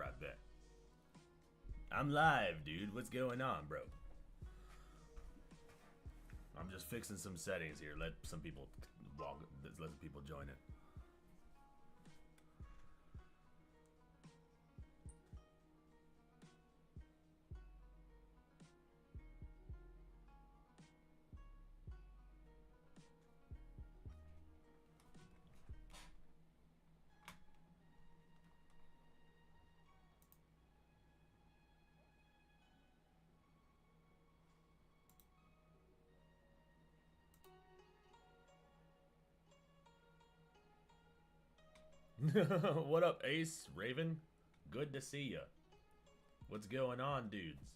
Alright, bet. I'm live, dude. What's going on, bro? I'm just fixing some settings here. Let some people let some people join it. What up, Ace? Raven? Good to see ya. What's going on, dudes?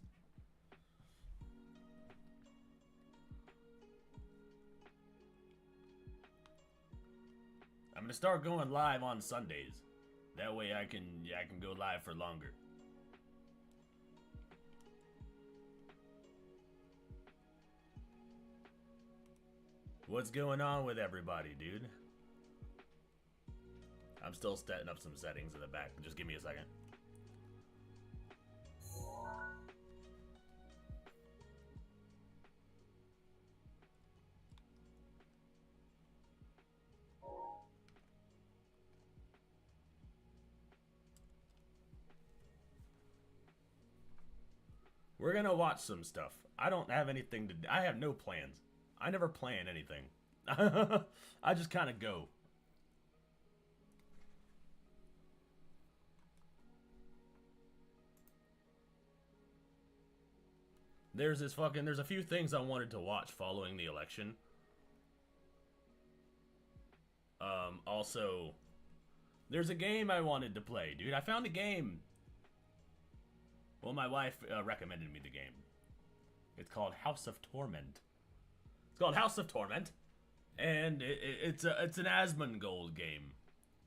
I'm gonna start going live on Sundays. That way I can go live for longer. What's going on with everybody, dude? I'm still setting up some settings in the back. Just give me a second. We're gonna watch some stuff. I don't have anything to... I have no plans. I never plan anything. I just kind of go. There's a few things I wanted to watch following the election. Also, there's a game I wanted to play, dude. I found a game. Well, my wife recommended me the game. It's called House of Torment. It's called House of Torment, and it's an Asmongold game,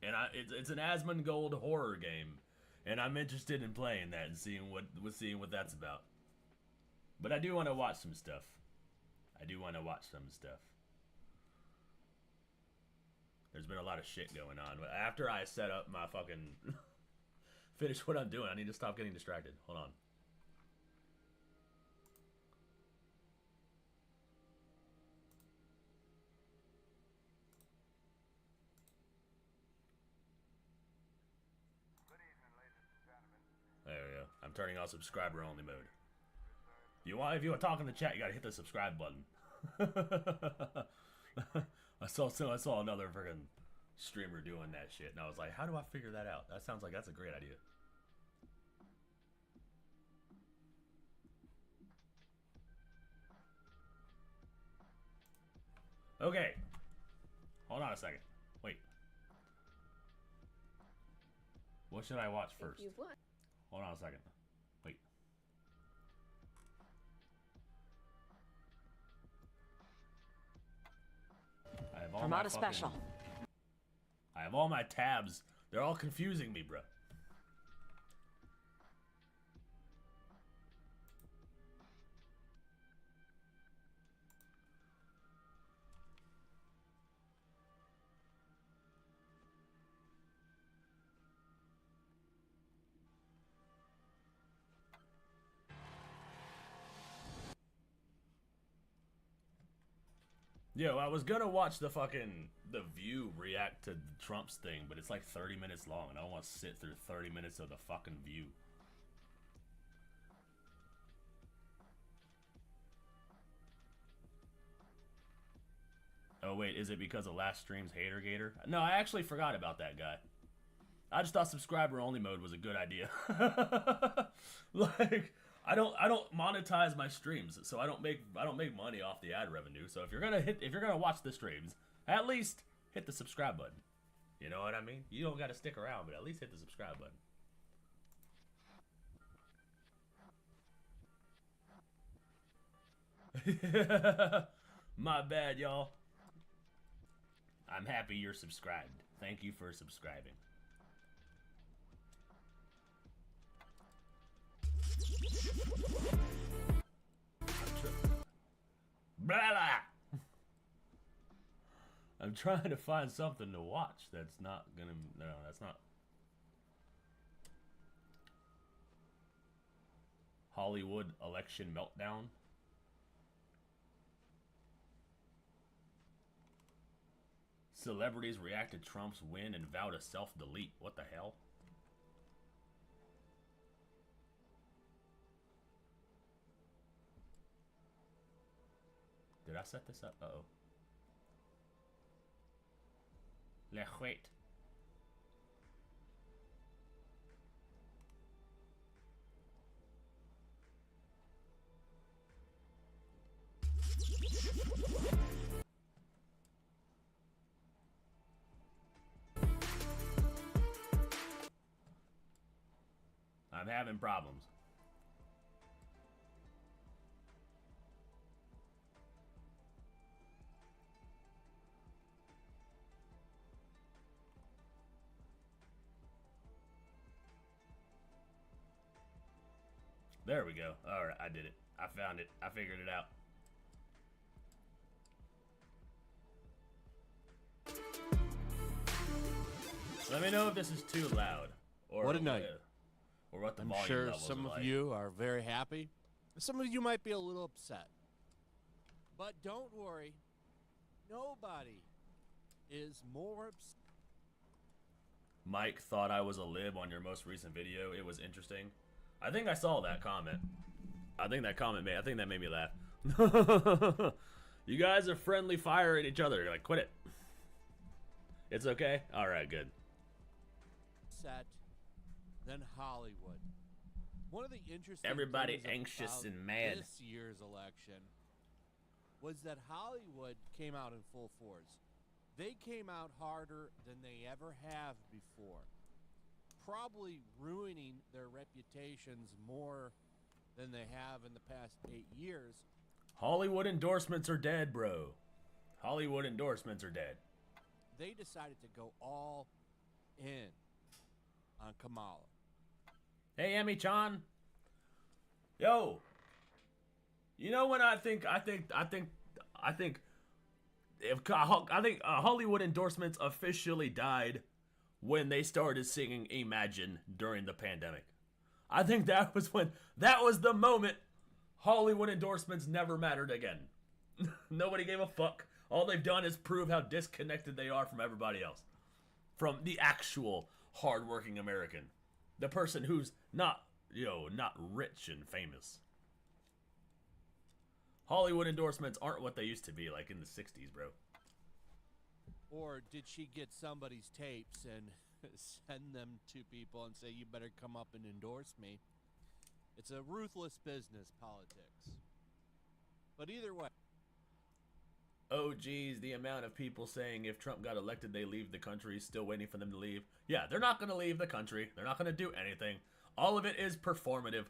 and it's an Asmongold horror game, and I'm interested in playing that and seeing what that's about. But I do want to watch some stuff. There's been a lot of shit going on. After I set up my fucking... finish what I'm doing, I need to stop getting distracted. Hold on. Good evening, ladies and gentlemen. There we go. I'm turning on subscriber only mode. If you want to talk in the chat, you gotta hit the subscribe button. I saw another freaking streamer doing that shit, and I was like, how do I figure that out? That sounds like that's a great idea. Okay. Hold on a second. Wait. What should I watch first? Hold on a second. Wait. I have all my Armada Special. I have all my tabs. They're all confusing me, bro. Yo, I was gonna watch The View react to Trump's thing, but it's like 30 minutes long, and I don't want to sit through 30 minutes of The fucking View. Oh wait, is it because of last stream's Hater Gator? No, I actually forgot about that guy. I just thought subscriber only mode was a good idea. Like, I don't monetize my streams, so I don't make money off the ad revenue. So if you're gonna watch the streams, at least hit the subscribe button. You know what I mean? You don't gotta stick around, but at least hit the subscribe button. My bad, y'all. I'm happy you're subscribed. Thank you for subscribing. Blah, blah. I'm trying to find something to watch that's not gonna... No, that's not... Hollywood election meltdown. Celebrities react to Trump's win and vow to self-delete. What the hell? Did I set this up? Uh-oh. Wait. I'm having problems. There we go. Alright, I did it. I found it. I figured it out. Let me know if this is too loud. Or What a night. Or what the I'm volume sure levels some are of like. you are very happy. Some of you might be a little upset. But don't worry. Nobody is more upset. Mike thought I was a lib on your most recent video. It was interesting. I think I saw that comment. I think that made me laugh. You guys are friendly fire at each other. You're like, quit it. It's okay? Alright, good. Set than Hollywood. One of the interesting Everybody things anxious about and mad. this year's election was that Hollywood came out in full force. They came out harder than they ever have before, probably ruining their reputations more than they have in the past 8 years. Hollywood endorsements are dead, bro. Hollywood endorsements are dead. They decided to go all in on Kamala. Hey, Emmy Chan. Yo. You know when I think Hollywood endorsements officially died when they started singing Imagine during the pandemic. I think that was the moment Hollywood endorsements never mattered again. Nobody gave a fuck. All they've done is prove how disconnected they are from everybody else. From the actual hardworking American. The person who's not rich and famous. Hollywood endorsements aren't what they used to be like in the 60s, bro. Or did she get somebody's tapes and send them to people and say, you better come up and endorse me? It's a ruthless business, politics. But either way. Oh, geez, the amount of people saying if Trump got elected, they leave the country, still waiting for them to leave. Yeah, they're not going to leave the country. They're not going to do anything. All of it is performative.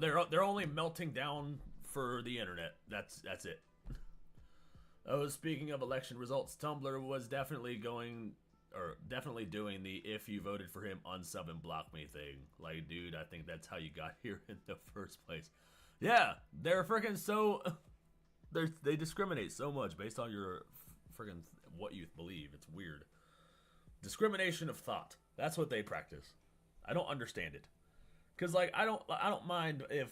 They're only melting down for the internet. That's it. Oh, speaking of election results, Tumblr was definitely doing the if you voted for him, unsub and block me thing. Like, dude, I think that's how you got here in the first place. Yeah, they're freaking so... They discriminate so much based on your freaking what you believe. It's weird. Discrimination of thought. That's what they practice. I don't understand it. Cause like I don't mind if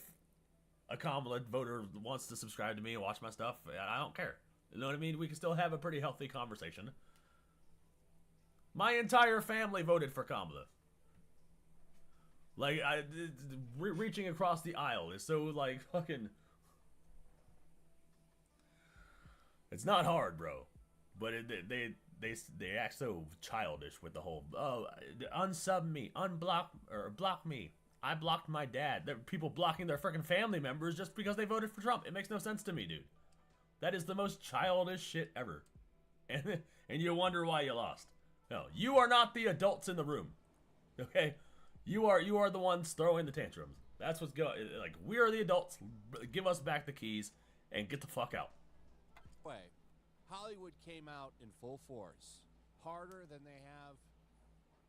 a Kamala voter wants to subscribe to me and watch my stuff. I don't care. You know what I mean? We can still have a pretty healthy conversation. My entire family voted for Kamala. Like reaching across the aisle is so like fucking. It's not hard, bro, but they act so childish with the whole unsub me, unblock or block me. I blocked my dad. There are people blocking their freaking family members just because they voted for Trump. It makes no sense to me, dude. That is the most childish shit ever, and you wonder why you lost. No, you are not the adults in the room. Okay, you are the ones throwing the tantrums. That's what's going. Like we are the adults. Give us back the keys and get the fuck out. Way, Hollywood came out in full force, harder than they have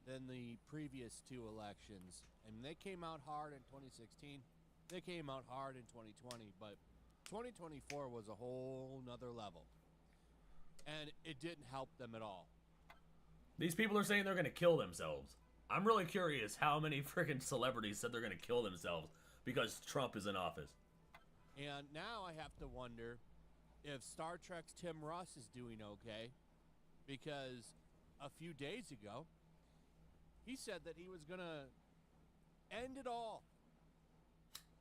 than the previous two elections. And they came out hard in 2016. They came out hard in 2020, but 2024 was a whole nother level. And it didn't help them at all. These people are saying they're going to kill themselves. I'm really curious how many freaking celebrities said they're going to kill themselves because Trump is in office. And now I have to wonder if Star Trek's Tim Russ is doing okay, because a few days ago, he said that he was going to end it all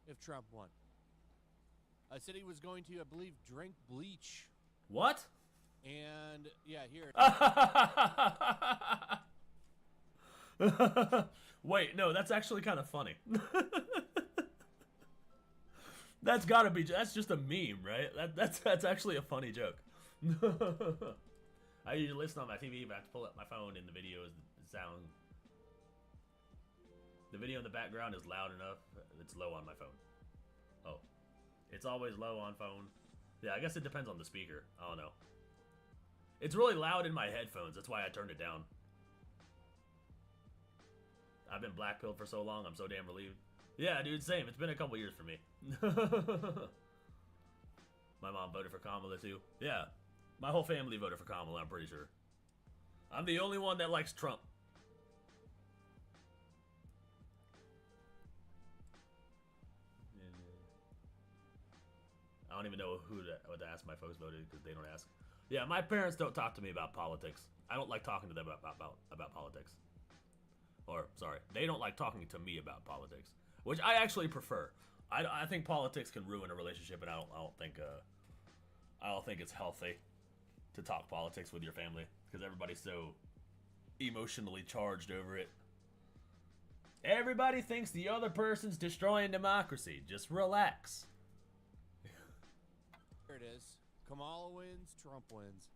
if Trump won. I said he was going to, I believe, drink bleach. What? And, yeah, here. Wait, no, that's actually kind of funny. That's gotta be, that's just a meme, right? That's actually a funny joke. I usually listen on my TV, but I have to pull up my phone, and the video is sound. The video in the background is loud enough. It's low on my phone. Oh. It's always low on phone. Yeah, I guess it depends on the speaker. I don't know. It's really loud in my headphones. That's why I turned it down. I've been blackpilled for so long. I'm so damn relieved. Yeah, dude, same. It's been a couple years for me. My mom voted for Kamala, too. Yeah. My whole family voted for Kamala, I'm pretty sure. I'm the only one that likes Trump. I don't even know what to ask my folks voted because they don't ask. Yeah, my parents don't talk to me about politics. I don't like talking to them about politics. Or, sorry, they don't like talking to me about politics, which I actually prefer. I think politics can ruin a relationship, and I don't think it's healthy to talk politics with your family because everybody's so emotionally charged over it. Everybody thinks the other person's destroying democracy. Just relax. There it is. Kamala wins, Trump wins.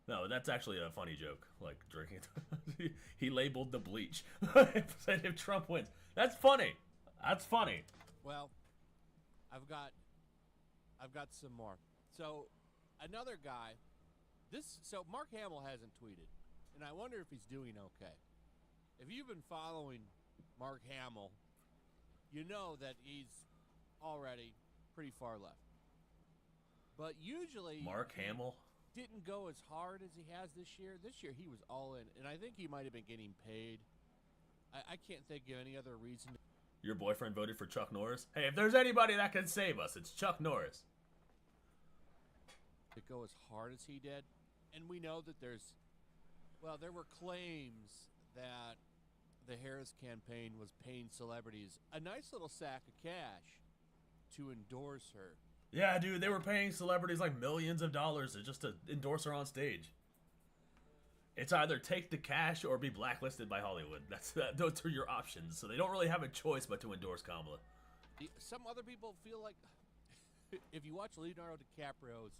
No, that's actually a funny joke. Like drinking it. He labeled the bleach. Said if Trump wins. That's funny. That's funny. Well, I've got some more. So, another guy. So Mark Hamill hasn't tweeted, and I wonder if he's doing okay. If you've been following Mark Hamill, you know that he's already pretty far left. But usually Mark Hamill didn't go as hard as he has this year. This year he was all in, and I think he might have been getting paid. I can't think of any other reason. Your boyfriend voted for Chuck Norris? Hey, if there's anybody that can save us, it's Chuck Norris. To go as hard as he did. And we know that there were claims that the Harris campaign was paying celebrities a nice little sack of cash to endorse her. Yeah, dude, they were paying celebrities like millions of dollars just to endorse her on stage. It's either take the cash or be blacklisted by Hollywood. Those are your options. So they don't really have a choice but to endorse Kamala. Some other people feel like if you watch Leonardo DiCaprio's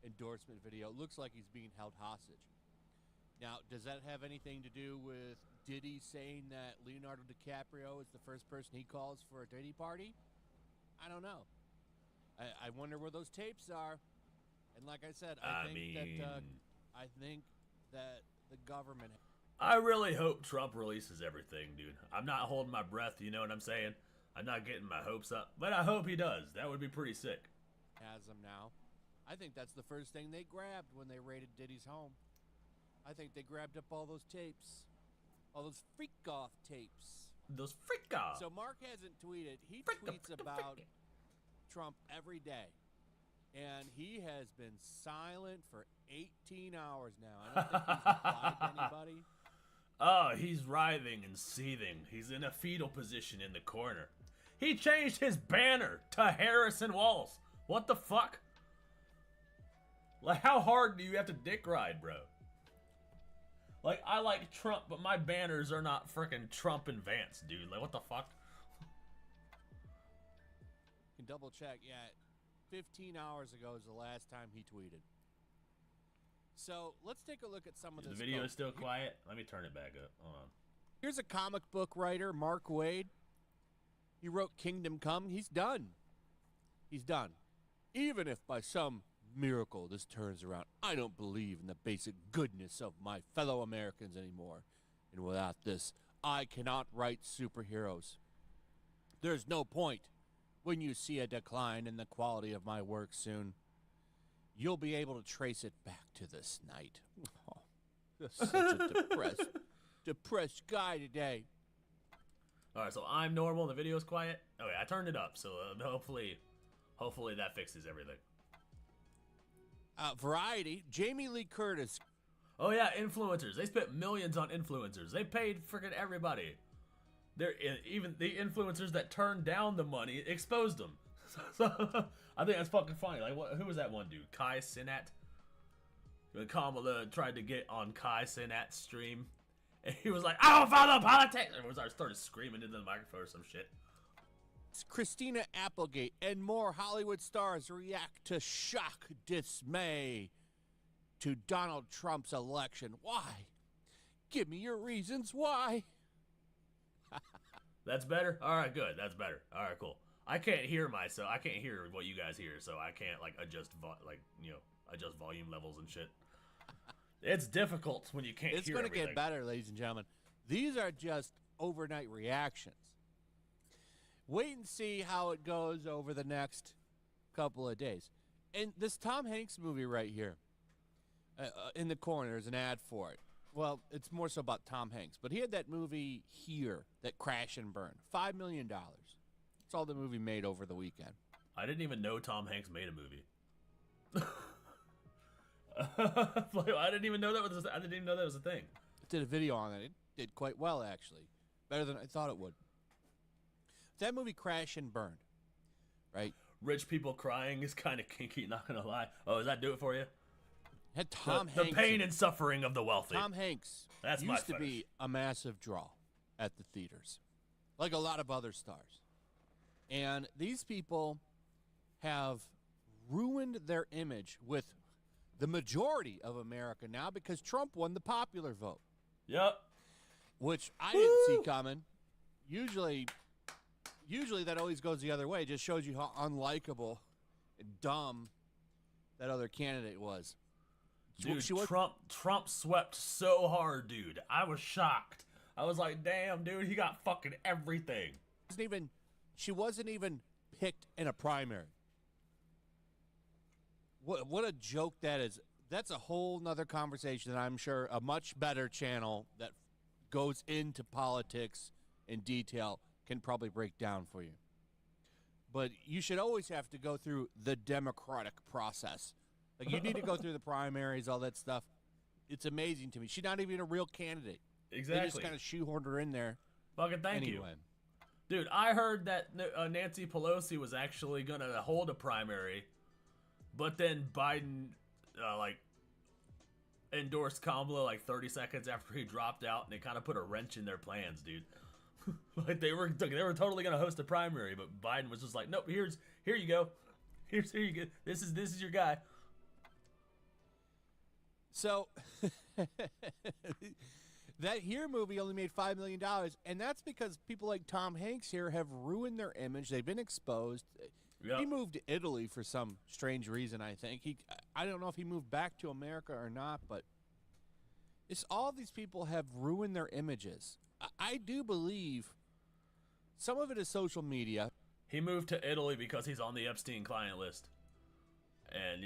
endorsement video, it looks like he's being held hostage. Now, does that have anything to do with Diddy saying that Leonardo DiCaprio is the first person he calls for a Diddy party? I don't know. I wonder where those tapes are. And like I said, I think that the government. I really hope Trump releases everything, dude. I'm not holding my breath, you know what I'm saying? I'm not getting my hopes up, but I hope he does. That would be pretty sick. Has them now. I think that's the first thing they grabbed when they raided Diddy's home. I think they grabbed up all those tapes. All those freak-off tapes. Those freak-off. So Mark hasn't tweeted. He tweets about Trump every day. And he has been silent for 18 hours now. I don't think he's replied to anybody. Oh, he's writhing and seething. He's in a fetal position in the corner. He changed his banner to Harrison Walls. What the fuck? Like, how hard do you have to dick ride, bro? Like, I like Trump, but my banners are not frickin' Trump and Vance, dude. Like, what the fuck? You can double check. Yeah, 15 hours ago is the last time he tweeted. So, let's take a look at some of this. The video is still quiet? Let me turn it back up. Hold on. Here's a comic book writer, Mark Waid. He wrote Kingdom Come. He's done. He's done. Even if by some miracle this turns around, I don't believe in the basic goodness of my fellow Americans anymore. And without this, I cannot write superheroes. There's no point. When you see a decline in the quality of my work soon, you'll be able to trace it back to this night. Oh, such a depressed guy today. All right, so I'm normal. The video's quiet. Okay, I turned it up, so hopefully that fixes everything. Variety, Jamie Lee Curtis. Oh yeah, influencers. They spent millions on influencers. They paid freaking everybody. They're even the influencers that turned down the money exposed them. So I think that's fucking funny. Like, who was that one dude? Kai Cenat. When Kamala tried to get on Kai Cenat's stream, and he was like, "I don't follow politics." And I started screaming into the microphone or some shit. Christina Applegate and more Hollywood stars react to shock, dismay to Donald Trump's election. Why? Give me your reasons why. That's better? All right, good. That's better. All right, cool. I can't hear myself. I can't hear what you guys hear, so I can't like adjust adjust volume levels and shit. It's difficult when you can't hear everything. It's going to get better, ladies and gentlemen. These are just overnight reactions. Wait and see how it goes over the next couple of days. And this Tom Hanks movie right here, in the corner, there's an ad for it. Well, it's more so about Tom Hanks. But he had that movie here that crashed and burned. $5 million. That's all the movie made over the weekend. I didn't even know Tom Hanks made a movie. I didn't even know that was a thing. I did a video on it. It did quite well, actually. Better than I thought it would. That movie crashed and burned, right? Rich people crying is kind of kinky, not gonna lie. Oh, does that do it for you? Had Tom Hanks. The pain and suffering of the wealthy. Tom Hanks That's my used to be a massive draw at the theaters, like a lot of other stars. And these people have ruined their image with the majority of America now because Trump won the popular vote. Yep. Which I didn't see coming. Usually that always goes the other way. It just shows you how unlikable and dumb that other candidate was. Dude, Trump swept so hard, dude. I was shocked. I was like, damn, dude, he got fucking everything. She wasn't even picked in a primary. What a joke that is. That's a whole nother conversation that I'm sure a much better channel that goes into politics in detail can probably break down for you. But you should always have to go through the democratic process. Like, you need to go through the primaries, all that stuff. It's amazing to me. She's not even a real candidate. Exactly. They just kind of shoehorned her in there. Fucking thank you. Dude, I heard that Nancy Pelosi was actually going to hold a primary, but then Biden, endorsed Kamala 30 seconds after he dropped out, and it kind of put a wrench in their plans, dude. Like, they were totally going to host a primary, but Biden was just like, nope, here you go. Here you go. This is your guy. So, that here movie only made $5 million, and that's because people like Tom Hanks here have ruined their image. They've been exposed. Yep. He moved to Italy for some strange reason, I think. I don't know if he moved back to America or not, but all these people have ruined their images. I do believe some of it is social media. He moved to Italy because he's on the Epstein client list. And,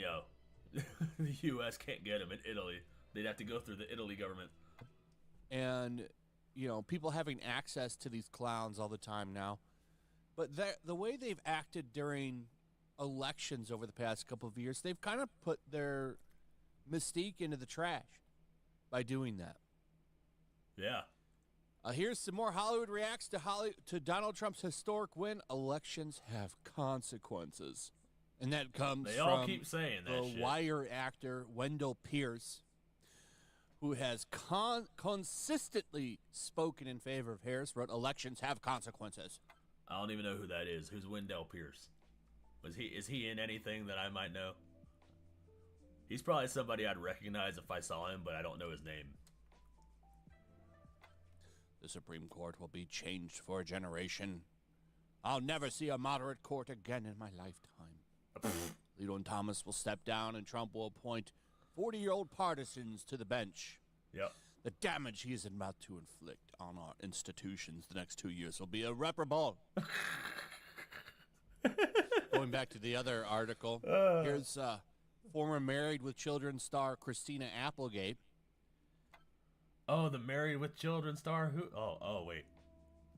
the U.S. can't get him in Italy. They'd have to go through the Italy government. And, people having access to these clowns all the time now. But the way they've acted during elections over the past couple of years, they've kind of put their mystique into the trash by doing that. Yeah. Here's some more. Hollywood reacts to Donald Trump's historic win. Elections have consequences. And that comes they from all keep saying that the shit. Wire actor Wendell Pierce, who has consistently spoken in favor of Harris, wrote, elections have consequences. I don't even know who that is. Who's Wendell Pierce? Is he in anything that I might know? He's probably somebody I'd recognize if I saw him, but I don't know his name. The Supreme Court will be changed for a generation. I'll never see a moderate court again in my lifetime. Leland Thomas will step down, and Trump will appoint 40-year-old partisans to the bench. Yep. The damage he is about to inflict on our institutions the next 2 years will be irreparable. Going back to the other article, here's former Married with Children star Christina Applegate. Oh, the Married with Children star? Who? Oh, wait.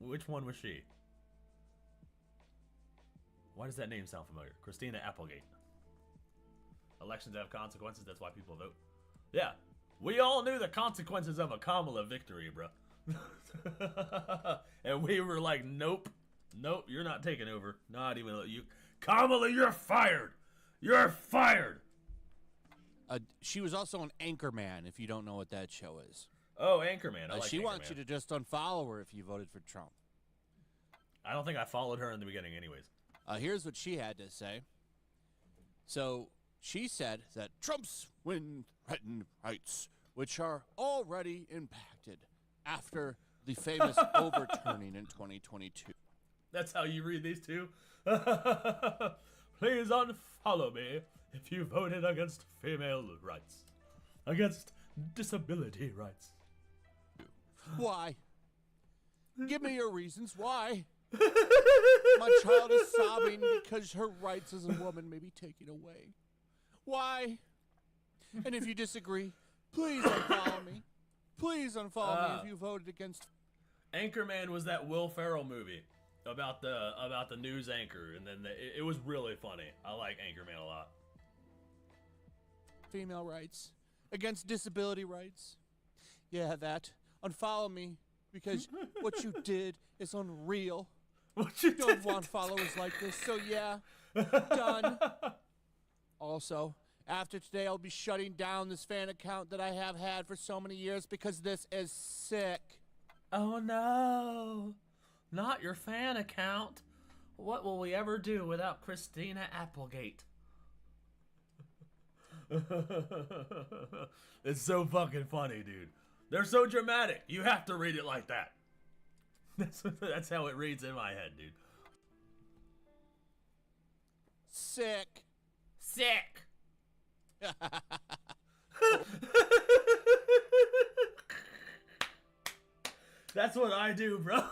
Which one was she? Why does that name sound familiar? Christina Applegate. Elections have consequences, that's why people vote. Yeah, we all knew the consequences of a Kamala victory, bro. And we were like, nope, you're not taking over. Not even you. Kamala, you're fired. You're fired. She was also an Anchorman, if you don't know what that show is. Oh, Anchorman. I like she Anchorman. wants you to just unfollow her if you voted for Trump. I don't think I followed her in the beginning anyways. Here's what she had to say. So she said that Trump's win threatened rights, which are already impacted after the famous overturning in 2022. That's how you read these two? Please unfollow me if you voted against female rights. Against disability rights. Why? Give me your reasons. Why? My child is sobbing because her rights as a woman may be taken away. Why? And if you disagree, please unfollow me. Please unfollow me if you voted against. Anchorman was that Will Ferrell movie about the news anchor, and then it was really funny. I like Anchorman a lot. Female rights against disability rights. Yeah, that. Unfollow me because what you did is unreal. What you don't want followers like this, so yeah, done. Also, after today, I'll be shutting down this fan account that I have had for so many years because this is sick. Oh no, not your fan account. What will we ever do without Christina Applegate? It's so fucking funny, dude. They're so dramatic. You have to read it like that. That's how it reads in my head, dude. Sick. Sick. That's what I do, bro.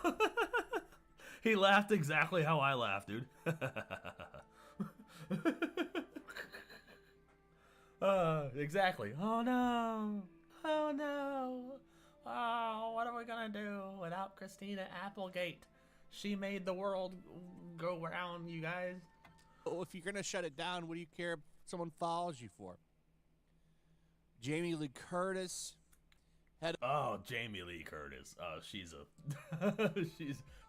He laughed exactly how I laughed, dude. Exactly. Oh no. Oh no. Oh, what are we gonna do without Christina Applegate? She made the world go round, you guys. Oh, if you're gonna shut it down, what do you care if someone follows you for? Jamie Lee Curtis had. Oh, Jamie Lee Curtis. Oh, she's a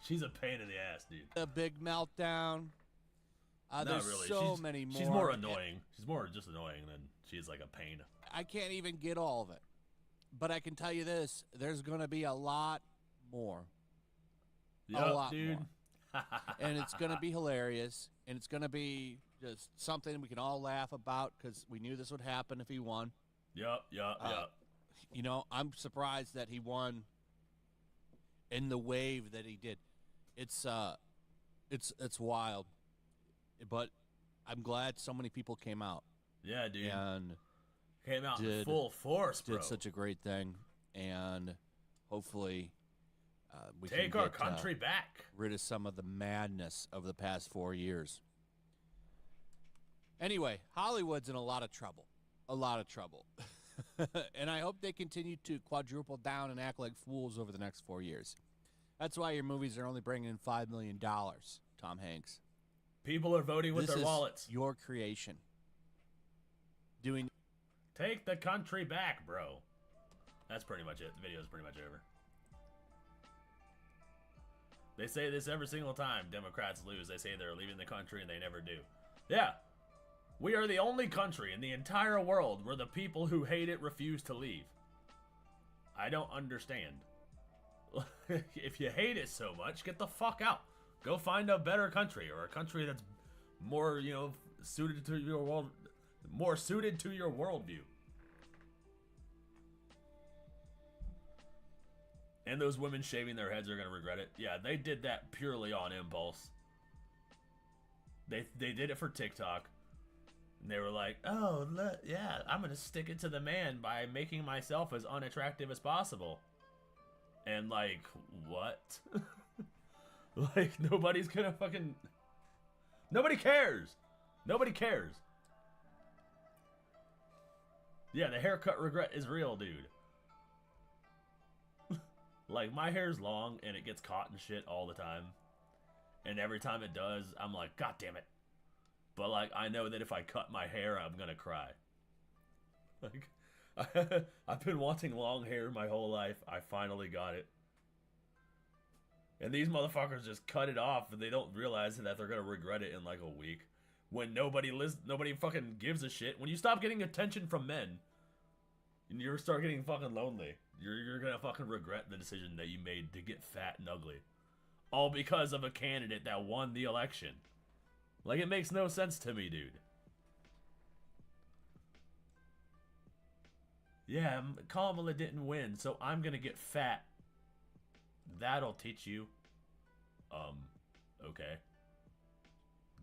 she's a pain in the ass, dude. A big meltdown. Not There's really. so many more. She's more annoying. She's more just annoying than she's like a pain. I can't even get all of it. But I can tell you this, there's going to be a lot more. Yep, a lot dude. more. And it's going to be hilarious. And it's going to be just something we can all laugh about because we knew this would happen if he won. Yep. You know, I'm surprised that he won in the wave that he did. It's wild. But I'm glad so many people came out. Yeah, dude. And came out in full force, bro. Did such a great thing, and hopefully we take can our get, country back. Rid of some of the madness of the past 4 years. Anyway, Hollywood's in a lot of trouble. And I hope they continue to quadruple down and act like fools over the next 4 years. That's why your movies are only bringing in $5 million, Tom Hanks. People are voting with their wallets. Your creation. Take the country back, bro. That's pretty much it. The video's pretty much over. They say this every single time Democrats lose. They say they're leaving the country and they never do. Yeah. We are the only country in the entire world where the people who hate it refuse to leave. I don't understand. If you hate it so much, get the fuck out. Go find a better country or a country that's more, you know, suited to your world, more suited to your worldview. And those women shaving their heads are gonna regret it. Yeah, they did that purely on impulse. They did it for TikTok. And they were like, oh, look, yeah, I'm gonna stick it to the man by making myself as unattractive as possible. And like, what? Like, nobody's gonna fucking... Nobody cares! Nobody cares! Yeah, the haircut regret is real, dude. Like, my hair's long and it gets caught and shit all the time. And every time it does, I'm like, God damn it. But, like, I know that if I cut my hair, I'm gonna cry. Like, I've been wanting long hair my whole life. I finally got it. And these motherfuckers just cut it off and they don't realize that they're gonna regret it in like a week. When nobody fucking gives a shit. When you stop getting attention from men, and you start getting fucking lonely, you're gonna fucking regret the decision that you made to get fat and ugly. All because of a candidate that won the election. Like, it makes no sense to me, dude. Yeah, Kamala didn't win, so I'm gonna get fat. That'll teach you. Okay.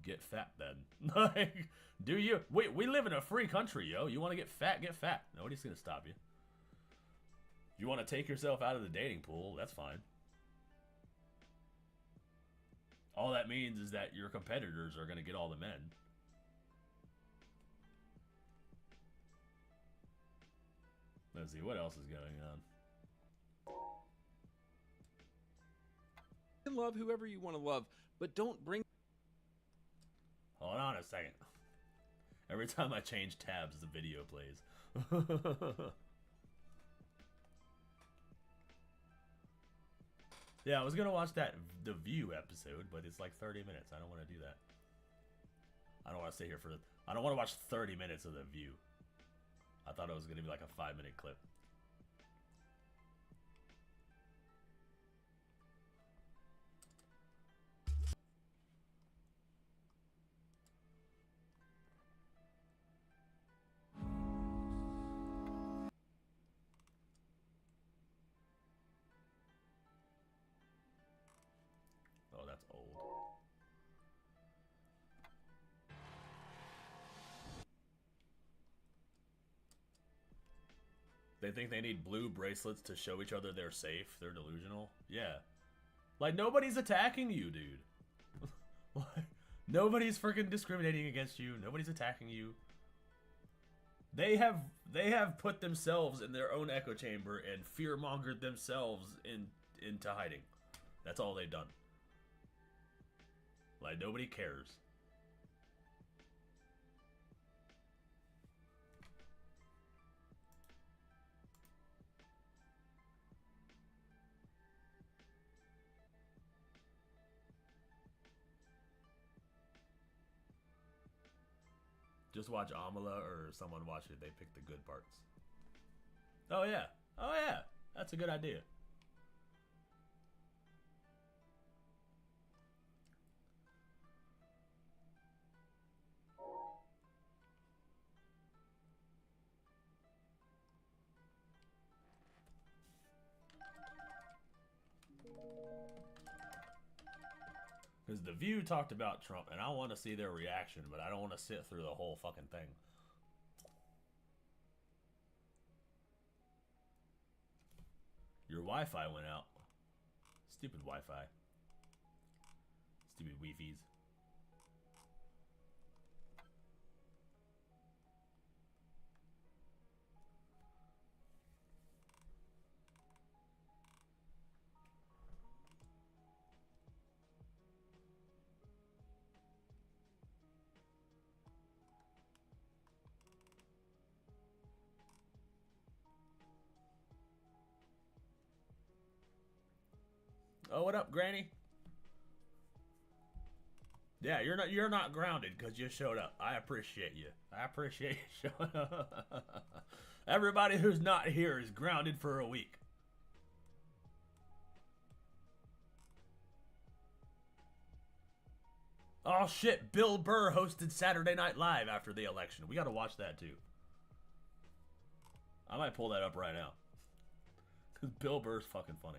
Get fat then. Like, do you? We live in a free country, yo. You want to get fat, get fat. Nobody's gonna stop you. You want to take yourself out of the dating pool, that's fine. All that means is that your competitors are gonna get all the men. Let's see, what else is going on? Love whoever you want to love, but don't bring... Hold on a second. Every time I change tabs, the video plays. Yeah, I was gonna watch that The View episode, but it's like 30 minutes. I don't want to do that. I don't want to stay here for... I don't want to watch 30 minutes of The View. I thought it was gonna be like a 5-minute clip. Oh, that's old. They think they need blue bracelets to show each other they're safe. They're delusional. Yeah. Like, nobody's attacking you, dude. Like, nobody's freaking discriminating against you. Nobody's attacking you. They have put themselves in their own echo chamber and fear-mongered themselves into hiding. That's all they've done. Like, nobody cares. Just watch Amala or someone watch it. They pick the good parts. Oh yeah. Oh yeah. That's a good idea. Because The View talked about Trump, and I want to see their reaction, but I don't want to sit through the whole fucking thing. Your Wi-Fi went out. Stupid Wi-Fi. Stupid Wi-Fi's. Oh, what up, Granny? Yeah, you're not grounded because you showed up. I appreciate you. I appreciate you showing up. Everybody who's not here is grounded for a week. Oh shit, Bill Burr hosted Saturday Night Live after the election. We gotta watch that too. I might pull that up right now. Because Bill Burr's fucking funny.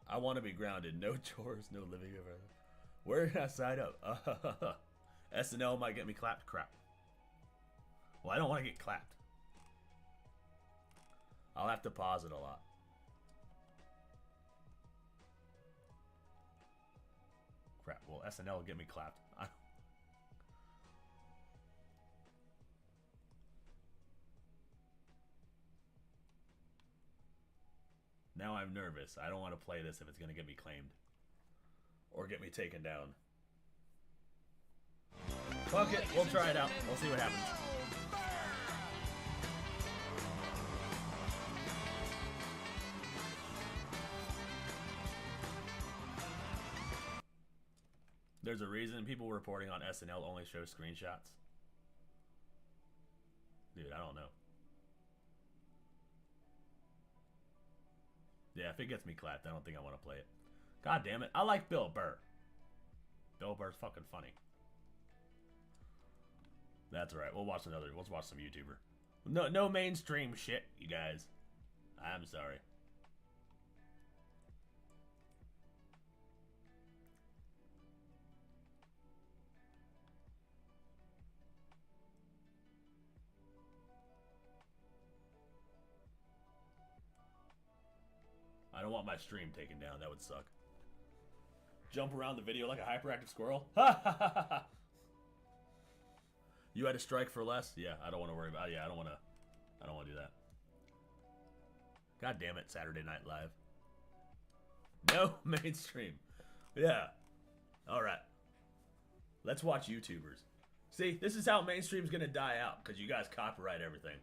I want to be grounded. No chores, no living over. Where did I sign up? SNL might get me clapped. Crap. Well, I don't want to get clapped. I'll have to pause it a lot. Crap. Well, SNL will get me clapped. Now I'm nervous. I don't want to play this if it's going to get me claimed. Or get me taken down. Fuck it. We'll try it out. We'll see what happens. There's a reason people reporting on SNL only show screenshots. Dude, I don't know. Yeah, if it gets me clapped, I don't think I want to play it. God damn it. I like Bill Burr. Bill Burr's fucking funny. That's alright. Let's watch some YouTuber. No mainstream shit, you guys. I'm sorry. I don't want my stream taken down. That would suck. Jump around the video like a hyperactive squirrel? Ha ha ha ha! You had to strike for less? Yeah, I don't want to worry about it. Yeah, I don't want to do that. God damn it, Saturday Night Live. No mainstream. Yeah. Alright. Let's watch YouTubers. See, this is how mainstream's gonna die out, because you guys copyright everything.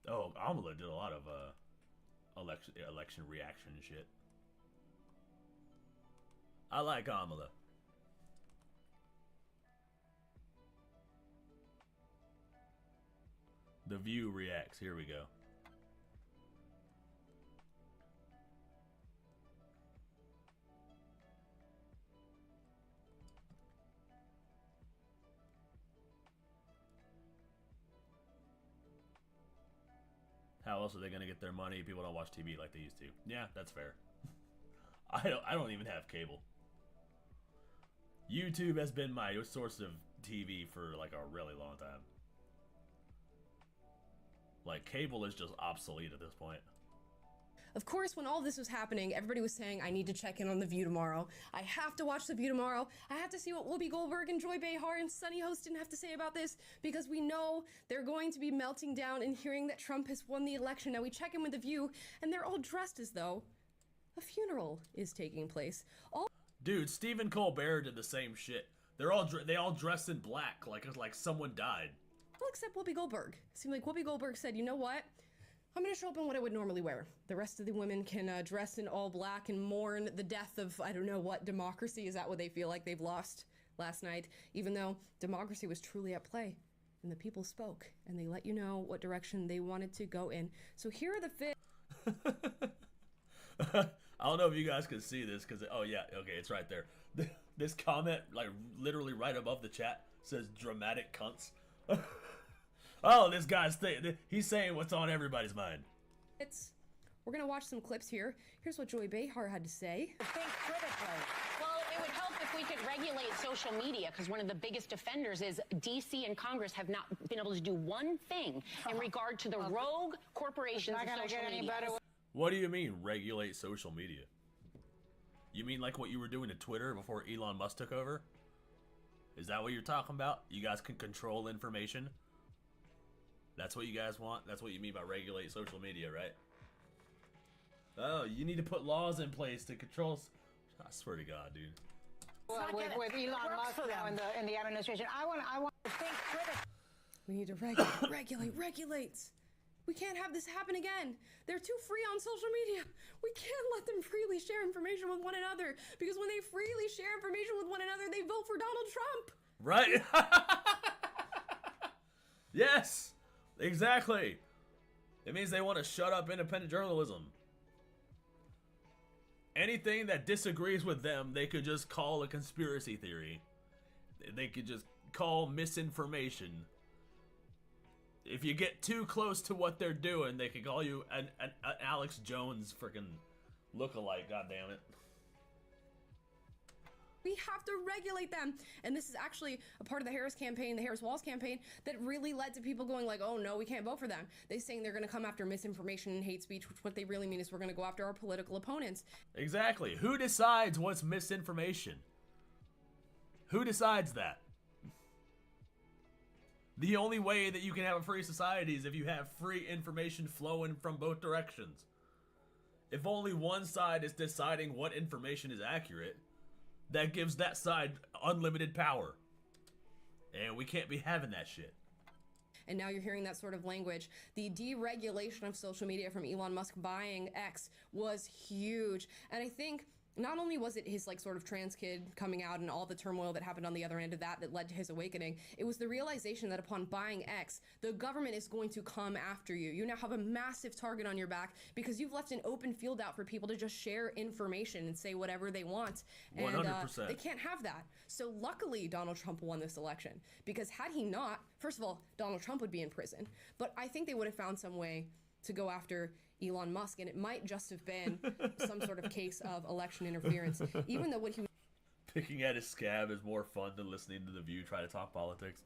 Oh, Amala did a lot of election reaction shit. I like Amala. The View reacts. Here we go. How else are they gonna get their money? People don't watch TV like they used to. Yeah, that's fair. I don't even have cable. YouTube has been my source of TV for like a really long time. Like, cable is just obsolete at this point. Of course, when all this was happening, everybody was saying, I need to check in on The View tomorrow. I have to watch The View tomorrow. I have to see what Whoopi Goldberg and Joy Behar and Sunny Hostin have to say about this, because we know they're going to be melting down and hearing that Trump has won the election. Now we check in with The View, and they're all dressed as though a funeral is taking place. Dude, Stephen Colbert did the same shit. They all dressed in black, like someone died. Well, except Whoopi Goldberg. It seemed like Whoopi Goldberg said, you know what? I'm gonna show up in what I would normally wear. The rest of the women can dress in all black and mourn the death of, I don't know what, democracy. Is that what they feel like they've lost last night? Even though democracy was truly at play. And the people spoke. And they let you know what direction they wanted to go in. So here are the I don't know if you guys can see this, because, oh yeah, okay, it's right there. This comment, like, literally right above the chat, says dramatic cunts. Oh, this guy's he's saying what's on everybody's mind. We're gonna watch some clips here. Here's what Joy Behar had to say. Think critically. Well, it would help if we could regulate social media, because one of the biggest offenders is DC and Congress have not been able to do one thing in regard to the rogue corporations of social media. What do you mean, regulate social media? You mean like what you were doing to Twitter before Elon Musk took over? Is that what you're talking about? You guys can control information? That's what you guys want? That's what you mean by regulate social media, right? Oh, you need to put laws in place to control... I swear to God, dude. Well, with Elon Musk now in the administration, I want to think critically. We need to regulate. We can't have this happen again. They're too free on social media. We can't let them freely share information with one another, because when they freely share information with one another, they vote for Donald Trump. Right? Yes, exactly. It means they want to shut up independent journalism. Anything that disagrees with them, they could just call a conspiracy theory. They could just call misinformation. If you get too close to what they're doing, they could call you an Alex Jones freaking lookalike, goddammit. We have to regulate them. And this is actually a part of the Harris campaign, the Harris-Walz campaign, that really led to people going like, oh no, we can't vote for them. They're saying they're gonna come after misinformation and hate speech, which what they really mean is we're gonna go after our political opponents. Exactly. Who decides what's misinformation? Who decides that? The only way that you can have a free society is if you have free information flowing from both directions. If only one side is deciding what information is accurate, that gives that side unlimited power. And we can't be having that shit. And now you're hearing that sort of language. The deregulation of social media from Elon Musk buying X was huge. And I think not only was it his like sort of trans kid coming out and all the turmoil that happened on the other end of that led to his awakening, it was the realization that upon buying X, the government is going to come after you. You now have a massive target on your back because you've left an open field out for people to just share information and say whatever they want. And 100%. They can't have that. So luckily Donald Trump won this election, because had he not, first of all, Donald Trump would be in prison, but I think they would have found some way to go after Elon Musk, and it might just have been some sort of case of election interference, even though what he Picking at his scab is more fun than listening to The View try to talk politics.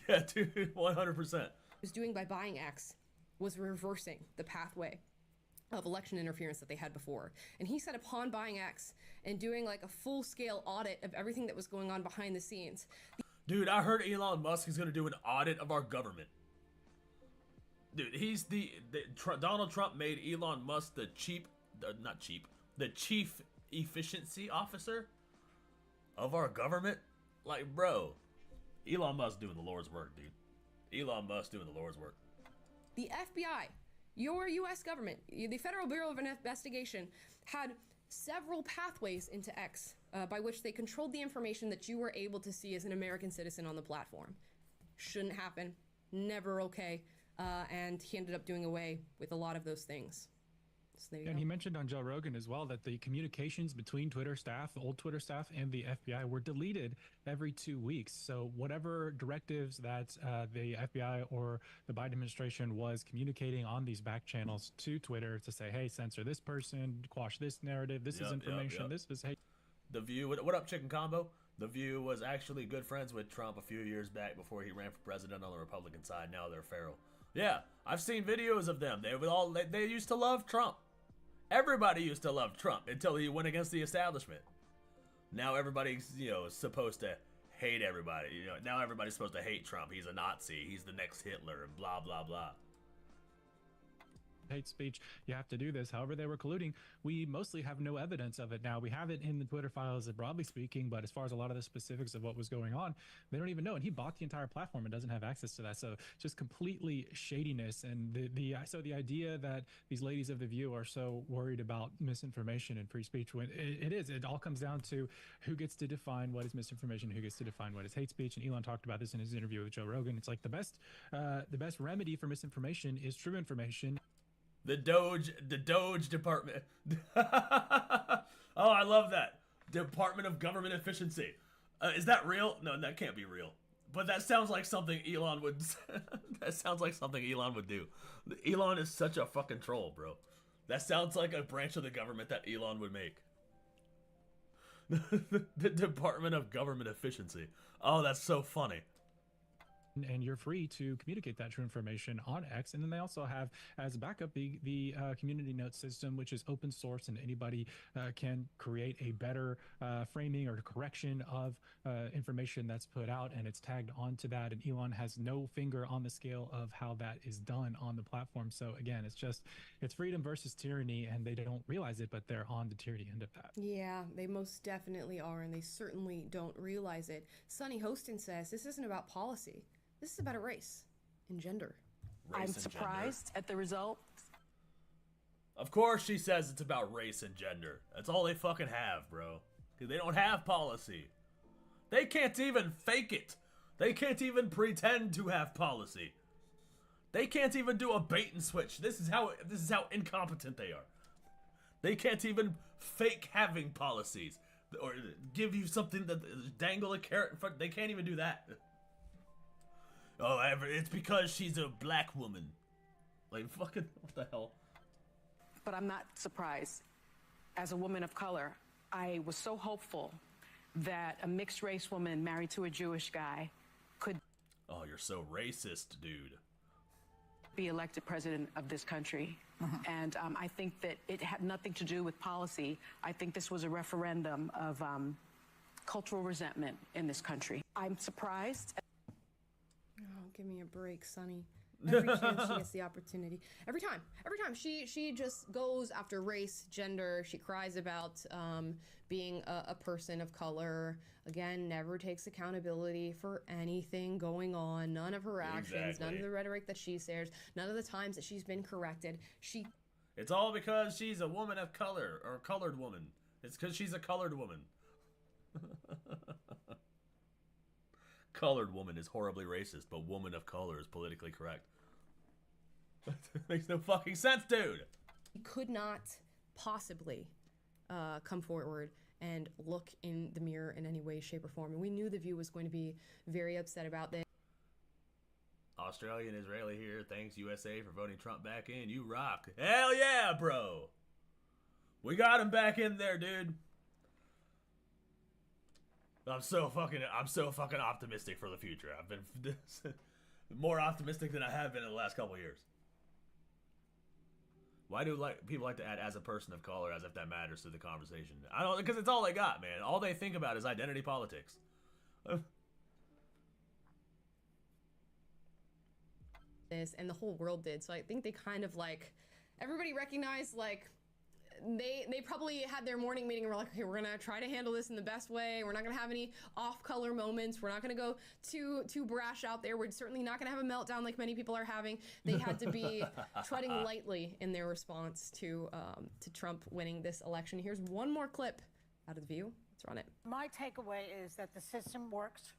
Yeah, dude, 100%. was doing by buying X was reversing the pathway of election interference that they had before. And he said upon buying X and doing like a full-scale audit of everything that was going on behind the scenes. Dude, I heard Elon Musk is going to do an audit of our government. Dude, he's Donald Trump made Elon Musk the chief efficiency officer of our government. Like, bro, Elon Musk doing the Lord's work, dude. Elon Musk doing the Lord's work. The FBI, your U.S. government, the Federal Bureau of Investigation, had several pathways into X by which they controlled the information that you were able to see as an American citizen on the platform. Shouldn't happen. Never okay. And he ended up doing away with a lot of those things. So there you And go. he mentioned on Joe Rogan as well that the communications between Twitter staff, the old Twitter staff, and the FBI were deleted every 2 weeks. So whatever directives that the FBI or the Biden administration was communicating on these back channels to Twitter to say, hey, censor this person, quash this narrative, this is information, this was hate. The View, what up, Chicken Combo? The View was actually good friends with Trump a few years back before he ran for president on the Republican side. Now they're feral. Yeah, I've seen videos of them. They used to love Trump. Everybody used to love Trump until he went against the establishment. Now everybody's, supposed to hate everybody. Now everybody's supposed to hate Trump. He's a Nazi. He's the next Hitler and blah, blah, blah. Hate speech, you have to do this. However, they were colluding. We mostly have no evidence of it now. We have it in the Twitter files, broadly speaking, but as far as a lot of the specifics of what was going on, they don't even know. And he bought the entire platform and doesn't have access to that. So just completely shadiness. And so the idea that these ladies of The View are so worried about misinformation and free speech, when it all comes down to who gets to define what is misinformation, who gets to define what is hate speech. And Elon talked about this in his interview with Joe Rogan. It's like the best remedy for misinformation is true information. The Doge Department. Oh, I love that. Department of Government Efficiency. Is that real? No, that can't be real. But that sounds like something Elon would. That sounds like something Elon would do. Elon is such a fucking troll, bro. That sounds like a branch of the government that Elon would make. The Department of Government Efficiency. Oh, that's so funny. And you're free to communicate that true information on X. And then they also have as a backup the community note system, which is open source, and anybody can create a better framing or correction of information that's put out, and it's tagged onto that. And Elon has no finger on the scale of how that is done on the platform. So again, it's freedom versus tyranny, and they don't realize it, but they're on the tyranny end of that. Yeah, they most definitely are, and they certainly don't realize it. Sonny Hostin says this isn't about policy. This is about a race and gender. I'm surprised at the result. Of course she says it's about race and gender. That's all they fucking have, bro. Because they don't have policy. They can't even fake it. They can't even pretend to have policy. They can't even do a bait and switch. This is how incompetent they are. They can't even fake having policies or give you something that dangle a carrot in front. They can't even do that. Oh, it's because she's a black woman. Like, fucking, what the hell? But I'm not surprised. As a woman of color, I was so hopeful that a mixed race woman married to a Jewish guy could Oh, you're so racist, dude. be elected president of this country. And I think that it had nothing to do with policy. I think this was a referendum of cultural resentment in this country. I'm surprised. Oh, give me a break, Sonny. Every chance she gets the opportunity. Every time she just goes after race, gender. She cries about being a person of color. Again, never takes accountability for anything going on. None of her actions, none of the rhetoric that she shares, none of the times that she's been corrected. It's all because she's a woman of color, or a colored woman. It's because she's a colored woman. Colored woman is horribly racist, but woman of color is politically correct. Makes no fucking sense, dude. He could not possibly come forward and look in the mirror in any way, shape, or form. And we knew The View was going to be very upset about this. Australian Israeli here. Thanks USA for voting Trump back in. You rock. Hell yeah, bro. We got him back in there, dude. I'm so fucking optimistic for the future. I've been more optimistic than I have been in the last couple of years. Why do people like to add as a person of color as if that matters to the conversation? I don't, because it's all they got, man. All they think about is identity politics. This and the whole world did. So I think they kind of like everybody recognized like they probably had their morning meeting and were like, okay, we're gonna try to handle this in the best way. We're not gonna have any off-color moments. We're not gonna go too brash out there. We're certainly not gonna have a meltdown like many people are having. They had to be treading lightly in their response to Trump winning this election. Here's one more clip out of The View. Let's run it. My takeaway is that the system works.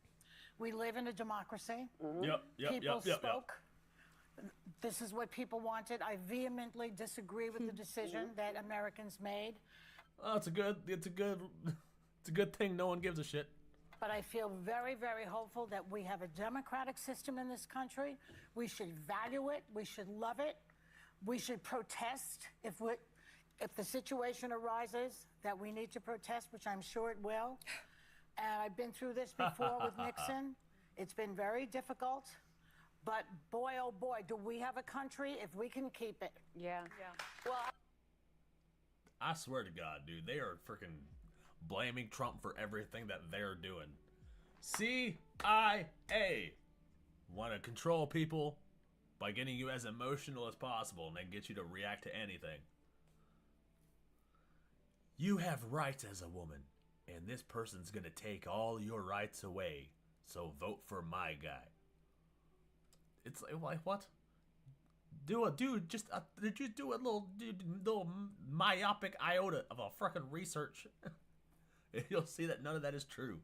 We live in a democracy. Yep. People spoke. This is what people wanted. I vehemently disagree with the decision that Americans made. Oh, it's a good thing no one gives a shit. But I feel very, very hopeful that we have a democratic system in this country. We should value it. We should love it. We should protest if the situation arises that we need to protest, which I'm sure it will. And I've been through this before with Nixon. It's been very difficult. But boy, oh boy, do we have a country if we can keep it. Yeah. Well, I swear to God, dude, they are freaking blaming Trump for everything that they're doing. CIA want to control people by getting you as emotional as possible and then get you to react to anything. You have rights as a woman, and this person's gonna take all your rights away. So vote for my guy. It's like what? Did you do a little myopic iota of a freaking research? You'll see that none of that is true.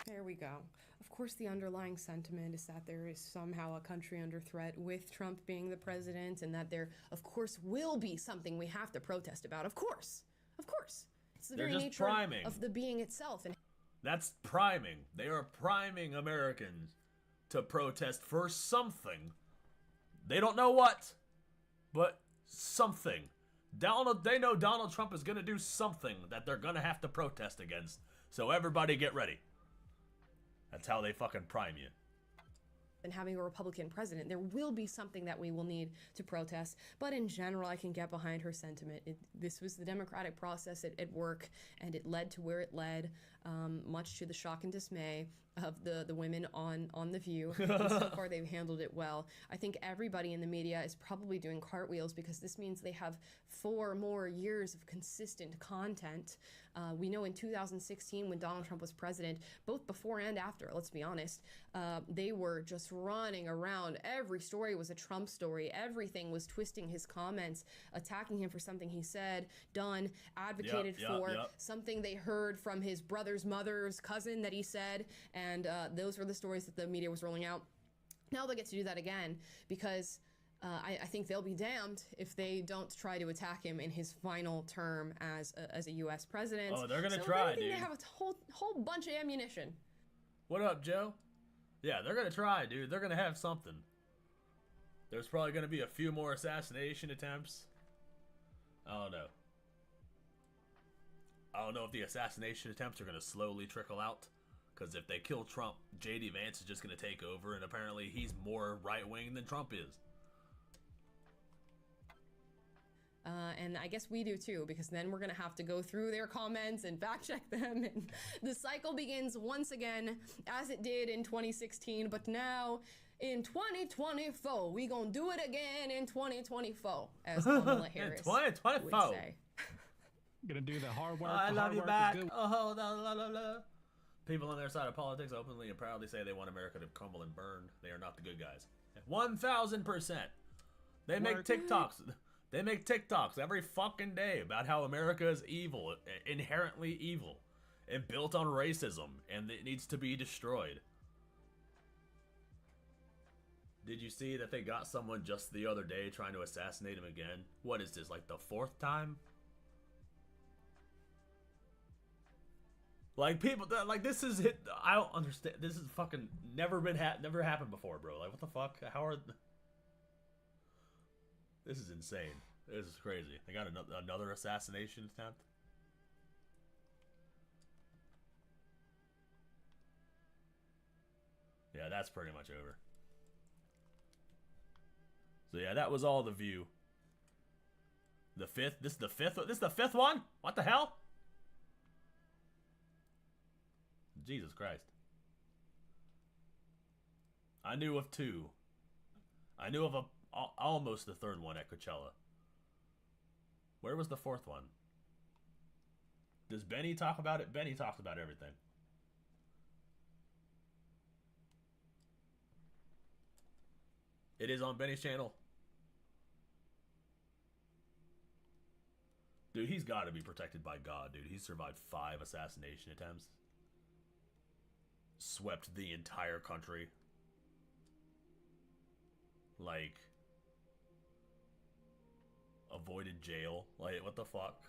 There we go. Of course, the underlying sentiment is that there is somehow a country under threat with Trump being the president, and that there, of course, will be something we have to protest about. Of course. It's the very nature of the being itself. And that's priming. They are priming Americans to protest for something. They don't know what, but something. They know Donald Trump is going to do something that they're going to have to protest against. So everybody get ready. That's how they fucking prime you. And having a Republican president, there will be something that we will need to protest. But in general, I can get behind her sentiment. This was the democratic process at work, and it led to where it led, much to the shock and dismay of the women on The View. And so far, they've handled it well. I think everybody in the media is probably doing cartwheels because this means they have 4 more years of consistent content. We know in 2016, when Donald Trump was president, both before and after, let's be honest, they were just running around. Every story was a Trump story. Everything was twisting his comments, attacking him for something he said, done, advocated for, something they heard from his brother father's mother's cousin that he said, and those were the stories that the media was rolling out. Now they'll get to do that again because I think they'll be damned if they don't try to attack him in his final term as a U.S. president. Oh, they're gonna so try, if anything, dude. They have a whole bunch of ammunition. What up, Joe? Yeah, they're gonna try, dude. They're gonna have something. There's probably gonna be a few more assassination attempts. I don't know. I don't know if the assassination attempts are gonna slowly trickle out. Because if they kill Trump, J.D. Vance is just gonna take over, and apparently he's more right-wing than Trump is. And I guess we do too, because then we're gonna have to go through their comments and fact check them, and the cycle begins once again, as it did in 2016, but now in 2024, we gonna do it again in 2024, as Kamala Harris would say. Gonna do the hard work. I the love hard you work back. is good. Oh, la, la, la, la. People on their side of politics openly and proudly say they want America to crumble and burn. They are not the good guys. 1,000%. They make TikToks. They make TikToks every fucking day about how America is evil, inherently evil, and built on racism, and it needs to be destroyed. Did you see that they got someone just the other day trying to assassinate him again? What is this, like the 4th time? Like, people, like, this is it. I don't understand. This is fucking never happened before, bro. Like, what the fuck? How are... This is insane. This is crazy. They got another assassination attempt. Yeah, that's pretty much over. So yeah, that was all The View. The 5th? This is the 5th? This is the 5th one? What the hell? Jesus Christ. I knew of 2. I knew of almost the 3rd one at Coachella. Where was the 4th one? Does Benny talk about it? Benny talks about everything. It is on Benny's channel. Dude, he's got to be protected by God, dude. He's survived 5 assassination attempts. Swept the entire country. Like, avoided jail. Like, what the fuck?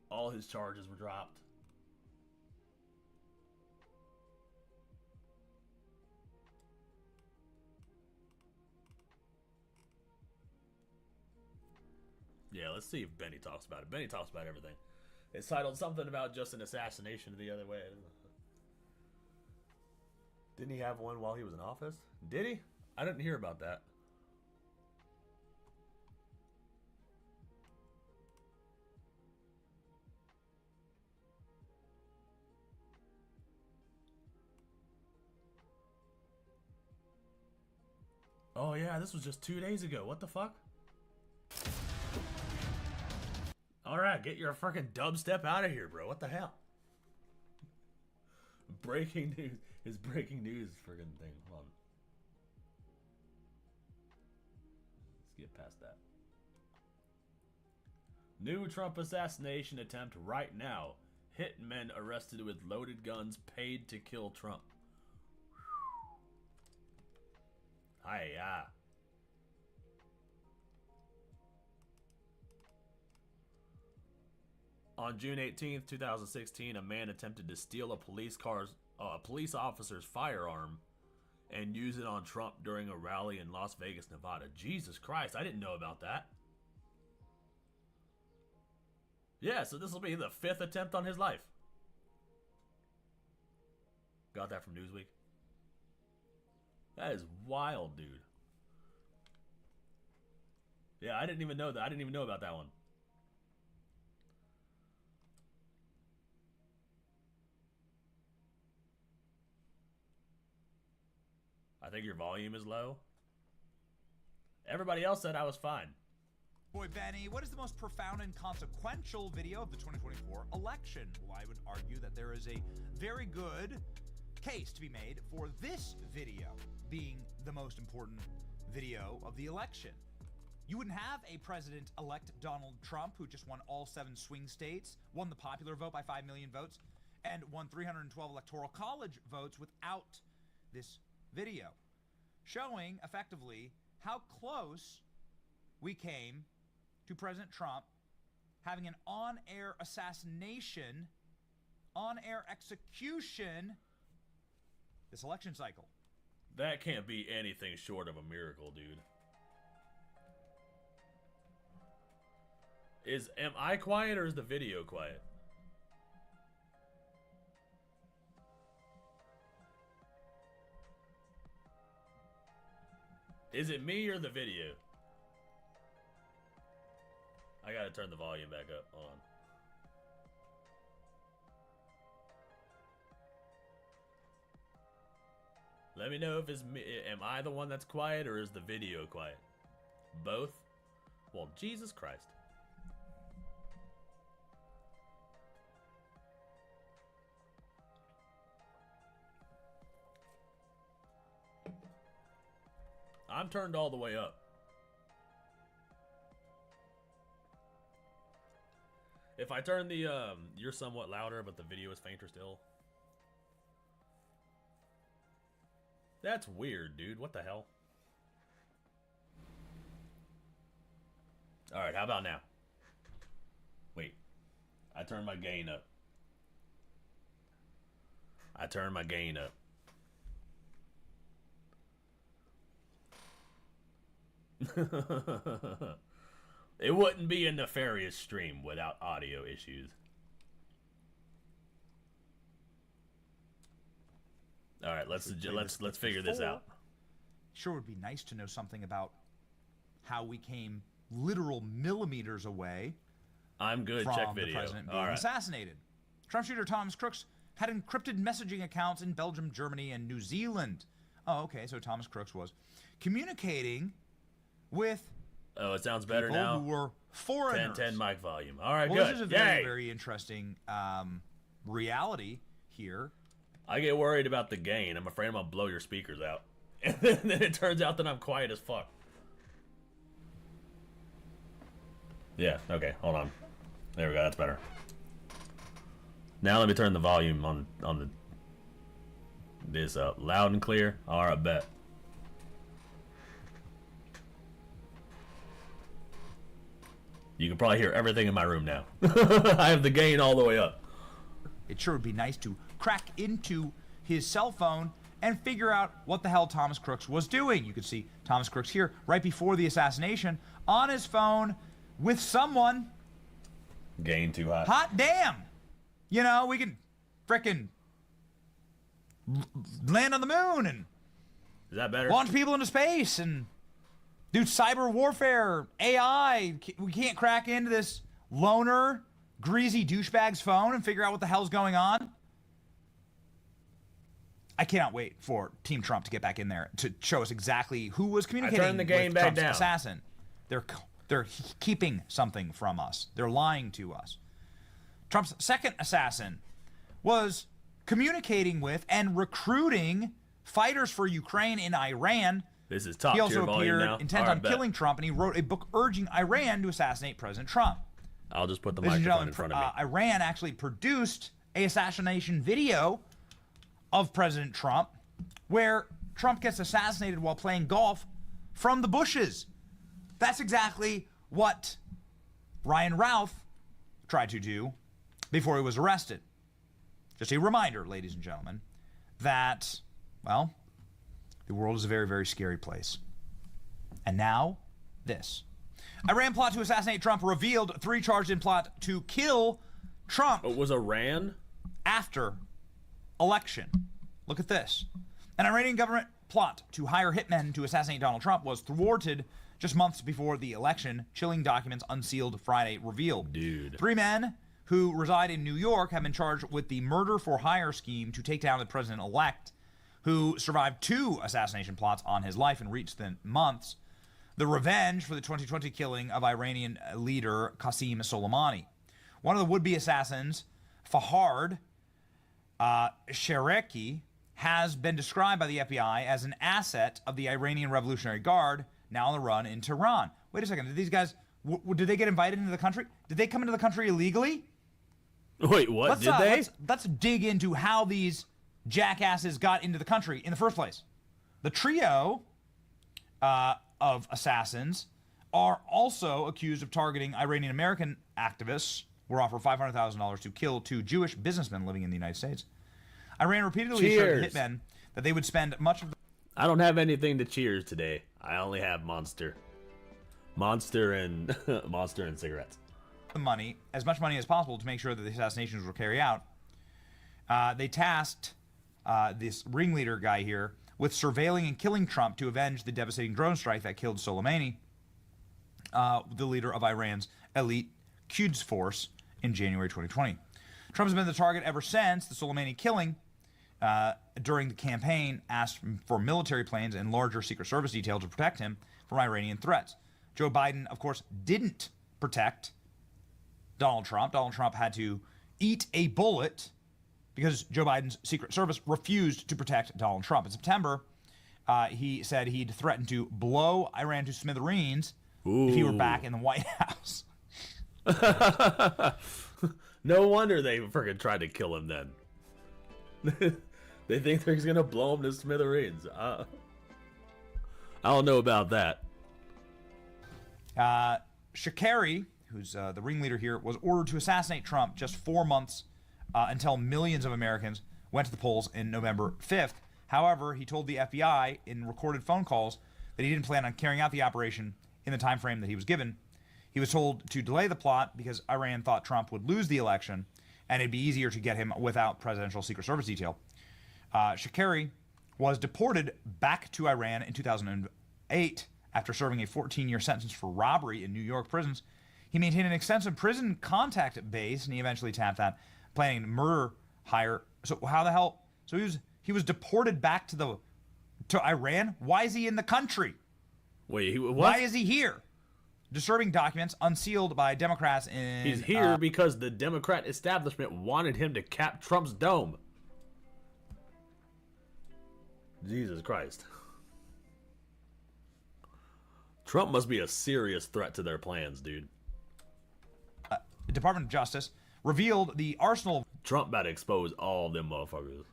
All his charges were dropped. Yeah, let's see if Benny talks about it. Benny talks about everything. It's titled something about just an assassination the other way. Didn't he have one while he was in office? Did he? I didn't hear about that. Oh yeah, this was just 2 days ago. What the fuck? Alright, get your freaking dubstep out of here, bro. What the hell? Breaking news. His breaking news friggin' thing. Hold on. Let's get past that. New Trump assassination attempt right now. Hitmen arrested with loaded guns paid to kill Trump. Hiya. On June 18th, 2016, a man attempted to steal a police officer's firearm and use it on Trump during a rally in Las Vegas, Nevada. Jesus Christ, I didn't know about that. Yeah, so this will be the 5th attempt on his life. Got that from Newsweek. That is wild, dude. Yeah, I didn't even know that. I didn't even know about that one. I think your volume is low. Everybody else said I was fine. Boy, Benny, what is the most profound and consequential video of the 2024 election? Well, I would argue that there is a very good case to be made for this video being the most important video of the election. You wouldn't have a president-elect Donald Trump, who just won all 7 swing states, won the popular vote by 5 million votes, and won 312 electoral college votes without this video, showing effectively how close we came to President Trump having an on-air assassination, on-air execution this election cycle. That can't be anything short of a miracle, dude. Am I quiet or is the video quiet? Is it me or the video? I gotta turn the volume back up. Hold on. Let me know if it's me. Am I the one that's quiet or is the video quiet? Both? Well, Jesus Christ. I'm turned all the way up. If I turn the, you're somewhat louder, but the video is fainter still. That's weird, dude. What the hell? Alright, how about now? Wait. I turned my gain up. I turned my gain up. It wouldn't be a nefarious stream without audio issues. All right, let's figure this out. Sure would be nice to know something about how we came literal millimeters away. I'm good. From Check video. The president being assassinated. Trump shooter Thomas Crooks had encrypted messaging accounts in Belgium, Germany, and New Zealand. Oh, okay. So Thomas Crooks was communicating with. Oh, it sounds better now. Who were foreigners. 10 mic volume. All right, well, good. This is a very, very interesting reality here. I get worried about the gain. I'm afraid I'm gonna blow your speakers out, and then it turns out that I'm quiet as fuck. Yeah. Okay. Hold on. There we go. That's better. Now let me turn the volume on this up, loud and clear. All right, bet. You can probably hear everything in my room now. I have the gain all the way up. It sure would be nice to crack into his cell phone and figure out what the hell Thomas Crooks was doing. You can see Thomas Crooks here right before the assassination on his phone with someone. Gain too hot. Hot damn. You know, we can frickin' land on the moon and is that better? Launch people into space and do cyber warfare, AI. We can't crack into this loner, greasy douchebag's phone and figure out what the hell's going on. I cannot wait for Team Trump to get back in there to show us exactly who was communicating with Trump's assassin. They're keeping something from us. They're lying to us. Trump's second assassin was communicating with and recruiting fighters for Ukraine in Iran. This is top tier volume now. He also appeared intent on killing Trump, and he wrote a book urging Iran to assassinate President Trump. I'll just put the microphone in front of me. Iran actually produced an assassination video of President Trump where Trump gets assassinated while playing golf from the bushes. That's exactly what Ryan Routh tried to do before he was arrested. Just a reminder, ladies and gentlemen, that, well, the world is a very, very scary place. And now, this. Iran plot to assassinate Trump revealed 3 charged in plot to kill Trump. It was Iran? After election. Look at this. An Iranian government plot to hire hitmen to assassinate Donald Trump was thwarted just months before the election. Chilling documents unsealed Friday revealed. Dude. 3 men who reside in New York have been charged with the murder-for-hire scheme to take down the president-elect, who survived 2 assassination plots on his life in recent months. The revenge for the 2020 killing of Iranian leader Qasem Soleimani. One of the would-be assassins, Fahad Shareki, has been described by the FBI as an asset of the Iranian Revolutionary Guard, now on the run in Tehran. Wait a second, did these guys, did they get invited into the country? Did they come into the country illegally? Wait, what? Did they? Let's dig into how these jackasses got into the country in the first place. The trio of assassins are also accused of targeting Iranian American activists. Were offered $500,000 to kill 2 Jewish businessmen living in the United States. Iran repeatedly assured the hitmen that they would spend much of the... I don't have anything to cheers today. I only have Monster and Monster and cigarettes. Money, as much money as possible, to make sure that the assassinations were carried out. They tasked this ringleader guy here with surveilling and killing Trump to avenge the devastating drone strike that killed Soleimani, the leader of Iran's elite Quds force, in January 2020. Trump has been the target ever since the Soleimani killing. During the campaign, asked for military planes and larger Secret Service detail to protect him from Iranian threats. Joe Biden, of course, didn't protect Donald Trump. Donald Trump had to eat a bullet because Joe Biden's Secret Service refused to protect Donald Trump. In September, he said he'd threatened to blow Iran to smithereens if he were back in the White House. No wonder they freaking tried to kill him then. They think they're going to blow him to smithereens. I don't know about that. Shakari, who's the ringleader here, was ordered to assassinate Trump just 4 months until millions of Americans went to the polls in November 5th. However, he told the FBI in recorded phone calls that he didn't plan on carrying out the operation in the time frame that he was given. He was told to delay the plot because Iran thought Trump would lose the election and it'd be easier to get him without presidential Secret Service detail. Shakari was deported back to Iran in 2008 after serving a 14-year sentence for robbery in New York prisons. He maintained an extensive prison contact base, and he eventually tapped that, planning murder hire. So how the hell? So he was deported back to Iran. Why is he in the country? Wait, what? Why is he here? Disturbing documents unsealed by Democrats in... He's here because the Democrat establishment wanted him to cap Trump's dome. Jesus Christ. Trump must be a serious threat to their plans, dude. The Department of Justice revealed the arsenal... Trump about to expose all of them motherfuckers.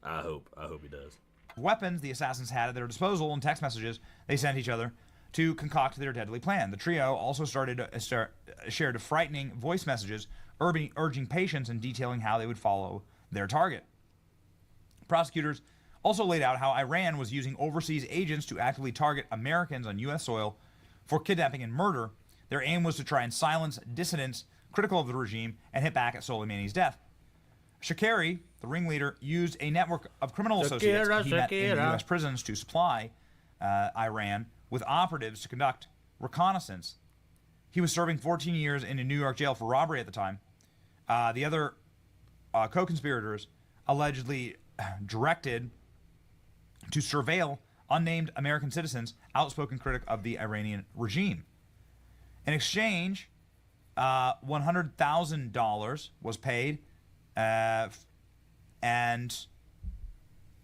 I hope he does. Weapons the assassins had at their disposal and text messages they sent each other to concoct their deadly plan. The trio also shared frightening voice messages urging patience and detailing how they would follow their target. Prosecutors also laid out how Iran was using overseas agents to actively target Americans on U.S. soil for kidnapping and murder. Their aim was to try and silence dissidents critical of the regime and hit back at Soleimani's death. Shakari, the ringleader, used a network of criminal associates he met in the U.S. prisons to supply Iran with operatives to conduct reconnaissance. He was serving 14 years in a New York jail for robbery at the time. The other co-conspirators allegedly directed to surveil unnamed American citizens, outspoken critic of the Iranian regime. In exchange, $100,000 was paid, and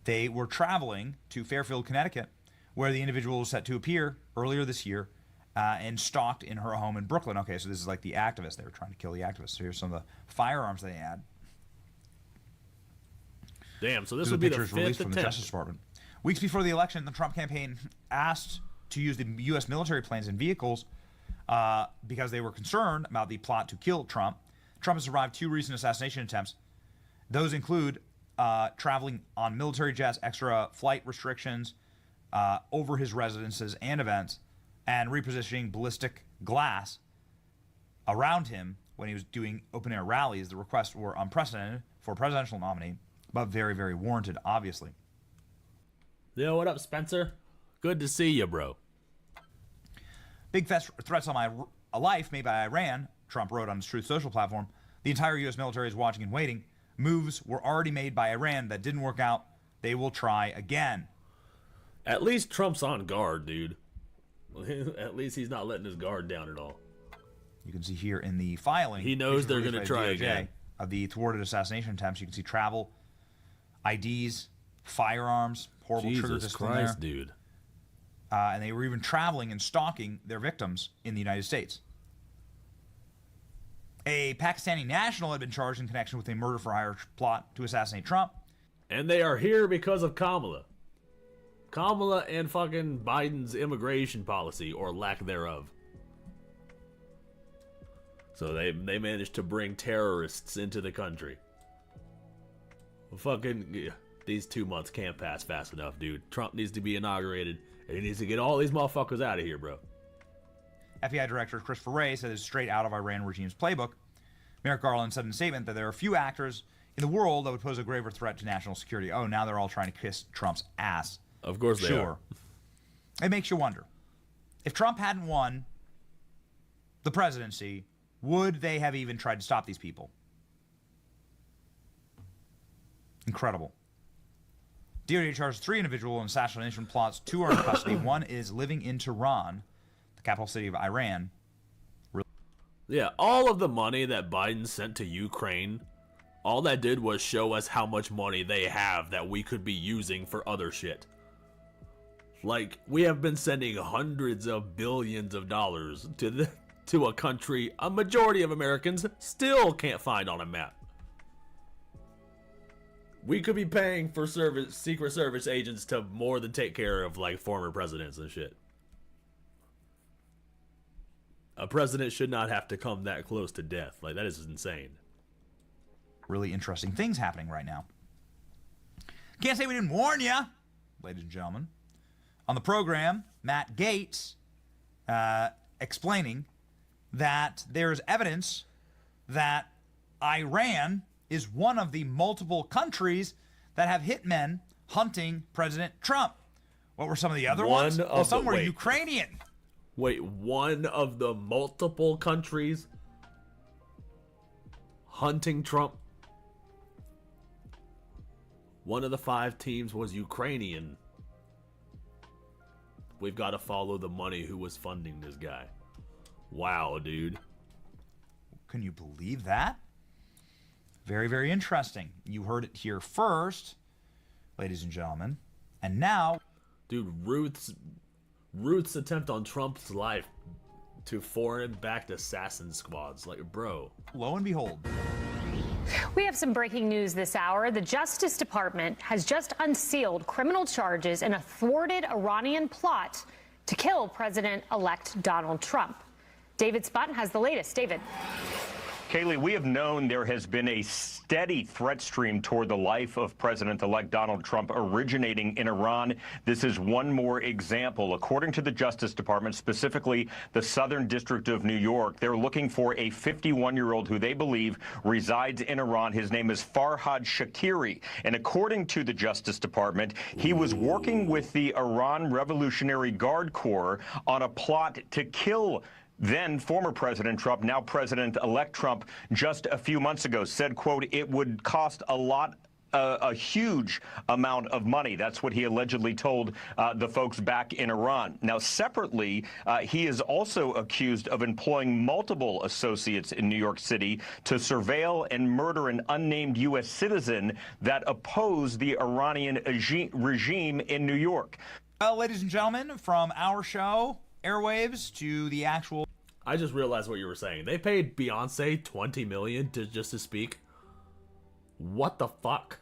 they were traveling to Fairfield, Connecticut, where the individual was set to appear earlier this year and stalked in her home in Brooklyn. Okay, so this is like the activists. They were trying to kill the activists. So here's some of the firearms they had. Damn, so this would be the fifth released from attempt. the Justice Department. Weeks before the election, the Trump campaign asked to use the U.S. military planes and vehicles because they were concerned about the plot to kill Trump. Trump has survived 2 recent assassination attempts. Those include traveling on military jets, extra flight restrictions over his residences and events, and repositioning ballistic glass around him when he was doing open-air rallies. The requests were unprecedented for a presidential nominee, but very, very warranted, obviously. Yo, what up, Spencer? Good to see you, bro. Big threats on my life made by Iran, Trump wrote on his Truth Social platform. The entire U.S. military is watching and waiting. Moves were already made by Iran that didn't work out. They will try again. At least Trump's on guard, dude. At least he's not letting his guard down at all. You can see here in the filing. He knows they're going to try again. Of the thwarted assassination attempts, you can see travel, IDs, firearms, horrible trigger discipline there. Jesus Christ, dude. And they were even traveling and stalking their victims in the United States. A Pakistani national had been charged in connection with a murder-for-hire plot to assassinate Trump. And they are here because of Kamala. Kamala and fucking Biden's immigration policy, or lack thereof. So they managed to bring terrorists into the country. Fucking, these 2 months can't pass fast enough, dude. Trump needs to be inaugurated, and he needs to get all these motherfuckers out of here, bro. FBI Director Christopher Wray said it's straight out of Iran regime's playbook. Merrick Garland said in a statement that there are few actors in the world that would pose a graver threat to national security. Oh, now they're all trying to kiss Trump's ass. Of course they are. It makes you wonder. If Trump hadn't won the presidency, would they have even tried to stop these people? Incredible. DOJ charged 3 individuals in assassination plots. 2 are in custody. 1 is living in Tehran, the capital city of Iran. Yeah, all of the money that Biden sent to Ukraine, all that did was show us how much money they have that we could be using for other shit. Like, we have been sending hundreds of billions of dollars to a country a majority of Americans still can't find on a map. We could be paying for Secret Service agents to more than take care of, like, former presidents and shit. A president should not have to come that close to death. Like, that is insane. Really interesting things happening right now. Can't say we didn't warn you, ladies and gentlemen. On the program, Matt Gaetz explaining that there's evidence that Iran is one of the multiple countries that have hitmen hunting President Trump. What were some of the other ones? Well, some were Ukrainian. Wait, one of the multiple countries hunting Trump? One of the 5 teams was Ukrainian. We've got to follow the money who was funding this guy. Wow, dude. Can you believe that? Very, very interesting. You heard it here first, ladies and gentlemen. And now... Dude, Ruth's attempt on Trump's life to foreign-backed assassin squads. Like, bro. Lo and behold. We have some breaking news this hour. The Justice Department has just unsealed criminal charges in a thwarted Iranian plot to kill President-elect Donald Trump. David Sputton has the latest. David. Kaylee, we have known there has been a steady threat stream toward the life of President-elect Donald Trump originating in Iran. This is one more example. According to the Justice Department, specifically the Southern District of New York, they're looking for a 51-year-old who they believe resides in Iran. His name is Farhad Shakiri. And according to the Justice Department, he was working with the Iran Revolutionary Guard Corps on a plot to kill then former President Trump, now President-elect Trump, just a few months ago said, quote, it would cost a huge amount of money. That's what he allegedly told the folks back in Iran. Now, separately, he is also accused of employing multiple associates in New York City to surveil and murder an unnamed U.S. citizen that opposed the Iranian regime in New York. Ladies and gentlemen, from our show, airwaves, to the actual... I just realized what you were saying. They paid Beyonce $20 million just to speak. What the fuck?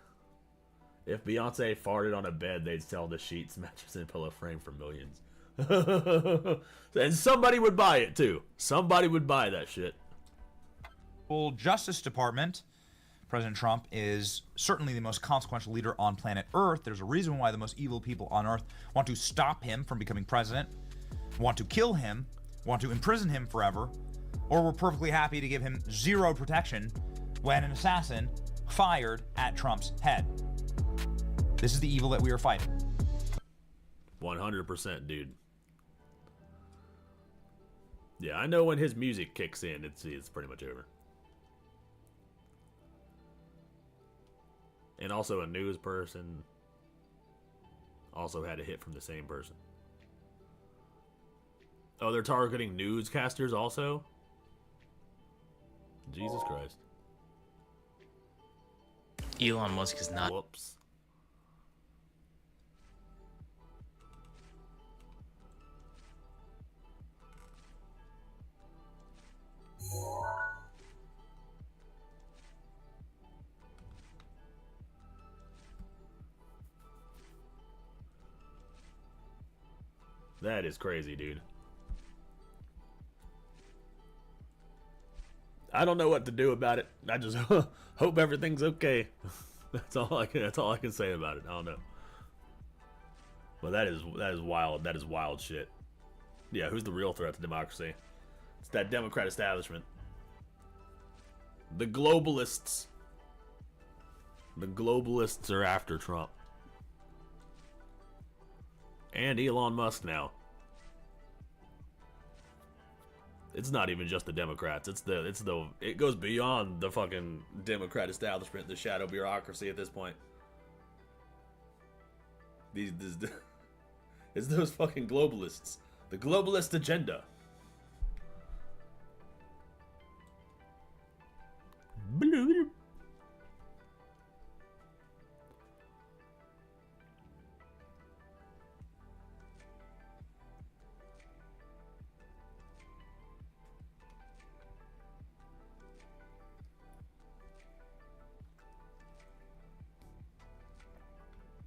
If Beyonce farted on a bed, they'd sell the sheets, mattress, and pillow frame for millions. And somebody would buy it too. Somebody would buy that shit. Well, Justice Department, President Trump is certainly the most consequential leader on planet Earth. There's a reason why the most evil people on Earth want to stop him from becoming president, want to kill him, want to imprison him forever, or we're perfectly happy to give him zero protection when an assassin fired at Trump's head. This is the evil that we are fighting. 100%, dude. Yeah, I know when his music kicks in, it's pretty much over. And also a news person also had a hit from the same person. Oh, they're targeting newscasters also? Jesus Christ. Elon Musk is not... Whoops. That is crazy, dude. I don't know what to do about it. I just hope everything's okay. That's all I can say about it. I don't know. But that is wild. That is wild shit. Yeah, who's the real threat to democracy? It's that Democrat establishment. The globalists. The globalists are after Trump. And Elon Musk now. It's not even just the Democrats. It goes beyond the fucking Democrat establishment, the shadow bureaucracy at this point. It's those fucking globalists. The globalist agenda.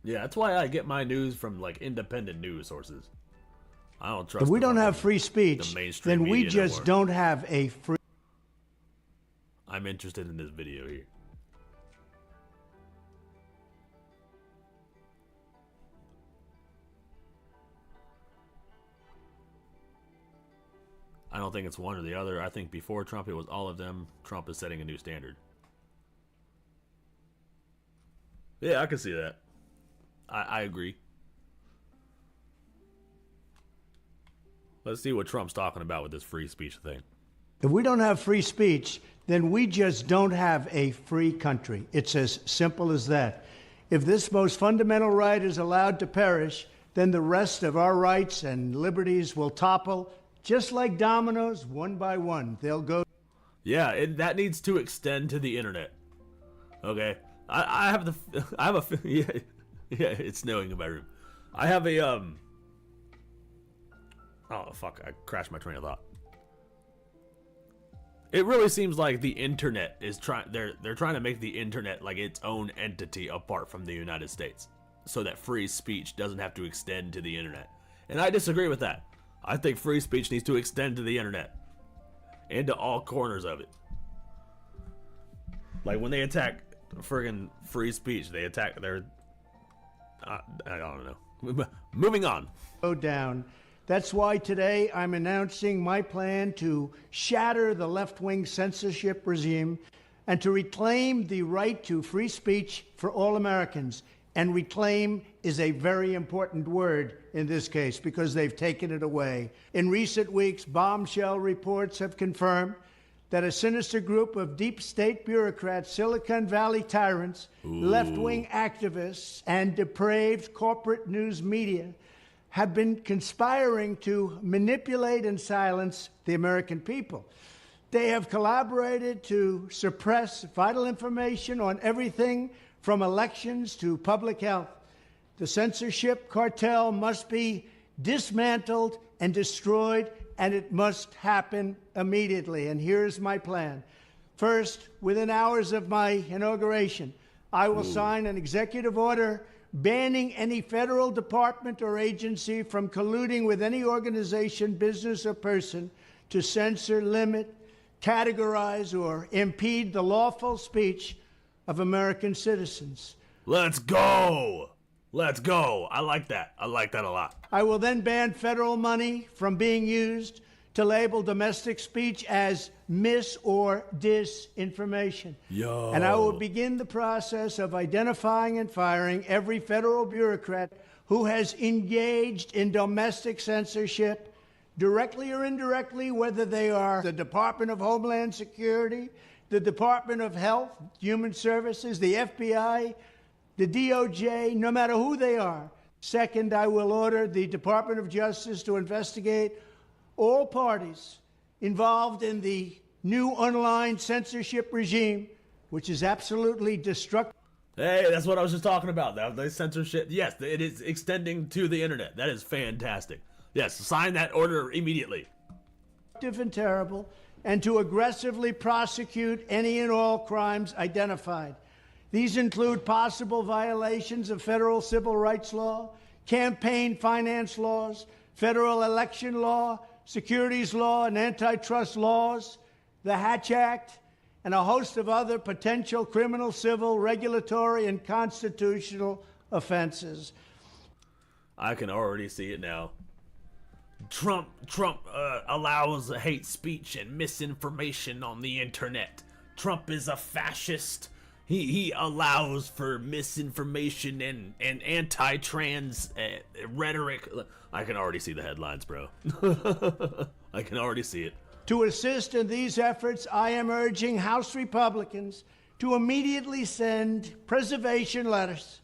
Yeah, that's why I get my news from like independent news sources. I don't trust. If we don't have free speech, then we just don't have a free. I'm interested in this video here. I don't think it's one or the other. I think before Trump, it was all of them. Trump is setting a new standard. Yeah, I can see that. I agree. Let's see what Trump's talking about with this free speech thing. If we don't have free speech, then we just don't have a free country. It's as simple as that. If this most fundamental right is allowed to perish, then the rest of our rights and liberties will topple, just like dominoes, one by one. They'll go. Yeah, that needs to extend to the internet. Okay, I have a yeah, it's snowing in my room. I have a oh fuck, I crashed my train of thought. It really seems like the internet is they're trying to make the internet like its own entity apart from the United States, so that free speech doesn't have to extend to the internet. And I disagree with that. I think free speech needs to extend to the internet and to all corners of it. Like when they attack friggin' free speech, they attack their I don't know. Moving on. Go down. That's why today I'm announcing my plan to shatter the left-wing censorship regime and to reclaim the right to free speech for all Americans. And reclaim is a very important word in this case because they've taken it away. In recent weeks, bombshell reports have confirmed that a sinister group of deep state bureaucrats, Silicon Valley tyrants, left-wing activists, and depraved corporate news media have been conspiring to manipulate and silence the American people. They have collaborated to suppress vital information on everything from elections to public health. The censorship cartel must be dismantled and destroyed, and it must happen immediately. And here's my plan. First, within hours of my inauguration, I will sign an executive order banning any federal department or agency from colluding with any organization, business, or person to censor, limit, categorize, or impede the lawful speech of American citizens. Let's go! Let's go! I like that. I like that a lot. I will then ban federal money from being used to label domestic speech as mis- or disinformation. Yo. And I will begin the process of identifying and firing every federal bureaucrat who has engaged in domestic censorship, directly or indirectly, whether they are the Department of Homeland Security, the Department of Health, Human Services, the FBI, the DOJ, no matter who they are. Second, I will order the Department of Justice to investigate all parties involved in the new online censorship regime, which is absolutely destructive. Hey, that's what I was just talking about. The censorship. Yes, it is extending to the internet. That is fantastic. Yes, sign that order immediately. And terrible, and to aggressively prosecute any and all crimes identified. These include possible violations of federal civil rights law, campaign finance laws, federal election law, securities law, and antitrust laws, the Hatch Act, and a host of other potential criminal, civil, regulatory, and constitutional offenses. I can already see it now. Trump allows hate speech and misinformation on the internet. Trump is a fascist. He allows for misinformation and anti-trans rhetoric. I can already see the headlines, bro. I can already see it. To assist in these efforts, I am urging House Republicans to immediately send preservation letters,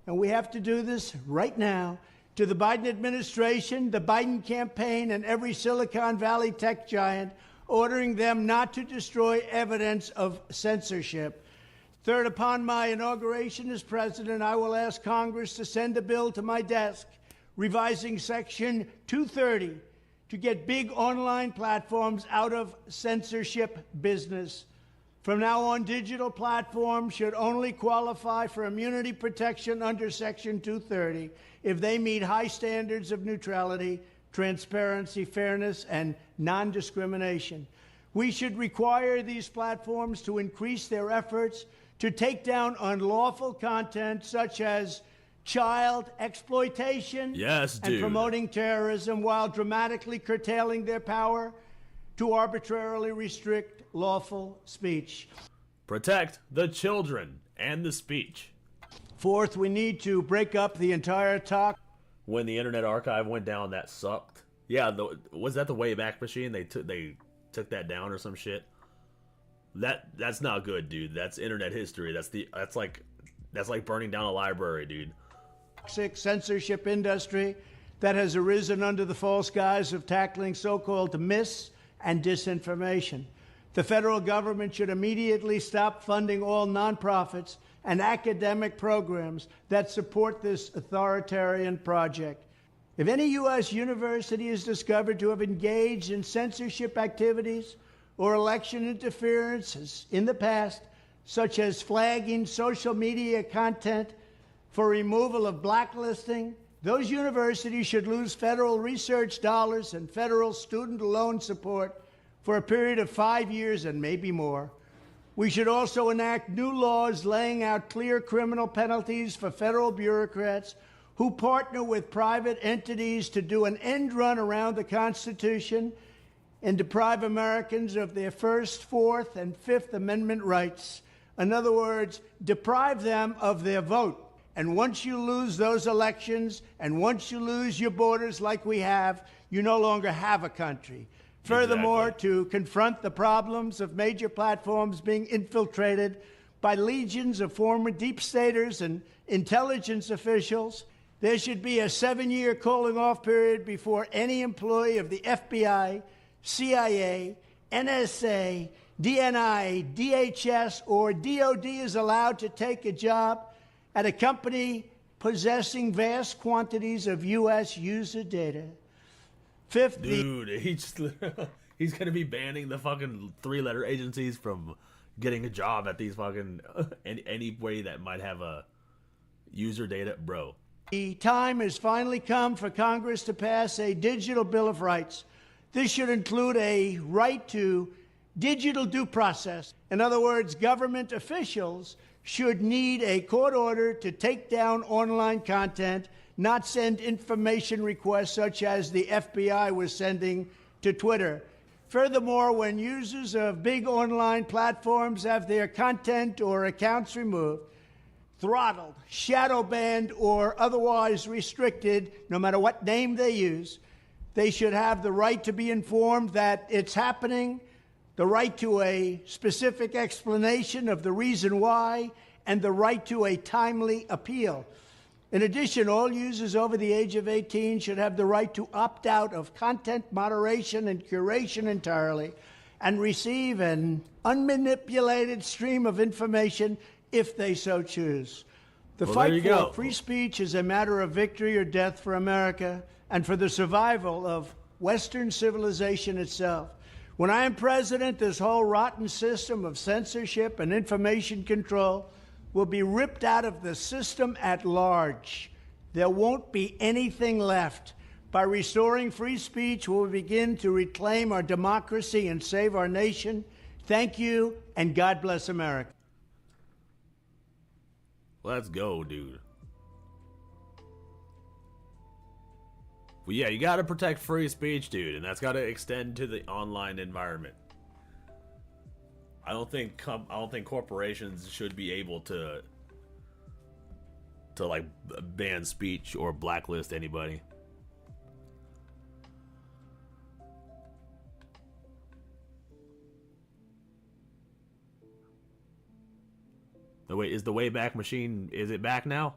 and we have to do this right now, to the Biden administration, the Biden campaign, and every Silicon Valley tech giant, ordering them not to destroy evidence of censorship. Third, upon my inauguration as president, I will ask Congress to send a bill to my desk revising Section 230 to get big online platforms out of censorship business. From now on, digital platforms should only qualify for immunity protection under Section 230 if they meet high standards of neutrality, transparency, fairness, and non-discrimination. We should require these platforms to increase their efforts to take down unlawful content such as child exploitation and promoting terrorism, while dramatically curtailing their power to arbitrarily restrict lawful speech. Protect the children and the speech. Fourth, we need to break up the entire talk. When the Internet Archive went down, that sucked. Yeah, was that the Wayback Machine? They took that down or some shit. That's not good, dude. That's internet history. That's like burning down a library, dude. Toxic censorship industry that has arisen under the false guise of tackling so-called mis- and disinformation. The federal government should immediately stop funding all nonprofits and academic programs that support this authoritarian project. If any U.S. university is discovered to have engaged in censorship activities or election interferences in the past, such as flagging social media content for removal of blacklisting, those universities should lose federal research dollars and federal student loan support for a period of 5 years and maybe more. We should also enact new laws laying out clear criminal penalties for federal bureaucrats who partner with private entities to do an end run around the Constitution and deprive Americans of their First, Fourth, and Fifth Amendment rights. In other words, deprive them of their vote. And once you lose those elections, and once you lose your borders like we have, you no longer have a country. Furthermore, to confront the problems of major platforms being infiltrated by legions of former deep staters and intelligence officials, there should be a 7-year calling-off period before any employee of the FBI, CIA, NSA, DNI, DHS, or DOD is allowed to take a job at a company possessing vast quantities of U.S. user data. Fifth, dude, he's going to be banning the fucking 3-letter agencies from getting a job at these fucking any way that might have a user data, bro. The time has finally come for Congress to pass a digital Bill of Rights. This should include a right to digital due process. In other words, government officials should need a court order to take down online content, not send information requests such as the FBI was sending to Twitter. Furthermore, when users of big online platforms have their content or accounts removed, throttled, shadow banned, or otherwise restricted, no matter what name they use, they should have the right to be informed that it's happening, the right to a specific explanation of the reason why, and the right to a timely appeal. In addition, all users over the age of 18 should have the right to opt out of content moderation and curation entirely and receive an unmanipulated stream of information if they so choose. The fight for free speech is a matter of victory or death for America and for the survival of Western civilization itself. When I am president, this whole rotten system of censorship and information control will be ripped out of the system at large. There won't be anything left. By restoring free speech, we'll begin to reclaim our democracy and save our nation. Thank you, and God bless America. Let's go, dude. Well, yeah, you got to protect free speech, dude, and that's got to extend to the online environment. I don't think corporations should be able to like ban speech or blacklist anybody. The way is the Wayback Machine, is it back now?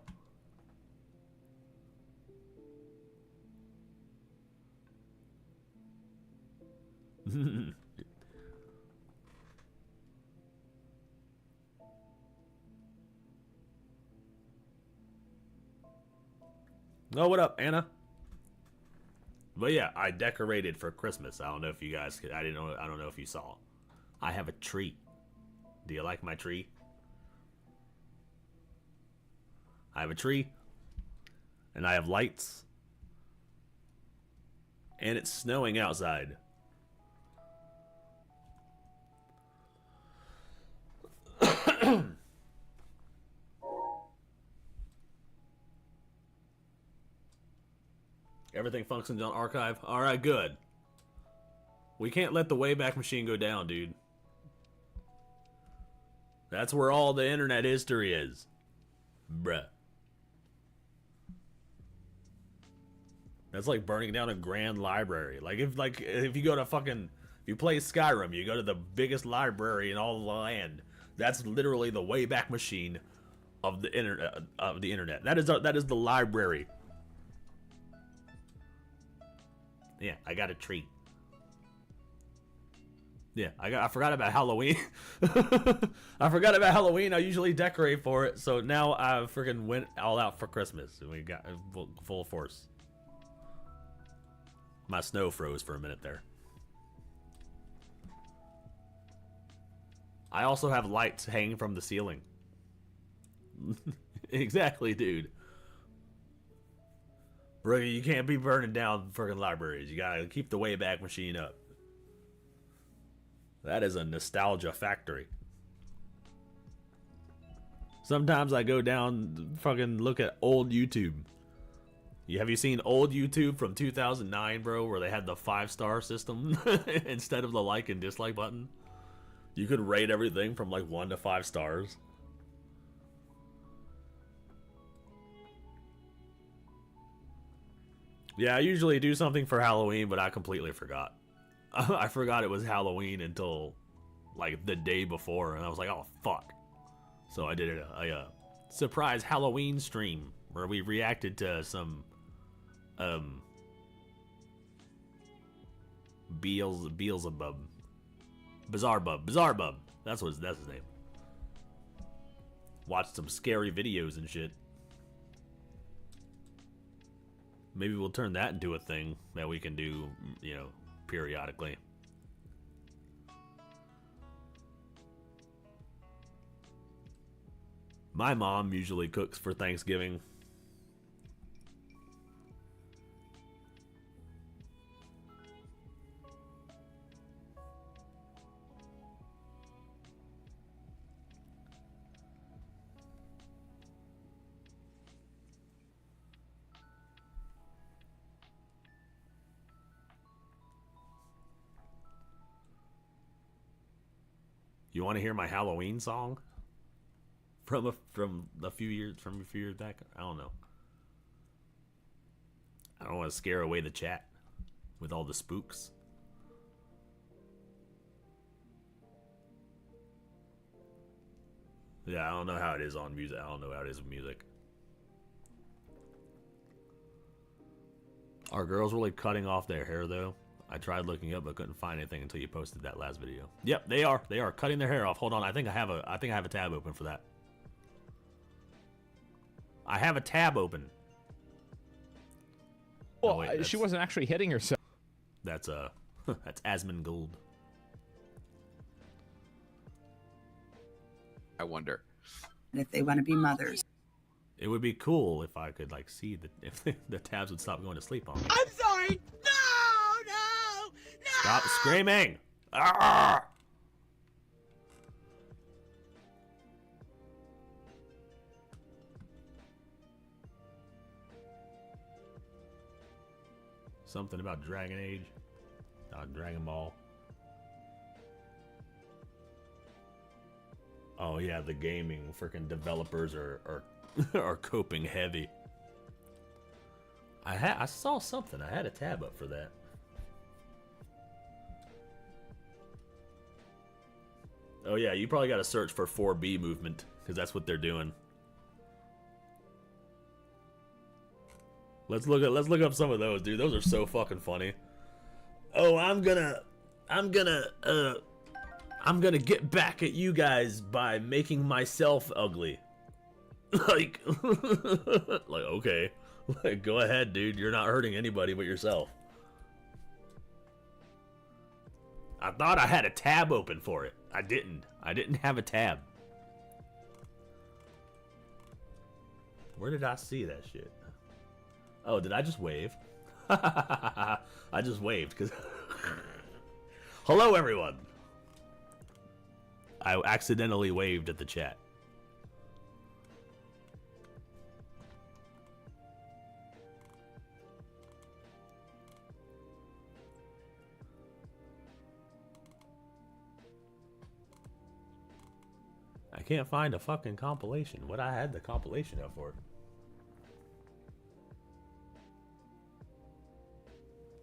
Oh, what up, Anna? But yeah, I decorated for Christmas. I don't know if you guys, I don't know if you saw. I have a tree. Do you like my tree? I have a tree, and I have lights, and it's snowing outside. Everything functions on archive. All right, good. We can't let the Wayback Machine go down, dude. That's where all the internet history is, bruh. That's like burning down a grand library. Like if you go to if you play Skyrim, you go to the biggest library in all the land. That's literally the Wayback Machine of the internet. That is the library. Yeah, I got a tree. Yeah, I forgot about Halloween. I forgot about Halloween. I usually decorate for it, so now I freaking went all out for Christmas, and we got full force. My snow froze for a minute there. I also have lights hanging from the ceiling. Exactly, dude. Bro, you can't be burning down freaking libraries. You gotta keep the Wayback Machine up. That is a nostalgia factory. Sometimes I go down, fucking look at old YouTube. Have you seen old YouTube from 2009, bro, where they had the 5-star system instead of the like and dislike button? You could rate everything from like 1 to 5 stars. Yeah, I usually do something for Halloween, but I completely forgot. I forgot it was Halloween until like the day before, and I was like, oh, fuck. So I did a surprise Halloween stream where we reacted to some Beelzebub. Bizarrebub. That's his name. Watched some scary videos and shit. Maybe we'll turn that into a thing that we can do, you know, periodically. My mom usually cooks for Thanksgiving. You want to hear my Halloween song from a few years back? I don't know. I don't want to scare away the chat with all the spooks. Yeah, I don't know how it is on music. I don't know how it is with music. Are girls really cutting off their hair though? I tried looking up but couldn't find anything until you posted that last video. Yep, they are. They are cutting their hair off. Hold on, I think I have a tab open for that. I have a tab open. Well, oh, wait, she wasn't actually hitting herself. That's that's Asmongold. I wonder if they want to be mothers. It would be cool if I could like see if the tabs would stop going to sleep on me. I'm sorry. No. Stop screaming! Arrgh! Something about Dragon Age, Dragon Ball. Oh yeah, the gaming freaking developers are are coping heavy. I saw something. I had a tab up for that. Oh yeah, you probably got to search for 4B movement because that's what they're doing. Let's look up some of those, dude. Those are so fucking funny. Oh, I'm gonna get back at you guys by making myself ugly. like okay. Like, go ahead, dude. You're not hurting anybody but yourself. I thought I had a tab open for it. I didn't. I didn't have a tab. Where did I see that shit? Oh, did I just wave? I just waved because... Hello, everyone. I accidentally waved at the chat. I can't find a fucking compilation. What I had the compilation up for?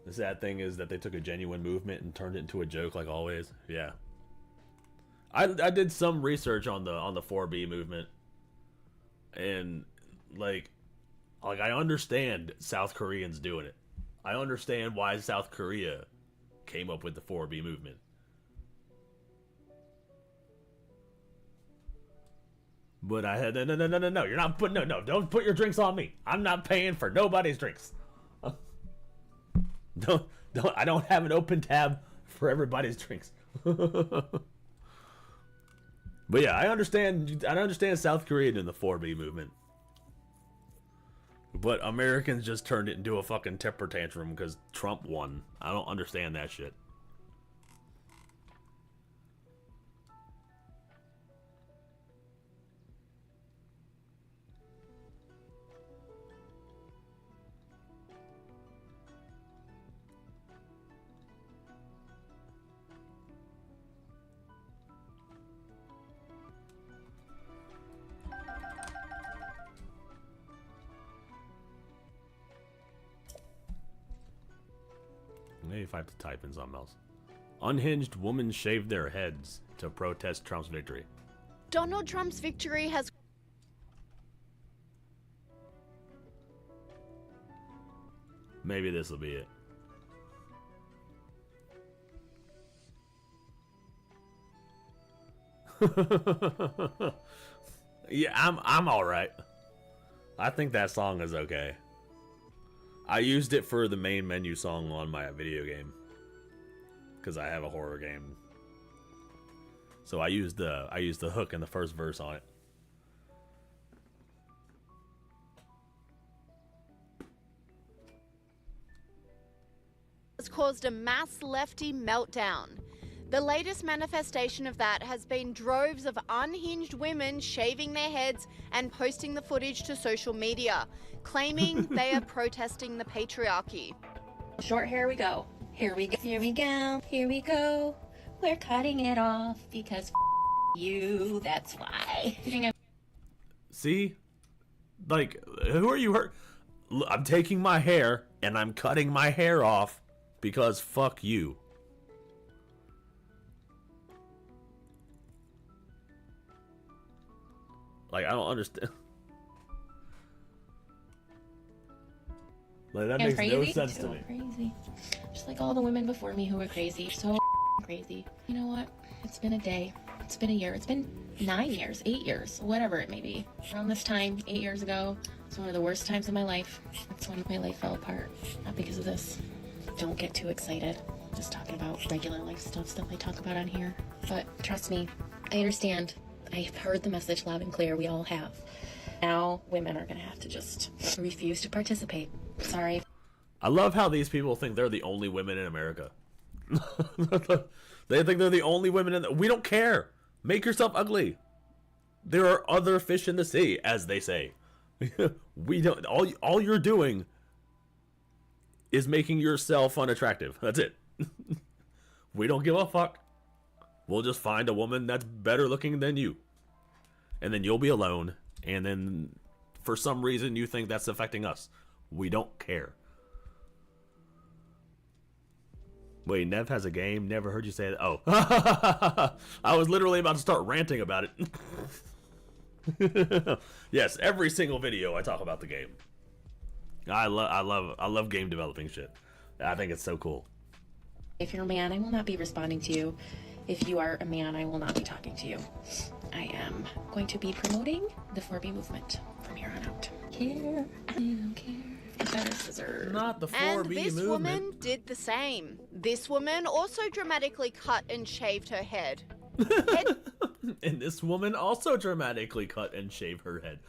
The sad thing is that they took a genuine movement and turned it into a joke, like always. Yeah. I did some research on the 4B movement, and like I understand South Koreans doing it. I understand why South Korea came up with the 4B movement. But I had no. You're not putting no. Don't put your drinks on me. I'm not paying for nobody's drinks. Don't. I don't have an open tab for everybody's drinks. But yeah, I understand South Korea in the 4B movement. But Americans just turned it into a fucking temper tantrum because Trump won. I don't understand that shit. Maybe if I have to type in something else. Unhinged women shaved their heads to protest Trump's victory. Donald Trump's victory has... Maybe this will be it. Yeah, I'm all right. I think that song is okay. I used it for the main menu song on my video game because I have a horror game. So I used the hook in the first verse on it. has caused a mass lefty meltdown. The latest manifestation of that has been droves of unhinged women shaving their heads and posting the footage to social media, claiming they are protesting the patriarchy. Short hair we go. Here we go. Here we go. Here we go. We're cutting it off because you. That's why. See? Like, who are you hurt? I'm taking my hair and I'm cutting my hair off because fuck you. Like, I don't understand. Like, that makes no sense to me. Crazy. Just like all the women before me who were crazy. So crazy. You know what? It's been a day. It's been a year. It's been 9 years, 8 years, whatever it may be. Around this time, 8 years ago, it's one of the worst times of my life. It's when my life fell apart. Not because of this. Don't get too excited. Just talking about regular life stuff I talk about on here. But trust me, I understand. I've heard the message loud and clear. We all have. Now women are going to have to just refuse to participate. Sorry. I love how these people think they're the only women in America. They think they're the only women in we don't care. Make yourself ugly. There are other fish in the sea, as they say. We don't. All you're doing is making yourself unattractive. That's it. We don't give a fuck. We'll just find a woman that's better looking than you, and then you'll be alone. And then, for some reason, you think that's affecting us. We don't care. Wait, Nev has a game? Never heard you say that. Oh. I was literally about to start ranting about it. Yes, every single video I talk about the game. I love game developing shit. I think it's so cool. If you're a man, I will not be responding to you. If you are a man, I will not be talking to you. I am going to be promoting the 4B movement from here on out. Care. I don't care. Not the 4B and this movement. woman did the same. This woman also dramatically cut and shaved her head. And this woman also dramatically cut and shaved her head.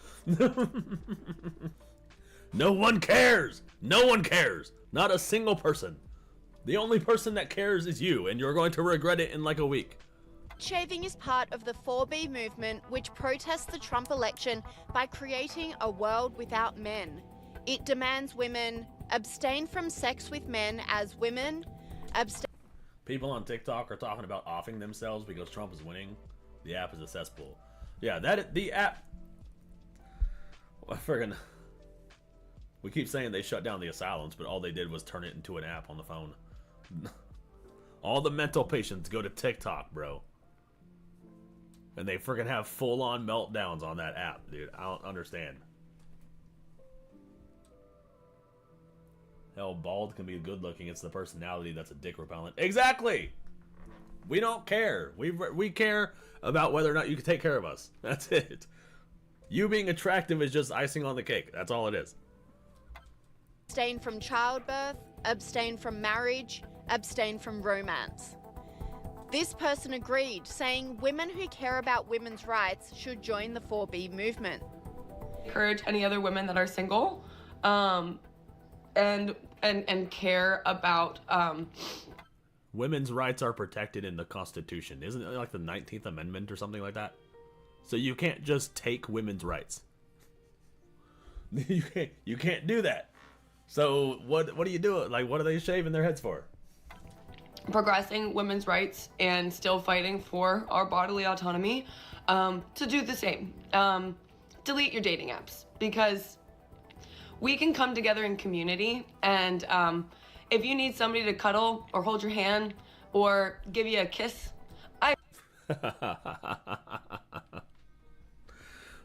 No one cares. No one cares. Not a single person. The only person that cares is you, and you're going to regret it in like a week. Shaving is part of the 4B movement, which protests the Trump election by creating a world without men. It demands women abstain from sex with men as women, abstain. People on TikTok are talking about offing themselves because Trump is winning. The app is a cesspool. Yeah, the app. Friggin'. We keep saying they shut down the asylums, but all they did was turn it into an app on the phone. All the mental patients go to TikTok, bro. And they friggin' have full-on meltdowns on that app, dude. I don't understand. Hell, bald can be good looking. It's the personality that's a dick repellent. Exactly! We don't care. We care about whether or not you can take care of us. That's it. You being attractive is just icing on the cake. That's all it is. Abstain from childbirth, abstain from marriage, abstain from romance. This person agreed, saying women who care about women's rights should join the 4B movement. Encourage any other women that are single, and care about women's rights are protected in the Constitution. Isn't it like the 19th Amendment or something like that? So you can't just take women's rights. You can't do that. So what do you do? Like, what are they shaving their heads for? progressing women's rights and still fighting for our bodily autonomy, to do the same. Delete your dating apps, because we can come together in community, and if you need somebody to cuddle or hold your hand or give you a kiss,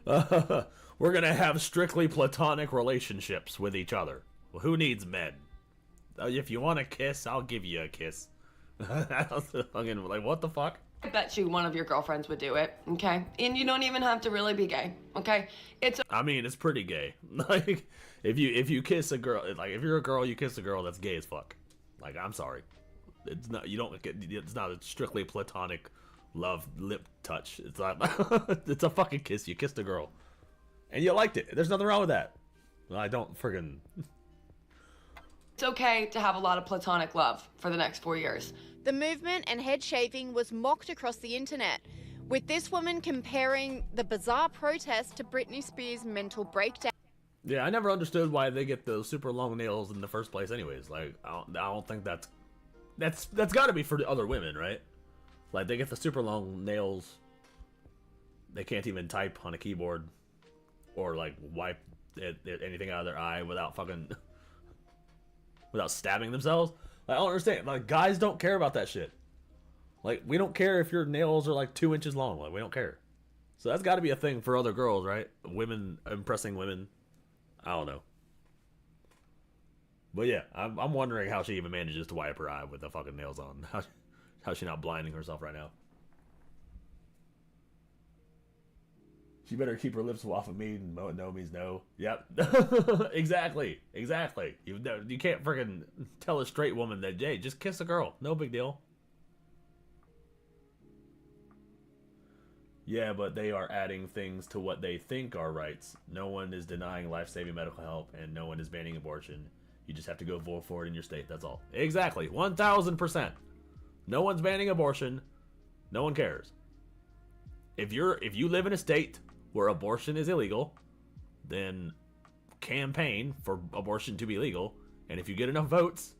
we're gonna have strictly platonic relationships with each other. Well, who needs men? If you want a kiss, I'll give you a kiss. Fucking, like, what the fuck? I bet you one of your girlfriends would do it, okay? And you don't even have to really be gay, okay? I mean, it's pretty gay. Like, if you kiss a girl, like, if you're a girl, you kiss a girl, that's gay as fuck. Like, I'm sorry. It's not, it's not a strictly platonic love lip touch. It's not, it's a fucking kiss. You kissed a girl. And you liked it. There's nothing wrong with that. I don't friggin'... It's okay to have a lot of platonic love for the next 4 years. The movement and head shaving was mocked across the internet, with this woman comparing the bizarre protest to Britney Spears' mental breakdown. Yeah, I never understood why they get those super long nails in the first place anyways. Like, I don't think that's gotta be for the other women, right? Like, they get the super long nails. They can't even type on a keyboard or, like, wipe anything out of their eye without fucking... without stabbing themselves. Like, I don't understand. Like, guys don't care about that shit. Like, we don't care if your nails are like 2 inches long. Like, we don't care. So that's got to be a thing for other girls, right? Women impressing women. I don't know. But yeah, I'm wondering how she even manages to wipe her eye with the fucking nails on. How's she not blinding herself right now? She better keep her lips off of me, and no means no. Yep. Exactly. You can't freaking tell a straight woman that, hey, just kiss a girl. No big deal. Yeah, but they are adding things to what they think are rights. No one is denying life-saving medical help, and no one is banning abortion. You just have to go vote for it in your state, that's all. Exactly, 1000%. No one's banning abortion. No one cares. If you live in a state where abortion is illegal, then campaign for abortion to be legal, and if you get enough votes,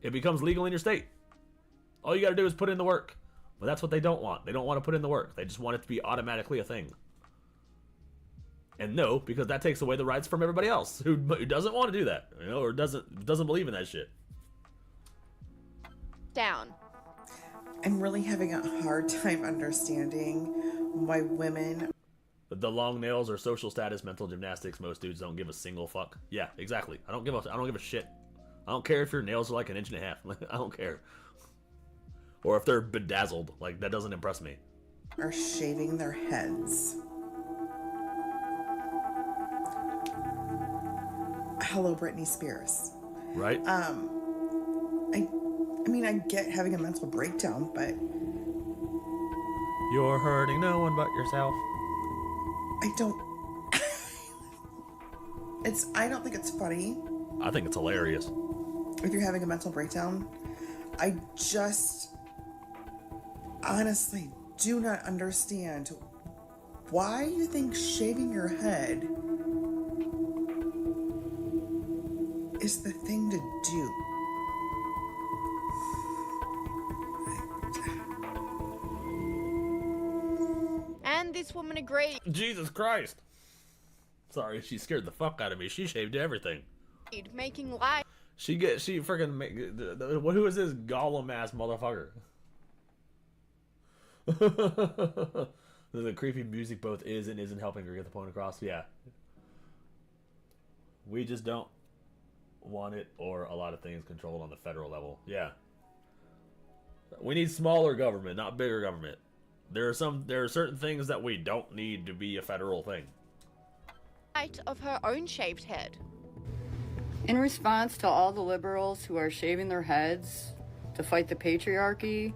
it becomes legal in your state. All you gotta do is put in the work. But that's what they don't want. They don't want to put in the work. They just want it to be automatically a thing. And no, because that takes away the rights from everybody else who doesn't want to do that, you know, or doesn't believe in that shit. Down. I'm really having a hard time understanding why women. The long nails are social status, mental gymnastics. Most dudes don't give a single fuck. Yeah, exactly. I don't give a shit. I don't care if your nails are like 1.5 inches. I don't care. Or if they're bedazzled, like that doesn't impress me. Are shaving their heads. Hello, Britney Spears. Right? I mean, I get having a mental breakdown, but you're hurting no one but yourself. I don't think it's funny. I think it's hilarious. If you're having a mental breakdown, I just honestly do not understand why you think shaving your head is the thing to do. And this woman agreed. Jesus Christ. Sorry, she scared the fuck out of me. She shaved everything. Making light. She freaking who is this Gollum ass motherfucker? The creepy music both is and isn't helping her get the point across. Yeah. We just don't want it or a lot of things controlled on the federal level. Yeah. We need smaller government, not bigger government. There are certain things that we don't need to be a federal thing. Of her own shaved head. In response to all the liberals who are shaving their heads to fight the patriarchy,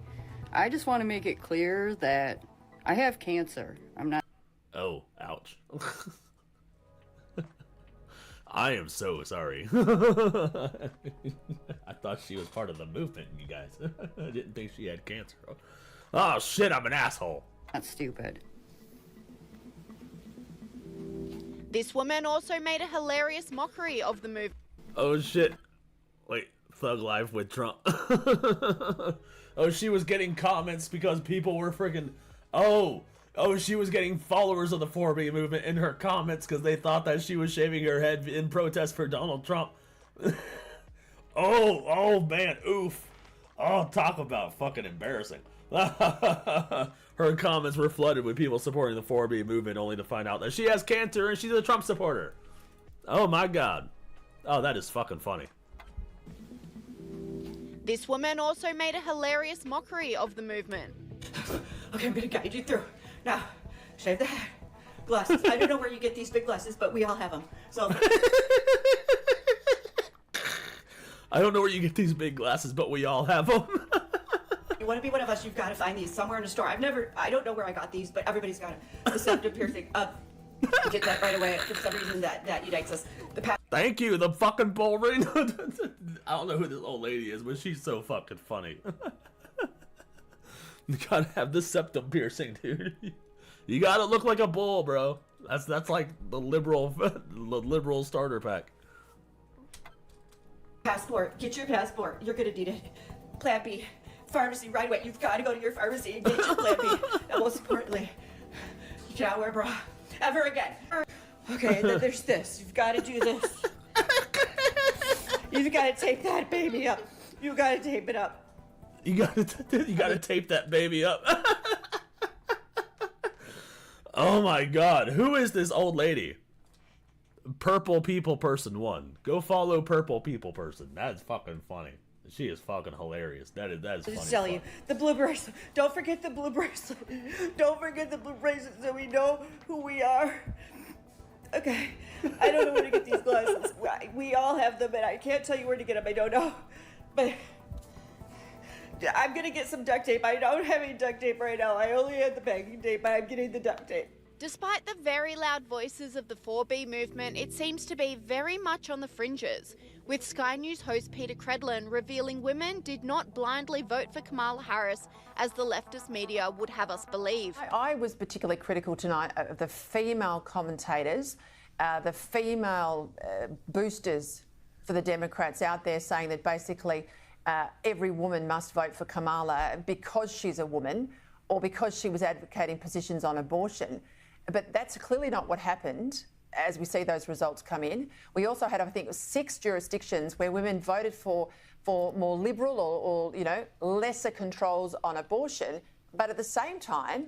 I just want to make it clear that I have cancer. I'm not. Oh, ouch. I am so sorry. I thought she was part of the movement, you guys. I didn't think she had cancer. Oh shit, I'm an asshole. That's stupid. This woman also made a hilarious mockery of the movement. Oh shit. Wait, Thug Life with Trump. Oh, she was getting comments because people were freaking... Oh, she was getting followers of the 4B movement in her comments because they thought that she was shaving her head in protest for Donald Trump. Oh man, oof. Oh, talk about fucking embarrassing. Her comments were flooded with people supporting the 4B movement only to find out that she has cancer and she's a Trump supporter. Oh my god. Oh, that is fucking funny. This woman also made a hilarious mockery of the movement. Okay, I'm gonna guide you through. Now, shave the head. Glasses. I don't know where you get these big glasses, but we all have them. So. I don't know where you get these big glasses, but we all have them. You want to be one of us, you've got to find these somewhere in a store. I don't know where I got these, but everybody's got a septum piercing. Get that right away. For some reason, that unites us. Thank you, the fucking bull ring. I don't know who this old lady is, but she's so fucking funny. You gotta have the septum piercing, dude. You gotta look like a bull, bro. That's like the liberal starter pack. Passport. Get your passport. You're gonna need it. Plan B. Pharmacy right away. You've got to go to your pharmacy and get your Plan B. And most importantly, you cannot wear a bra ever again. Okay, and then there's this. You've got to do this. You've got to tape that baby up. You got to tape it up. You got to tape that baby up. Oh my god, who is this old lady? Purple People Person 1. Go follow Purple People Person. That's fucking funny. She is fucking hilarious. That is funny. Just tell you, the blue bracelet. Don't forget the blue bracelet. Don't forget the blue bracelet so we know who we are. Okay, I don't know where to get these glasses. We all have them, and I can't tell you where to get them. I don't know. But I'm gonna get some duct tape. I don't have any duct tape right now. I only had the packing tape, but I'm getting the duct tape. Despite the very loud voices of the 4B movement, it seems to be very much on the fringes, with Sky News host Peter Credlin revealing women did not blindly vote for Kamala Harris as the leftist media would have us believe. I was particularly critical tonight of the female commentators, the female boosters for the Democrats out there saying that basically every woman must vote for Kamala because she's a woman or because she was advocating positions on abortion. But that's clearly not what happened as we see those results come in. We also had, I think it was 6 jurisdictions where women voted for more liberal or you know, lesser controls on abortion, but at the same time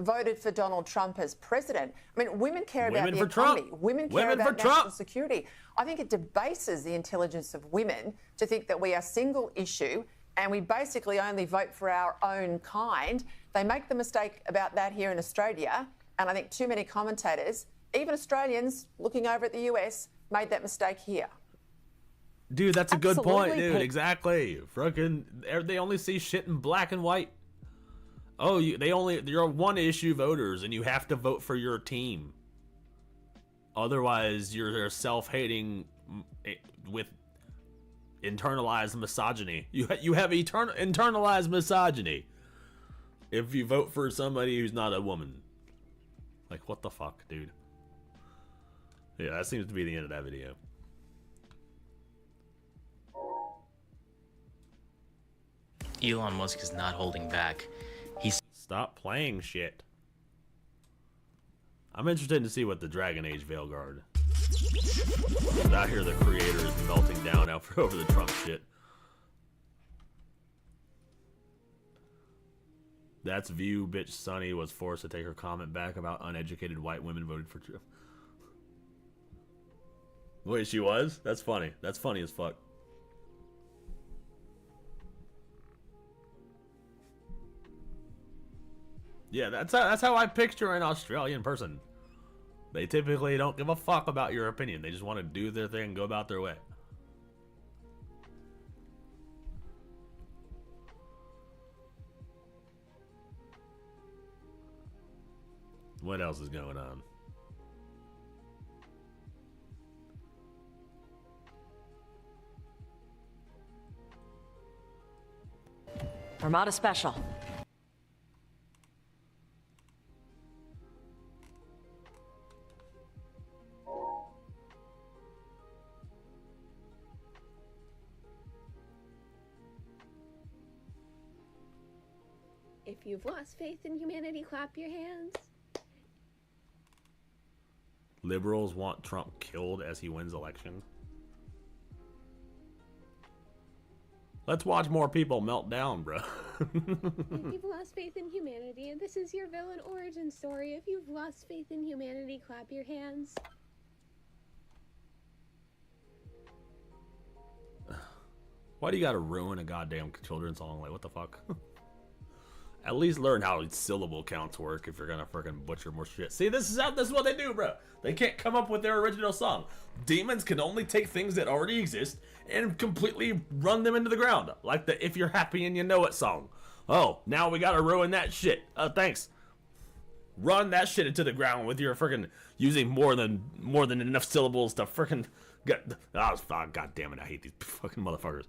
voted for Donald Trump as president. I mean, women care about the economy. Women care about national security. I think it debases the intelligence of women to think that we are single issue and we basically only vote for our own kind. They make the mistake about that here in Australia. And I think too many commentators, even Australians looking over at the US, made that mistake here. Dude, that's a good point, dude. Exactly. Fucking, they only see shit in black and white. Oh, you're one issue voters and you have to vote for your team. Otherwise, you're self-hating with internalized misogyny. You have internalized misogyny if you vote for somebody who's not a woman. Like, what the fuck, dude? Yeah, that seems to be the end of that video. Elon Musk is not holding back. Stop playing shit. I'm interested to see what the Dragon Age Veilguard. I hear the creator is melting down over the Trump shit. That's View bitch Sunny was forced to take her comment back about uneducated white women voted for Trump. Wait, she was? That's funny. That's funny as fuck. Yeah, that's how I picture an Australian person. They typically don't give a fuck about your opinion. They just want to do their thing and go about their way. What else is going on? Armada Special. If you've lost faith in humanity, clap your hands. Liberals want Trump killed as he wins election. Let's watch more people melt down, bro. If you've lost faith in humanity, and this is your villain origin story, if you've lost faith in humanity, clap your hands. Why do you gotta ruin a goddamn children's song? Like, what the fuck? At least learn how syllable counts work if you're gonna freaking butcher more shit. See, this is what they do, bro. They can't come up with their original song. Demons can only take things that already exist and completely run them into the ground. Like the If You're Happy and You Know It song. Oh, now we gotta ruin that shit. Thanks. Run that shit into the ground with your freaking using more than enough syllables to freaking get. Oh, god damn it! I hate these fucking motherfuckers.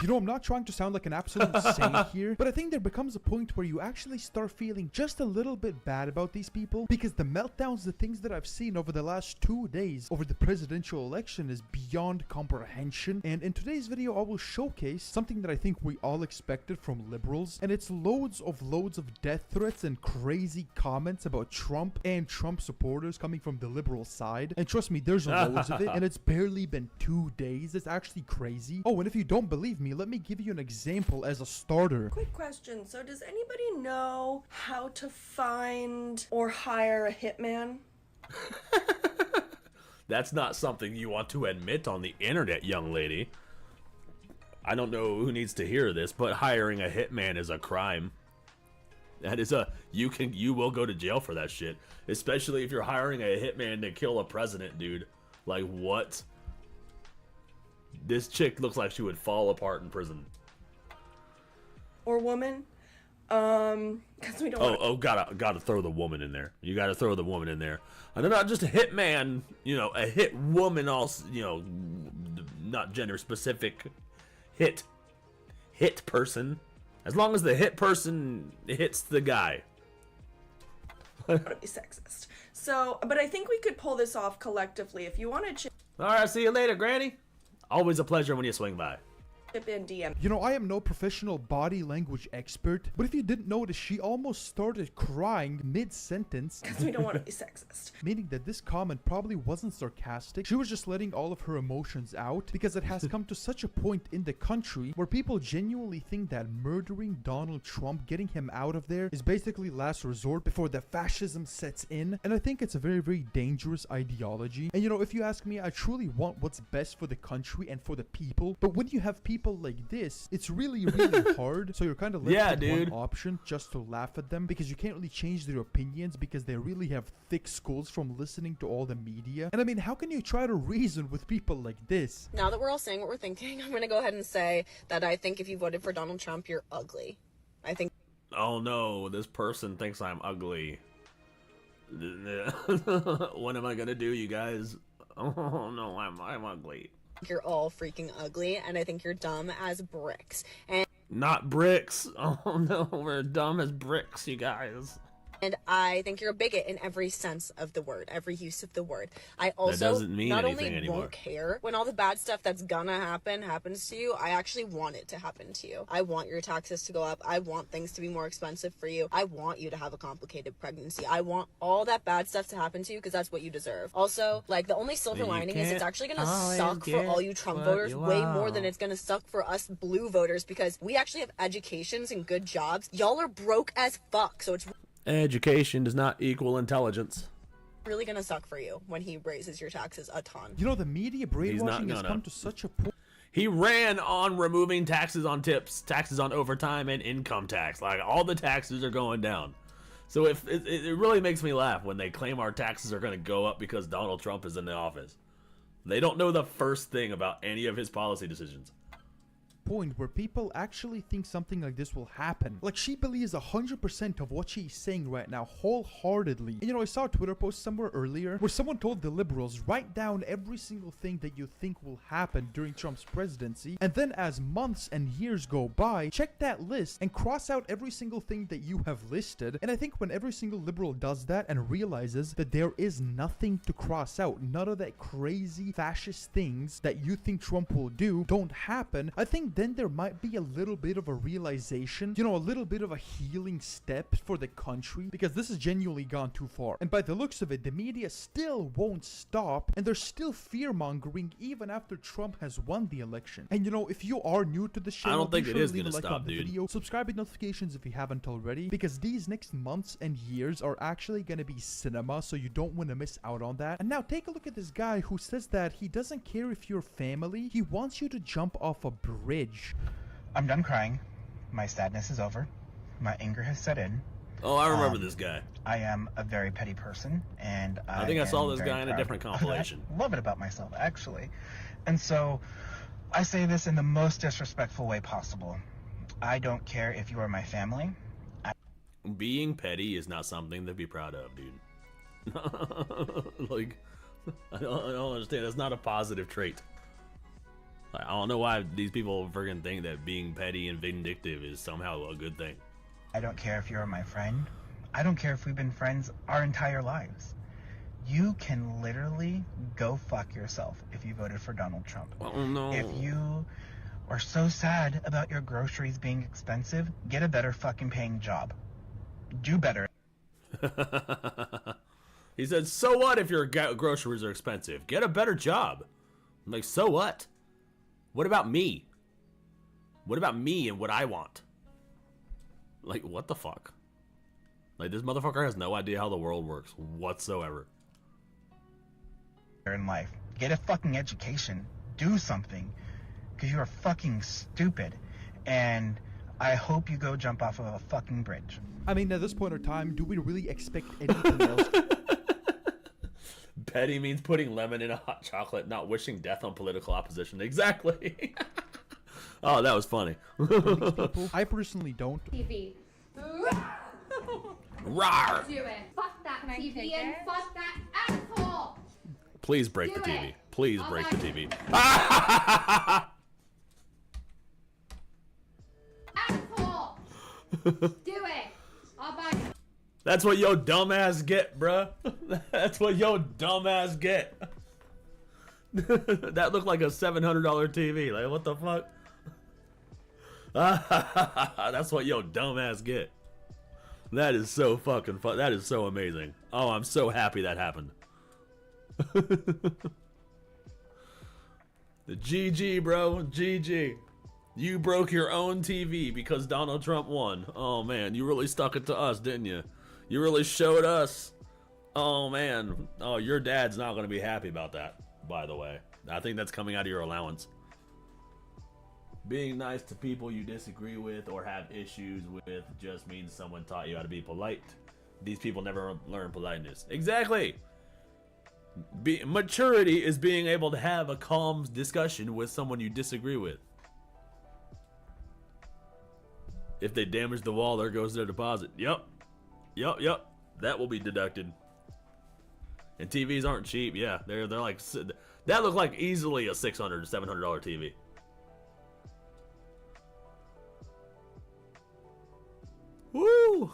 You know, I'm not trying to sound like an absolute saint here, but I think there becomes a point where you actually start feeling just a little bit bad about these people, because the meltdowns, the things that I've seen over the last 2 days over the presidential election is beyond comprehension. And in today's video, I will showcase something that I think we all expected from liberals, and it's loads of death threats and crazy comments about Trump and Trump supporters coming from the liberal side. And trust me, there's loads of it, and it's barely been 2 days. It's actually crazy. Oh, and if you don't believe me, let me give you an example as a starter. Quick question. So does anybody know how to find or hire a hitman? That's not something you want to admit on the internet, young lady. I don't know who needs to hear this, but hiring a hitman is a crime. That is you will go to jail for that shit. Especially if you're hiring a hitman to kill a president, dude. Like, what? This chick looks like she would fall apart in prison. Or woman. Because we don't Gotta throw the woman in there. You gotta throw the woman in there. And they're not just a hit man, a hit woman also, not gender specific. Hit person. As long as the hit person hits the guy. be sexist. So, but I think we could pull this off collectively. If you want to Alright, see you later, Granny. Always a pleasure when you swing by. chip in DM. I am no professional body language expert, but if you didn't notice, she almost started crying mid-sentence. Because we don't want to be sexist. Meaning that this comment probably wasn't sarcastic. She was just letting all of her emotions out because it has come to such a point in the country where people genuinely think that murdering Donald Trump, getting him out of there, is basically last resort before the fascism sets in. And I think it's a very, very dangerous ideology. And if you ask me, I truly want what's best for the country and for the people. But when you have people like this, it's really, really hard. So you're kind of left with one option, just to laugh at them, because you can't really change their opinions because they really have thick skulls from listening to all the media. And I mean, how can you try to reason with people like this? Now that we're all saying what we're thinking, I'm gonna go ahead and say that I think if you voted for Donald Trump, you're ugly. I think. Oh no, this person thinks I'm ugly. What am I gonna do, you guys? Oh no, I'm ugly. You're all freaking ugly, and I think you're dumb as bricks. And not bricks. Oh no, we're dumb as bricks, you guys. And I think you're a bigot in every sense of the word, every use of the word. I also that doesn't mean not anything only anymore. won't care when all the bad stuff that's gonna happen happens to you, I actually want it to happen to you. I want your taxes to go up. I want things to be more expensive for you. I want you to have a complicated pregnancy. I want all that bad stuff to happen to you because that's what you deserve. Also, the only silver lining is it's actually gonna suck for all you Trump voters way more than it's gonna suck for us blue voters because we actually have educations and good jobs. Y'all are broke as fuck, so it's Education does not equal intelligence. really gonna suck for you when he raises your taxes a ton. The media brainwashing has come to such a point. He ran on removing taxes on tips, taxes on overtime, and income tax. All the taxes are going down. So it really makes me laugh when they claim our taxes are going to go up because Donald Trump is in the office. They don't know the first thing about any of his policy decisions. Point where people actually think something like this will happen. She believes 100% of what she's saying right now wholeheartedly. And I saw a Twitter post somewhere earlier where someone told the liberals, write down every single thing that you think will happen during Trump's presidency, and then as months and years go by, check that list and cross out every single thing that you have listed. And I think when every single liberal does that and realizes that there is nothing to cross out, none of that crazy fascist things that you think Trump will do don't happen, I think then there might be a little bit of a realization, a little bit of a healing step for the country, because this has genuinely gone too far. And by the looks of it, the media still won't stop, and they're still fear-mongering even after Trump has won the election. And if you are new to the channel, I don't think be it sure is to leave gonna a like stop, on the dude. video, subscribe with notifications if you haven't already, because these next months and years are actually gonna be cinema, so you don't want to miss out on that. And now take a look at this guy who says that he doesn't care if you're family, he wants you to jump off a bridge. I'm done crying. My sadness is over. My anger has set in. Oh, I remember this guy. I am a very petty person, and I think I saw am this very guy in a proud different of compilation. that. I love it about myself, actually. And so, I say this in the most disrespectful way possible. I don't care if you are my family. Being petty is not something to be proud of, dude. I don't understand. That's not a positive trait. I don't know why these people friggin' think that being petty and vindictive is somehow a good thing. I don't care if you're my friend. I don't care if we've been friends our entire lives. You can literally go fuck yourself if you voted for Donald Trump. Oh no. If you are so sad about your groceries being expensive, get a better fucking paying job. Do better. He said, so what if your groceries are expensive? Get a better job. I'm like, so what? What about me? What about me and what I want? What the fuck? This motherfucker has no idea how the world works whatsoever. In life, get a fucking education. Do something. Because you are fucking stupid. And I hope you go jump off of a fucking bridge. I mean, at this point in time, do we really expect anything else? Petty means putting lemon in a hot chocolate, not wishing death on political opposition. Exactly. Oh, that was funny. People, I personally don't. TV. Rawr. Do it. Fuck that TV and fuck that asshole. Please break Do the TV. it. Please Oh break my- the TV. Asshole. Do it. I'll buy it. That's what yo dumbass get, bruh. That's what yo dumbass get. That looked like a $700 TV. Like, what the fuck? That's what yo dumbass get. That is so fucking fun. That is so amazing. Oh, I'm so happy that happened. The GG, bro. GG. You broke your own TV because Donald Trump won. Oh, man. You really stuck it to us, didn't you? You really showed us. Oh, man. Oh, your dad's not going to be happy about that, by the way. I think that's coming out of your allowance. Being nice to people you disagree with or have issues with just means someone taught you how to be polite. These people never learn politeness. Exactly. Maturity is being able to have a calm discussion with someone you disagree with. If they damage the wall, there goes their deposit. Yep. That will be deducted. And TVs aren't cheap. Yeah, they're like, that looked like easily a $600 to $700 TV. Woo!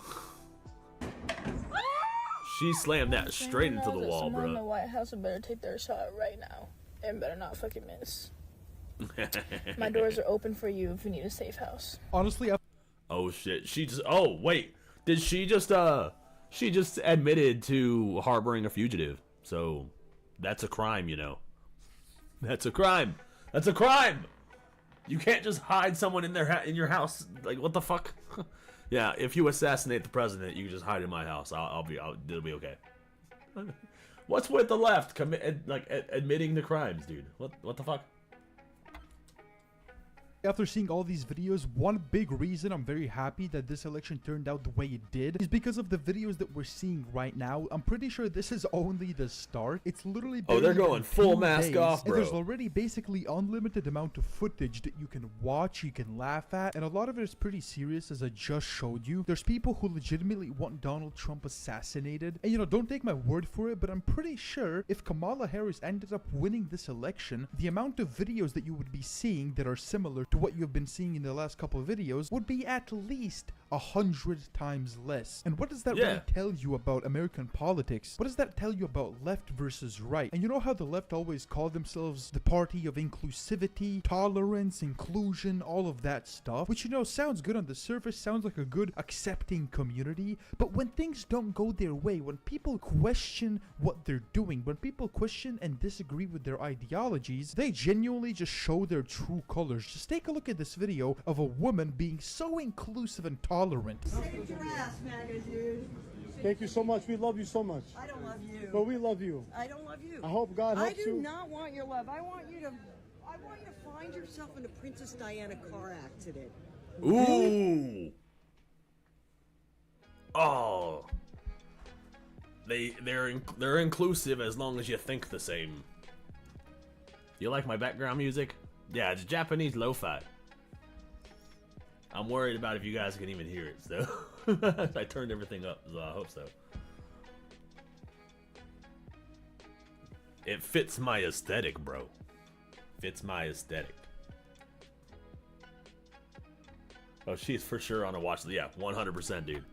She slammed that straight into the wall, Someone in the bro. White House better take their shot right now and better not fucking miss. My doors are open for you if you need a safe house. Honestly, Oh shit. She just wait. Did she just admitted to harboring a fugitive. So that's a crime, you know. That's a crime. That's a crime. You can't just hide someone in in your house. Like, what the fuck? Yeah, if you assassinate the president, you can just hide in my house. It'll be okay. What's with the left admitting the crimes, dude? What the fuck? after seeing all these videos, one big reason I'm very happy that this election turned out the way it did is because of the videos that we're seeing right now. I'm pretty sure this is only the start. It's literally they're barely going been full 2 mask days, off, and there's bro. already basically unlimited amount of footage that you can watch, you can laugh at, and a lot of it is pretty serious, as I just showed you. There's people who legitimately want Donald Trump assassinated, and you know, don't take my word for it, but I'm pretty sure if Kamala Harris ended up winning this election, the amount of videos that you would be seeing that are similar to what you've been seeing in the last couple of videos would be at least 100 times less. And what does that really tell you about American politics? What does that tell you about left versus right? And you know how the left always call themselves the party of inclusivity, tolerance, inclusion, all of that stuff, which, you know, sounds good on the surface, sounds like a good accepting community, but when things don't go their way, when people question what they're doing, when people question and disagree with their ideologies, they genuinely just show their true colors. Just take a look at this video of a woman being so inclusive and tolerant. Saved your ass, MAGA, dude. Thank you so much. We love you so much. I don't love you. But we love you. I don't love you. I hope God helps you. I do not want your love. I want you to find yourself in a Princess Diana car accident. Ooh. Oh. They're inclusive as long as you think the same. You like my background music? Yeah, it's Japanese lo-fi. I'm worried about if you guys can even hear it, so I turned everything up, so I hope so. It fits my aesthetic, bro. Fits my aesthetic. Oh, she's for sure on a watch. Yeah, 100%, dude.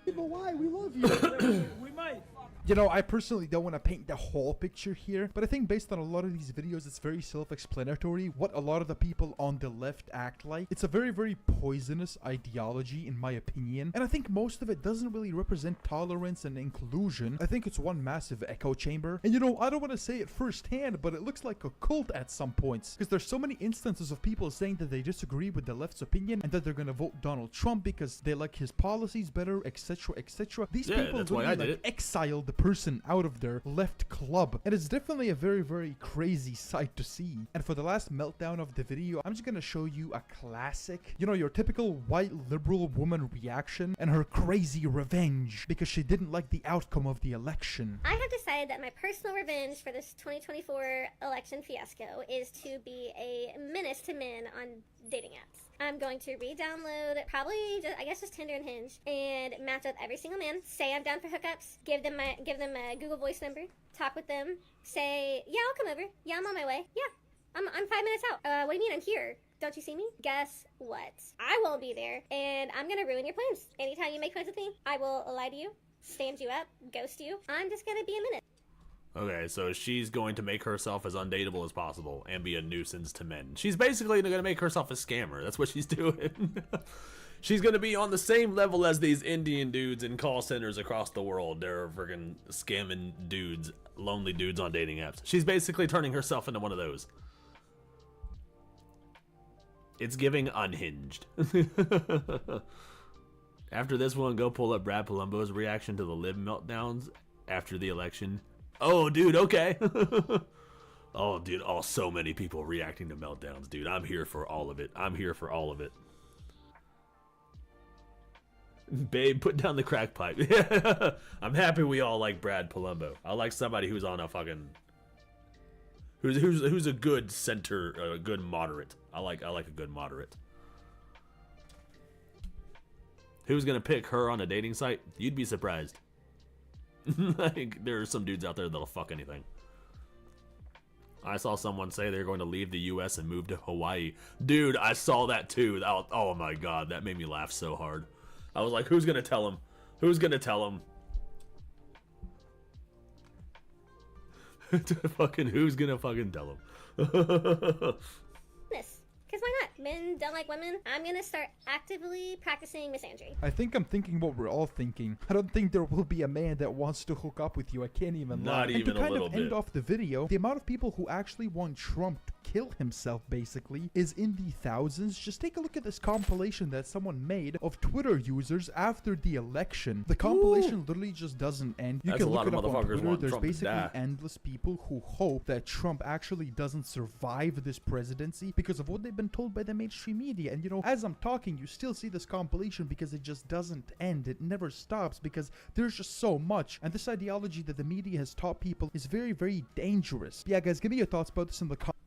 But why? We love you. We might. You know, I personally don't want to paint the whole picture here, but I think based on a lot of these videos, it's very self-explanatory what a lot of the people on the left act like. It's a very, very poisonous ideology, in my opinion, and I think most of it doesn't really represent tolerance and inclusion. I think it's one massive echo chamber, and you know, I don't want to say it firsthand, but it looks like a cult at some points, because there's so many instances of people saying that they disagree with the left's opinion and that they're gonna vote Donald Trump because they like his policies better, etc., etc. These people that's why I literally did it. exiled the person out of their left club. And it's definitely a very, very crazy sight to see. And for the last meltdown of the video, I'm just gonna show you a classic, you know, your typical white liberal woman reaction and her crazy revenge because she didn't like the outcome of the election. I have decided that my personal revenge for this 2024 election fiasco is to be a menace to men on dating apps. I'm going to re-download probably just Tinder and Hinge and match up every single man, say I'm down for hookups, give them a Google Voice number, talk with them, say, yeah, I'll come over. Yeah, I'm on my way. Yeah, I'm 5 minutes out. What do you mean I'm here? Don't you see me? Guess what? I won't be there, and I'm gonna ruin your plans. Anytime you make plans with me, I will lie to you, stand you up, ghost you. I'm just gonna be a minute. Okay, so she's going to make herself as undateable as possible and be a nuisance to men. She's basically going to make herself a scammer. That's what she's doing. She's going to be on the same level as these Indian dudes in call centers across the world. They're freaking scamming dudes, lonely dudes on dating apps. She's basically turning herself into one of those. It's giving Unhinged. After this one, go pull up Brad Palumbo's reaction to the lib meltdowns after the election. Oh, dude, okay. Oh, dude, so many people reacting to meltdowns, dude. I'm here for all of it. I'm here for all of it. Babe, put down the crack pipe. I'm happy we all like Brad Palumbo. I like somebody who's on a fucking... Who's a good center, a good moderate. I like a good moderate. Who's gonna pick her on a dating site? You'd be surprised. Like, there are some dudes out there that'll fuck anything. I saw someone say they're going to leave the US and move to Hawaii. Dude, I saw that too. Oh my god, that made me laugh so hard. I was like, who's gonna tell him? Who's gonna tell him? Who's gonna fucking tell him? Because why not? Men don't like women. I'm gonna start actively practicing misandry. I think I'm thinking what we're all thinking. I don't think there will be a man that wants to hook up with you. I can't even lie. Not even a little bit. And to kind of end off the video, the amount of people who actually want Trump to kill himself, basically, is in the thousands. Just take a look at this compilation that someone made of Twitter users after the election. The compilation literally just doesn't end. You can look it up on Twitter. There's basically endless people who hope that Trump actually doesn't survive this presidency because of what they've been told by the mainstream media. And you know, as I'm talking, you still see this compilation because it just doesn't end. It never stops because there's just so much. And this ideology that the media has taught people is very, very dangerous. Yeah, guys, give me your thoughts about this in the comments.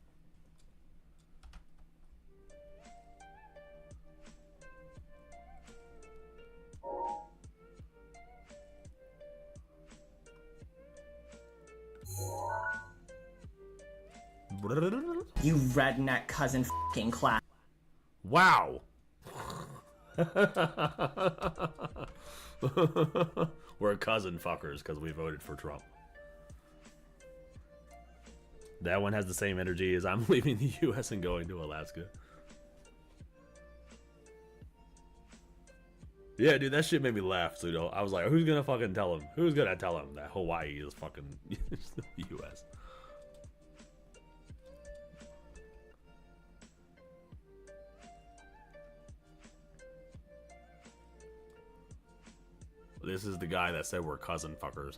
You redneck cousin f***ing class. Wow. We're cousin fuckers because we voted for Trump. That one has the same energy as I'm leaving the US and going to Alaska. Yeah, dude, that shit made me laugh, Sudo. I was like, who's gonna fucking tell him? Who's gonna tell him that Hawaii is fucking the US? This is the guy that said we're cousin fuckers.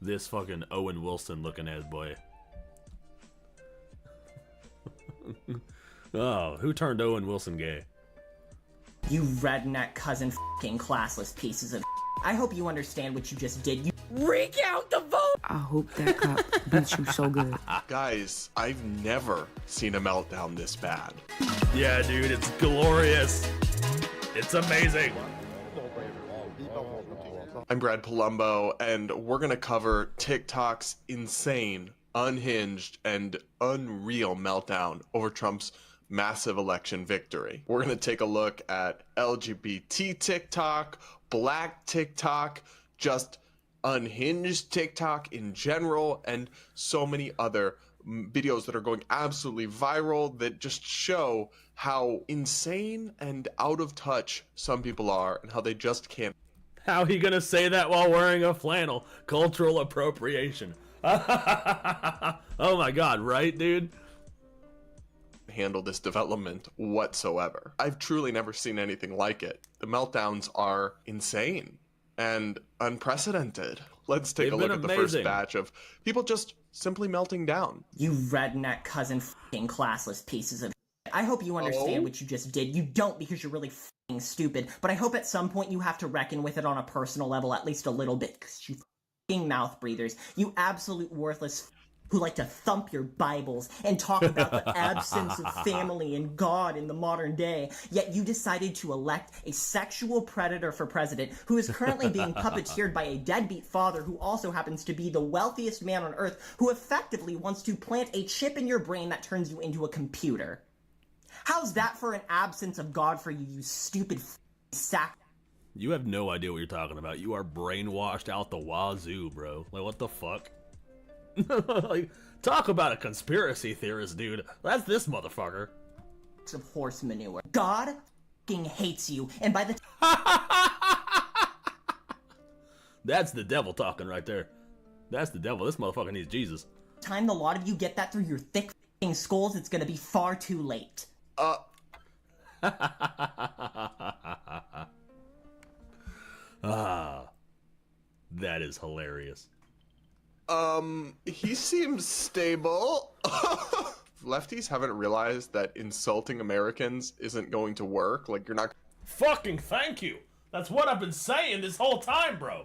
This fucking Owen Wilson looking ass boy. Oh, who turned Owen Wilson gay? You redneck cousin f***ing classless pieces of I hope you understand what you just did. You recount the vote! I hope that cop beats you so good. Guys, I've never seen a meltdown this bad. Yeah, dude, it's glorious. It's amazing. I'm Brad Palumbo, and we're going to cover TikTok's insane, unhinged, and unreal meltdown over Trump's massive election victory. We're going to take a look at LGBT TikTok, Black TikTok, just unhinged TikTok in general, and so many other videos that are going absolutely viral that just show how insane and out of touch some people are and how they just can't. How he gonna say that while wearing a flannel? Cultural appropriation. Oh my god, right, dude? Handle this development whatsoever. I've truly never seen anything like it. The meltdowns are insane. and unprecedented. Let's take They've a look been at the first amazing. batch of people just simply melting down. You redneck cousin f***ing classless pieces of shit. I hope you understand Oh? what you just did. You don't because you're really f***ing stupid, but I hope at some point you have to reckon with it on a personal level at least a little bit, because you f***ing mouth breathers, you absolute worthless who like to thump your Bibles and talk about the absence of family and God in the modern day, yet you decided to elect a sexual predator for president who is currently being puppeteered by a deadbeat father who also happens to be the wealthiest man on earth, who effectively wants to plant a chip in your brain that turns you into a computer. How's that for an absence of God for you, you stupid sack? You have no idea what you're talking about. You are brainwashed out the wazoo, bro. Like, what the fuck? Like, talk about a conspiracy theorist, dude. That's this motherfucker. Of horse manure. God f***ing hates you, and by the That's the devil talking right there. That's the devil. This motherfucker needs Jesus. time the lot of you get that through your thick f***ing skulls, it's gonna be far too late. Ah, that is hilarious. He seems stable. Lefties haven't realized that insulting Americans isn't going to work. Like, you're not... Fucking thank you. That's what I've been saying this whole time, bro.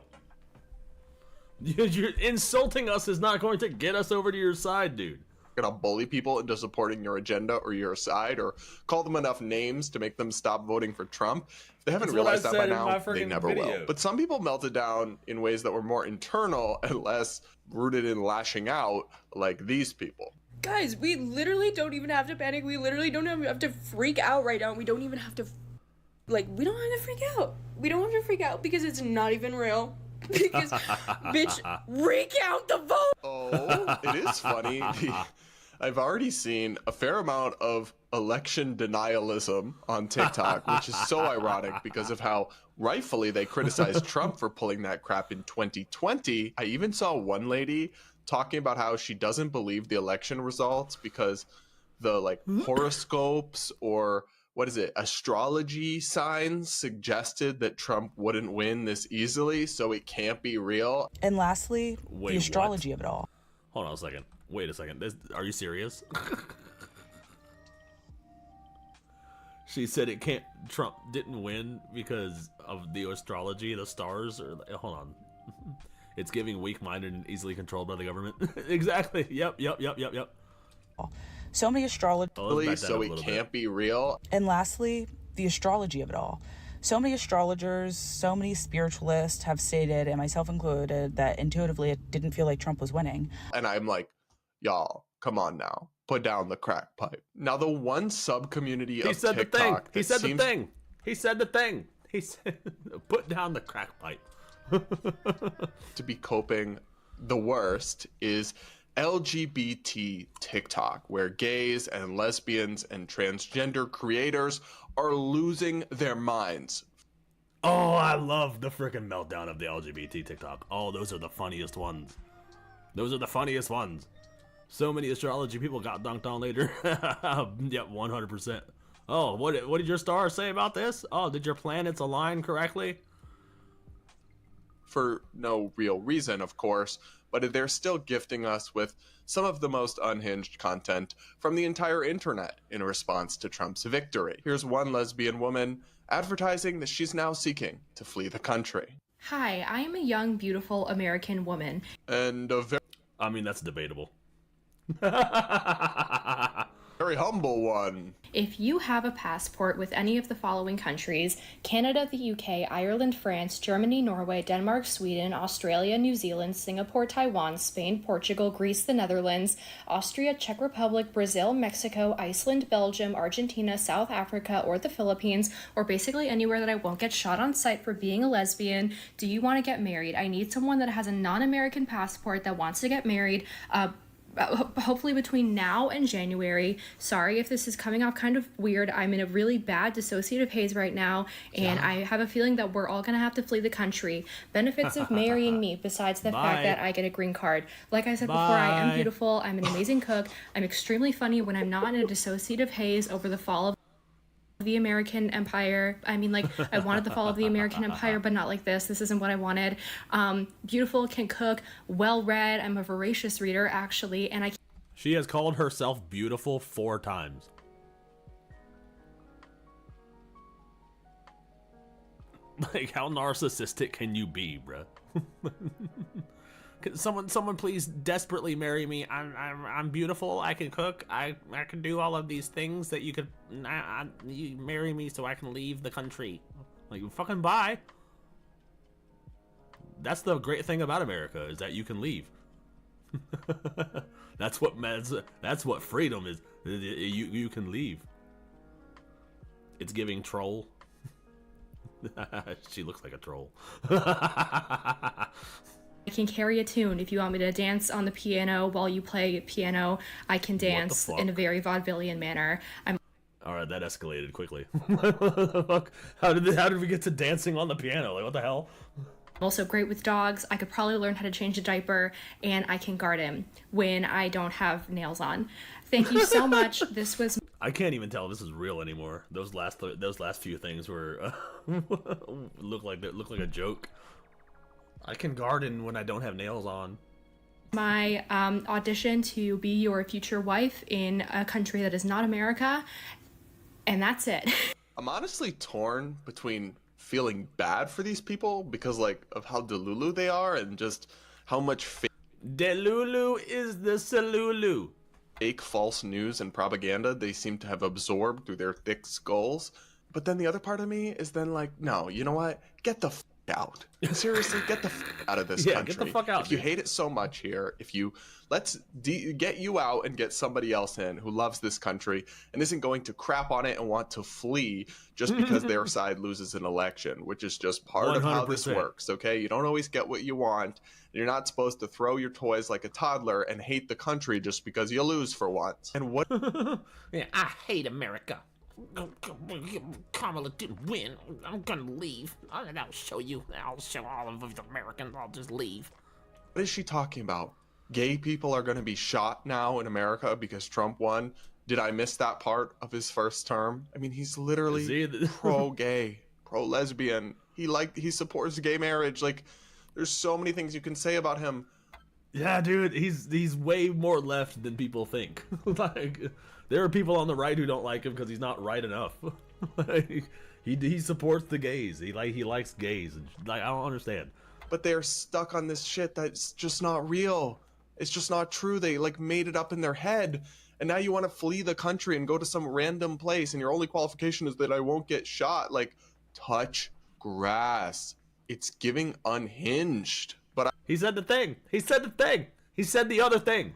You're insulting us is not going to get us over to your side, dude. Gonna bully people into supporting your agenda or your side, or call them enough names to make them stop voting for Trump. If they haven't That's what realized I that by said in my now, they freaking never video. will. But some people melted down in ways that were more internal and less rooted in lashing out, like these people. Guys, we literally don't even have to panic. We literally don't have to freak out right now. We don't even have to, we don't have to freak out. We don't have to freak out because it's not even real. Because, bitch, recount the vote! Oh, it is funny. I've already seen a fair amount of election denialism on TikTok, which is so ironic because of how rightfully they criticized Trump for pulling that crap in 2020. I even saw one lady talking about how she doesn't believe the election results because the horoscopes or astrology signs suggested that Trump wouldn't win this easily, so it can't be real. And lastly, Wait, the astrology what? of it all. Hold on a second. Wait a second. Are you serious? She said Trump didn't win because of the astrology, the stars, or hold on. It's giving weak-minded and easily controlled by the government. Exactly. Yep. So many astrologers. So it can't be real. And lastly, the astrology of it all. So many astrologers, so many spiritualists have stated, and myself included, that intuitively it didn't feel like Trump was winning. And I'm like, y'all, come on now. Put down the crack pipe. Now, the one sub-community of TikTok He said seems... the thing. He said the thing. He said, put down the crack pipe. to be coping the worst is LGBT TikTok, where gays and lesbians and transgender creators are losing their minds. Oh, I love the freaking meltdown of the LGBT TikTok. Oh, those are the funniest ones. So many astrology people got dunked on later. Yep, 100%. Oh, what did your star say about this? Oh, did your planets align correctly? For no real reason, of course, but they're still gifting us with some of the most unhinged content from the entire internet in response to Trump's victory. Here's one lesbian woman advertising that she's now seeking to flee the country. Hi, I am a young, beautiful American woman. And that's debatable. Very humble one. If you have a passport with any of the following countries: Canada, the UK, Ireland, France, Germany, Norway, Denmark, Sweden, Australia, New Zealand, Singapore, Taiwan, Spain, Portugal, Greece, the Netherlands, Austria, Czech Republic, Brazil, Mexico, Iceland, Belgium, Argentina, South Africa, or the Philippines, or basically anywhere that I won't get shot on sight for being a lesbian, do you want to get married? I need someone that has a non-American passport that wants to get married, hopefully between now and January. Sorry if this is coming off kind of weird. I'm in a really bad dissociative haze right now, and I have a feeling that we're all gonna have to flee the country. Benefits of marrying me, besides the fact that I get a green card. Like I said before, I am beautiful, I'm an amazing cook, I'm extremely funny when I'm not in a dissociative haze over the fall of... the American Empire. I mean, like, I wanted the fall of the American Empire, but not like this. This isn't what I wanted. Beautiful, can cook, well-read. I'm a voracious reader, actually, and She has called herself beautiful 4 times. Like, how narcissistic can you be, bruh? Can someone please desperately marry me? I'm beautiful. I can cook. I can do all of these things that you could. You marry me so I can leave the country. Like, fucking bye. That's the great thing about America, is that you can leave. That's what freedom is. You can leave. It's giving troll. She looks like a troll. I can carry a tune. If you want me to dance on the piano while you play piano, I can dance in a very vaudevillian manner. All right, that escalated quickly. What the fuck? How did we get to dancing on the piano? Like, what the hell? I'm also great with dogs. I could probably learn how to change a diaper, and I can guard him when I don't have nails on. Thank you so much. This was. I can't even tell if this is real anymore. Those last few things were look like a joke. I can garden when I don't have nails on. My audition to be your future wife in a country that is not America, and that's it. I'm honestly torn between feeling bad for these people because, like, of how delulu they are and just how much delulu is the salulu. Fake false news and propaganda they seem to have absorbed through their thick skulls. But then the other part of me is then like, no, you know what? Get the f out. Seriously, get the f out of this country. Get the fuck out. If you hate it so much here, let's get you out and get somebody else in who loves this country and isn't going to crap on it and want to flee just because their side loses an election, which is just part of how this works, okay? You don't always get what you want. You're not supposed to throw your toys like a toddler and hate the country just because you lose for once. And what? Yeah, I hate America. Kamala didn't win. I'm gonna leave. I'll show you. I'll show all of the Americans. I'll just leave. What is she talking about? Gay people are gonna be shot now in America because Trump won? Did I miss that part of his first term? I mean, he's literally pro-gay, pro-lesbian. He supports gay marriage. Like, there's so many things you can say about him. Yeah, dude, he's way more left than people think. Like, there are people on the right who don't like him because he's not right enough. Like, he supports the gays. He likes gays. Like, I don't understand. But they're stuck on this shit that's just not real. It's just not true. They like made it up in their head. And now you want to flee the country and go to some random place and your only qualification is that I won't get shot. Like, touch grass. It's giving unhinged. But he said the thing. He said the thing. He said the other thing.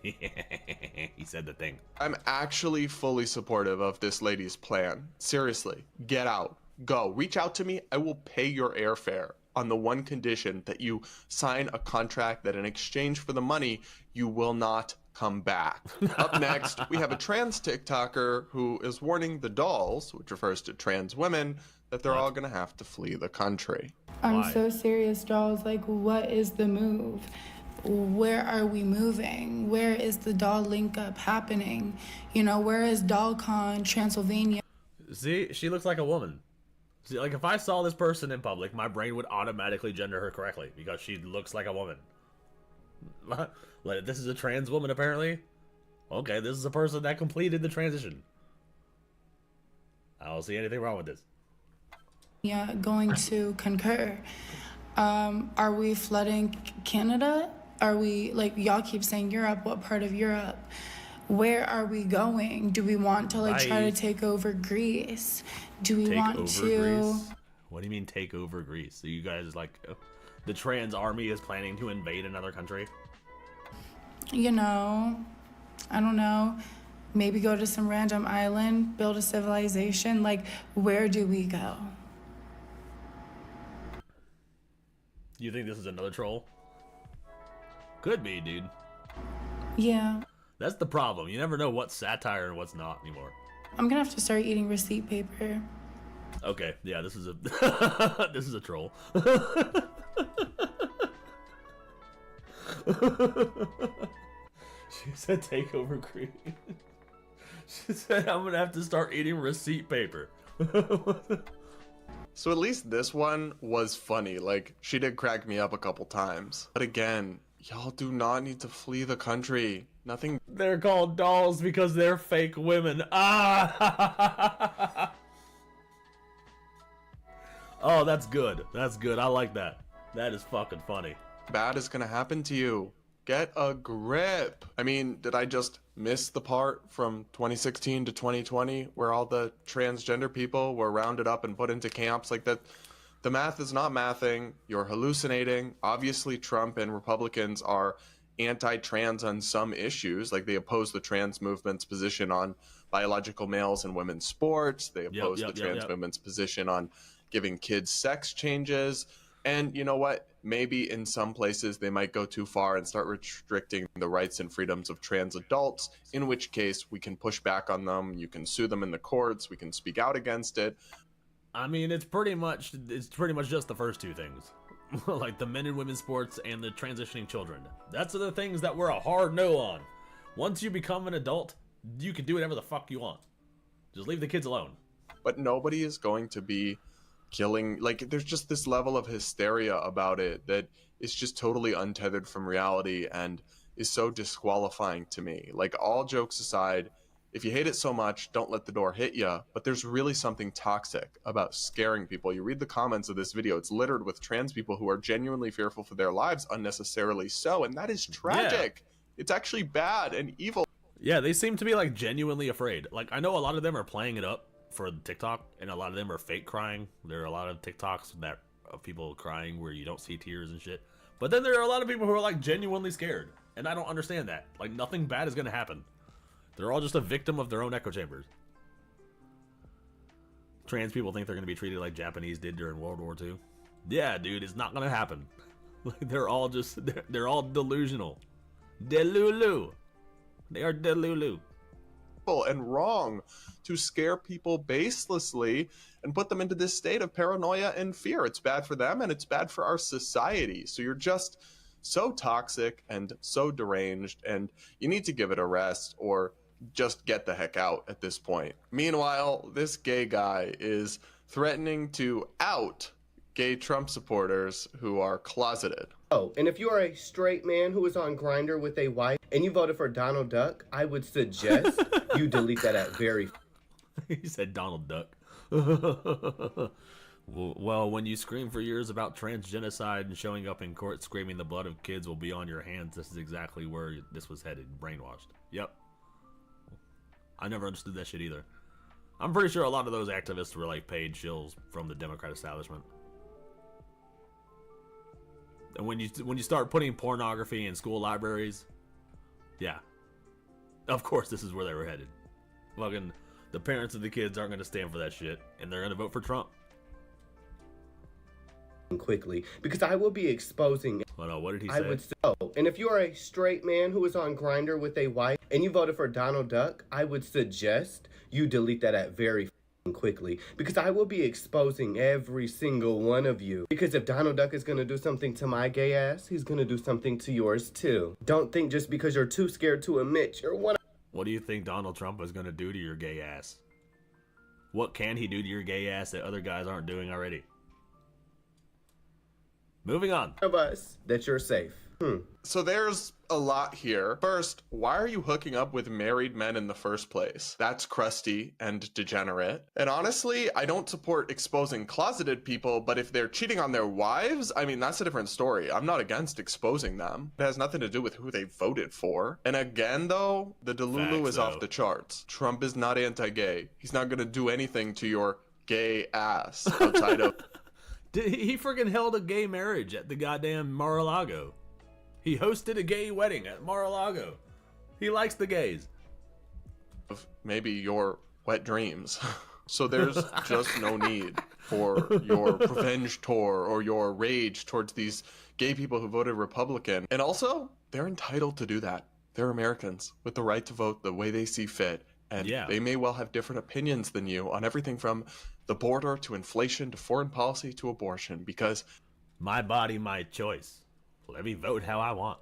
He said the thing. I'm actually fully supportive of this lady's plan. Seriously, get out. Go. Reach out to me. I will pay your airfare on the one condition that you sign a contract that in exchange for the money, you will not come back. Up next, we have a trans TikToker who is warning the dolls, which refers to trans women, that they're all going to have to flee the country. I'm so serious, dolls. Like, what is the move? Where are we moving? Where is the doll link up happening? You know, where is DollCon Transylvania? See, she looks like a woman. See, like, if I saw this person in public, my brain would automatically gender her correctly because she looks like a woman. Like, this is a trans woman, apparently. Okay, this is a person that completed the transition. I don't see anything wrong with this. Yeah, going to concur. Are we flooding Canada? Are we, like, y'all keep saying Europe? What part of Europe? Where are we going? Do we want to, like, try to take over Greece? Do we want to... Greece? What do you mean take over Greece? So you guys, like, the trans army is planning to invade another country? You know, I don't know. Maybe go to some random island, build a civilization. Like, where do we go? You think this is another troll? Could be, dude. Yeah. That's the problem. You never know what's satire and what's not anymore. I'm gonna have to start eating receipt paper. Okay, yeah, this is a this is a troll. She said take over Greece. She said, I'm gonna have to start eating receipt paper. So at least this one was funny. Like, she did crack me up a couple times. But again, y'all do not need to flee the country. Nothing. They're called dolls because they're fake women. Ah! Oh, that's good. That's good. I like that. That is fucking funny. Bad is gonna happen to you. Get a grip. I mean, did I just miss the part from 2016 to 2020 where all the transgender people were rounded up and put into camps like that? The math is not mathing. You're hallucinating. Obviously, Trump and Republicans are anti-trans on some issues. Like, they oppose the trans movement's position on biological males and women's sports. They oppose the trans movement's position on giving kids sex changes. And you know what? Maybe in some places they might go too far and start restricting the rights and freedoms of trans adults, in which case we can push back on them. You can sue them in the courts. We can speak out against it. I mean, it's pretty much just the first two things. Like the men and women's sports and the transitioning children. That's the things that we're a hard no on. Once you become an adult, you can do whatever the fuck you want. Just leave the kids alone. But nobody is going to be killing. Like, there's just this level of hysteria about it that is just totally untethered from reality and is so disqualifying to me. Like, all jokes aside, if you hate it so much, don't let the door hit you. But there's really something toxic about scaring people. You read the comments of this video, it's littered with trans people who are genuinely fearful for their lives, unnecessarily so, and that is tragic. Yeah. It's actually bad and evil. Yeah, they seem to be like genuinely afraid. Like, I know a lot of them are playing it up for TikTok, and a lot of them are fake crying. There are a lot of TikToks that of people crying where you don't see tears and shit. But then there are a lot of people who are like genuinely scared, and I don't understand that. Like, nothing bad is gonna happen. They're all just a victim of their own echo chambers. Trans people think they're gonna be treated like Japanese did during World War II. Yeah, dude, it's not gonna happen. Like, they're all just they're all delusional. Delulu. They are delulu. And wrong to scare people baselessly and put them into this state of paranoia and fear. It's bad for them and it's bad for our society. So you're just so toxic and so deranged, and you need to give it a rest or just get the heck out at this point. Meanwhile, this gay guy is threatening to out gay Trump supporters who are closeted. Oh, and if you are a straight man who is on Grindr with a wife and you voted for Donald Duck, I would suggest you delete that at very... He said Donald Duck. Well, when you scream for years about transgenocide and showing up in court screaming the blood of kids will be on your hands, this is exactly where this was headed. Brainwashed. Yep. I never understood that shit either. I'm pretty sure a lot of those activists were like paid shills from the Democrat establishment. And when you start putting pornography in school libraries, yeah, of course this is where they were headed. Fucking the parents of the kids aren't going to stand for that shit, and they're going to vote for Trump. Quickly, because I will be exposing... Well, no, what did he say? I would say, oh, and if you are a straight man who is on Grindr with a wife and you voted for Donald Duck, I would suggest you delete that at very quickly, because I will be exposing every single one of you. Because if Donald Duck is going to do something to my gay ass, he's going to do something to yours too. Don't think just because you're too scared to admit you're one. What do you think Donald Trump is going to do to your gay ass? What can he do to your gay ass that other guys aren't doing already? Moving on. Of us that you're safe. So there's a lot here. First, why are you hooking up with married men in the first place? That's crusty and degenerate. And honestly, I don't support exposing closeted people, but if they're cheating on their wives, I mean, that's a different story. I'm not against exposing them. It has nothing to do with who they voted for. And again, though, the Delulu is off the charts. Trump is not anti-gay. He's not going to do anything to your gay ass outside of... He freaking held a gay marriage at the goddamn Mar-a-Lago. He hosted a gay wedding at Mar-a-Lago. He likes the gays. Maybe your wet dreams. So there's just no need for your revenge tour or your rage towards these gay people who voted Republican. And also, they're entitled to do that. They're Americans with the right to vote the way they see fit. And they may well have different opinions than you on everything from the border to inflation to foreign policy to abortion, because my body, my choice. Let me vote how I want.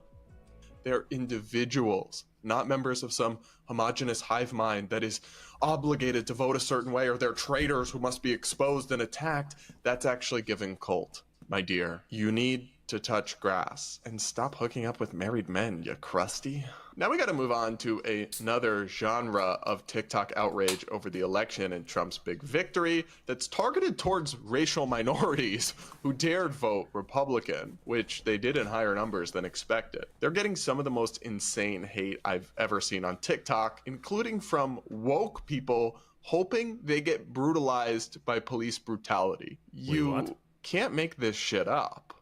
They're individuals, not members of some homogenous hive mind that is obligated to vote a certain way, or they're traitors who must be exposed and attacked. That's actually giving cult, my dear. You need to touch grass and stop hooking up with married men, you crusty. Now we got to move on to another genre of TikTok outrage over the election and Trump's big victory that's targeted towards racial minorities who dared vote Republican, which they did in higher numbers than expected. They're getting some of the most insane hate I've ever seen on TikTok, including from woke people hoping they get brutalized by police brutality. You can't make this shit up.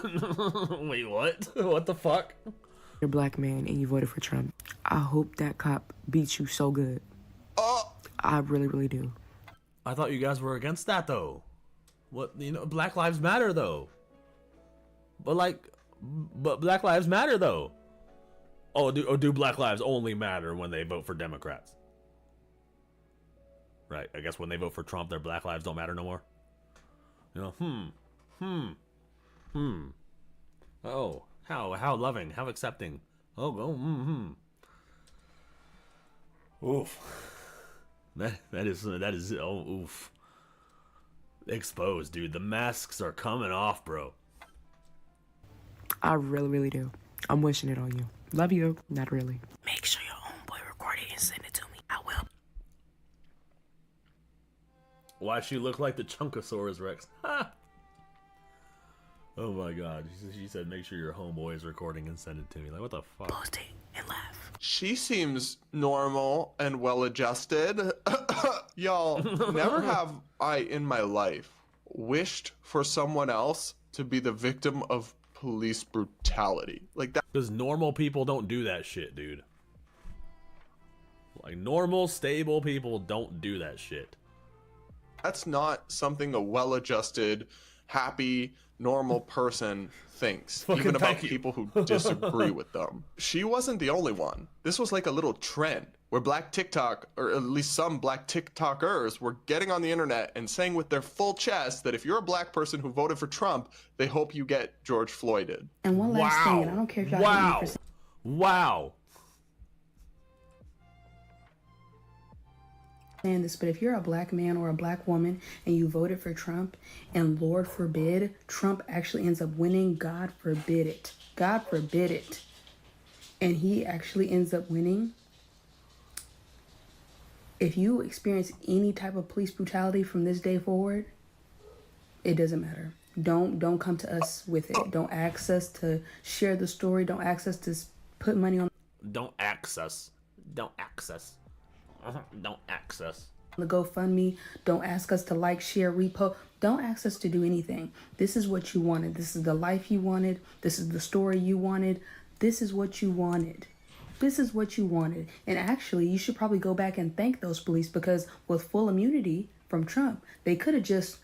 Wait, what? What the fuck? You're a black man and you voted for Trump. I hope that cop beats you so good. I really, really do. I thought you guys were against that, though. What, you know, Black Lives Matter, though. But Black Lives Matter, though. Oh, do Black Lives only matter when they vote for Democrats? Right, I guess when they vote for Trump, their Black Lives don't matter no more. You know, Oh, how loving, how accepting. Oof. That is oof. Exposed, dude. The masks are coming off, bro. I really, really do. I'm wishing it on you. Love you. Not really. Make sure your homeboy record it and send it to me. I will. Why she look like the Chunkosaurus Rex? Ha! Oh my god. She said make sure your homeboy is recording and send it to me. Like, what the fuck? Post it and laugh. She seems normal and well-adjusted. Y'all, never have I in my life wished for someone else to be the victim of police brutality. Like that. Because normal people don't do that shit, dude. Like, normal, stable people don't do that shit. That's not something a well-adjusted, happy, normal person thinks, even about people who disagree with them. She wasn't the only one. This was like a little trend where black TikTok, or at least some black TikTokers, were getting on the internet and saying with their full chest that if you're a black person who voted for Trump, they hope you get George Floyded. And one last thing, and I don't care if y'all hate me for Wow. saying this, but if you're a black man or a black woman and you voted for Trump, and Lord forbid Trump actually ends up winning, God forbid it, and he actually ends up winning, if you experience any type of police brutality from this day forward, it doesn't matter. Don't come to us with it. Don't ask us to share the story. Don't ask us to put money on. Don't access. Don't access. Don't access. The GoFundMe. Don't ask us to like, share, repost. Don't ask us to do anything. This is what you wanted. This is the life you wanted. This is the story you wanted. This is what you wanted. This is what you wanted. And actually, you should probably go back and thank those police, because with full immunity from Trump, they could have just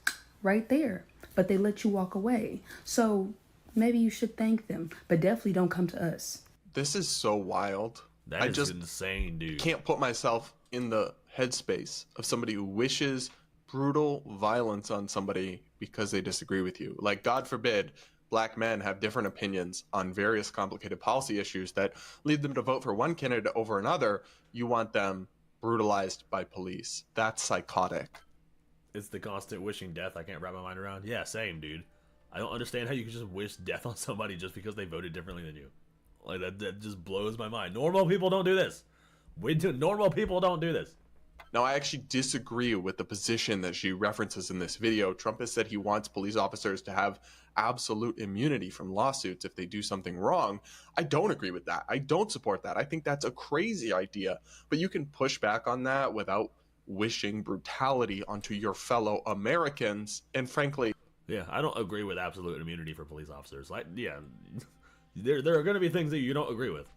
right there, but they let you walk away. So maybe you should thank them, but definitely don't come to us. This is so wild. That is insane, dude. Can't put myself in the headspace of somebody who wishes brutal violence on somebody because they disagree with you. Like, God forbid, black men have different opinions on various complicated policy issues that lead them to vote for one candidate over another. You want them brutalized by police. That's psychotic. It's the constant wishing death I can't wrap my mind around. Yeah, same, dude. I don't understand how you can just wish death on somebody just because they voted differently than you. Like, that just blows my mind. Normal people don't do this. Normal people don't do this. Now, I actually disagree with the position that she references in this video. Trump has said he wants police officers to have absolute immunity from lawsuits if they do something wrong. I don't agree with that. I don't support that. I think that's a crazy idea. But you can push back on that without wishing brutality onto your fellow Americans. And frankly... Yeah, I don't agree with absolute immunity for police officers. Like, yeah, there are going to be things that you don't agree with.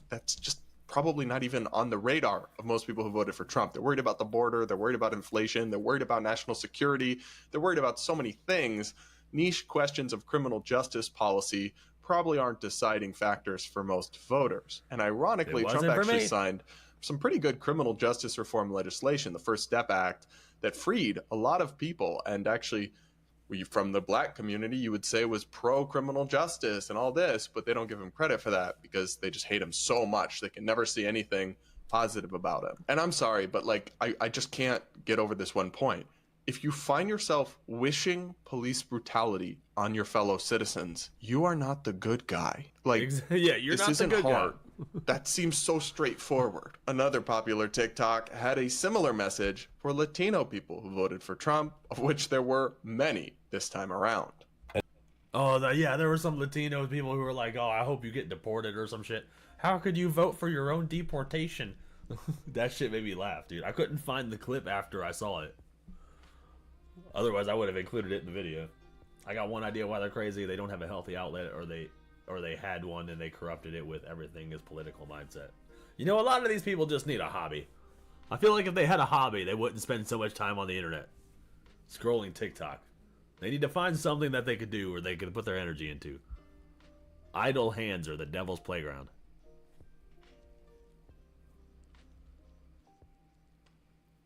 That's just probably not even on the radar of most people who voted for Trump. They're worried about the border. They're worried about inflation. They're worried about national security. They're worried about so many things. Niche questions of criminal justice policy probably aren't deciding factors for most voters. And ironically, Trump actually signed some pretty good criminal justice reform legislation, the First Step Act, that freed a lot of people and actually from the black community, you would say was pro-criminal justice and all this, but they don't give him credit for that because they just hate him so much. They can never see anything positive about him. And I'm sorry, but like, I just can't get over this one point. If you find yourself wishing police brutality on your fellow citizens, you are not the good guy. Like, yeah, you're not the good guy. That seems so straightforward. Another popular TikTok had a similar message for Latino people who voted for Trump, of which there were many this time around. Oh, yeah, there were some Latino people who were like, oh, I hope you get deported or some shit. How could you vote for your own deportation? That shit made me laugh, dude. I couldn't find the clip after I saw it. Otherwise, I would have included it in the video. I got one idea why they're crazy. They don't have a healthy outlet, or they had one and they corrupted it with everything is political mindset. You know, a lot of these people just need a hobby. I feel like if they had a hobby, they wouldn't spend so much time on the internet scrolling TikTok. They need to find something that they could do or they could put their energy into. Idle hands are the devil's playground.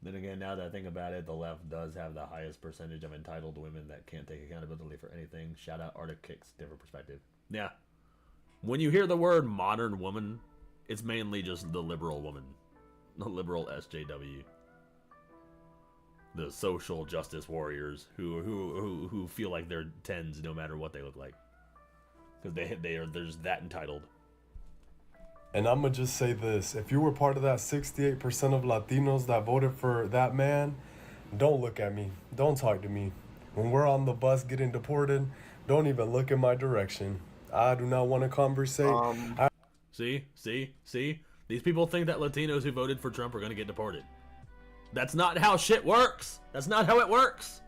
Then again, now that I think about it, the left does have the highest percentage of entitled women that can't take accountability for anything. Shout out Arctic Kicks, different perspective. Yeah. When you hear the word modern woman, it's mainly just the liberal woman. The liberal SJW. The social justice warriors who feel like they're 10s no matter what they look like. Because they're that entitled. And I'm going to just say this. If you were part of that 68% of Latinos that voted for that man, don't look at me. Don't talk to me. When we're on the bus getting deported, don't even look in my direction. I do not want to conversate. See? These people think that Latinos who voted for Trump are going to get deported. That's not how shit works. That's not how it works.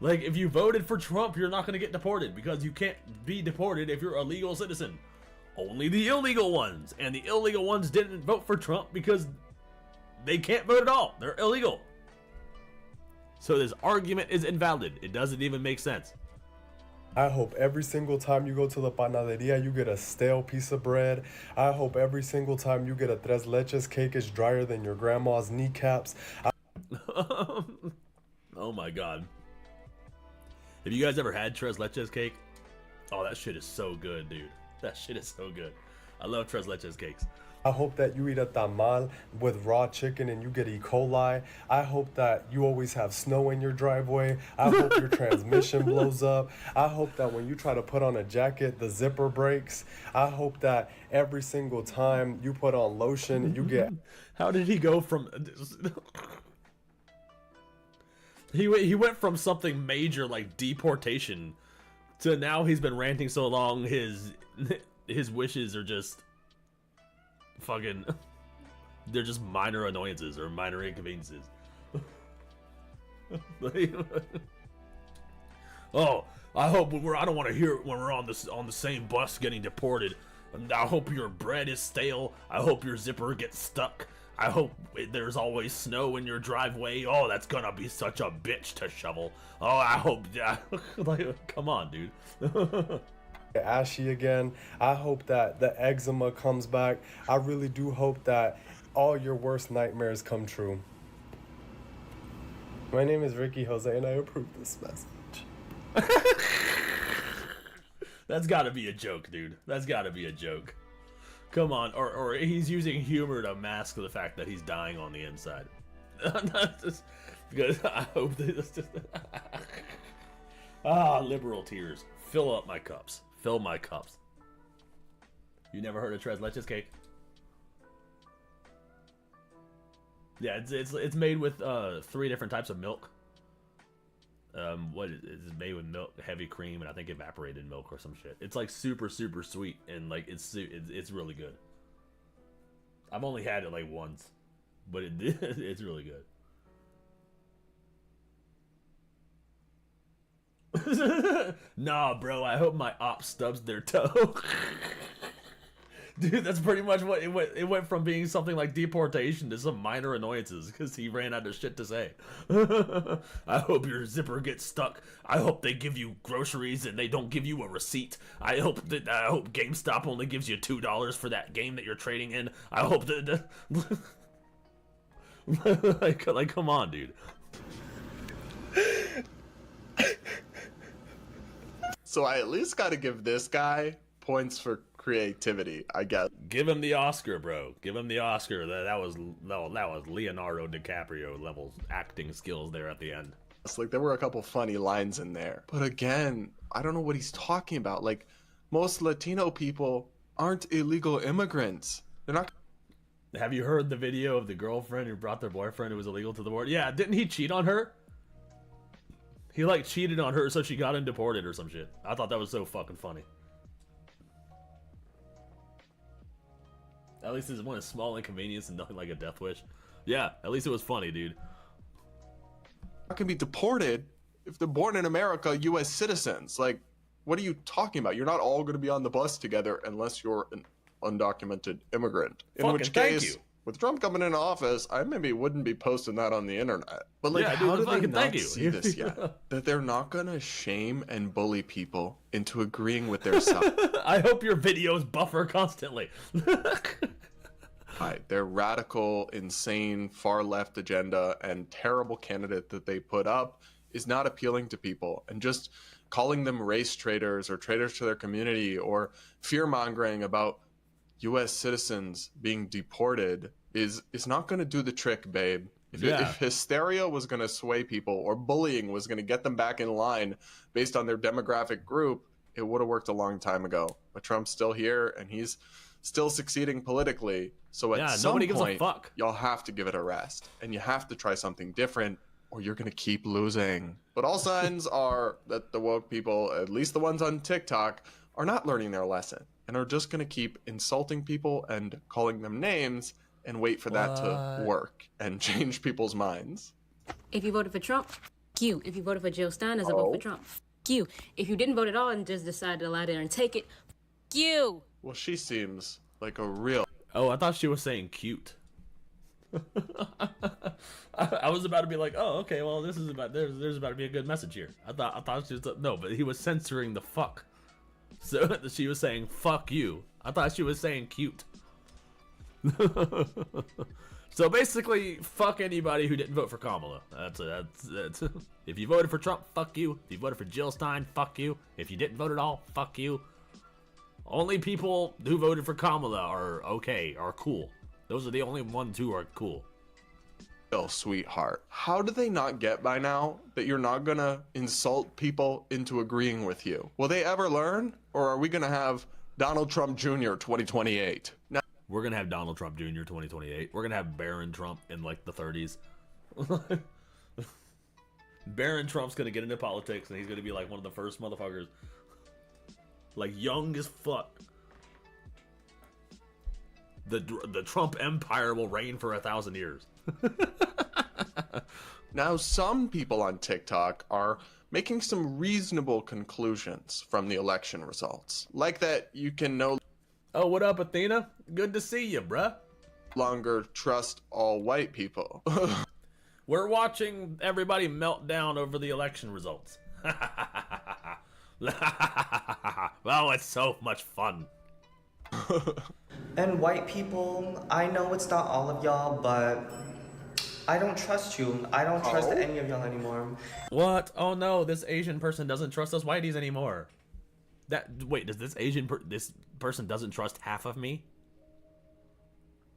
Like, if you voted for Trump, you're not going to get deported because you can't be deported if you're a legal citizen. Only the illegal ones. And the illegal ones didn't vote for Trump because they can't vote at all. They're illegal. So this argument is invalid. It doesn't even make sense. I hope every single time you go to the panaderia, you get a stale piece of bread. I hope every single time you get a tres leches cake is drier than your grandma's kneecaps. Oh my God. Have you guys ever had tres leches cake? Oh, that shit is so good, dude. That shit is so good. I love tres leches cakes. I hope that you eat a tamal with raw chicken and you get E. coli. I hope that you always have snow in your driveway. I hope your transmission blows up. I hope that when you try to put on a jacket, the zipper breaks. I hope that every single time you put on lotion, you get... How did he go from... He went from something major like deportation to now he's been ranting so long his wishes are just fucking, they're just minor annoyances or minor inconveniences. Oh, I hope I don't want to hear it when we're on the same bus getting deported. I hope your bread is stale. I hope your zipper gets stuck. I hope there's always snow in your driveway. Oh, that's gonna be such a bitch to shovel. Oh, I hope. Like, come on, dude. Ashy again. I hope that the eczema comes back. I really do hope that all your worst nightmares come true. My name is Ricky Jose and I approve this message. That's gotta be a joke, dude. That's gotta be a joke. Come on, or he's using humor to mask the fact that he's dying on the inside. Because I hope this just... liberal tears. Fill up my cups. Fill my cups. You never heard of tres leches cake? Yeah, it's made with 3 different types of milk. It's made with milk, heavy cream, and I think evaporated milk or some shit. It's like super sweet, and like it's really good. I've only had it like once, but it's really good. Nah, bro, I hope my op stubs their toe. Dude, that's pretty much what it went from being something like deportation to some minor annoyances because he ran out of shit to say. I hope your zipper gets stuck. I hope they give you groceries and they don't give you a receipt. I hope GameStop only gives you $2 for that game that you're trading in. I hope that like come on, dude. So I at least got to give this guy points for creativity, I guess. Give him the Oscar, bro. Give him the Oscar. That was Leonardo DiCaprio level acting skills there at the end. It's like there were a couple funny lines in there. But again, I don't know what he's talking about. Like, most Latino people aren't illegal immigrants. They're not. Have you heard the video of the girlfriend who brought their boyfriend who was illegal to the border? Yeah, didn't he cheat on her? He like cheated on her so she got him deported or some shit. I thought that was so fucking funny. At least it's one a small inconvenience and nothing like a death wish. Yeah, at least it was funny, dude. Can be deported if they're born in America, U.S. citizens. Like, what are you talking about? You're not all going to be on the bus together unless you're an undocumented immigrant. In Fucking which thank case, you. with Trump coming into office, I maybe wouldn't be posting that on the internet. But like, Yeah, how dude, do they fucking not thank you. see this yet? That they're not going to shame and bully people into agreeing with their side. I hope your videos buffer constantly. Right, their radical, insane, far-left agenda and terrible candidate that they put up is not appealing to people. And just calling them race traitors or traitors to their community or fear-mongering about U.S. citizens being deported is not going to do the trick, babe. If hysteria was going to sway people or bullying was going to get them back in line based on their demographic group, it would have worked a long time ago. But Trump's still here, and he's still succeeding politically. So at some nobody gives a point, fuck. y'all have to give it a rest, and you have to try something different, or you're going to keep losing. But all signs are that the woke people, at least the ones on TikTok, are not learning their lesson and are just going to keep insulting people and calling them names and wait for that to work and change people's minds. If you voted for Trump, you. If you voted for Jill Stein, as a vote for Trump, you. If you didn't vote at all and just decided to lie there and take it, you. Well, she seems like a real... Oh, I thought she was saying cute. I was about to be like, oh, okay, well, this is about there's about to be a good message here. I thought she was no, but he was censoring the fuck. So she was saying fuck you. I thought she was saying cute. So basically, fuck anybody who didn't vote for Kamala. That's if you voted for Trump, fuck you. If you voted for Jill Stein, fuck you. If you didn't vote at all, fuck you. Only people who voted for Kamala are okay, are cool. Those are the only ones who are cool. Oh, sweetheart. How do they not get by now that you're not gonna insult people into agreeing with you? Will they ever learn? Or are we gonna have Donald Trump Jr. 2028? Now, we're gonna have Donald Trump Jr. 2028. We're gonna have Barron Trump in like the 30s. Barron Trump's gonna get into politics and he's gonna be like one of the first motherfuckers. Like young as fuck. The Trump empire will reign for 1,000 years. Now, some people on TikTok are making some reasonable conclusions from the election results. Like that you can no Oh, what up, Athena? Good to see you, bruh. Longer trust all white people. We're watching everybody melt down over the election results. Wow, it's so much fun. And white people, I know it's not all of y'all, but I don't trust you. I don't trust any of y'all anymore. What? Oh no, this Asian person doesn't trust us whiteys anymore. Wait, does this this person doesn't trust half of me?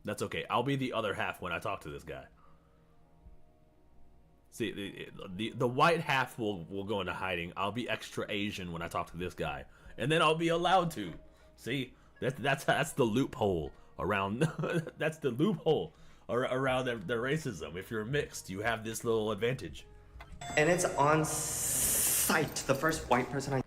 That's okay. I'll be the other half when I talk to this guy. See, the white half will go into hiding. I'll be extra Asian when I talk to this guy, and then I'll be allowed to. See, that's the loophole around. That's the loophole around the racism. If you're mixed, you have this little advantage. And it's on site. The first white person I...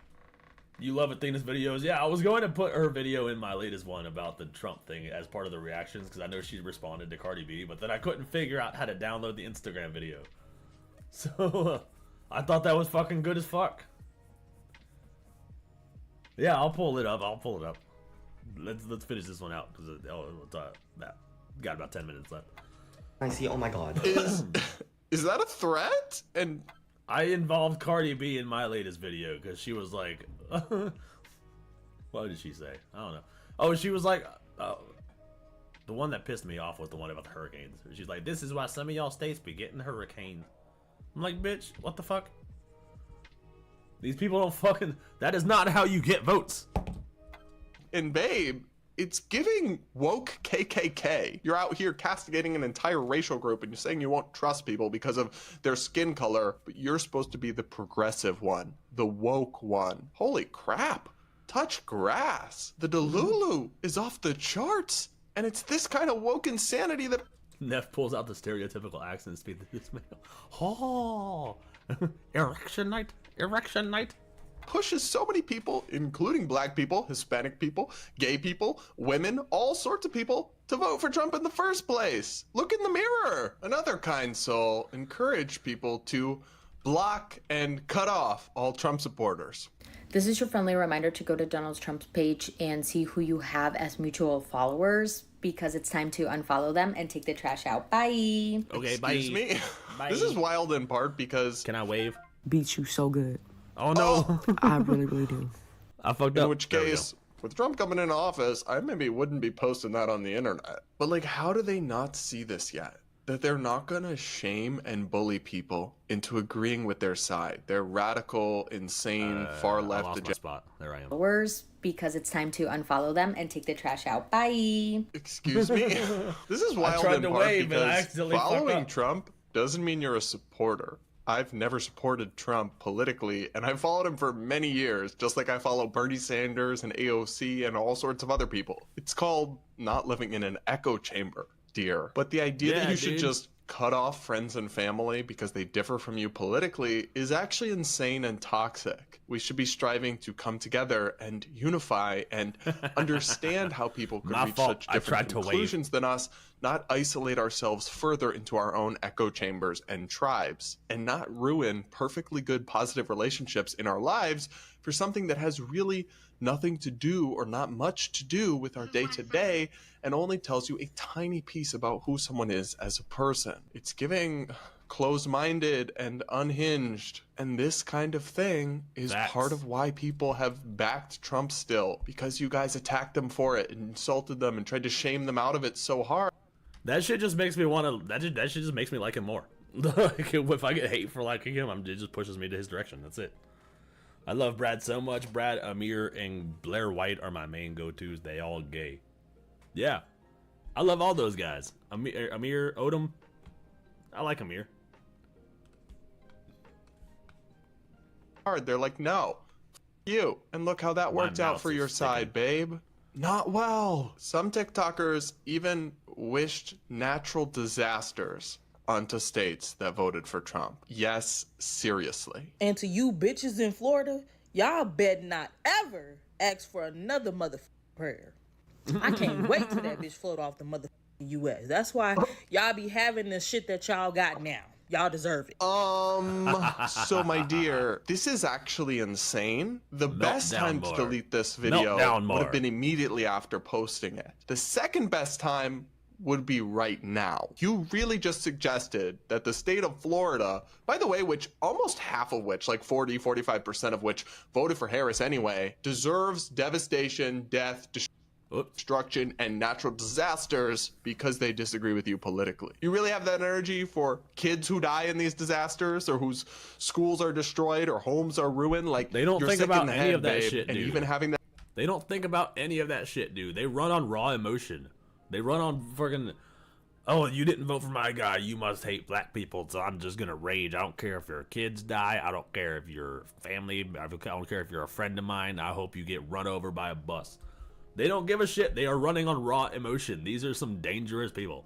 You love Athena's videos? Yeah, I was going to put her video in my latest one about the Trump thing as part of the reactions because I know she responded to Cardi B, but then I couldn't figure out how to download the Instagram video. So, I thought that was fucking good as fuck. Yeah, I'll pull it up. Let's finish this one out because got about 10 minutes left. I see. Oh my god. Is that a threat? And I involved Cardi B in my latest video because she was like, what did she say? I don't know. Oh, she was like, the one that pissed me off was the one about the hurricanes. She's like, this is why some of y'all states be getting hurricanes. I'm like, bitch, what the fuck? These people don't fucking... That is not how you get votes. And babe, it's giving woke KKK. You're out here castigating an entire racial group and you're saying you won't trust people because of their skin color, but you're supposed to be the progressive one, the woke one. Holy crap. Touch grass. The Delulu is off the charts. And it's this kind of woke insanity that... Neff pulls out the stereotypical accent speed that this male. Oh, erection night, erection night. Pushes so many people, including black people, Hispanic people, gay people, women, all sorts of people, to vote for Trump in the first place. Look in the mirror. Another kind soul encouraged people to block and cut off all Trump supporters. This is your friendly reminder to go to Donald Trump's page and see who you have as mutual followers, because it's time to unfollow them and take the trash out. Bye. Okay, Excuse me. Bye. This is wild in part because... Can I wave? Beats you so good. Oh no. I really, really do. I fucked In up. which case, with Trump coming into office, I maybe wouldn't be posting that on the internet. But like, how do they not see this yet? That they're not gonna shame and bully people into agreeing with their side. Their radical, insane, far I left lost my agenda. spot. There I am. Followers, because it's time to unfollow them and take the trash out. Bye. Excuse me? This is wild tried in to part wave and I because accidentally fucked following up. Trump doesn't mean you're a supporter. I've never supported Trump politically, and I've followed him for many years, just like I follow Bernie Sanders and AOC and all sorts of other people. It's called not living in an echo chamber, dear. But the idea that Yeah, you should dude. just cut off friends and family because they differ from you politically is actually insane and toxic. We should be striving to come together and unify and understand how people could My reach fault. such I different tried to wave. conclusions than us, not isolate ourselves further into our own echo chambers and tribes, and not ruin perfectly good positive relationships in our lives for something that has really nothing to do or not much to do with our day-to-day and only tells you a tiny piece about who someone is as a person. It's giving closed-minded and unhinged, and this kind of thing is Facts. part of why people have backed Trump still, because you guys attacked them for it and insulted them and tried to shame them out of it so hard. That shit just makes me want to. That shit just makes me like him more. Like, if I get hate for liking him, it just pushes me to his direction. That's it. I love Brad so much. Brad, Amir, and Blair White are my main go-tos. They all gay. Yeah, I love all those guys. Amir, Odom. I like Amir. Hard. They're like, no, you. And look how that worked out mouth for is your side, babe. Not well. Some TikTokers even wished natural disasters onto states that voted for Trump. Yes, seriously. And to you bitches in Florida, y'all bet not ever ask for another motherfucking prayer. I can't wait till that bitch float off the motherfucking U.S. That's why y'all be having the shit that y'all got now. Y'all deserve it. So my dear, this is actually insane. The best Meltdown time to more. delete this video Meltdown would more. have been immediately after posting it. The second best time would be right now. You really just suggested that the state of Florida, by the way, which almost half of which, like 45% of which voted for Harris anyway, deserves devastation, death, destruction, and natural disasters because they disagree with you politically. You really have that energy for kids who die in these disasters, or whose schools are destroyed or homes are ruined? Like, They don't you're think sick in about the any head, of that babe, shit, and dude. even having that. They don't think about any of that shit, dude. They run on raw emotion. They run on fucking, oh, you didn't vote for my guy, you must hate black people, so I'm just gonna rage. I don't care if your kids die. I don't care if your family, I don't care if you're a friend of mine. I hope you get run over by a bus. They don't give a shit. They are running on raw emotion. These are some dangerous people.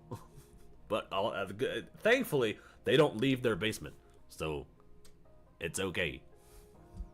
But thankfully, they don't leave their basement. So, it's okay.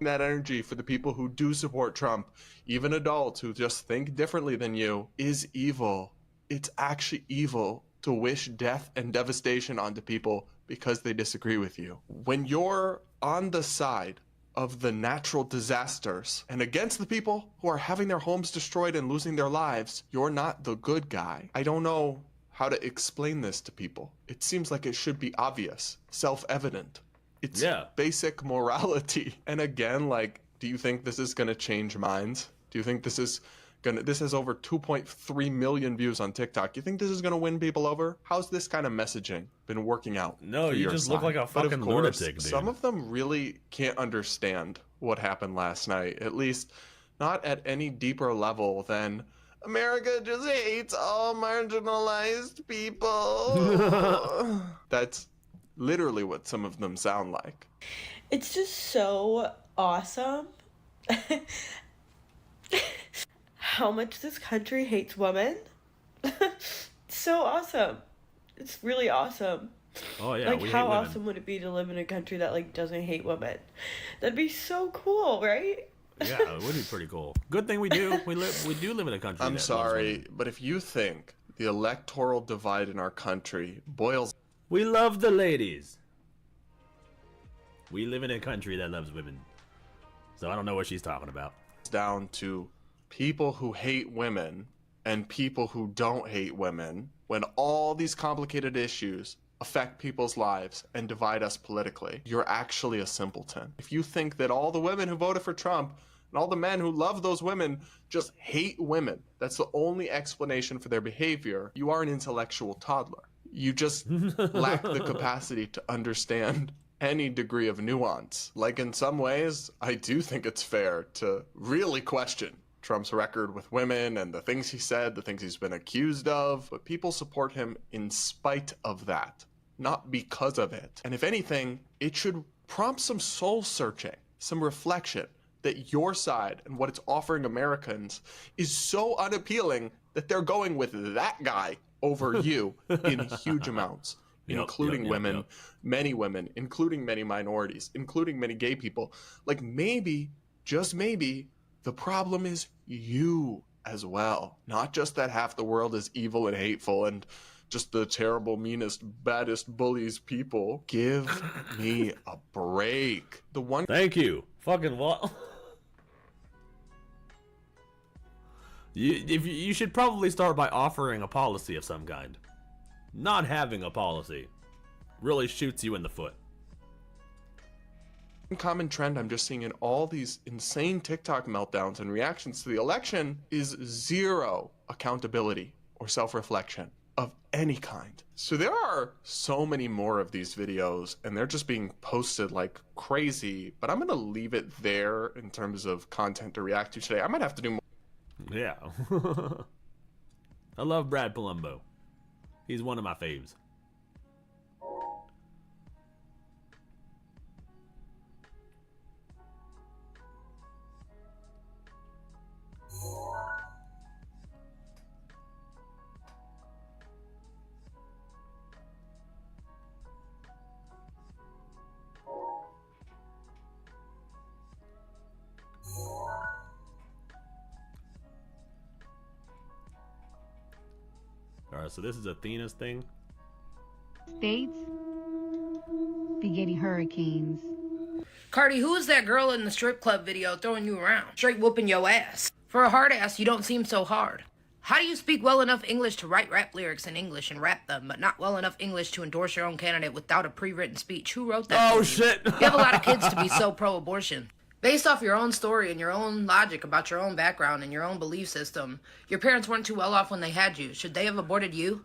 That energy for the people who do support Trump, even adults who just think differently than you, is evil. It's actually evil to wish death and devastation onto people because they disagree with you. When you're on the side of the natural disasters and against the people who are having their homes destroyed and losing their lives, you're not the good guy. I don't know how to explain this to people. It seems like it should be obvious, self-evident. It's basic morality. And again, like, do you think this is going to change minds? Do you think this is This has over 2.3 million views on TikTok. You think this is gonna win people over? How's this kind of messaging been working out? No, for you your just look side? like a But of fucking course, lunatic, dude. some of them really can't understand what happened last night. At least, not at any deeper level than America just hates all marginalized people. That's literally what some of them sound like. It's just so awesome how much this country hates women. So awesome. It's really awesome. Oh yeah, Like, we how hate women. awesome would it be to live in a country that, like, doesn't hate women? That'd be so cool, right? Yeah, it would be pretty cool. Good thing we do. We do live in a country. I'm that loves sorry, women. but if you think the electoral divide in our country boils We love the ladies. We live in a country that loves women. So I don't know what she's talking about. down to people who hate women and people who don't hate women, when all these complicated issues affect people's lives and divide us politically, you're actually a simpleton. If you think that all the women who voted for Trump and all the men who love those women just hate women, that's the only explanation for their behavior, you are an intellectual toddler. You just lack the capacity to understand any degree of nuance. Like, in some ways, I do think it's fair to really question Trump's record with women and the things he said, the things he's been accused of, but people support him in spite of that, not because of it. And if anything, it should prompt some soul searching, some reflection that your side and what it's offering Americans is so unappealing that they're going with that guy over you in huge amounts, including women, many women, including many minorities, including many gay people. Like, maybe, just maybe, the problem is you as well. Not just that half the world is evil and hateful and just the terrible, meanest, baddest bullies people. Give me a break. The one. Thank you. Fucking what? You should probably start by offering a policy of some kind. Not having a policy really shoots you in the foot. Common trend I'm just seeing in all these insane TikTok meltdowns and reactions to the election is zero accountability or self-reflection of any kind. So there are so many more of these videos and they're just being posted like crazy, but I'm gonna leave it there in terms of content to react to today. I might have to do more. Yeah. I love Brad Palumbo. He's one of my faves. Alright, so this is Athena's thing. States be getting hurricanes. Cardi, who is that girl in the strip club video throwing you around? Straight whooping your ass. For a hard ass, you don't seem so hard. How do you speak well enough English to write rap lyrics in English and rap them, but not well enough English to endorse your own candidate without a pre-written speech? Who wrote that? Oh, for you? shit. You have a lot of kids to be so pro-abortion. Based off your own story and your own logic about your own background and your own belief system, your parents weren't too well off when they had you. Should they have aborted you?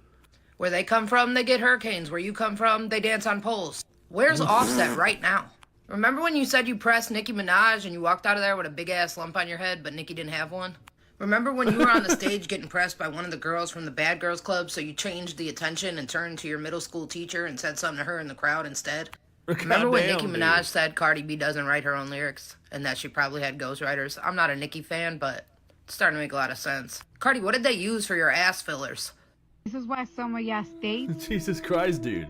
Where they come from, they get hurricanes. Where you come from, they dance on poles. Where's Offset right now? Remember when you said you pressed Nicki Minaj and you walked out of there with a big-ass lump on your head, but Nicki didn't have one? Remember when you were on the stage getting pressed by one of the girls from the Bad Girls Club, so you changed the attention and turned to your middle school teacher and said something to her in the crowd instead? Remember when Nicki Minaj said Cardi B doesn't write her own lyrics and that she probably had ghostwriters? I'm not a Nicki fan, but it's starting to make a lot of sense. Cardi, what did they use for your ass fillers? This is why some of y'all states Jesus Christ, dude.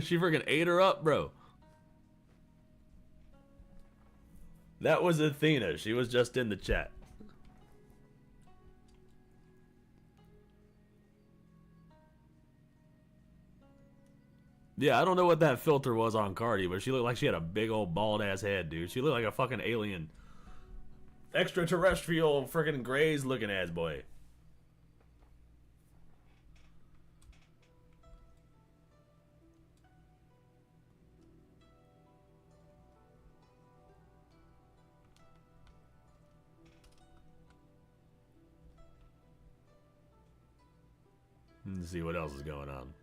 She freaking ate her up, bro. That was Athena. She was just in the chat. Yeah, I don't know what that filter was on Cardi, but she looked like she had a big old bald ass head, dude. She looked like a fucking alien. Extraterrestrial freaking Greys looking ass boy. Let's see what else is going on.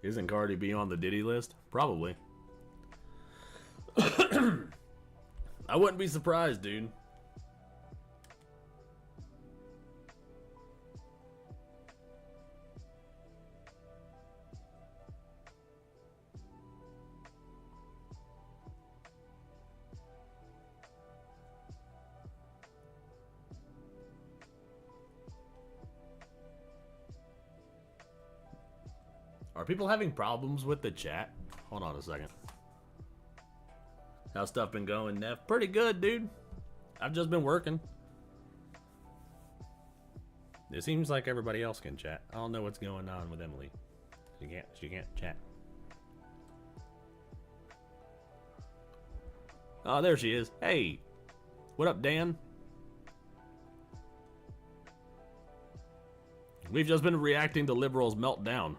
Isn't Cardi B on the Diddy list? Probably. I wouldn't be surprised, dude. Are people having problems with the chat? Hold on a second. How's stuff been going, Neff? Pretty good, dude. I've just been working. It seems like everybody else can chat. I don't know what's going on with Emily. She can't chat. Oh, there she is. Hey. What up, Dan? We've just been reacting to liberals' meltdown.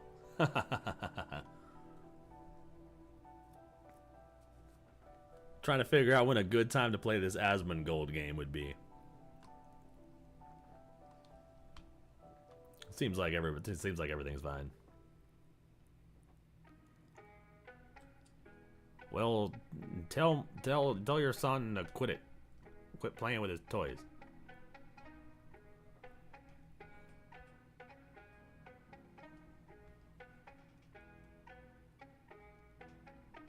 Trying to figure out when a good time to play this Asmongold game would be. Seems like everything's fine. Well, tell your son to quit playing with his toys.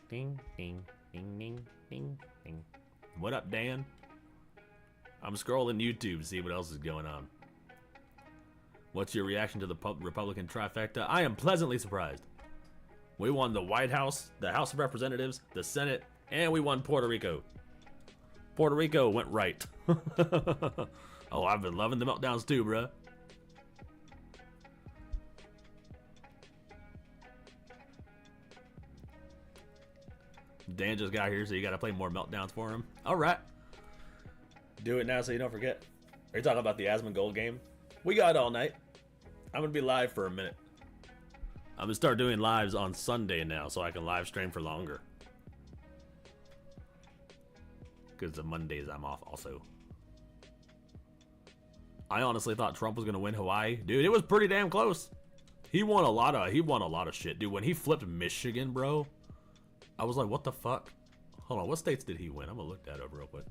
Ding, ding, ding, ding, ding, ding. What up, Dan? I'm scrolling YouTube to see what else is going on. What's your reaction to the Republican trifecta? I am pleasantly surprised. We won the White House, the House of Representatives, the Senate, and we won Puerto Rico. Puerto Rico went right. Oh, I've been loving the meltdowns too, bruh. Dan just got here, so you gotta play more meltdowns for him. Alright. Do it now so you don't forget. Are you talking about the Asmongold game? We got all night. I'm gonna be live for a minute. I'm gonna start doing lives on Sunday now so I can live stream for longer. Because the Mondays I'm off also. I honestly thought Trump was gonna win Hawaii. Dude, it was pretty damn close. He won a lot of shit, dude. When he flipped Michigan, bro, I was like, what the fuck? Hold on, what states did he win? I'm gonna look that up real quick.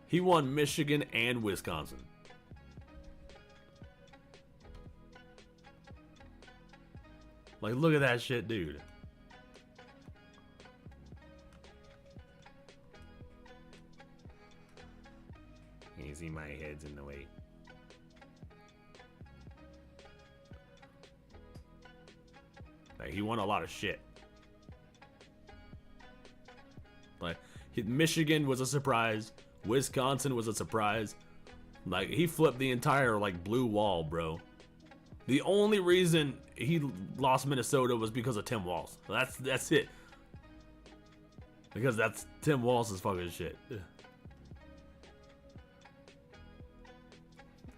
He won Michigan and Wisconsin. Like, look at that shit, dude. You see my head's in the way. Like, he won a lot of shit. Like, Michigan was a surprise. Wisconsin was a surprise. Like, he flipped the entire, like, blue wall, bro. The only reason he lost Minnesota was because of Tim Walz. That's it. Because that's Tim Walz's fucking shit.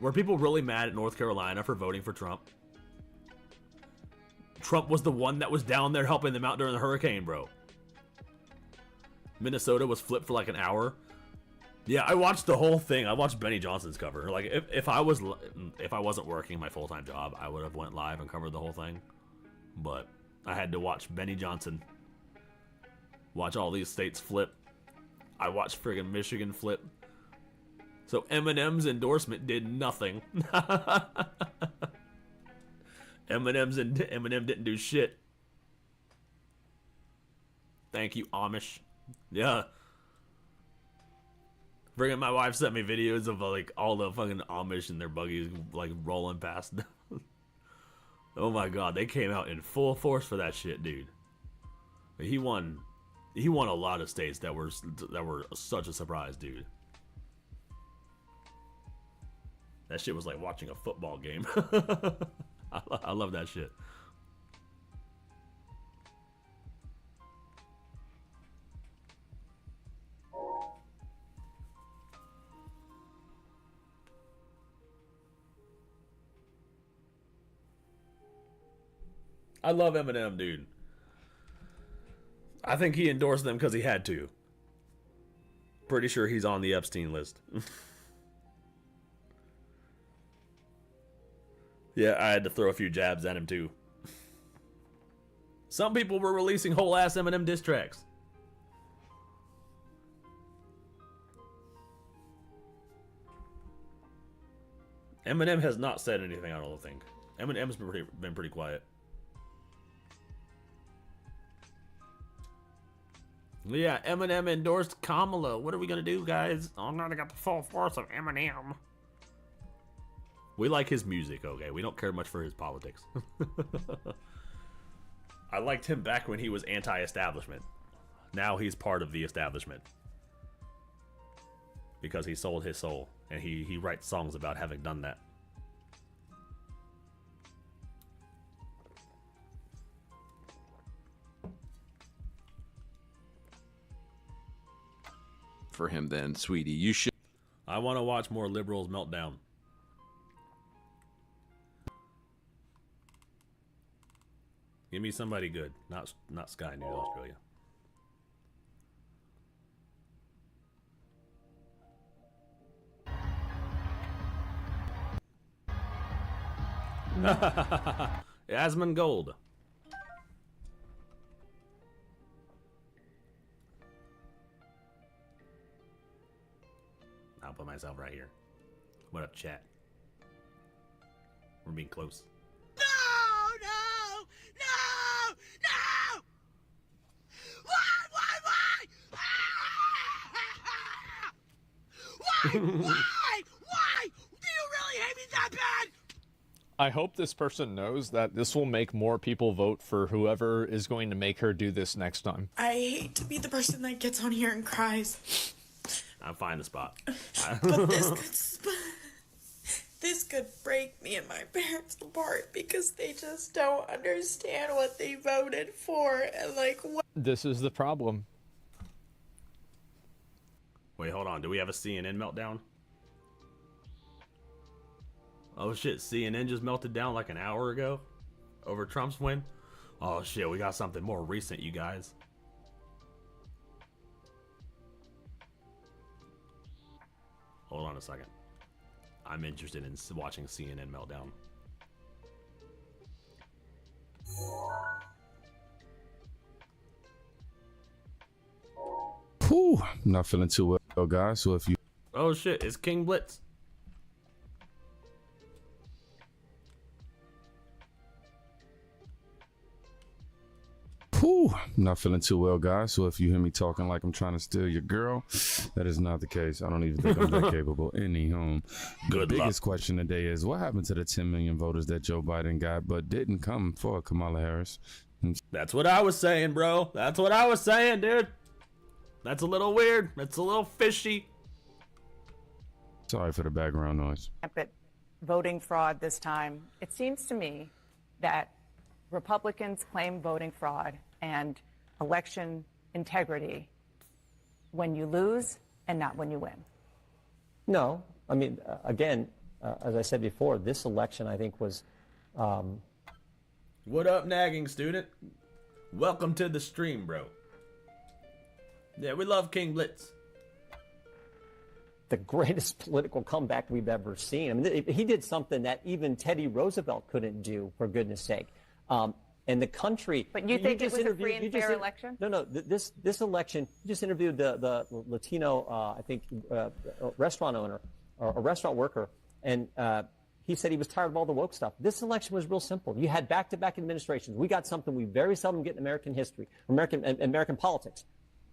Were people really mad at North Carolina for voting for Trump? Trump was the one that was down there helping them out during the hurricane, bro. Minnesota was flipped for like an hour. Yeah, I watched the whole thing. I watched Benny Johnson's cover. Like, if I wasn't working my full-time job, I would have went live and covered the whole thing. But I had to watch Benny Johnson. Watch all these states flip. I watched friggin' Michigan flip. So Eminem's endorsement did nothing. Eminem didn't do shit. Thank you, Amish. Yeah. Friggin' my wife sent me videos of like all the fucking Amish and their buggies like rolling past. Oh my god, they came out in full force for that shit, dude. He won a lot of states that were such a surprise, dude. That shit was like watching a football game. I love that shit. I love Eminem, dude. I think he endorsed them because he had to. Pretty sure he's on the Epstein list. Yeah, I had to throw a few jabs at him too. Some people were releasing whole ass Eminem diss tracks. Eminem has not said anything, I don't think. Eminem's been pretty quiet. Yeah, Eminem endorsed Kamala. What are we gonna do, guys? Oh no, they got the full force of Eminem. We like his music, okay? We don't care much for his politics. I liked him back when he was anti-establishment. Now he's part of the establishment. Because he sold his soul. And he writes songs about having done that. For him then, sweetie. You should. I want to watch more liberals meltdown. Give me somebody good, not Sky News Australia. Asmongold. Gold. I'll put myself right here. What up, chat? We're being close. Why? Why? Do you really hate me that bad? I hope this person knows that this will make more people vote for whoever is going to make her do this next time. I hate to be the person that gets on here and cries. I'll find the spot. But this could break me and my parents apart because they just don't understand what they voted for and like what. This is the problem. Wait, hold on. Do we have a CNN meltdown? Oh shit, CNN just melted down like an hour ago over Trump's win. Oh shit, we got something more recent, you guys. Hold on a second. I'm interested in watching CNN meltdown. Whew, not feeling too well, guys. So if you. Oh shit, it's King Blitz. Whew, not feeling too well, guys. So if you hear me talking like I'm trying to steal your girl, that is not the case. I don't even think I'm that capable. Anyhow, the biggest question today is what happened to the 10 million voters that Joe Biden got but didn't come for Kamala Harris? That's what I was saying, bro. That's what I was saying, dude. That's a little weird. That's a little fishy. Sorry for the background noise. But voting fraud this time, it seems to me that Republicans claim voting fraud and election integrity when you lose and not when you win. No, I mean, again, as I said before, this election I think was. What up, nagging student? Welcome to the stream, bro. Yeah, we love King Blitz. The greatest political comeback we've ever seen. I mean, he did something that even Teddy Roosevelt couldn't do, for goodness sake. And the country. But you think it was a free and fair election? No. This election, you just interviewed the Latino, I think, restaurant owner or a restaurant worker, and he said he was tired of all the woke stuff. This election was real simple. You had back-to-back administrations. We got something we very seldom get in American history, American politics.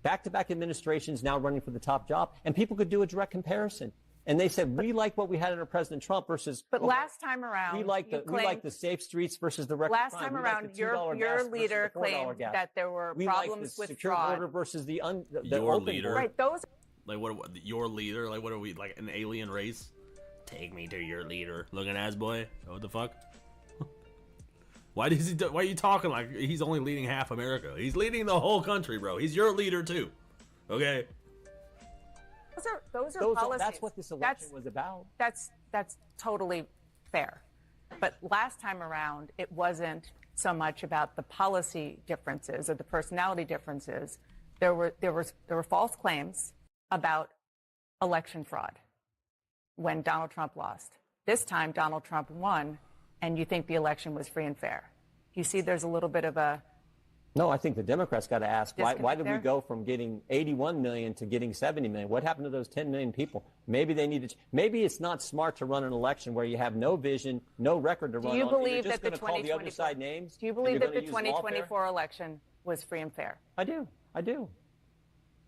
Back-to-back administrations now running for the top job, and people could do a direct comparison. And they said, we like what we had under President Trump versus. But last time around, we like the safe streets versus the record last crime. time We around, like the $2 your gas versus leader the $4 claimed gas. that there were We problems like the with secure fraud. border versus the Your open leader. border. Right, those. Like what? Your leader? Like what are we? Like an alien race? Take me to your leader, looking ass boy. What the fuck? Why does he? Why are you talking like he's only leading half America? He's leading the whole country, bro. He's your leader too. Okay. Those are policies. That's what this election was about. That's totally fair. But last time around, it wasn't so much about the policy differences or the personality differences. There were false claims about election fraud when Donald Trump lost. This time, Donald Trump won, and you think the election was free and fair. You see, there's a little bit of a. No, I think the Democrats got to ask, why did we there? go from getting 81 million to getting 70 million? What happened to those 10 million people? Maybe they needed. Maybe it's not smart to run an election where you have no vision, no record to run on. Do you and you're believe just that the gonna call the other side names? Do you and believe you're that gonna the use lawfare? 2024 election was free and fair? I do. I do.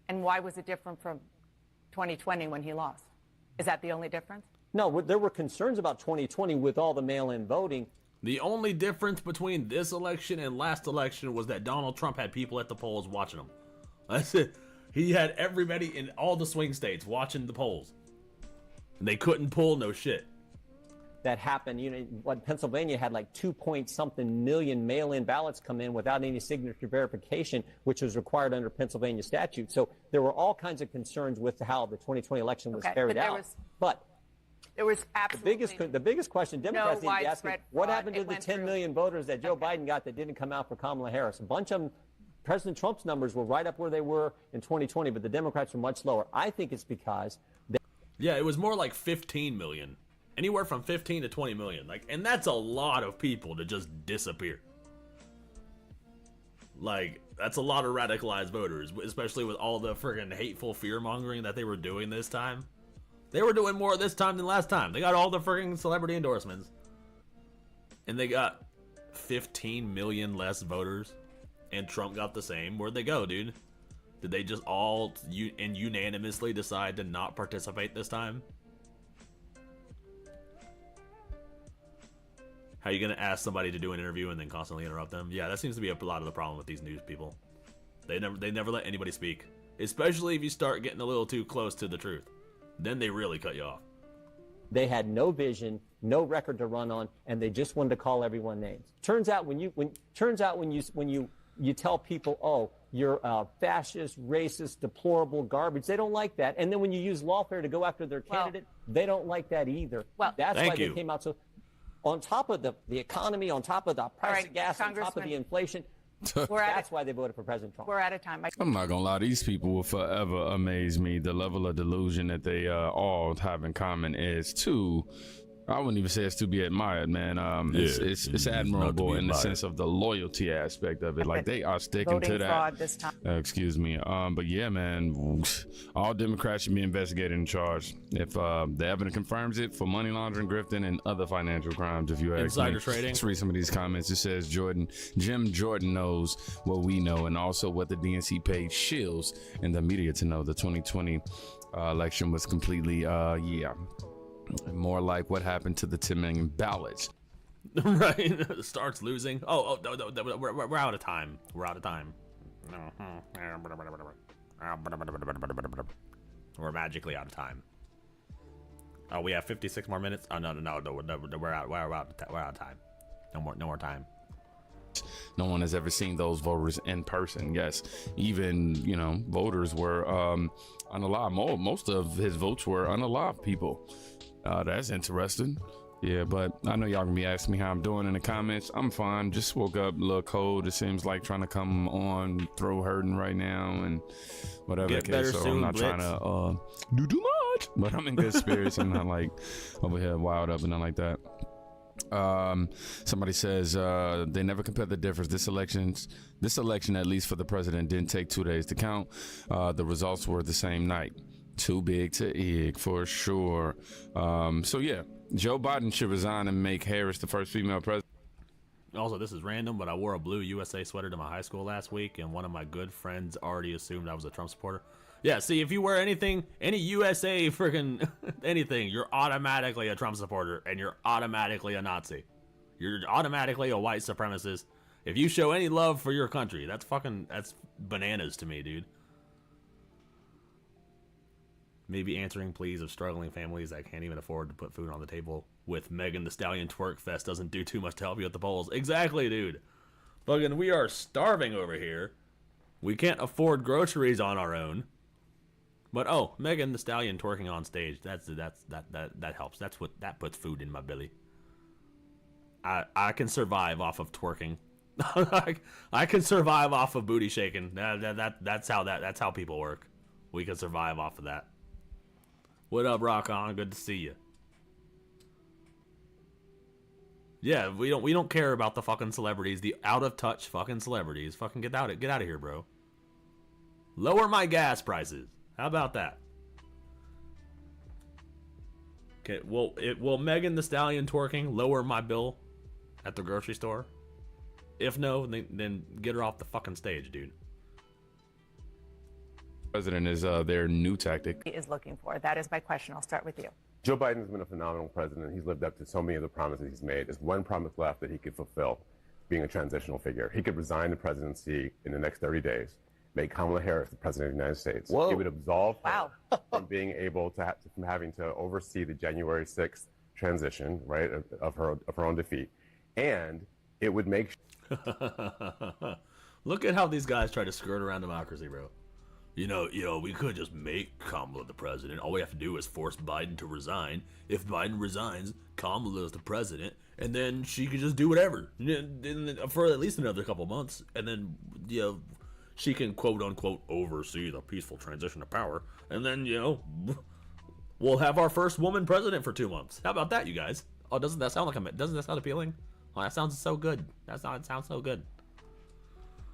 And why was it different from 2020 when he lost? Is that the only difference? No, there were concerns about 2020 with all the mail-in voting. The only difference between this election and last election was that Donald Trump had people at the polls watching him. That's it. He had everybody in all the swing states watching the polls. And they couldn't pull no shit. That happened, what Pennsylvania had like 2-point-something million mail-in ballots come in without any signature verification, which was required under Pennsylvania statute. So there were all kinds of concerns with how the 2020 election was carried out. But there was absolutely the biggest question Democrats need to be asking, widespread what fraud. happened to It the went 10 through. million voters that Joe Biden got that didn't come out for Kamala Harris? A bunch of them, President Trump's numbers were right up where they were in 2020, but the Democrats were much lower. I think it's because Yeah, it was more like 15 million. Anywhere from 15 to 20 million. And that's a lot of people to just disappear. That's a lot of radicalized voters, especially with all the friggin' hateful fear-mongering that they were doing this time. They were doing more this time than last time. They got all the friggin' celebrity endorsements. And they got 15 million less voters. And Trump got the same. Where'd they go, dude? Did they just all unanimously decide to not participate this time? How are you gonna ask somebody to do an interview and then constantly interrupt them? Yeah, that seems to be a lot of the problem with these news people. They never let anybody speak. Especially if you start getting a little too close to the truth. Then they really cut you off. they had no vision, no record to run on, and they just wanted to call everyone names. Turns out when you tell people, oh, you're fascist, racist, deplorable garbage, they don't like that. And then when you use lawfare to go after their candidate, they don't like that either. Well, that's why they came out. So on top of the economy, on top of the price of gas, on top of the inflation, that's why they voted for President Trump. We're out of time. I'm not gonna lie, these people will forever amaze me. The level of delusion that they all have in common is too. I wouldn't even say it's to be admired, man. It's admirable in the sense of the loyalty aspect of it. Like they are sticking Voting to that. fraud this time. Excuse me. But yeah, man, all Democrats should be investigated and charged if the evidence confirms it for money laundering, grifting, and other financial crimes. If you ask Insider me. trading. Let's read some of these comments. It says Jim Jordan knows what we know, and also what the DNC paid shills in the media to know. The 2020 election was completely more like what happened to the 10 million ballots. Right. Starts losing. Oh, we're out of time. We're out of time. We're magically out of time. Oh, we have 56 more minutes. Oh no, we're out of time. No more time. No one has ever seen those voters in person. Yes, even voters were unalive. Most of his votes were unalive people. That's interesting. Yeah, but I know y'all gonna be asking me how I'm doing in the comments. I'm fine. Just woke up a little cold. It seems like trying to come on, throat hurting right now, and whatever. Get better so soon, I'm not Blitz. trying to do too much, but I'm in good spirits. I'm not like over here wild up and nothing like that. Somebody says they never compared the difference. This election, at least for the president, didn't take 2 days to count. The results were the same night. Too big to egg for sure. So yeah, Joe Biden should resign and make Harris the first female president. Also, this is random, but I wore a blue USA sweater to my high school last week, and one of my good friends already assumed I was a Trump supporter. Yeah, see, if you wear anything, any USA freaking anything, you're automatically a Trump supporter, and you're automatically a Nazi. You're automatically a white supremacist. If you show any love for your country, that's bananas to me, dude. Maybe answering pleas of struggling families that can't even afford to put food on the table with Megan Thee Stallion Twerk Fest doesn't do too much to help you at the polls. Exactly, dude. Fucking, we are starving over here. We can't afford groceries on our own. But oh, Megan Thee Stallion twerking on stage, that helps. That puts food in my belly. I can survive off of twerking. I can survive off of booty shaking. That's how people work. We can survive off of that. What up, Rock On? Good to see you. Yeah, we don't care about the fucking celebrities, the out of touch fucking celebrities. Fucking get out of here, bro. Lower my gas prices. How about that? Okay, will Megan Thee Stallion twerking lower my bill at the grocery store? If no, then get her off the fucking stage, dude. President is their new tactic. He is looking for. That is my question. I'll start with you. Joe Biden's been a phenomenal president. He's lived up to so many of the promises he's made. There's one promise left that he could fulfill, being a transitional figure. He could resign the presidency in the next 30 days, make Kamala Harris the president of the United States. Whoa. It would absolve her from being able to from having to oversee the January 6th transition, right, of her own defeat, and it would make. Look at how these guys try to skirt around democracy, bro. You know, we could just make Kamala the president. All we have to do is force Biden to resign. If Biden resigns, Kamala is the president, and then she could just do whatever for at least another couple months, and then she can quote unquote oversee the peaceful transition of power, and then we'll have our first woman president for 2 months. How about that, you guys? Oh, doesn't that sound appealing? Oh, that sounds so good. It sounds so good.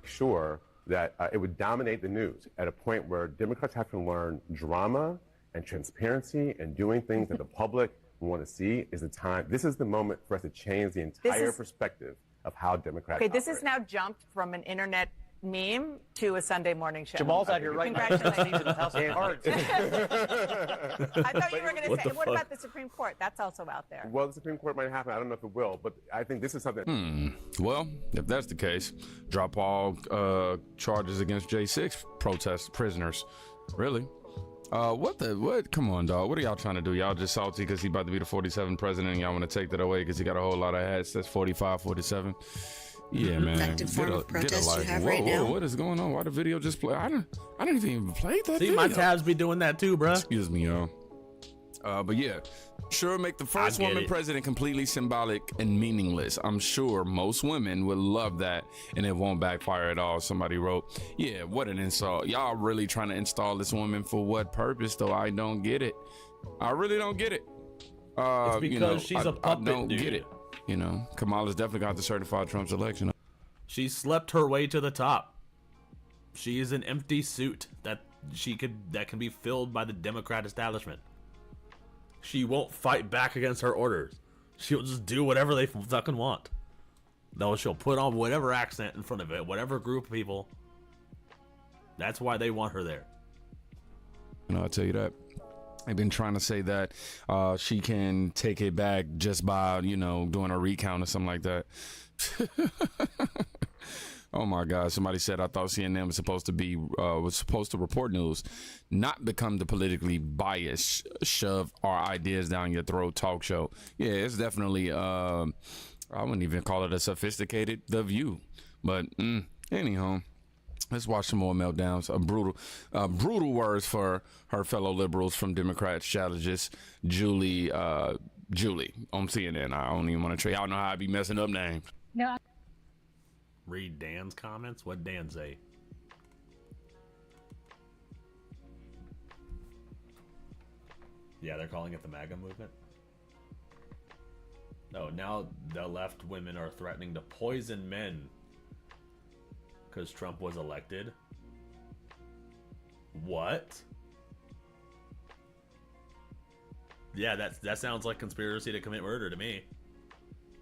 Sure that it would dominate the news at a point where Democrats have to learn drama and transparency and doing things that the public want to see is the time. This is the moment for us to change the entire perspective of how Democrats Okay, this operate. has now jumped from an internet meme to a Sunday morning show. Jamal's out here right now. Congratulations. In House of Cards. I thought you were going to What say, the what fuck? about the Supreme Court? That's also out there. Well, the Supreme Court might happen. I don't know if it will, but I think this is something. Well, if that's the case, drop all charges against J6 protest prisoners. Really? What? Come on, dog. What are y'all trying to do? Y'all just salty because he about to be the 47th president and y'all want to take that away because he got a whole lot of hats. That's 45, 47. Yeah, man. Active form of protest you have whoa, right now. What is going on? Why the video just play? I didn't even play that See, video. my tabs be doing that too, bruh. Excuse me, y'all. But yeah, sure, make the first I get woman it. president completely symbolic and meaningless. I'm sure most women would love that, and it won't backfire at all. Somebody wrote, yeah, what an insult. Y'all really trying to install this woman for what purpose, though? I don't get it. I really don't get it. It's because she's a puppet, I don't dude. get it. Kamala's definitely got to certify Trump's election. She slept her way to the top. She is an empty suit that can be filled by the Democrat establishment. She won't fight back against her orders. She'll just do whatever they fucking want. Though she'll put on whatever accent in front of it, whatever group of people. That's why they want her there. I'll tell you that. I've been trying to say that she can take it back just by, doing a recount or something like that. Oh my God! Somebody said I thought CNN was supposed to report news, not become the politically biased, shove our ideas down your throat talk show. Yeah, it's definitely I wouldn't even call it a sophisticated The View, but anyhow. Let's watch some more meltdowns. Brutal words for her fellow liberals from Democrats strategist Julie on CNN. I don't even want to try. Y'all know how I be messing up names. No. Read Dan's comments. What Dan say? Yeah, they're calling it the MAGA movement. No, now the left women are threatening to poison men because Trump was elected. What? Yeah, that sounds like conspiracy to commit murder to me.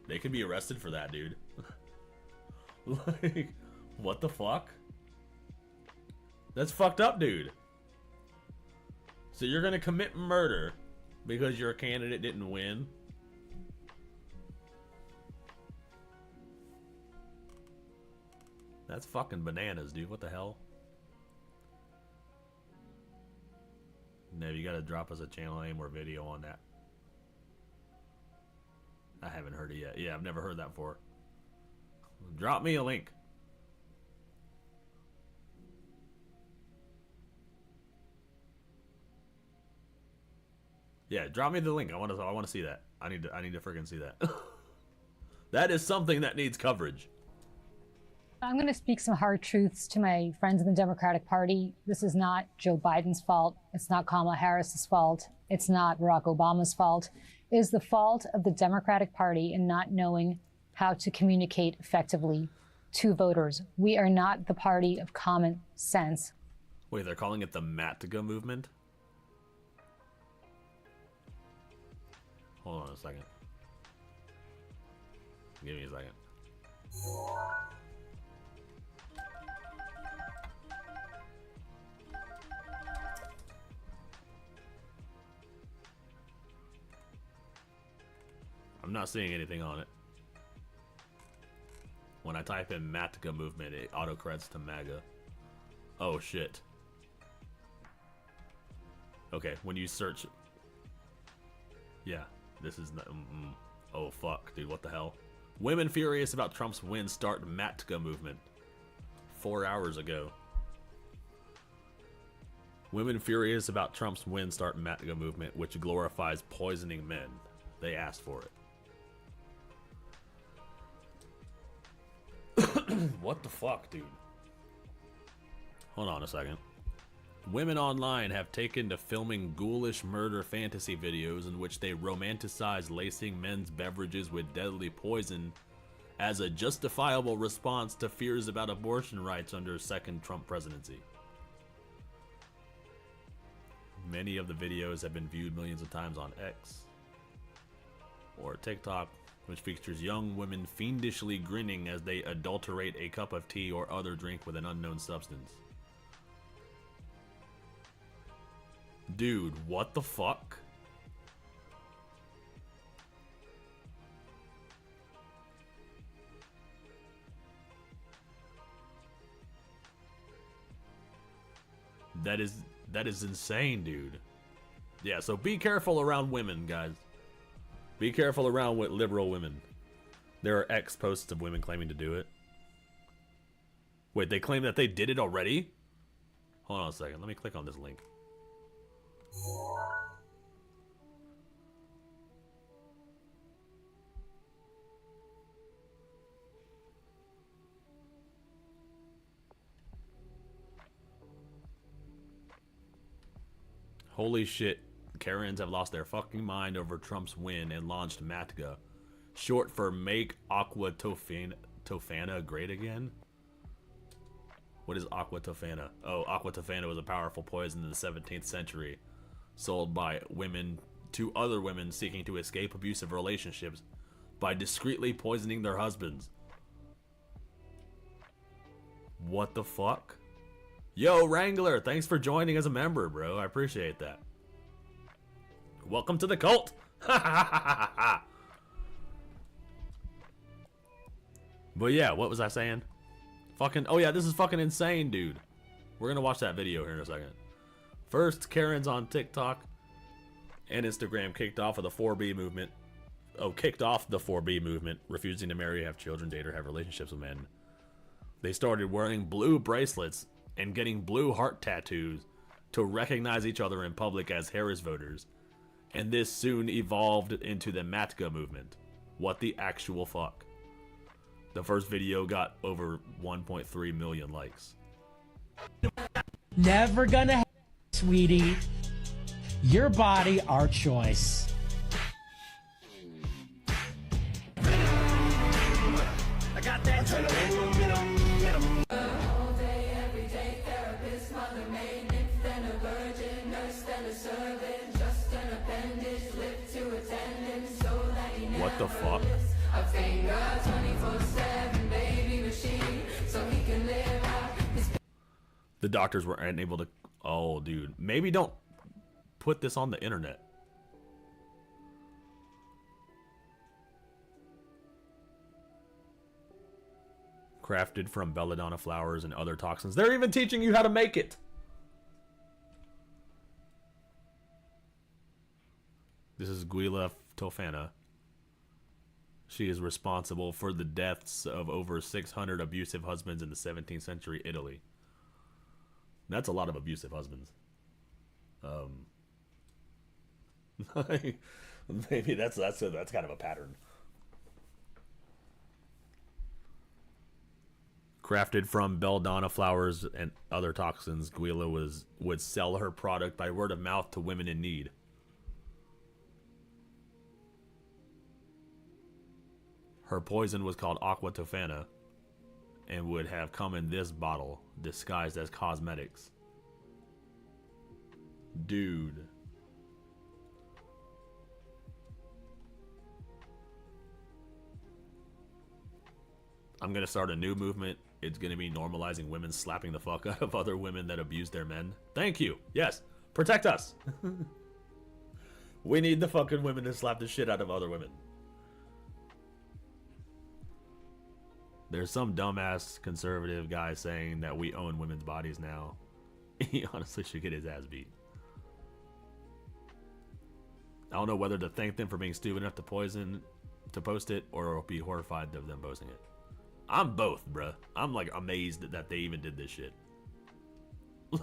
They could be arrested for that, dude. Like, what the fuck? That's fucked up, dude. So you're gonna commit murder because your candidate didn't win? That's fucking bananas, dude. What the hell? No, you gotta drop us a channel name or video on that. I haven't heard it yet. Yeah, I've never heard that before. Drop me a link. Yeah, drop me the link. I want to see that. I need to freaking see that. That is something that needs coverage. I'm going to speak some hard truths to my friends in the Democratic Party. This is not Joe Biden's fault. It's not Kamala Harris's fault. It's not Barack Obama's fault. It is the fault of the Democratic Party in not knowing how to communicate effectively to voters. We are not the party of common sense. Wait, they're calling it the Matka movement? Hold on a second. Give me a second. I'm not seeing anything on it. When I type in Matka movement, it autocorrects to MAGA. Oh shit. Okay, when you search... Yeah, this is not... Oh fuck, dude, what the hell? Women furious about Trump's win start Matka movement. 4 hours ago. Women furious about Trump's win start Matka movement, which glorifies poisoning men. They asked for it. What the fuck, dude? Hold on a second. Women online have taken to filming ghoulish murder fantasy videos in which they romanticize lacing men's beverages with deadly poison as a justifiable response to fears about abortion rights under a second Trump presidency. Many of the videos have been viewed millions of times on X or TikTok, which features young women fiendishly grinning as they adulterate a cup of tea or other drink with an unknown substance. Dude, what the fuck? That is insane, dude. Yeah, so be careful around women, guys. Be careful around with liberal women. There are X posts of women claiming to do it. Wait, they claim that they did it already? Hold on a second. Let me click on this link. Holy shit. Karens have lost their fucking mind over Trump's win and launched Matka, short for Make Aqua Tofana Great Again? What is Aqua Tofana? Oh, Aqua Tofana was a powerful poison in the 17th century, sold by women to other women seeking to escape abusive relationships by discreetly poisoning their husbands. What the fuck? Yo, Wrangler, thanks for joining as a member, bro. I appreciate that. Welcome to the cult. But yeah, what was I saying? Fucking, oh yeah, this is fucking insane, dude. We're gonna watch that video here in a second. First, Karen's on TikTok and Instagram kicked off the 4B movement. Oh, kicked off the 4B movement, refusing to marry, have children, date, or have relationships with men. They started wearing blue bracelets and getting blue heart tattoos to recognize each other in public as Harris voters. And this soon evolved into the Matka movement. What the actual fuck? The first video got over 1.3 million likes. Never gonna happen, sweetie. Your body, our choice. I got that. What the fuck? The doctors were unable to... Oh, dude. Maybe don't put this on the internet? Crafted from belladonna flowers and other toxins. They're even teaching you how to make it. This is Guila Tofana. She is responsible for the deaths of over 600 abusive husbands in the 17th century Italy. That's a lot of abusive husbands. Maybe that's kind of a pattern. Crafted from belladonna flowers and other toxins, Guila would sell her product by word of mouth to women in need. Her poison was called Aqua Tofana and would have come in this bottle, disguised as cosmetics. Dude. I'm gonna start a new movement. It's gonna be normalizing women slapping the fuck out of other women that abuse their men. Thank you. Yes. Protect us. We need the fucking women to slap the shit out of other women. There's some dumbass conservative guy saying that we own women's bodies now. He honestly should get his ass beat. I don't know whether to thank them for being stupid enough to post it, or be horrified of them posting it. I'm both, bruh. I'm like amazed that they even did this shit.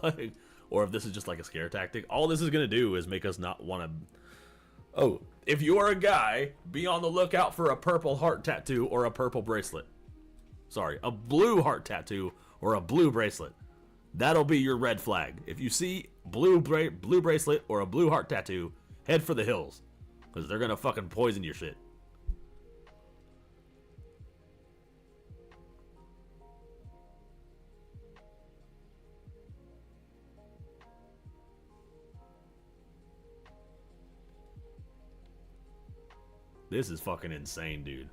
Like, or if this is just like a scare tactic. All this is gonna do is make us not want to. Oh, if you are a guy, be on the lookout for a purple heart tattoo or a purple bracelet. Sorry, a blue heart tattoo or a blue bracelet. That'll be your red flag. If you see blue bracelet or a blue heart tattoo, head for the hills, because they're gonna fucking poison your shit. This is fucking insane, dude.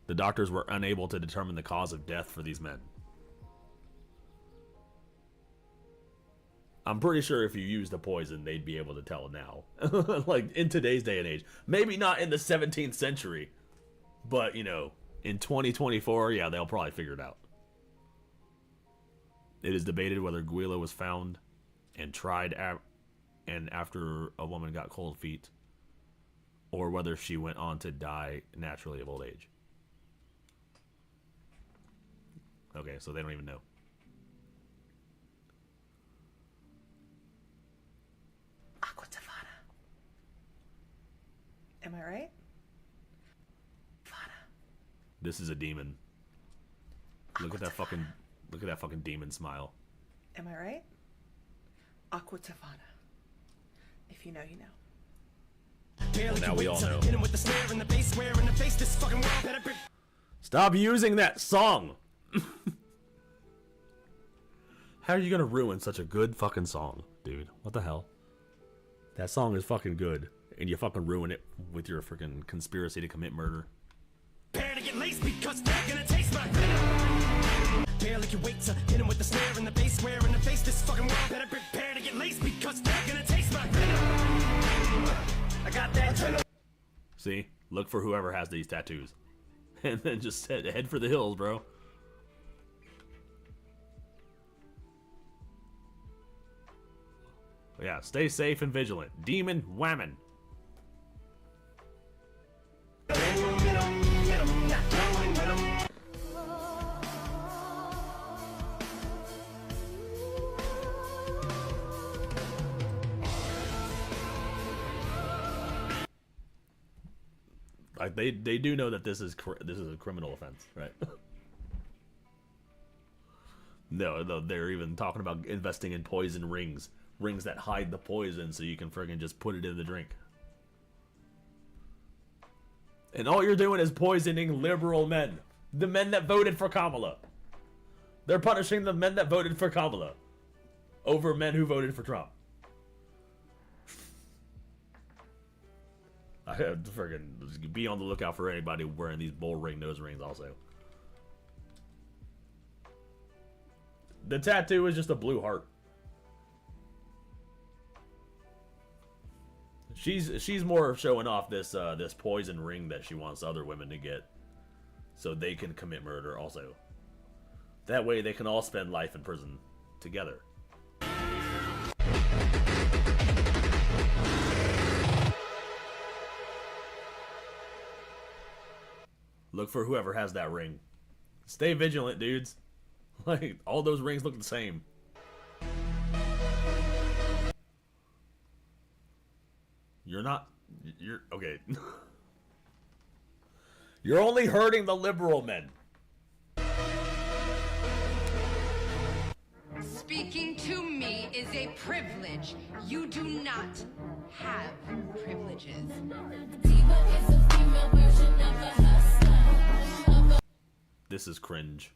The doctors were unable to determine the cause of death for these men. I'm pretty sure if you used a poison, they'd be able to tell now. Like, in today's day and age. Maybe not in the 17th century. But, you know, in 2024, yeah, they'll probably figure it out. It is debated whether Guila was found and tried and after a woman got cold feet, or whether she went on to die naturally of old age. Okay, so they don't even know. Aqua Tofana. Am I right? This is a demon. Look at that fucking demon smile. Am I right? Aqua Tofana. If you know, you know. Well, now we all know. Stop using that song! How are you gonna ruin such a good fucking song, dude? What the hell? That song is fucking good, and you fucking ruin it with your freaking conspiracy to commit murder. Prepare to get laced because they're gonna taste my venom. Prepare like you wait to hit him with the snare in the face, square in the face. This fucking world better prepare to get laced because they're gonna taste my venom. I got that. See? Look for whoever has these tattoos. And then just head for the hills, bro. Yeah, stay safe and vigilant. Demon whammon. Like they do know that this is a criminal offense, right? No, they're even talking about investing in poison rings that hide the poison, so you can friggin' just put it in the drink. And all you're doing is poisoning liberal men, the men that voted for Kamala. They're punishing the men that voted for Kamala over men who voted for Trump. I have to friggin' be on the lookout for anybody wearing these bull ring nose rings also. The tattoo is just a blue heart. She's more showing off this this poison ring that she wants other women to get, so they can commit murder also. That way they can all spend life in prison together. Look for whoever has that ring. Stay vigilant, dudes. Like, all those rings look the same. You're okay. You're only hurting the liberal men. Speaking to me is a privilege. You do not have privileges. This is cringe.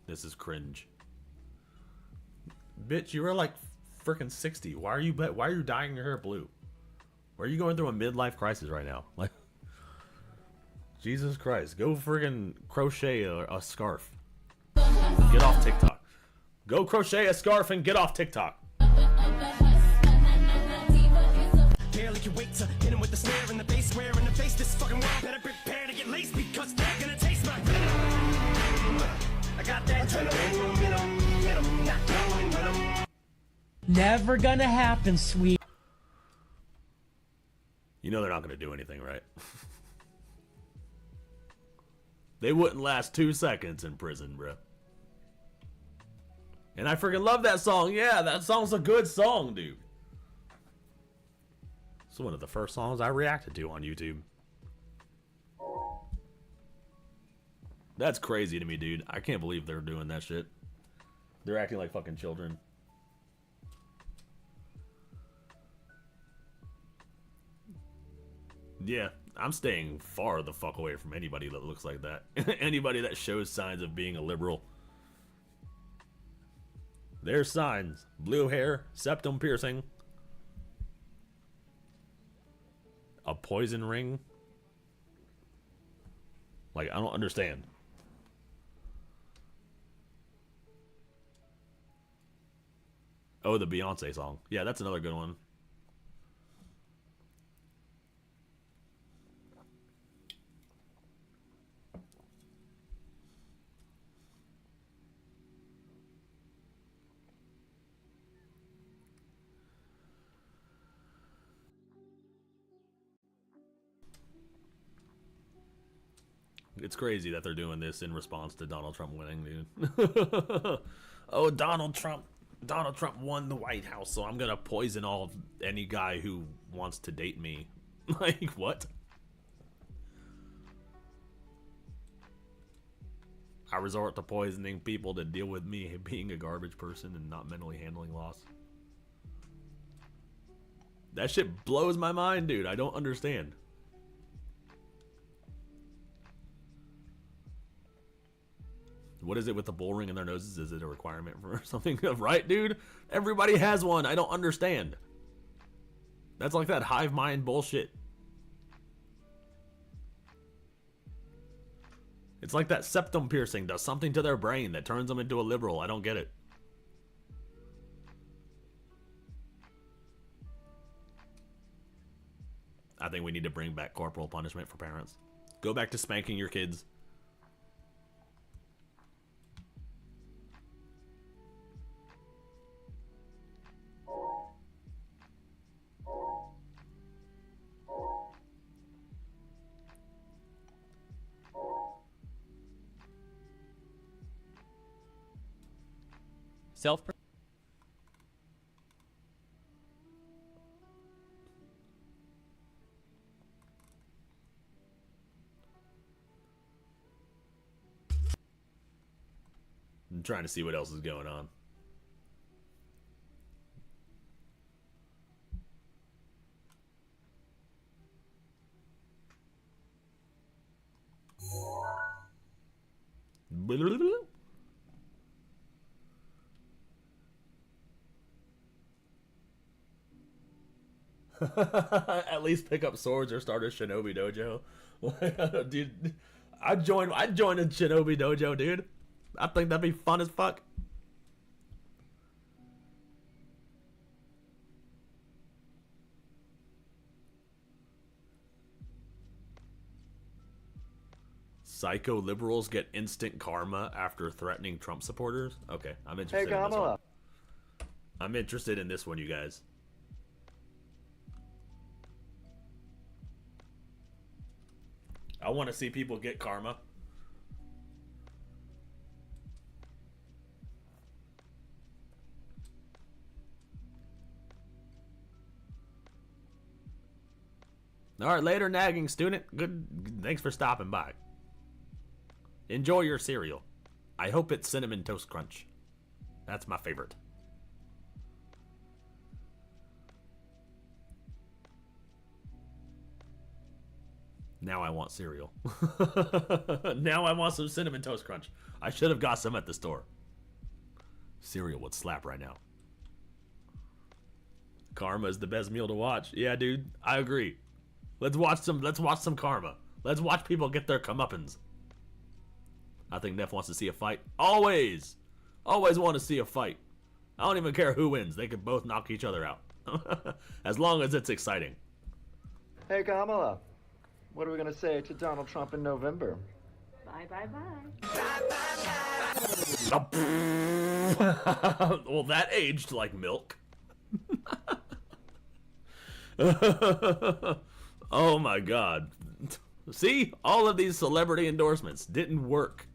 This is cringe. Bitch, you are like freaking 60. Why are you dyeing your hair blue? Why are you going through a midlife crisis right now? Like, Jesus Christ, go friggin' crochet a scarf. Get off TikTok. Go crochet a scarf and get off TikTok. Barely can wait to hit him with the snare and the bass square in the face. This fucking world better prepare to get laced because they're gonna taste my venom. I got that adrenaline, not knowing when I'm. Never gonna happen, sweet. You know they're not gonna do anything, right? They wouldn't last 2 seconds in prison, bro. And I freaking love that song. Yeah, that song's a good song, dude. It's one of the first songs I reacted to on YouTube. That's crazy to me, dude. I can't believe they're doing that shit. They're acting like fucking children. Yeah, I'm staying far the fuck away from anybody that looks like that. Anybody that shows signs of being a liberal. There's signs. Blue hair, septum piercing. A poison ring. Like, I don't understand. Oh, the Beyonce song. Yeah, that's another good one. It's crazy that they're doing this in response to Donald Trump winning, dude. Oh, Donald Trump won the White House, so I'm gonna poison any guy who wants to date me. Like, what? I resort to poisoning people to deal with me being a garbage person and not mentally handling loss. That shit blows my mind, dude. I don't understand. What is it with the bull ring in their noses? Is it a requirement for something? Right, dude? Everybody has one. I don't understand. That's like that hive mind bullshit. It's like that septum piercing does something to their brain that turns them into a liberal. I don't get it. I think we need to bring back corporal punishment for parents. Go back to spanking your kids. Self. I'm trying to see what else is going on. At least pick up swords or start a shinobi dojo. Dude, I'd join a shinobi dojo, dude. I think that'd be fun as fuck. Psycho liberals get instant karma after threatening Trump supporters. Okay, I'm interested Hey, in this one. Kamala. I'm interested in this one, you guys. I want to see people get karma. All right, later, nagging student. Good. Thanks for stopping by. Enjoy your cereal. I hope it's Cinnamon Toast Crunch. That's my favorite. Now I want cereal. Now I want some Cinnamon Toast Crunch. I should have got some at the store. Cereal would slap right now. Karma is the best meal to watch. Yeah, dude, I agree. Let's watch some Karma. Let's watch people get their comeuppance. I think Neff wants to see a fight. Always want to see a fight. I don't even care who wins. They could both knock each other out. As long as it's exciting. Hey, Kamala. What are we going to say to Donald Trump in November? Bye, bye, bye. Well, that aged like milk. Oh my god. See? All of these celebrity endorsements didn't work.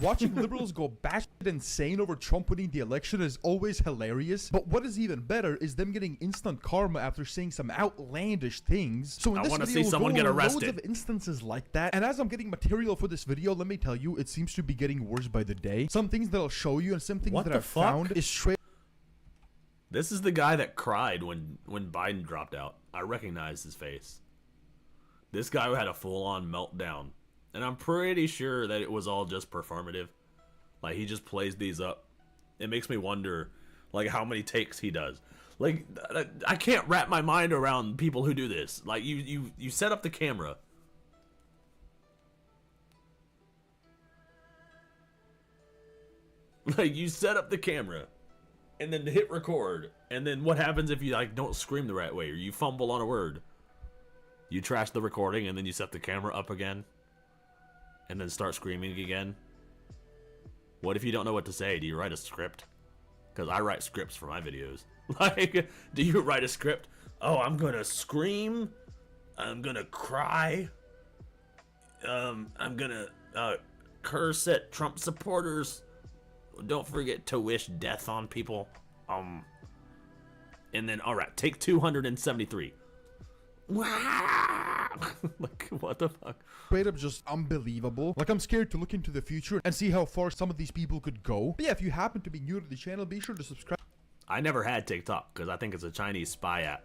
Watching liberals go batshit insane over Trump winning the election is always hilarious, but what is even better is them getting instant karma after saying some outlandish things. So in this video, see someone we'll get go over arrested. loads of instances like that, and as I'm getting material for this video, let me tell you, it seems to be getting worse by the day. Some things that I'll show you and some things What that the I've fuck? found is straight. This is the guy that cried when Biden dropped out. I recognize his face. This guy had a full-on meltdown. And I'm pretty sure that it was all just performative. Like, he just plays these up. It makes me wonder, like, how many takes he does. Like, I can't wrap my mind around people who do this. Like, you set up the camera. Like, you set up the camera. And then hit record. And then what happens if you, like, don't scream the right way? Or you fumble on a word? You trash the recording and then you set the camera up again? And then start screaming again? What if you don't know what to say? Do you write a script? Because I write scripts for my videos. Like, do you write a script? Oh, I'm gonna scream. I'm gonna cry. I'm gonna curse at Trump supporters. Don't forget to wish death on people. And then, alright, take 273. Like, what the fuck? Straight up just unbelievable. Like, I'm scared to look into the future and see how far some of these people could go. But yeah, if you happen to be new to the channel, be sure to subscribe. I never had TikTok because I think it's a Chinese spy app.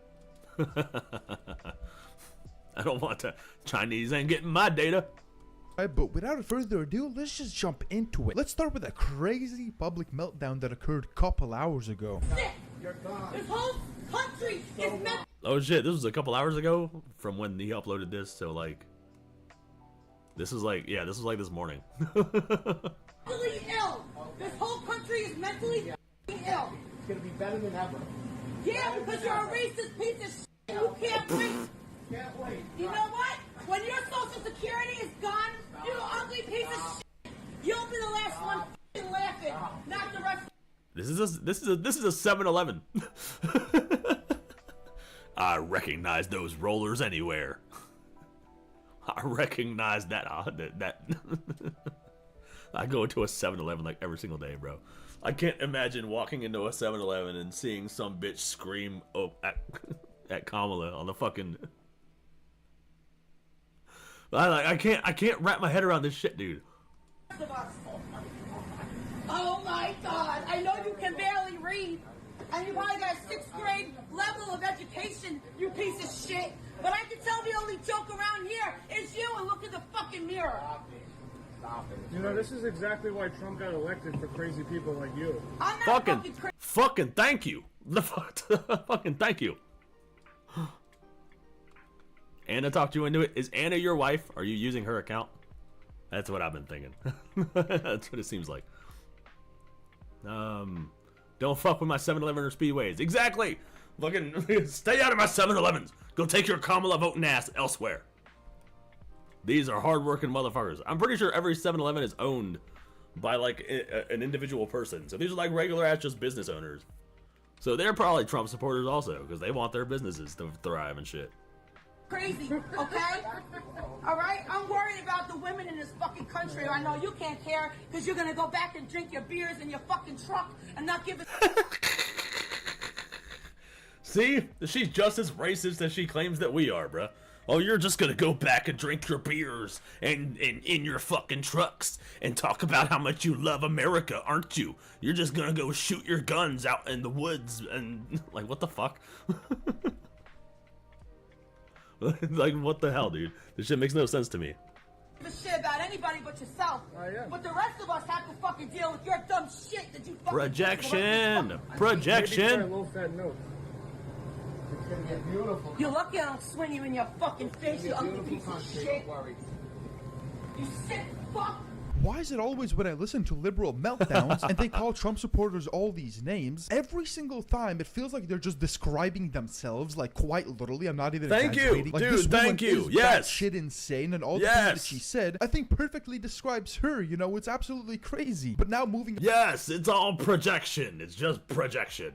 I don't want to. Chinese ain't getting my data. But without further ado, let's just jump into it. Let's start with a crazy public meltdown that occurred a couple hours ago. This whole country is meant. Oh shit, this was a couple hours ago from when he uploaded this, so like... This is like, yeah, this was like this morning. Mentally ill. This whole country is mentally ill. It's gonna be better than ever. Yeah, because you're a racist piece of shit. You can't wait. Can't wait. You know what? When your Social Security is gone, you ugly piece of shit. You'll be the last one laughing, not the rest. This is a 7-Eleven. I recognize those rollers anywhere. I recognize that. I go into a 7-Eleven like every single day, bro. I can't imagine walking into a 7-Eleven and seeing some bitch scream at Kamala on the fucking. I can't wrap my head around this shit, dude. Oh my God! I know you can barely read, and you probably got a 6th grade level of education, you piece of shit. But I can tell the only joke around here is you, and look in the fucking mirror. You know, this is exactly why Trump got elected, for crazy people like you. I'm not Fucking thank you. Fucking thank you. Anna talked you into it. Is Anna your wife? Are you using her account? That's what I've been thinking. That's what it seems like. Don't fuck with my 7-Eleven or Speedways. Exactly. Fucking stay out of my 7-Elevens. Go take your Kamala voting ass elsewhere. These are hardworking motherfuckers. I'm pretty sure every 7-Eleven is owned by like an individual person. So these are like regular ass just business owners. So they're probably Trump supporters also, because they want their businesses to thrive and shit. Crazy, okay? All right? I'm worried about the women in this fucking country. I know you can't care because you're gonna go back and drink your beers in your fucking truck and not give a... See? She's just as racist as she claims that we are, bruh. Oh, you're just gonna go back and drink your beers and in your fucking trucks and talk about how much you love America, aren't you? You're just gonna go shoot your guns out in the woods and like, what the fuck? Like, what the hell, dude? This shit makes no sense to me. Give a shit about anybody but yourself. But the rest of us have to fucking deal with your dumb shit that you fucking... Projection! Projection! Beautiful. You're lucky I don't swing you in your fucking face, you ugly piece of shit. You sick fuck. Why is it always when I listen to liberal meltdowns and they call Trump supporters all these names, every single time it feels like they're just describing themselves, like quite literally. I'm not even exaggerating. Like, dude, thank you. Yes. Shit insane, and all the things that she said, I think perfectly describes her. You know, it's absolutely crazy. But now moving. Yes, it's all projection. It's just projection.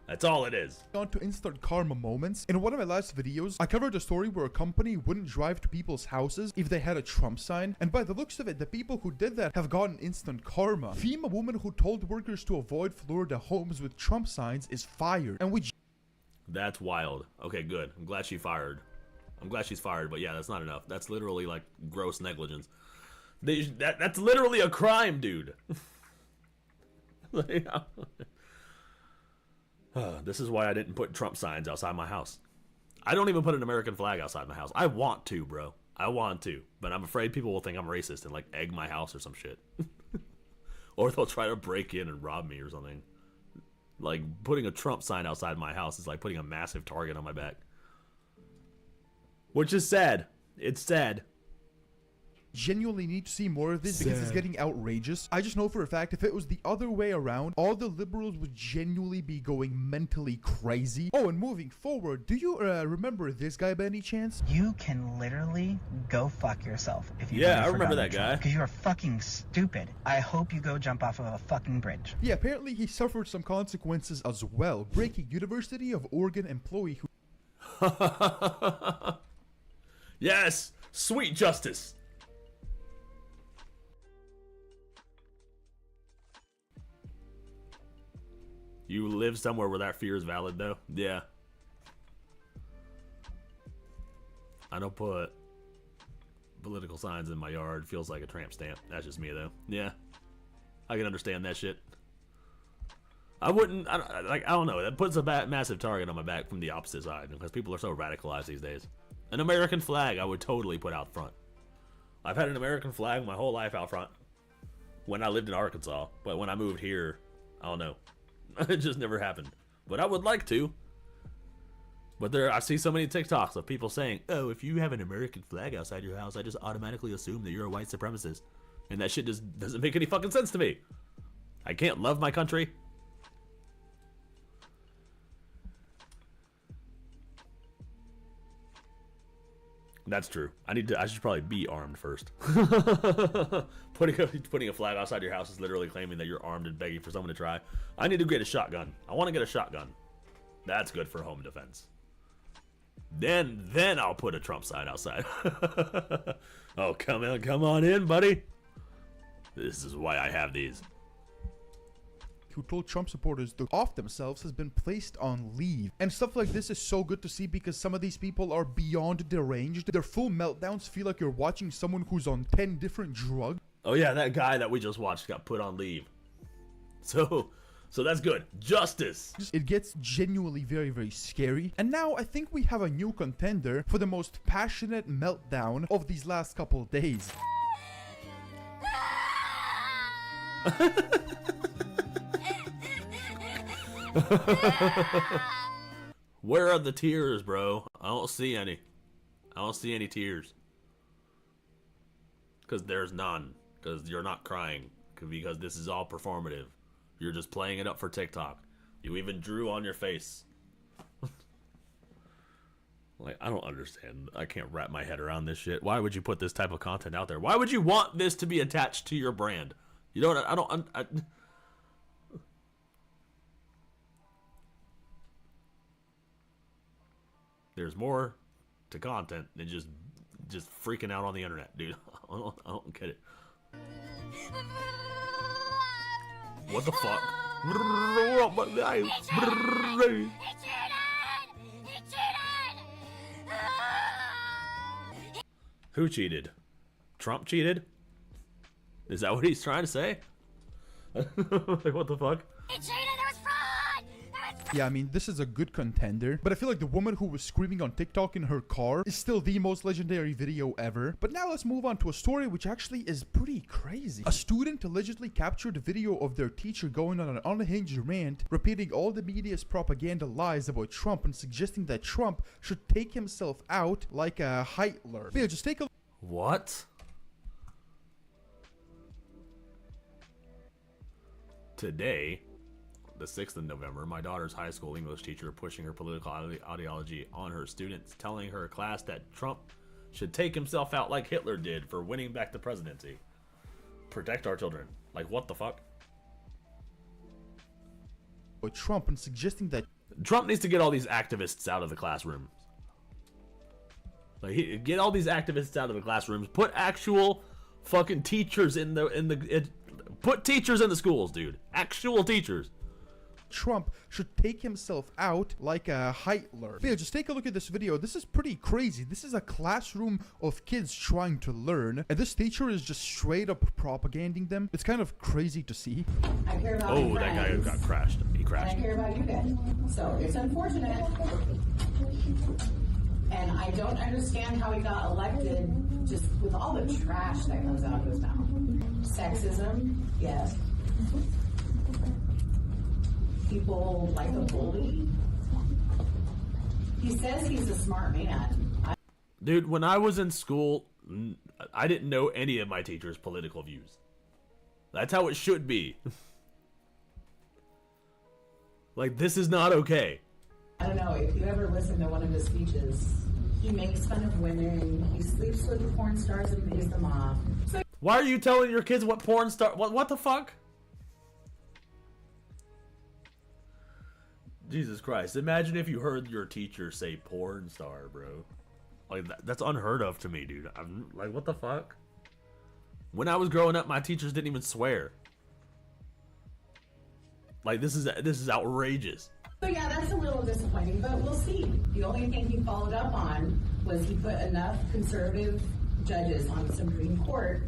That's all it is. On to instant karma moments. In one of my last videos, I covered a story where a company wouldn't drive to people's houses if they had a Trump sign. And by the looks of it, the people who did that have gotten instant karma. FEMA woman who told workers to avoid Florida homes with Trump signs is fired. And we... That's wild. Okay, good. I'm glad she fired. I'm glad she's fired, but yeah, that's not enough. That's literally like gross negligence. That's literally a crime, dude. This is why I didn't put Trump signs outside my house. I don't even put an American flag outside my house. I want to, bro. I want to. But I'm afraid people will think I'm racist and like egg my house or some shit. Or they'll try to break in and rob me or something. Like putting a Trump sign outside my house is like putting a massive target on my back. Which is sad. It's sad. Genuinely need to see more of this because it's getting outrageous. I just know for a fact if it was the other way around, all the liberals would genuinely be going mentally crazy. Oh, and moving forward, do you remember this guy by any chance? You can literally go fuck yourself if you I remember that guy. Because you are fucking stupid. I hope you go jump off of a fucking bridge. Yeah, apparently he suffered some consequences as well. Breaking University of Oregon employee who... Yes! Sweet justice! You live somewhere where that fear is valid, though? Yeah. I don't put political signs in my yard. Feels like a tramp stamp. That's just me, though. Yeah. I can understand that shit. I wouldn't... I don't know. That puts a massive target on my back from the opposite side, because people are so radicalized these days. An American flag I would totally put out front. I've had an American flag my whole life out front. When I lived in Arkansas. But when I moved here, I don't know. It just never happened. But I would like to. But I see so many TikToks of people saying, oh, if you have an American flag outside your house, I just automatically assume that you're a white supremacist. And that shit just doesn't make any fucking sense to me. I can't love my country. That's true. I should probably be armed first. Putting a flag outside your house is literally claiming that you're armed and begging for someone to try. I need to get a shotgun. I want to get a shotgun. That's good for home defense. Then I'll put a Trump sign outside. Oh, come on in, buddy. This is why I have these. Who told Trump supporters to off themselves has been placed on leave. And stuff like this is so good to see because some of these people are beyond deranged. Their full meltdowns feel like you're watching someone who's on 10 different drugs. Oh yeah, that guy that we just watched got put on leave. So that's good. Justice. It gets genuinely very, very scary. And now I think we have a new contender for the most passionate meltdown of these last couple of days. Where are the tears, bro? I don't see any. I don't see any tears. Because there's none. Because you're not crying. Because this is all performative. You're just playing it up for TikTok. You even drew on your face. Like, I don't understand. I can't wrap my head around this shit. Why would you put this type of content out there? Why would you want this to be attached to your brand? You know what? I don't. There's more to content than just freaking out on the internet, dude. I don't get it. What the fuck? Who cheated? Trump cheated? Is that what he's trying to say? Like, what the fuck? Yeah, I mean, this is a good contender, but I feel like the woman who was screaming on TikTok in her car is still the most legendary video ever. But now let's move on to a story which actually is pretty crazy. A student allegedly captured a video of their teacher going on an unhinged rant, repeating all the media's propaganda lies about Trump and suggesting that Trump should take himself out like a Hitler. Yeah, just take a... What? Today, the 6th of November, my daughter's high school English teacher pushing her political ideology on her students, telling her class that Trump should take himself out like Hitler did for winning back the presidency. Protect our children. Like, what the fuck? With Trump and suggesting that Trump needs to get all these activists out of the classroom. Like, get all these activists out of the classrooms. Put actual fucking teachers put teachers in the schools, dude. Actual teachers. Trump should take himself out like a Hitler. Yeah, just take a look at this video. This is pretty crazy. This is a classroom of kids trying to learn, and this teacher is just straight up propaganding them. It's kind of crazy to see. I hear about oh, that guy got crashed. He crashed. I hear about you guys. So it's unfortunate. And I don't understand how he got elected just with all the trash that comes out of his mouth. Sexism, yes. People like a bully. He says he's a smart man. Dude, when I was in school, I didn't know any of my teachers' political views. That's how it should be. Like, this is not okay. I don't know, if you ever listen to one of his speeches, he makes fun of women, he sleeps with porn stars and pays them off. So why are you telling your kids what porn star... What the fuck? Jesus Christ. Imagine if you heard your teacher say porn star, bro. Like, that's unheard of to me, dude. I'm like, what the fuck? When I was growing up, my teachers didn't even swear. Like, this is outrageous. So yeah, that's a little disappointing, but we'll see. The only thing he followed up on was he put enough conservative judges on the Supreme Court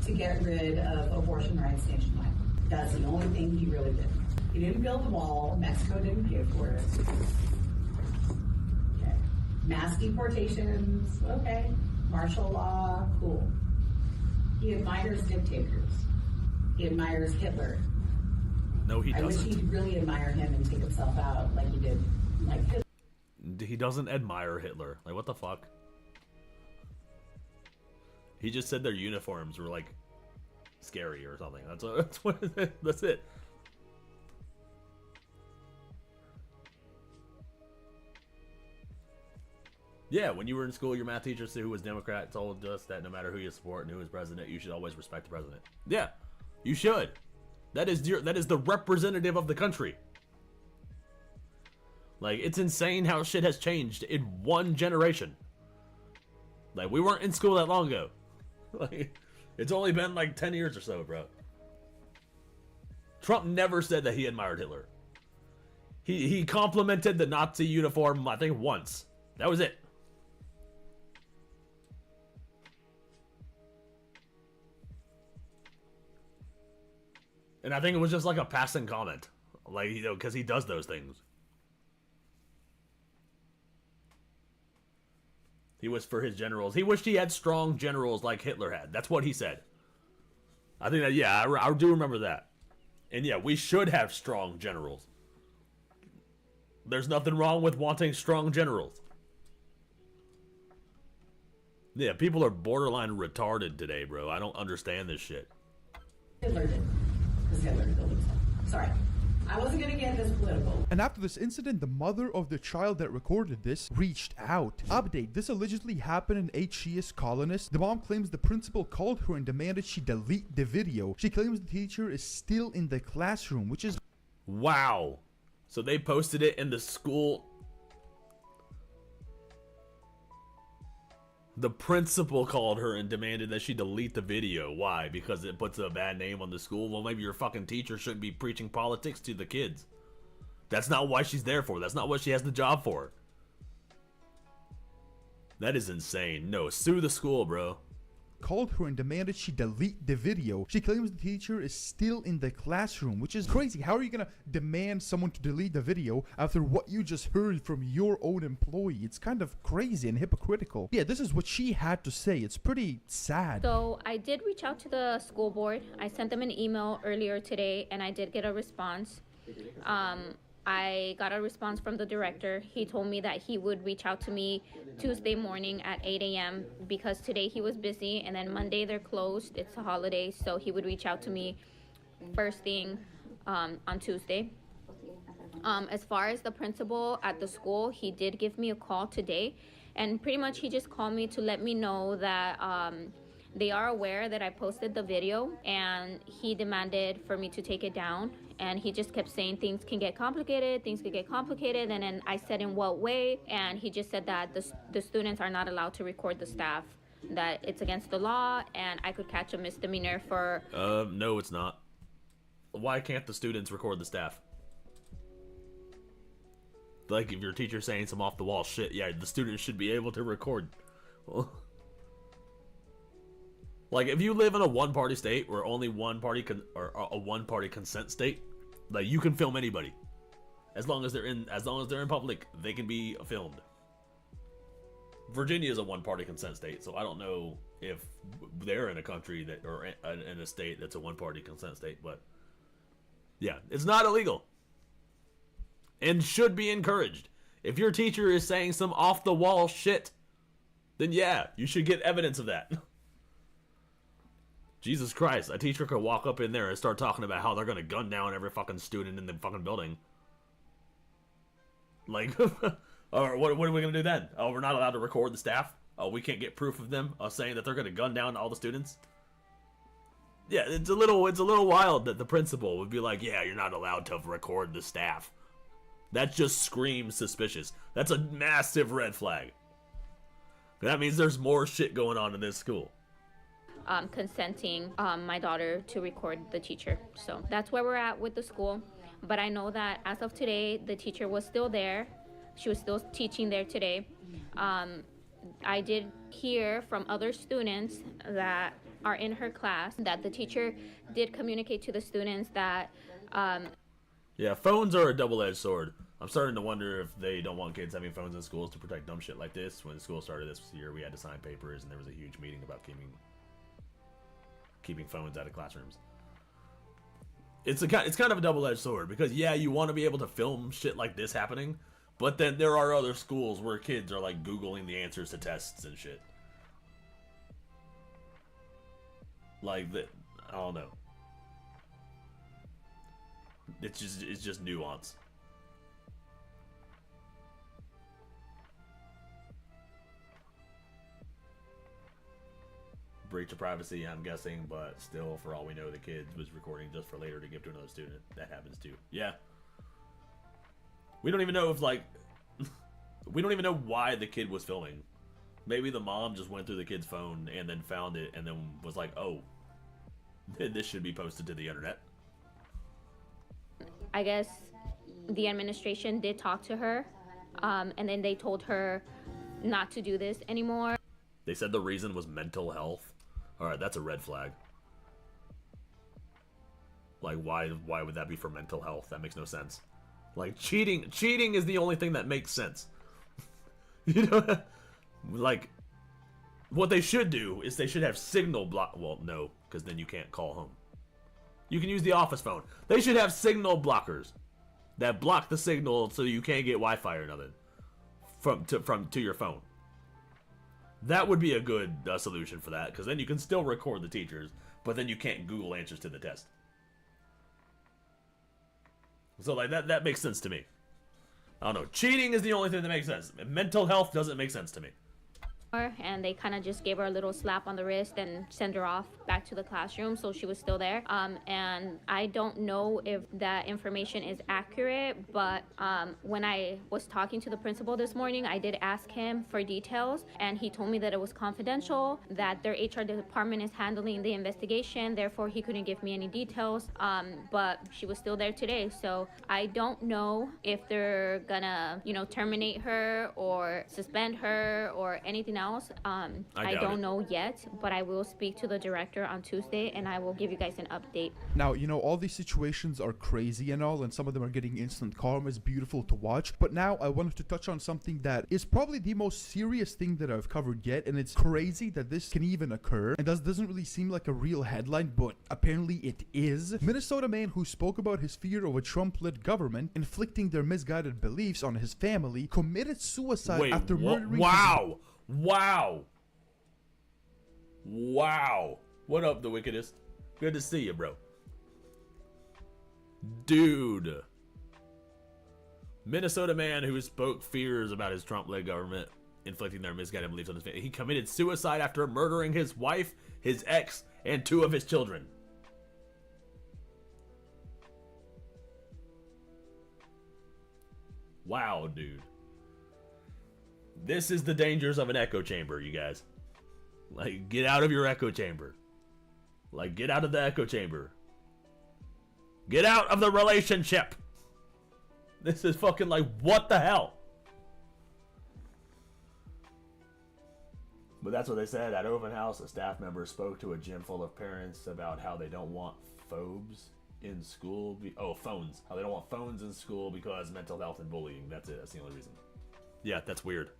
to get rid of abortion rights nationwide. That's the only thing he really did. He didn't build the wall. Mexico didn't pay for it. Okay. Mass deportations, okay. Martial law, cool. He admires dictators. He admires Hitler. No, he doesn't. I wish he'd really admire him and take himself out like he did, like Hitler. He doesn't admire Hitler. Like, what the fuck? He just said their uniforms were, like, scary or something. That's it. Yeah, when you were in school, your math teacher who was Democrat told us that no matter who you support and who is president, you should always respect the president. Yeah, you should. That is the representative of the country. Like, it's insane how shit has changed in one generation. Like, we weren't in school that long ago. Like, it's only been like 10 years or so, bro. Trump never said that he admired Hitler. He complimented the Nazi uniform, I think, once. That was it. And I think it was just like a passing comment. Like, you know, because he does those things. He was for his generals. He wished he had strong generals like Hitler had. That's what he said. I think that, yeah, I do remember that. And yeah, we should have strong generals. There's nothing wrong with wanting strong generals. Yeah, people are borderline retarded today, bro. I don't understand this shit. Hitler did. Because Hitler killed himself. Sorry. I wasn't gonna get this political. And after this incident, the mother of the child that recorded this reached out. Update, this allegedly happened in HCS Colonist. The mom claims the principal called her and demanded she delete the video. She claims the teacher is still in the classroom, which is... Wow. So they posted it in the school. The principal called her and demanded that she delete the video. Why? Because it puts a bad name on the school? Well, maybe your fucking teacher shouldn't be preaching politics to the kids. That's not why she's there for. That's not what she has the job for. That is insane. No, sue the school, bro. Called her and demanded she delete the video. She claims the teacher is still in the classroom, which is crazy. How are you gonna demand someone to delete the video after what you just heard from your own employee? It's kind of crazy and hypocritical. Yeah, this is what she had to say. It's pretty sad. So I did reach out to the school board. I sent them an email earlier today and I did get a response. I got a response from the director. He told me that he would reach out to me Tuesday morning at 8 a.m. because today he was busy and then Monday they're closed. It's a holiday, so he would reach out to me first thing on Tuesday. As far as the principal at the school, he did give me a call today and pretty much he just called me to let me know that they are aware that I posted the video and he demanded for me to take it down. And he just kept saying things can get complicated, and then I said in what way, and he just said that the students are not allowed to record the staff, that it's against the law, and I could catch a misdemeanor for... No, it's not. Why can't the students record the staff? Like, if your teacher's saying some off-the-wall shit, yeah, the students should be able to record. Like, if you live in a one-party state where only one party or a one-party consent state, like, you can film anybody, as long as they're in public, they can be filmed. Virginia is a one-party consent state, so I don't know if they're in a country that or in a state that's a one-party consent state, but yeah, it's not illegal and should be encouraged. If your teacher is saying some off-the-wall shit, then yeah, you should get evidence of that. Jesus Christ, a teacher could walk up in there and start talking about how they're gonna gun down every fucking student in the fucking building. Like, or what are we gonna do then? Oh, we're not allowed to record the staff? Oh, we can't get proof of them saying that they're gonna gun down all the students? Yeah, it's a little wild that the principal would be like, yeah, you're not allowed to record the staff. That just screams suspicious. That's a massive red flag. That means there's more shit going on in this school. Consenting my daughter to record the teacher. So that's where we're at with the school. But I know that as of today, the teacher was still there. She was still teaching there today. I did hear from other students that are in her class that the teacher did communicate to the students that... Yeah, phones are a double-edged sword. I'm starting to wonder if they don't want kids having phones in schools to protect dumb shit like this. When the school started this year, we had to sign papers, and there was a huge meeting about keeping phones out of classrooms. It's kind of a double-edged sword because yeah, you want to be able to film shit like this happening, but then there are other schools where kids are like Googling the answers to tests and shit. Like that, I don't know. It's just nuance. Breach of privacy, I'm guessing, but still, for all we know, the kid was recording just for later to give to another student. That happens too. Yeah. We don't even know if, like, we don't even know why the kid was filming. Maybe the mom just went through the kid's phone and then found it and then was like, oh, this should be posted to the internet. I guess the administration did talk to her, and then they told her not to do this anymore. They said the reason was mental health. Alright, that's a red flag. Like, why would that be for mental health? That makes no sense. Like, cheating is the only thing that makes sense. You know? Like, what they should do is they should have signal block. Well, no, because then you can't call home. You can use the office phone. They should have signal blockers that block the signal so you can't get Wi-Fi or nothing to your phone. That would be a good solution for that, because then you can still record the teachers, but then you can't Google answers to the test. So like that makes sense to me. I don't know. Cheating is the only thing that makes sense. Mental health doesn't make sense to me. And they kind of just gave her a little slap on the wrist and sent her off back to the classroom, so she was still there. And I don't know if that information is accurate, but when I was talking to the principal this morning, I did ask him for details, and he told me that it was confidential, that their HR department is handling the investigation, therefore he couldn't give me any details. But she was still there today, so I don't know if they're gonna, terminate her or suspend her or anything else. I don't know yet, but I will speak to the director on Tuesday and I will give you guys an update. Now, all these situations are crazy and all, and some of them are getting instant karma. It's beautiful to watch. But now I wanted to touch on something that is probably the most serious thing that I've covered yet, and it's crazy that this can even occur. And that doesn't really seem like a real headline, but apparently it is. Minnesota man who spoke about his fear of a Trump-led government inflicting their misguided beliefs on his family committed suicide after murdering Wow. What up, the wickedest? Good to see you, bro. Dude. Minnesota man who spoke fears about his Trump-led government inflicting their misguided beliefs on his family. He committed suicide after murdering his wife, his ex, and 2 of his children. Wow, dude. This is the dangers of an echo chamber, you guys. Like, get out of your echo chamber. Like, get out of the echo chamber. Get out of the relationship. This is fucking like, what the hell? But that's what they said. At open house, a staff member spoke to a gym full of parents about how they don't want phobes in school. Phones. How they don't want phones in school because mental health and bullying. That's it. That's the only reason. Yeah, that's weird.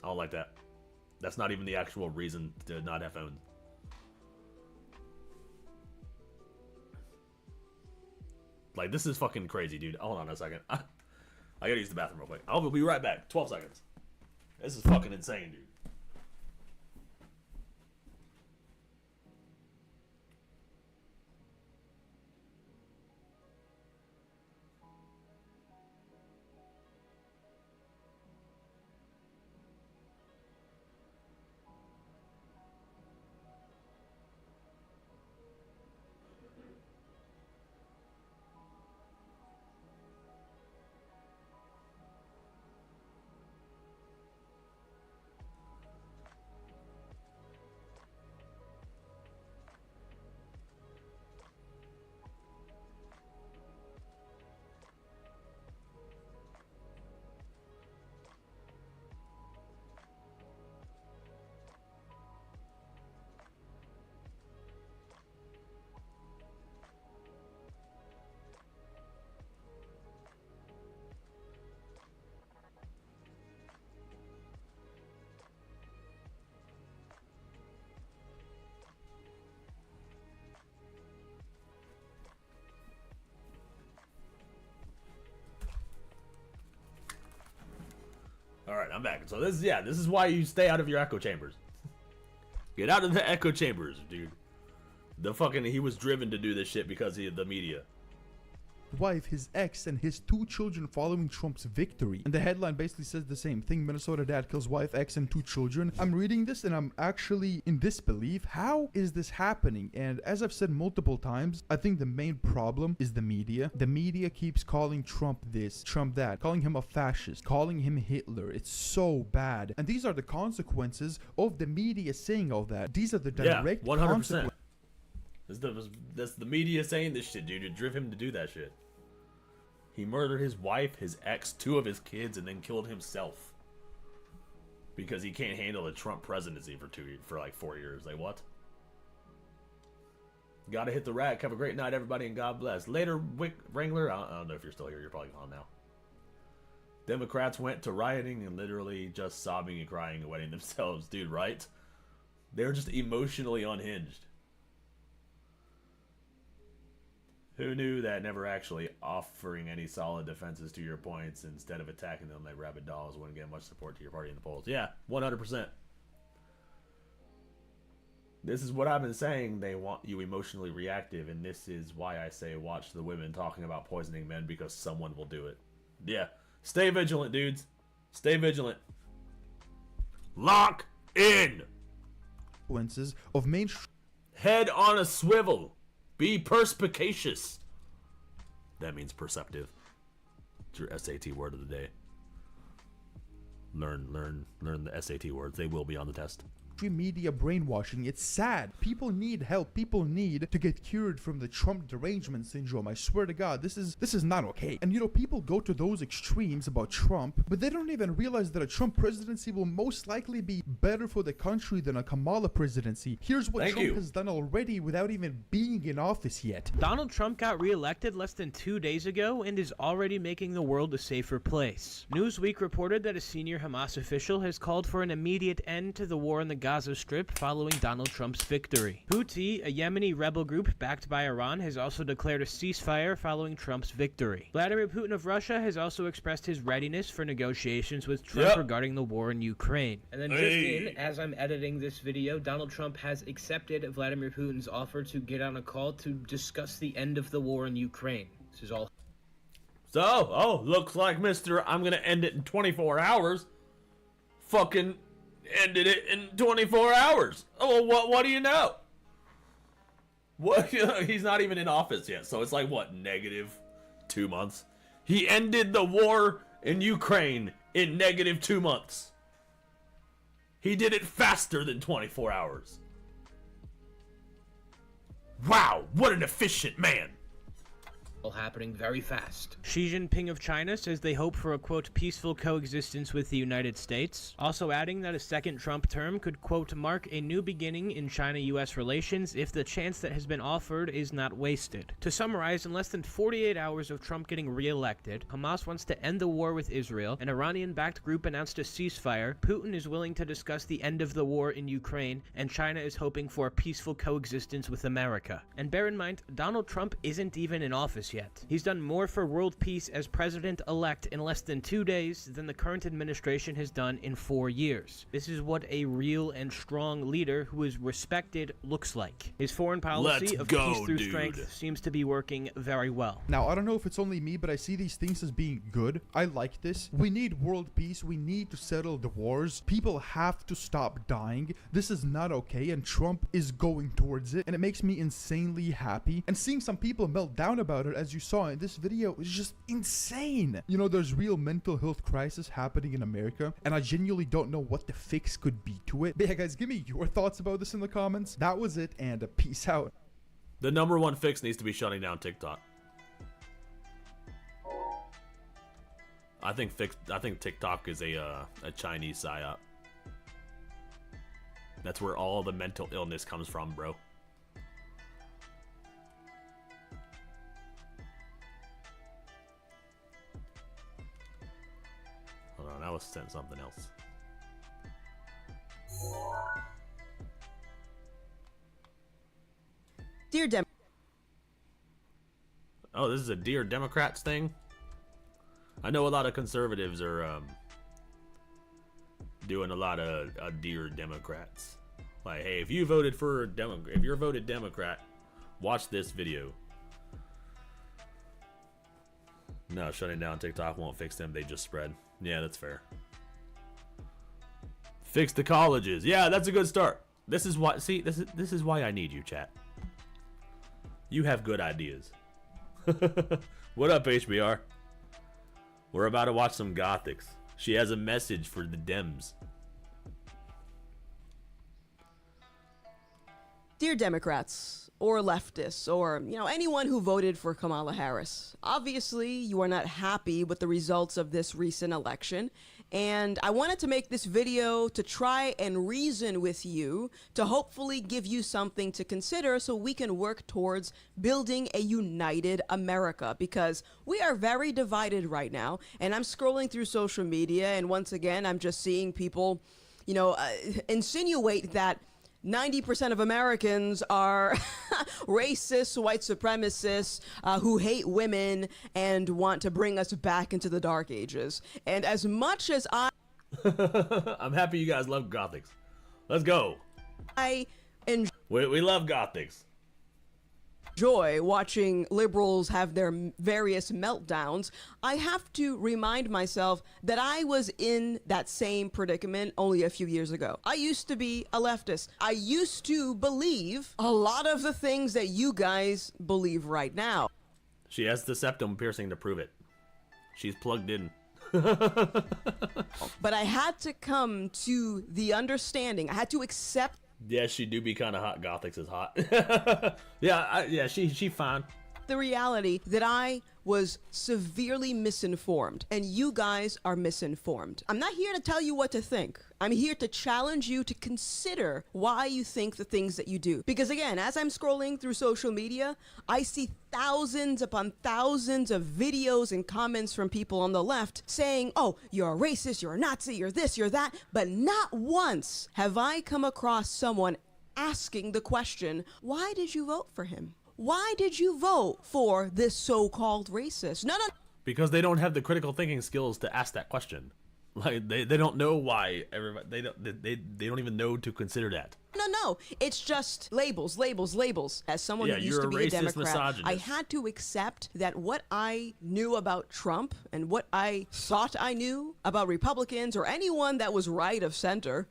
I don't like that. That's not even the actual reason to not have phones. Like, this is fucking crazy, dude. Hold on a second. I gotta use the bathroom real quick. I'll be right back. 12 seconds. This is fucking insane, dude. All right, I'm back. So this is why you stay out of your echo chambers. Get out of the echo chambers, dude. He was driven to do this shit because of the media. Wife, his ex, and his 2 children following Trump's victory. And the headline basically says the same thing. Minnesota dad kills wife, ex, and 2 children. I'm reading this and I'm actually in disbelief. How is this happening? And as I've said multiple times, I think the main problem is the media. The media keeps calling Trump this, Trump that, calling him a fascist, calling him Hitler. It's so bad. And these are the consequences of the media saying all that. These are the direct 100%. consequences. That's the media saying this shit, dude. It drove him to do that shit. He murdered his wife, his ex, 2 of his kids, and then killed himself. Because he can't handle a Trump presidency for like 4 years. Like, what? Gotta hit the rack. Have a great night, everybody, and God bless. Later, Wrangler. I don't know if you're still here. You're probably gone now. Democrats went to rioting and literally just sobbing and crying and wetting themselves. Dude, right? They were just emotionally unhinged. Who knew that never actually offering any solid defenses to your points instead of attacking them like rabid dogs wouldn't get much support to your party in the polls? Yeah, 100%. This is what I've been saying. They want you emotionally reactive, and this is why I say watch the women talking about poisoning men, because someone will do it. Yeah. Stay vigilant, dudes. Stay vigilant. Lock in. Of main head on a swivel. Be perspicacious. That means perceptive. It's your SAT word of the day. Learn the SAT words. They will be on the test. Media brainwashing. It's sad. People need help. People need to get cured from the Trump derangement syndrome. I swear to God, this is not okay. And you know, people go to those extremes about Trump, but they don't even realize that a Trump presidency will most likely be better for the country than a Kamala presidency. Here's what Trump has done already without even being in office yet. Donald Trump got reelected less than 2 days ago and is already making the world a safer place. Newsweek reported that a senior Hamas official has called for an immediate end to the war in the Gaza Strip following Donald Trump's victory. Houthi, a Yemeni rebel group backed by Iran, has also declared a ceasefire following Trump's victory. Vladimir Putin of Russia has also expressed his readiness for negotiations with Trump regarding the war in Ukraine. And then just in, as I'm editing this video, Donald Trump has accepted Vladimir Putin's offer to get on a call to discuss the end of the war in Ukraine. This is all. So, looks like Mr. I'm gonna end it in 24 hours. Fucking ended it in 24 hours. Oh, well, what do you know? What? He's not even in office yet, so it's like, what, -2 months? He ended the war in Ukraine in -2 months. He did it faster than 24 hours. Wow, what an efficient man. Happening very fast. Xi Jinping of China says they hope for a, quote, peaceful coexistence with the United States, also adding that a second Trump term could, quote, mark a new beginning in China-U.S. relations if the chance that has been offered is not wasted. To summarize, in less than 48 hours of Trump getting re-elected, Hamas wants to end the war with Israel, an Iranian-backed group announced a ceasefire, Putin is willing to discuss the end of the war in Ukraine, and China is hoping for a peaceful coexistence with America. And bear in mind, Donald Trump isn't even in office yet. He's done more for world peace as president-elect in less than 2 days than the current administration has done in 4 years. This is what a real and strong leader who is respected looks like. His foreign policy of peace through strength seems to be working very well. Now, I don't know if it's only me, but I see these things as being good. I like this. We need world peace. We need to settle the wars. People have to stop dying. This is not okay, and Trump is going towards it, and it makes me insanely happy. And seeing some people melt down about it, as you saw in this video, is just insane. You know, there's real mental health crisis happening in America, and I genuinely don't know what the fix could be to it. But yeah, guys, give me your thoughts about this in the comments. That was it, and peace out. The #1 fix needs to be shutting down TikTok. I think TikTok is a Chinese psyop. That's where all the mental illness comes from, bro. Hold on, I was sent something else. Dear Dem. Oh, this is a Dear Democrats thing? I know a lot of conservatives are doing a lot of Dear Democrats. Like, hey, if you voted for if you're voted Democrat, watch this video. No, shutting down TikTok won't fix them. They just spread. Yeah, that's fair. Fix the colleges. Yeah, that's a good start. This is why. See, this is why I need you, chat. You have good ideas. What up, HBR? We're about to watch some Gothics. She has a message for the Dems. Dear Democrats, or leftists, or, anyone who voted for Kamala Harris, obviously you are not happy with the results of this recent election, and I wanted to make this video to try and reason with you, to hopefully give you something to consider so we can work towards building a united America, because we are very divided right now, and I'm scrolling through social media, and once again, I'm just seeing people, insinuate that 90% of Americans are racist, white supremacists who hate women and want to bring us back into the dark ages. And as much as I'm happy you guys love Gothics. Let's go. I We love Gothics. Enjoy watching liberals have their various meltdowns, I have to remind myself that I was in that same predicament only a few years ago. I used to be a leftist. I used to believe a lot of the things that you guys believe right now. She has the septum piercing to prove it. She's plugged in. But I had to come to the understanding, I had to accept. Yeah, she do be kind of hot. Gothics is hot. Yeah, she fine. The reality that I was severely misinformed, and you guys are misinformed. I'm not here to tell you what to think. I'm here to challenge you to consider why you think the things that you do. Because again, as I'm scrolling through social media, I see thousands upon thousands of videos and comments from people on the left saying, oh, you're a racist, you're a Nazi, you're this, you're that. But not once have I come across someone asking the question, why did you vote for him? Why did you vote for this so-called racist? No. Because they don't have the critical thinking skills to ask that question. Like they don't know why everybody they don't even know to consider that. No. It's just labels. As someone who used to be a Democrat, I had to accept that what I knew about Trump and what I thought I knew about Republicans or anyone that was right of center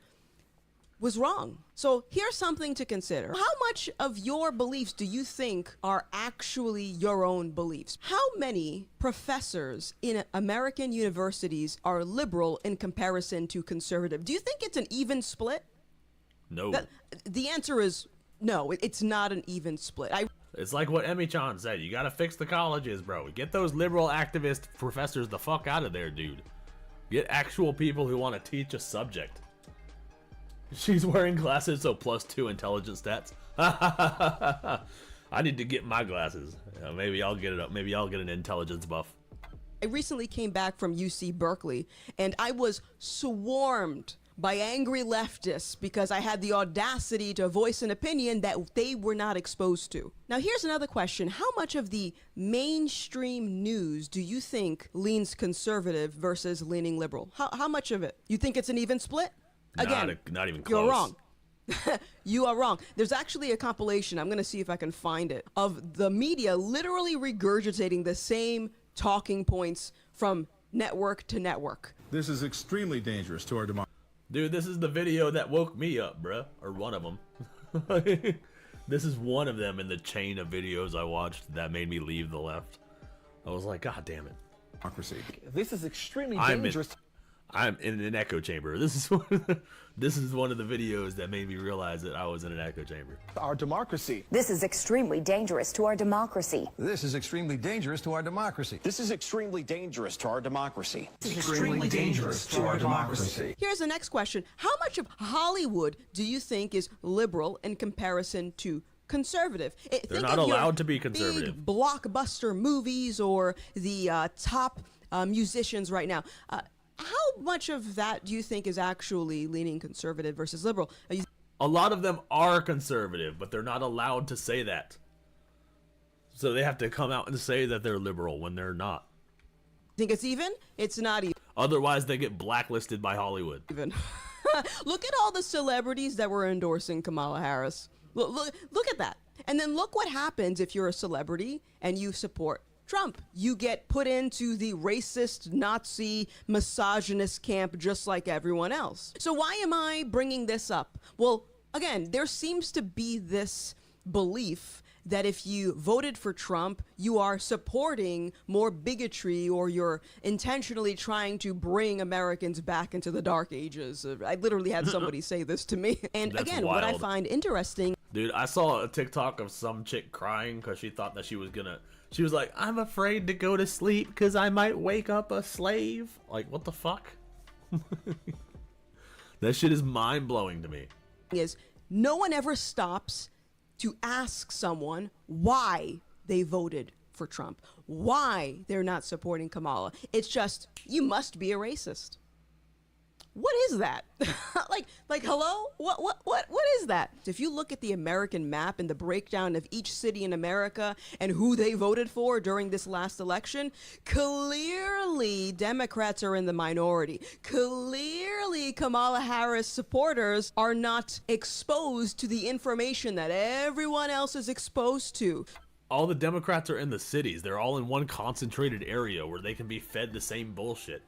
was wrong. So here's something to consider. How much of your beliefs do you think are actually your own beliefs? How many professors in American universities are liberal in comparison to conservative? Do you think it's an even split? No. The answer is no, it's not an even split. It's like what Emmy Chan said. You gotta fix the colleges, bro. Get those liberal activist professors the fuck out of there, dude. Get actual people who want to teach a subject. She's wearing glasses, so +2 intelligence stats. I need to get my glasses. Maybe I'll get it up. Maybe I'll get an intelligence buff. I recently came back from UC Berkeley, and I was swarmed by angry leftists because I had the audacity to voice an opinion that they were not exposed to. Now, here's another question. How much of the mainstream news do you think leans conservative versus leaning liberal? How much of it? You think it's an even split? Again, not even close. You're wrong. You are wrong. There's actually a compilation, I'm going to see if I can find it, of the media literally regurgitating the same talking points from network to network. This is extremely dangerous to our democracy. Dude, this is the video that woke me up, bruh. Or one of them. This is one of them in the chain of videos I watched that made me leave the left. I was like, God damn it. Democracy. This is extremely dangerous. I'm in an echo chamber. This is one of the videos that made me realize that I was in an echo chamber. Our democracy. This is extremely dangerous to our democracy. This is extremely dangerous to our democracy. This is extremely dangerous to our democracy. Extremely dangerous to our democracy. Here's the next question. How much of Hollywood do you think is liberal in comparison to conservative? They're not allowed to be conservative. Big blockbuster movies or the top musicians right now. How much of that do you think is actually leaning conservative versus liberal? A lot of them are conservative, but they're not allowed to say that. So they have to come out and say that they're liberal when they're not. Think it's even? It's not even. Otherwise, they get blacklisted by Hollywood. Even. Look at all the celebrities that were endorsing Kamala Harris. Look at that. And then look what happens if you're a celebrity and you support Trump. You get put into the racist, Nazi, misogynist camp just like everyone else. So why am I bringing this up? Well, again, there seems to be this belief that if you voted for Trump, you are supporting more bigotry or you're intentionally trying to bring Americans back into the dark ages. I literally had somebody say this to me. And That's again, wild. what I find interesting. Dude, I saw a TikTok of some chick crying because she thought that she was like, I'm afraid to go to sleep because I might wake up a slave. Like, what the fuck? That shit is mind-blowing to me. Is no one ever stops to ask someone why they voted for Trump, why they're not supporting Kamala. It's just, you must be a racist. What is that? like hello? What is that? If you look at the American map and the breakdown of each city in America and who they voted for during this last election, clearly Democrats are in the minority. Clearly Kamala Harris supporters are not exposed to the information that everyone else is exposed to. All the Democrats are in the cities. They're all in one concentrated area where they can be fed the same bullshit.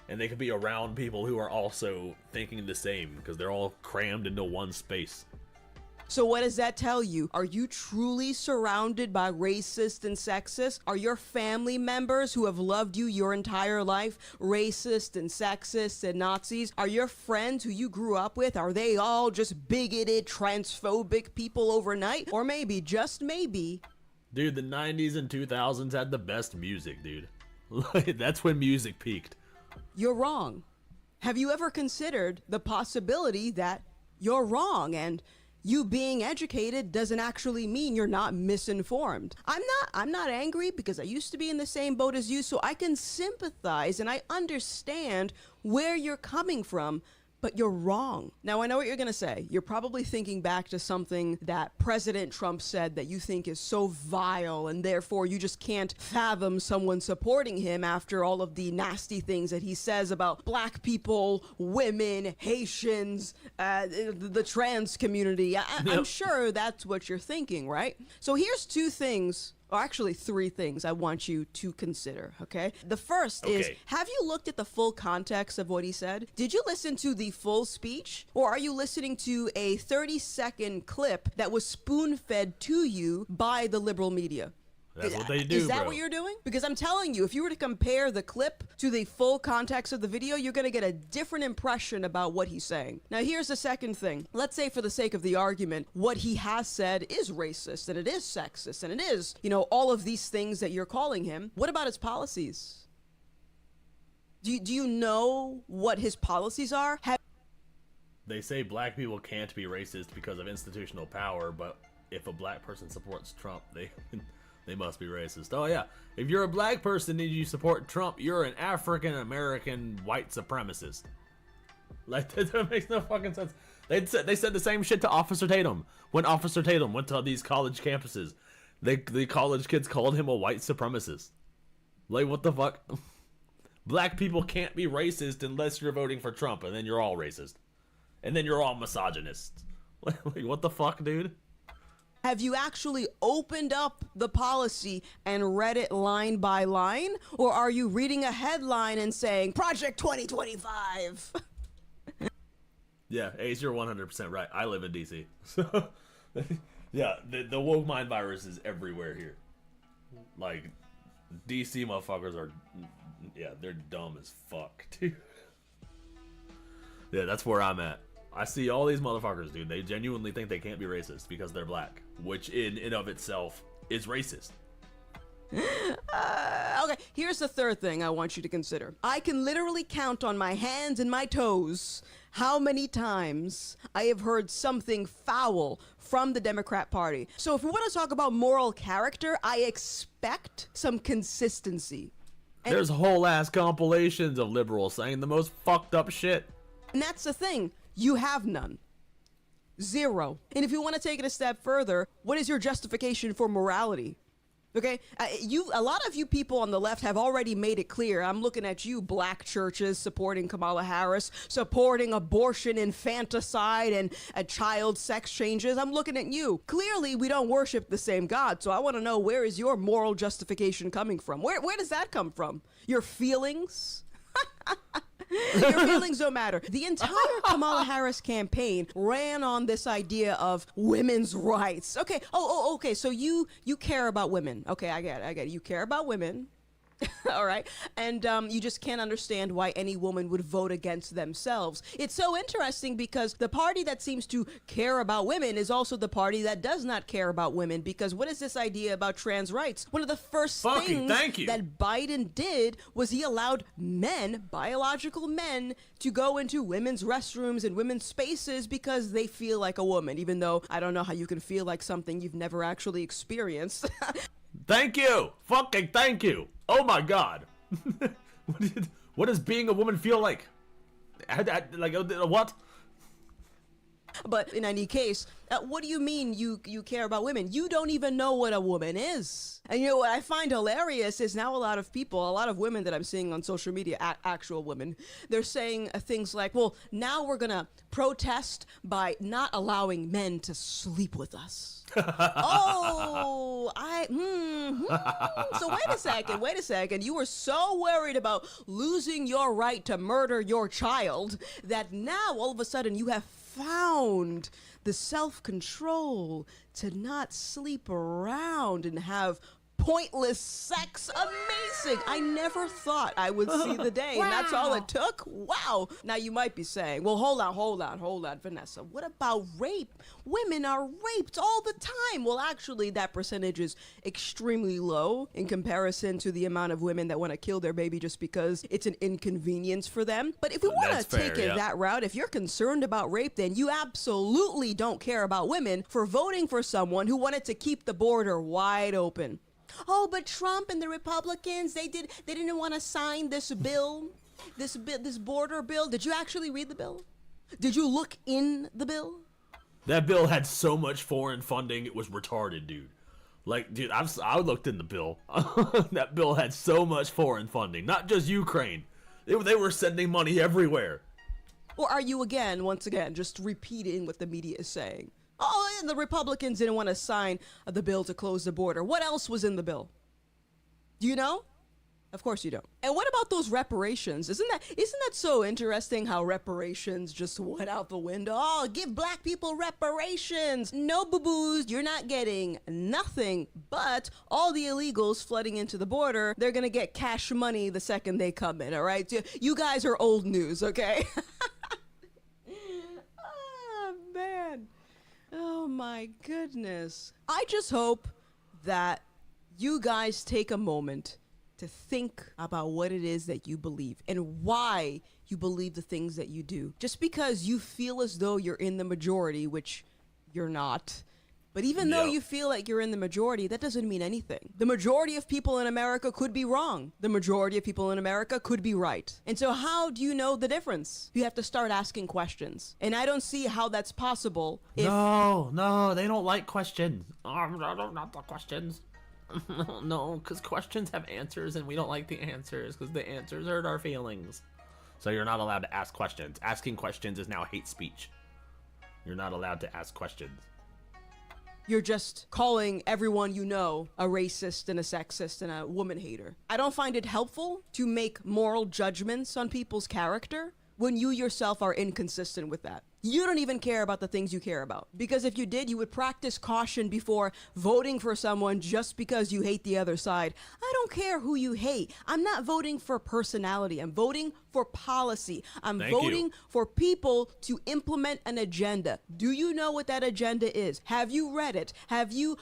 And they can be around people who are also thinking the same because they're all crammed into one space. So what does that tell you? Are you truly surrounded by racists and sexists? Are your family members who have loved you your entire life racist and sexist and Nazis? Are your friends who you grew up with, are they all just bigoted, transphobic people overnight? Or maybe, just maybe... Dude, the 90s and 2000s had the best music, dude. That's when music peaked. You're wrong. Have you ever considered the possibility that you're wrong and you being educated doesn't actually mean you're not misinformed? I'm not angry because I used to be in the same boat as you, so I can sympathize and I understand where you're coming from, but you're wrong. Now, I know what you're gonna say. You're probably thinking back to something that President Trump said that you think is so vile, and therefore you just can't fathom someone supporting him after all of the nasty things that he says about black people, women, Haitians, the trans community. I'm sure that's what you're thinking, right? So here's two things, or actually three things I want you to consider, okay? The first is, have you looked at the full context of what he said? Did you listen to the full speech? Or are you listening to a 30-second clip that was spoon-fed to you by the liberal media? That's what they do, Is that bro. what you're doing? Because I'm telling you, if you were to compare the clip to the full context of the video, you're going to get a different impression about what he's saying. Now, here's the second thing. Let's say, for the sake of the argument, what he has said is racist, and it is sexist, and it is, you know, all of these things that you're calling him. What about his policies? Do you know what his policies are? They say black people can't be racist because of institutional power, but if a black person supports Trump, they must be racist. Oh yeah, if you're a black person and you support Trump, you're an African-American white supremacist. Like, that makes no fucking sense. They said the same shit to Officer Tatum. When Officer Tatum went to these college campuses, the college kids called him a white supremacist. Like, what the fuck? Black people can't be racist unless you're voting for Trump, and then you're all racist. And then you're all misogynist. Like, what the fuck, dude? Have you actually opened up the policy and read it line by line? Or are you reading a headline and saying, Project 2025? Yeah, Ace, you're 100% right. I live in DC. So, yeah, the woke mind virus is everywhere here. Like, DC motherfuckers are, yeah, they're dumb as fuck, dude. Yeah, that's where I'm at. I see all these motherfuckers, dude. They genuinely think they can't be racist because they're black, which in and of itself is racist. Okay, here's the third thing I want you to consider. I can literally count on my hands and my toes how many times I have heard something foul from the Democrat Party. So if we want to talk about moral character, I expect some consistency. There's whole ass compilations of liberals saying the most fucked up shit. And that's the thing. You have none. Zero. And if you want to take it a step further, what is your justification for morality? Okay, a lot of you people on the left have already made it clear. I'm looking at you, black churches supporting Kamala Harris, supporting abortion, infanticide, and child sex changes. I'm looking at you. Clearly, we don't worship the same God, so I want to know, where is your moral justification coming from? Where does that come from? Your feelings? Your feelings don't matter. The entire Kamala Harris campaign ran on this idea of women's rights. Okay. Okay. So you care about women. Okay, I get it. You care about women. All right. And you just can't understand why any woman would vote against themselves. It's so interesting because the party that seems to care about women is also the party that does not care about women, because what is this idea about trans rights? One of the first things that Biden did was he allowed men, biological men, to go into women's restrooms and women's spaces because they feel like a woman, even though I don't know how you can feel like something you've never actually experienced. Thank you. Fucking thank you. Oh my god. What does being a woman feel like? Like, what? But in any case, what do you mean you care about women? You don't even know what a woman is. And you know what I find hilarious is now a lot of women that I'm seeing on social media, actual women, they're saying things like, well, now we're going to protest by not allowing men to sleep with us. So wait a second. You were so worried about losing your right to murder your child that now all of a sudden you have found the self-control to not sleep around and have pointless sex. Amazing. I never thought I would see the day. Wow. And that's all it took. Wow. Now you might be saying, well, hold on, Vanessa. What about rape? Women are raped all the time. Well, actually, that percentage is extremely low in comparison to the amount of women that want to kill their baby just because it's an inconvenience for them. But if we want to take it that route, if you're concerned about rape, then you absolutely don't care about women for voting for someone who wanted to keep the border wide open. Oh, but Trump and the Republicans, they didn't want to sign this bill, this border bill. Did you actually read the bill? Did you look in the bill? That bill had so much foreign funding, it was retarded, dude. Like, dude, I looked in the bill. That bill had so much foreign funding, not just Ukraine. They were sending money everywhere. Or are you once again, just repeating what the media is saying? Oh, and the Republicans didn't want to sign the bill to close the border. What else was in the bill? Do you know? Of course you don't. And what about those reparations? Isn't that so interesting how reparations just went out the window? Oh, give black people reparations. No, boo-boos, you're not getting nothing. But all the illegals flooding into the border, they're going to get cash money the second they come in, all right? You guys are old news, okay? Oh, man. Oh my goodness. I just hope that you guys take a moment to think about what it is that you believe and why you believe the things that you do. Just because you feel as though you're in the majority, which you're not. But even though you feel like you're in the majority, that doesn't mean anything. The majority of people in America could be wrong. The majority of people in America could be right. And so how do you know the difference? You have to start asking questions. And I don't see how that's possible if... No, they don't like questions. Not the questions. No, because questions have answers and we don't like the answers because the answers hurt our feelings. So you're not allowed to ask questions. Asking questions is now hate speech. You're not allowed to ask questions. You're just calling everyone you know a racist and a sexist and a woman hater. I don't find it helpful to make moral judgments on people's character when you yourself are inconsistent with that. You don't even care about the things you care about. Because if you did, you would practice caution before voting for someone just because you hate the other side. I don't care who you hate. I'm not voting for personality. I'm voting for policy. I'm voting for people to implement an agenda. Do you know what that agenda is? Have you read it? Have you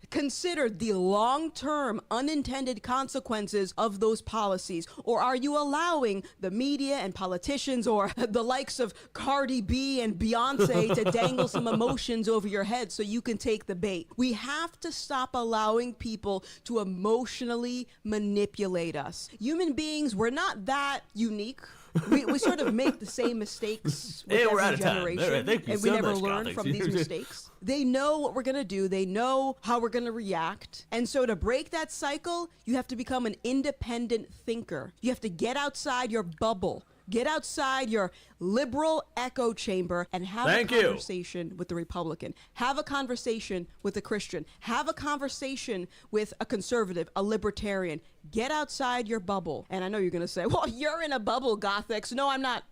considered the long-term unintended consequences of those policies? Or are you allowing the media and politicians or the likes of Cardi B and Beyonce to dangle some emotions over your head so you can take the bait? We have to stop allowing people to emotionally manipulate us. Human beings, we're not that unique. We sort of make the same mistakes with every generation, and we never learn from these mistakes. They know what we're going to do. They know how we're going to react. And so to break that cycle, you have to become an independent thinker. You have to get outside your bubble. Get outside your liberal echo chamber and have a conversation with the Republican. Have a conversation with a Christian. Have a conversation with a conservative, a libertarian. Get outside your bubble. And I know you're going to say, well, you're in a bubble, Gothics. No, I'm not.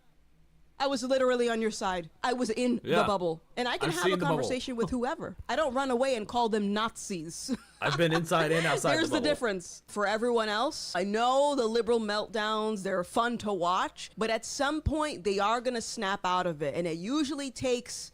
I was literally on your side. I was in the bubble. And I can have a conversation with whoever. I don't run away and call them Nazis. I've been inside and outside There's the difference. For everyone else, I know the liberal meltdowns, they're fun to watch, but at some point they are going to snap out of it. And it usually takes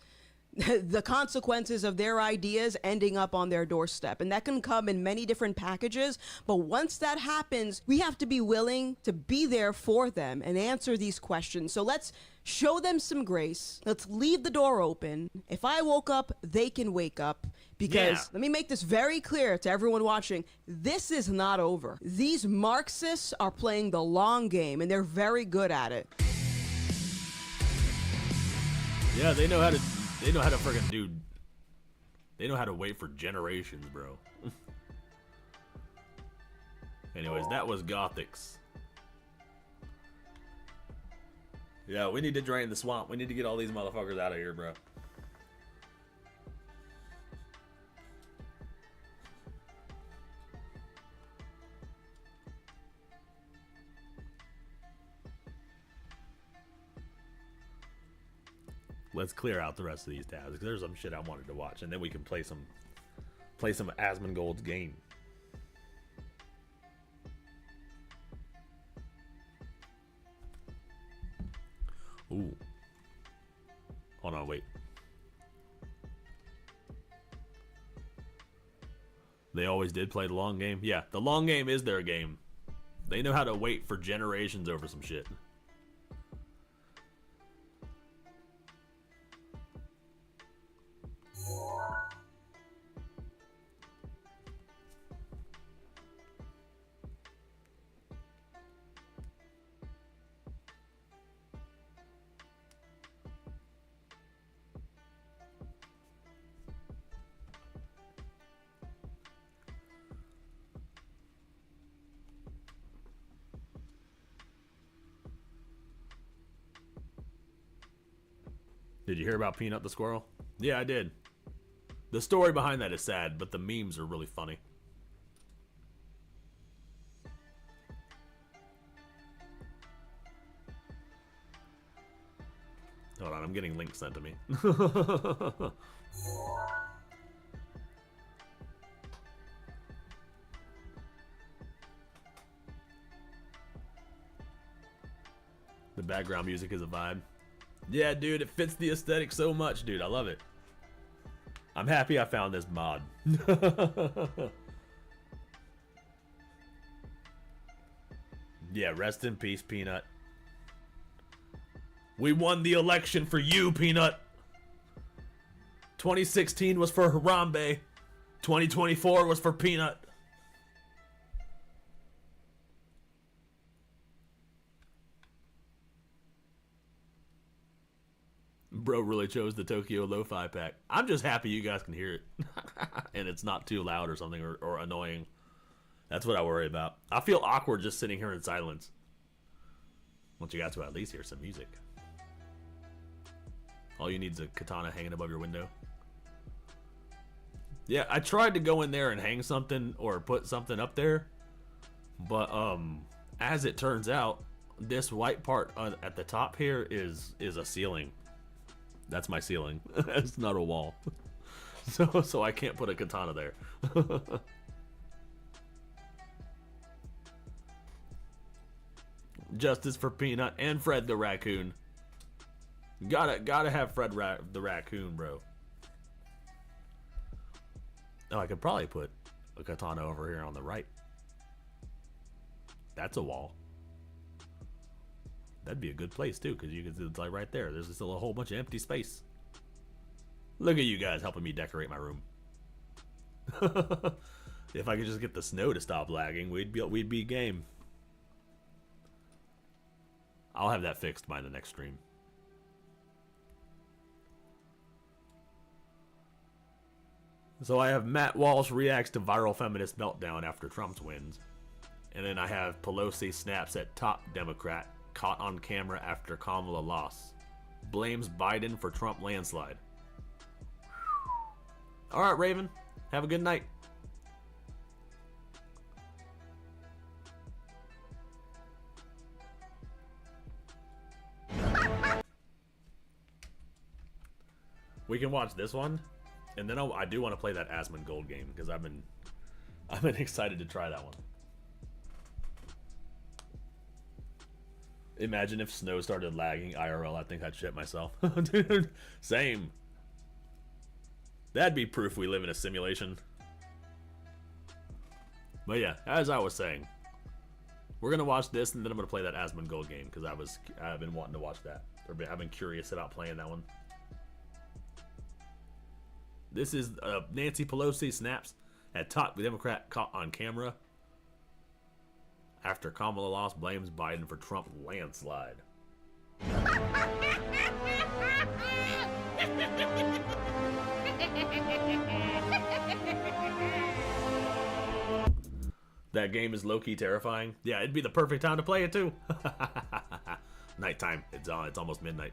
the consequences of their ideas ending up on their doorstep. And that can come in many different packages. But once that happens, we have to be willing to be there for them and answer these questions. So let's show them some grace. Let's leave the door open. If I woke up, they can wake up. Because let me make this very clear to everyone watching. This is not over. These Marxists are playing the long game, and they're very good at it. Yeah, they know how to freaking do. They know how to wait for generations, bro. Anyways, that was Gothics. Yeah, we need to drain the swamp. We need to get all these motherfuckers out of here, bro. Let's clear out the rest of these tabs because there's some shit I wanted to watch, and then we can play some Asmongold's game. Ooh. Hold on, wait. They always did play the long game? Yeah, the long game is their game. They know how to wait for generations over some shit. Did you hear about Peanut the squirrel? Yeah, I did. The story behind that is sad, but the memes are really funny. Hold on, I'm getting links sent to me. The background music is a vibe. Yeah, dude, it fits the aesthetic so much, dude. I love it. I'm happy I found this mod. Yeah, rest in peace, Peanut. We won the election for you, Peanut. 2016 was for Harambe. 2024 was for Peanut. Bro really chose the Tokyo Lo-Fi pack. I'm just happy you guys can hear it. And it's not too loud or something or annoying. That's what I worry about. I feel awkward just sitting here in silence. Want you guys to at least hear some music. All you need is a katana hanging above your window. Yeah, I tried to go in there and hang something or put something up there. But as it turns out, this white part at the top here is a ceiling. That's my ceiling. It's not a wall. So I can't put a katana there. Justice for Peanut and Fred the Raccoon. Gotta have Fred the Raccoon, bro. Oh, I could probably put a katana over here on the right. That's a wall. That'd be a good place too, because you can see it's like right there. There's still a whole bunch of empty space. Look at you guys helping me decorate my room. If I could just get the snow to stop lagging, we'd be game. I'll have that fixed by the next stream. So I have Matt Walsh reacts to viral feminist meltdown after Trump's wins. And then I have Pelosi snaps at top Democrat caught on camera after Kamala loss. Blames Biden for Trump landslide. All right, Raven. Have a good night. We can watch this one, and then I do want to play that Asmongold game because I've been excited to try that one. Imagine if snow started lagging IRL. I think I'd shit myself. Dude, same. That'd be proof we live in a simulation. But yeah, as I was saying, we're gonna watch this, and then I'm gonna play that Asmongold game because I've been wanting to watch that. I've been curious about playing that one. This is Nancy Pelosi snaps at top Democrat caught on camera after Kamala loss, blames Biden for Trump landslide. That game is low-key terrifying. Yeah, it'd be the perfect time to play it too. Nighttime. It's on. It's almost midnight.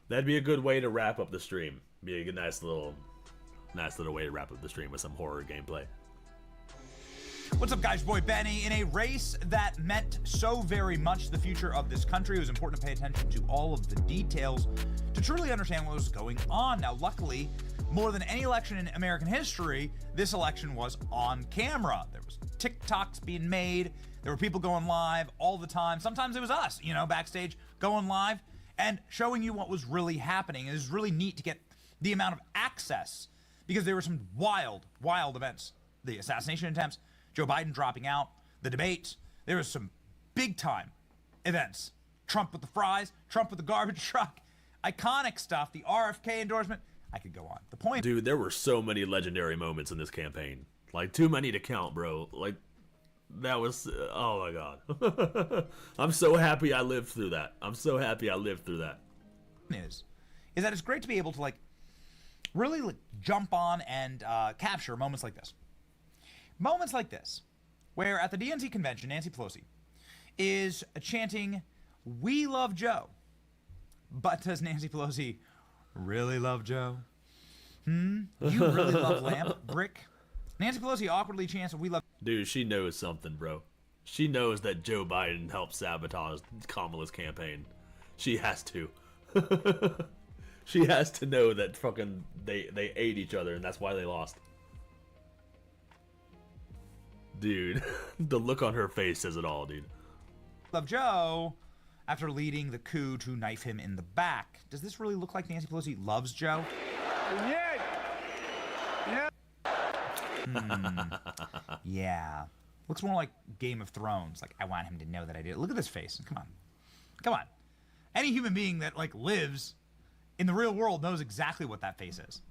That'd be a good way to wrap up the stream. Be a good, nice little way to wrap up the stream with some horror gameplay. What's up, guys? Boy Benny. In a race that meant so very much to the future of this country, it was important to pay attention to all of the details to truly understand what was going on. Now, luckily, more than any election in American history, this election was on camera. There was TikToks being made. There were people going live all the time. Sometimes it was us, backstage going live and showing you what was really happening. It was really neat to get the amount of access because there were some wild, wild events. The assassination attempts, Joe Biden dropping out, the debates. There was some big-time events. Trump with the fries, Trump with the garbage truck, iconic stuff, the RFK endorsement. I could go on. The point... Dude, there were so many legendary moments in this campaign. Like, too many to count, bro. Like, that was... oh, my God. I'm so happy I lived through that. Is that it's great to be able to, really, jump on and capture moments like this. Moments like this, where at the DNC convention, Nancy Pelosi is chanting, "We love Joe." But does Nancy Pelosi really love Joe? You really love Lamp Brick? Nancy Pelosi awkwardly chants, "We love..." Dude, she knows something, bro. She knows that Joe Biden helped sabotage Kamala's campaign. She has to. She has to know that fucking they ate each other and that's why they lost. Dude, the look on her face says it all, dude. Love Joe after leading the coup to knife him in the back. Does this really look like Nancy Pelosi loves Joe? Yeah. Looks more like Game of Thrones. Like, I want him to know that I did it. Look at this face. Come on. Any human being that, lives in the real world knows exactly what that face is.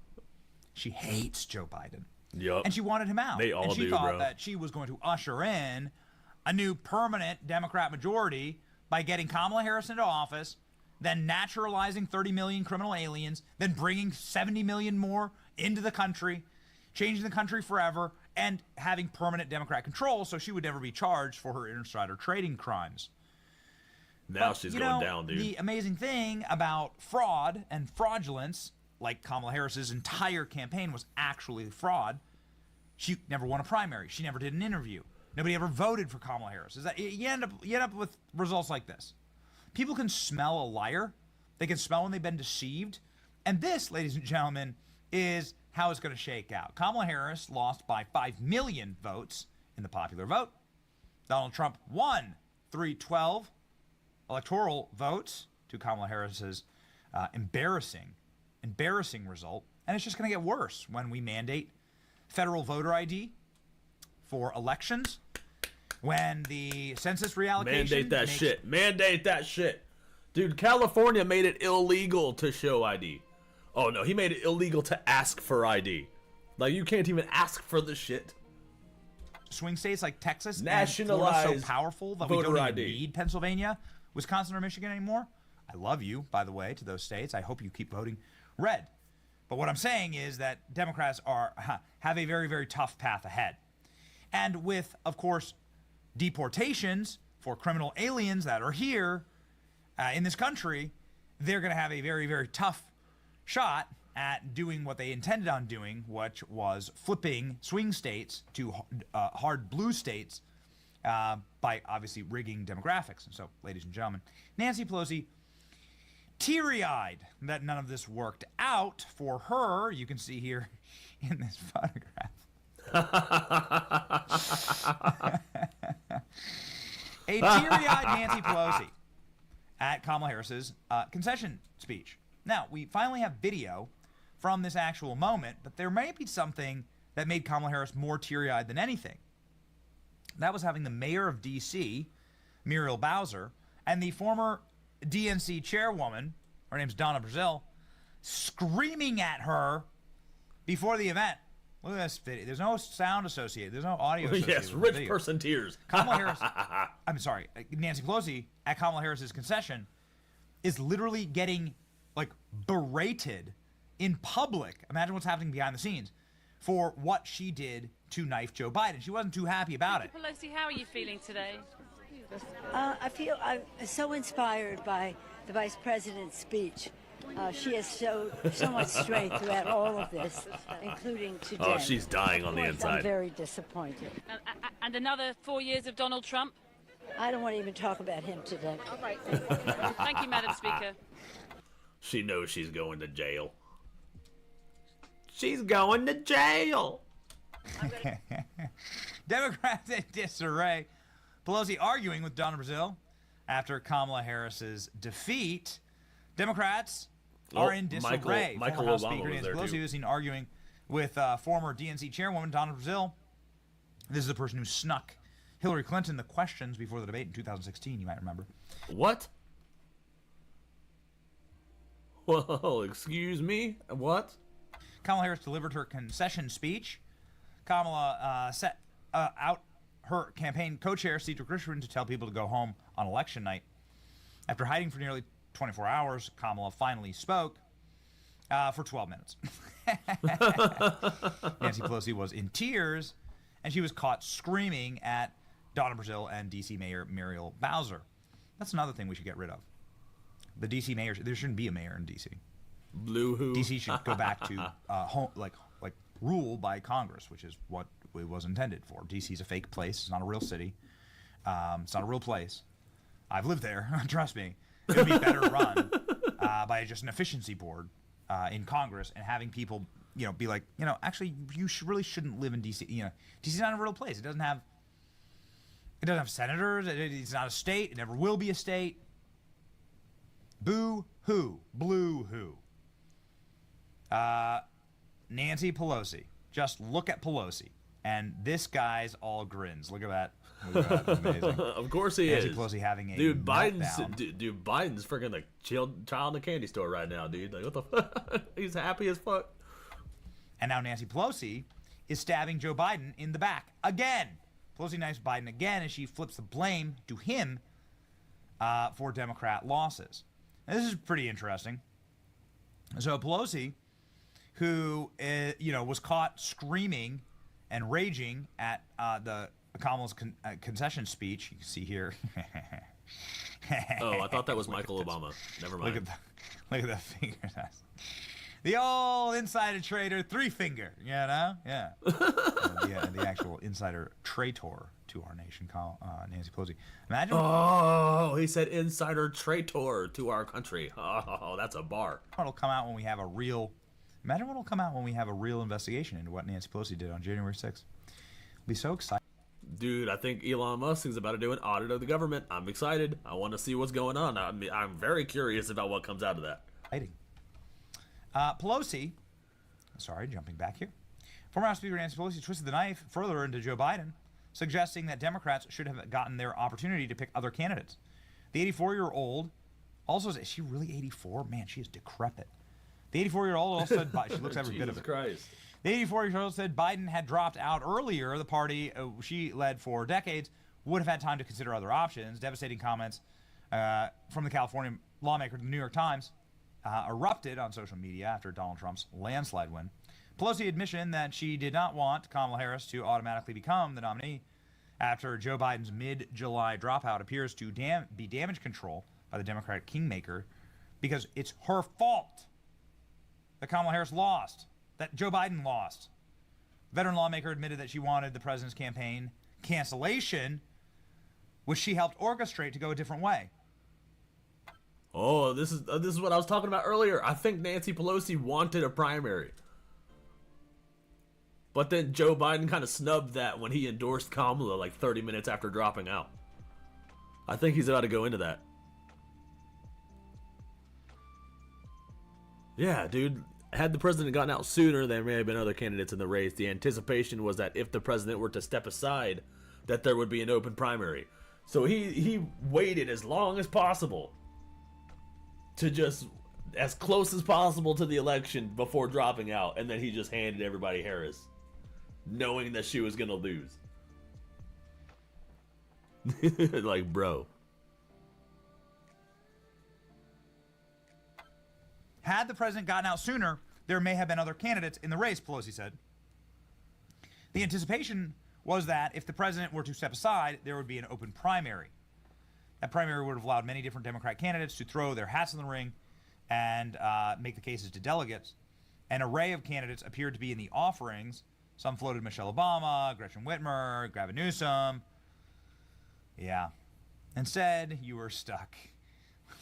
She hates Joe Biden. Yup. And she wanted him out. They all and she do, thought bro. that she was going to usher in a new permanent Democrat majority by getting Kamala Harris into office, then naturalizing 30 million criminal aliens, then bringing 70 million more into the country, changing the country forever, and having permanent Democrat control so she would never be charged for her insider trading crimes. Now she's going down, dude. The amazing thing about fraud and fraudulence, like Kamala Harris's entire campaign was actually fraud. She never won a primary. She never did an interview. Nobody ever voted for Kamala Harris. Is that you end up with results like this? People can smell a liar. They can smell when they've been deceived. And this, ladies and gentlemen, is how it's going to shake out. Kamala Harris lost by 5 million votes in the popular vote. Donald Trump won 312 electoral votes to Kamala Harris's embarrassing result. And it's just going to get worse when we mandate federal voter ID for elections, when the census reallocation Mandate that shit. Dude, California made it illegal to show ID. Oh, no, he made it illegal to ask for ID. Like, you can't even ask for the shit. Swing states like Texas Nationalized and Florida so powerful that we voter don't even ID. need Pennsylvania, Wisconsin, or Michigan anymore. I love you, by the way, to those states. I hope you keep voting red. But what I'm saying is that Democrats have a very, very tough path ahead. And with, of course, deportations for criminal aliens that are here in this country, they're going to have a very, very tough shot at doing what they intended on doing, which was flipping swing states to hard blue states by obviously rigging demographics. And so, ladies and gentlemen, Nancy Pelosi, teary-eyed that none of this worked out for her. You can see here in this photograph. A teary-eyed Nancy Pelosi at Kamala Harris's concession speech. Now, we finally have video from this actual moment, but there may be something that made Kamala Harris more teary-eyed than anything. That was having the mayor of D.C., Muriel Bowser, and the former DNC chairwoman, her name's Donna Brazile, screaming at her before the event. Look at this video. There's no sound associated. There's no audio associated. Yes, with the rich video. person tears. Kamala Harris, I'm sorry, Nancy Pelosi at Kamala Harris's concession is literally getting like berated in public. Imagine what's happening behind the scenes for what she did to knife Joe Biden. She wasn't too happy about it. Pelosi, how are you feeling today? I feel I'm so inspired by the Vice President's speech. She has so much strength throughout all of this, including today. Oh, she's dying on the Of course, inside. I'm very disappointed. And another 4 years of Donald Trump? I don't want to even talk about him today. All right. Thank you, Madam Speaker. She knows she's going to jail. She's going to jail. Democrats in disarray. Pelosi arguing with Donna Brazile after Kamala Harris's defeat. Democrats are in disarray. Michael Former House Obama Speaker was Nancy there, Pelosi too. was seen arguing with former DNC chairwoman Donna Brazile. This is the person who snuck Hillary Clinton the questions before the debate in 2016, you might remember. What? Whoa, excuse me? What? Kamala Harris delivered her concession speech. Kamala set out her campaign co-chair, Cedric Richmond, to tell people to go home on election night. After hiding for nearly 24 hours, Kamala finally spoke for 12 minutes. Nancy Pelosi was in tears, and she was caught screaming at Donna Brazile and D.C. Mayor Muriel Bowser. That's another thing we should get rid of. The D.C. mayor, there shouldn't be a mayor in D.C. Blue who? D.C. should go back to rule by Congress, which is what it was intended for. D.C. is a fake place. It's not a real city. It's not a real place. I've lived there. Trust me. It would be better run by just an efficiency board in Congress, and having people, be like, actually, you really shouldn't live in D.C. D.C. is not a real place. It doesn't have senators. It's not a state. It never will be a state. Boo hoo. Blue who. Nancy Pelosi. Just look at Pelosi. And this guy's all grins. Look at that. Look at that. Amazing. Of course he Nancy is. Pelosi having a dude. meltdown. Biden's freaking like child in the candy store right now, dude. Like what the fuck? He's happy as fuck. And now Nancy Pelosi is stabbing Joe Biden in the back again. Pelosi knifes Biden again as she flips the blame to him for Democrat losses. Now, this is pretty interesting. So Pelosi, who was caught screaming and raging at the Kamala's concession speech, you can see here. Oh, I thought that was Michael Obama. Never mind. Look at the fingers. The old insider trader, 3-finger. Yeah. The actual insider traitor to our nation, Nancy Pelosi. Imagine. Oh, he said insider traitor to our country. Oh, that's a bar. What'll come out when we have a real? Imagine what'll come out when we have a real investigation into what Nancy Pelosi did on January 6th. We'll be so excited. Dude, I think Elon Musk is about to do an audit of the government. I'm excited. I want to see what's going on. I'm very curious about what comes out of that. Exciting. Pelosi, jumping back here. Former House Speaker Nancy Pelosi twisted the knife further into Joe Biden, suggesting that Democrats should have gotten their opportunity to pick other candidates. The 84-year-old also said, is she really 84? Man, she is decrepit. The 84-year-old also said, she looks every bit of it. Christ. The 84-year-old said Biden had dropped out earlier. The party she led for decades would have had time to consider other options. Devastating comments from the California lawmaker to the New York Times erupted on social media after Donald Trump's landslide win. Pelosi admission that she did not want Kamala Harris to automatically become the nominee after Joe Biden's mid-July dropout appears to be damage control by the Democratic kingmaker because it's her fault that Kamala Harris lost, that Joe Biden lost. Veteran lawmaker admitted that she wanted the president's campaign cancellation, which she helped orchestrate to go a different way. Oh, this is what I was talking about earlier. I think Nancy Pelosi wanted a primary. But then Joe Biden kind of snubbed that when he endorsed Kamala like 30 minutes after dropping out. I think he's about to go into that. Yeah, dude. Had the president gotten out sooner, there may have been other candidates in the race. The anticipation was that if the president were to step aside, that there would be an open primary. So he waited as long as possible to just as close as possible to the election before dropping out, and then he just handed everybody Harris, knowing that she was gonna lose. Like, bro. Had the president gotten out sooner, there may have been other candidates in the race, Pelosi said. The anticipation was that if the president were to step aside, there would be an open primary. That primary would have allowed many different Democrat candidates to throw their hats in the ring and make the cases to delegates. An array of candidates appeared to be in the offerings. Some floated Michelle Obama, Gretchen Whitmer, Gavin Newsom. Yeah. Instead, you were stuck.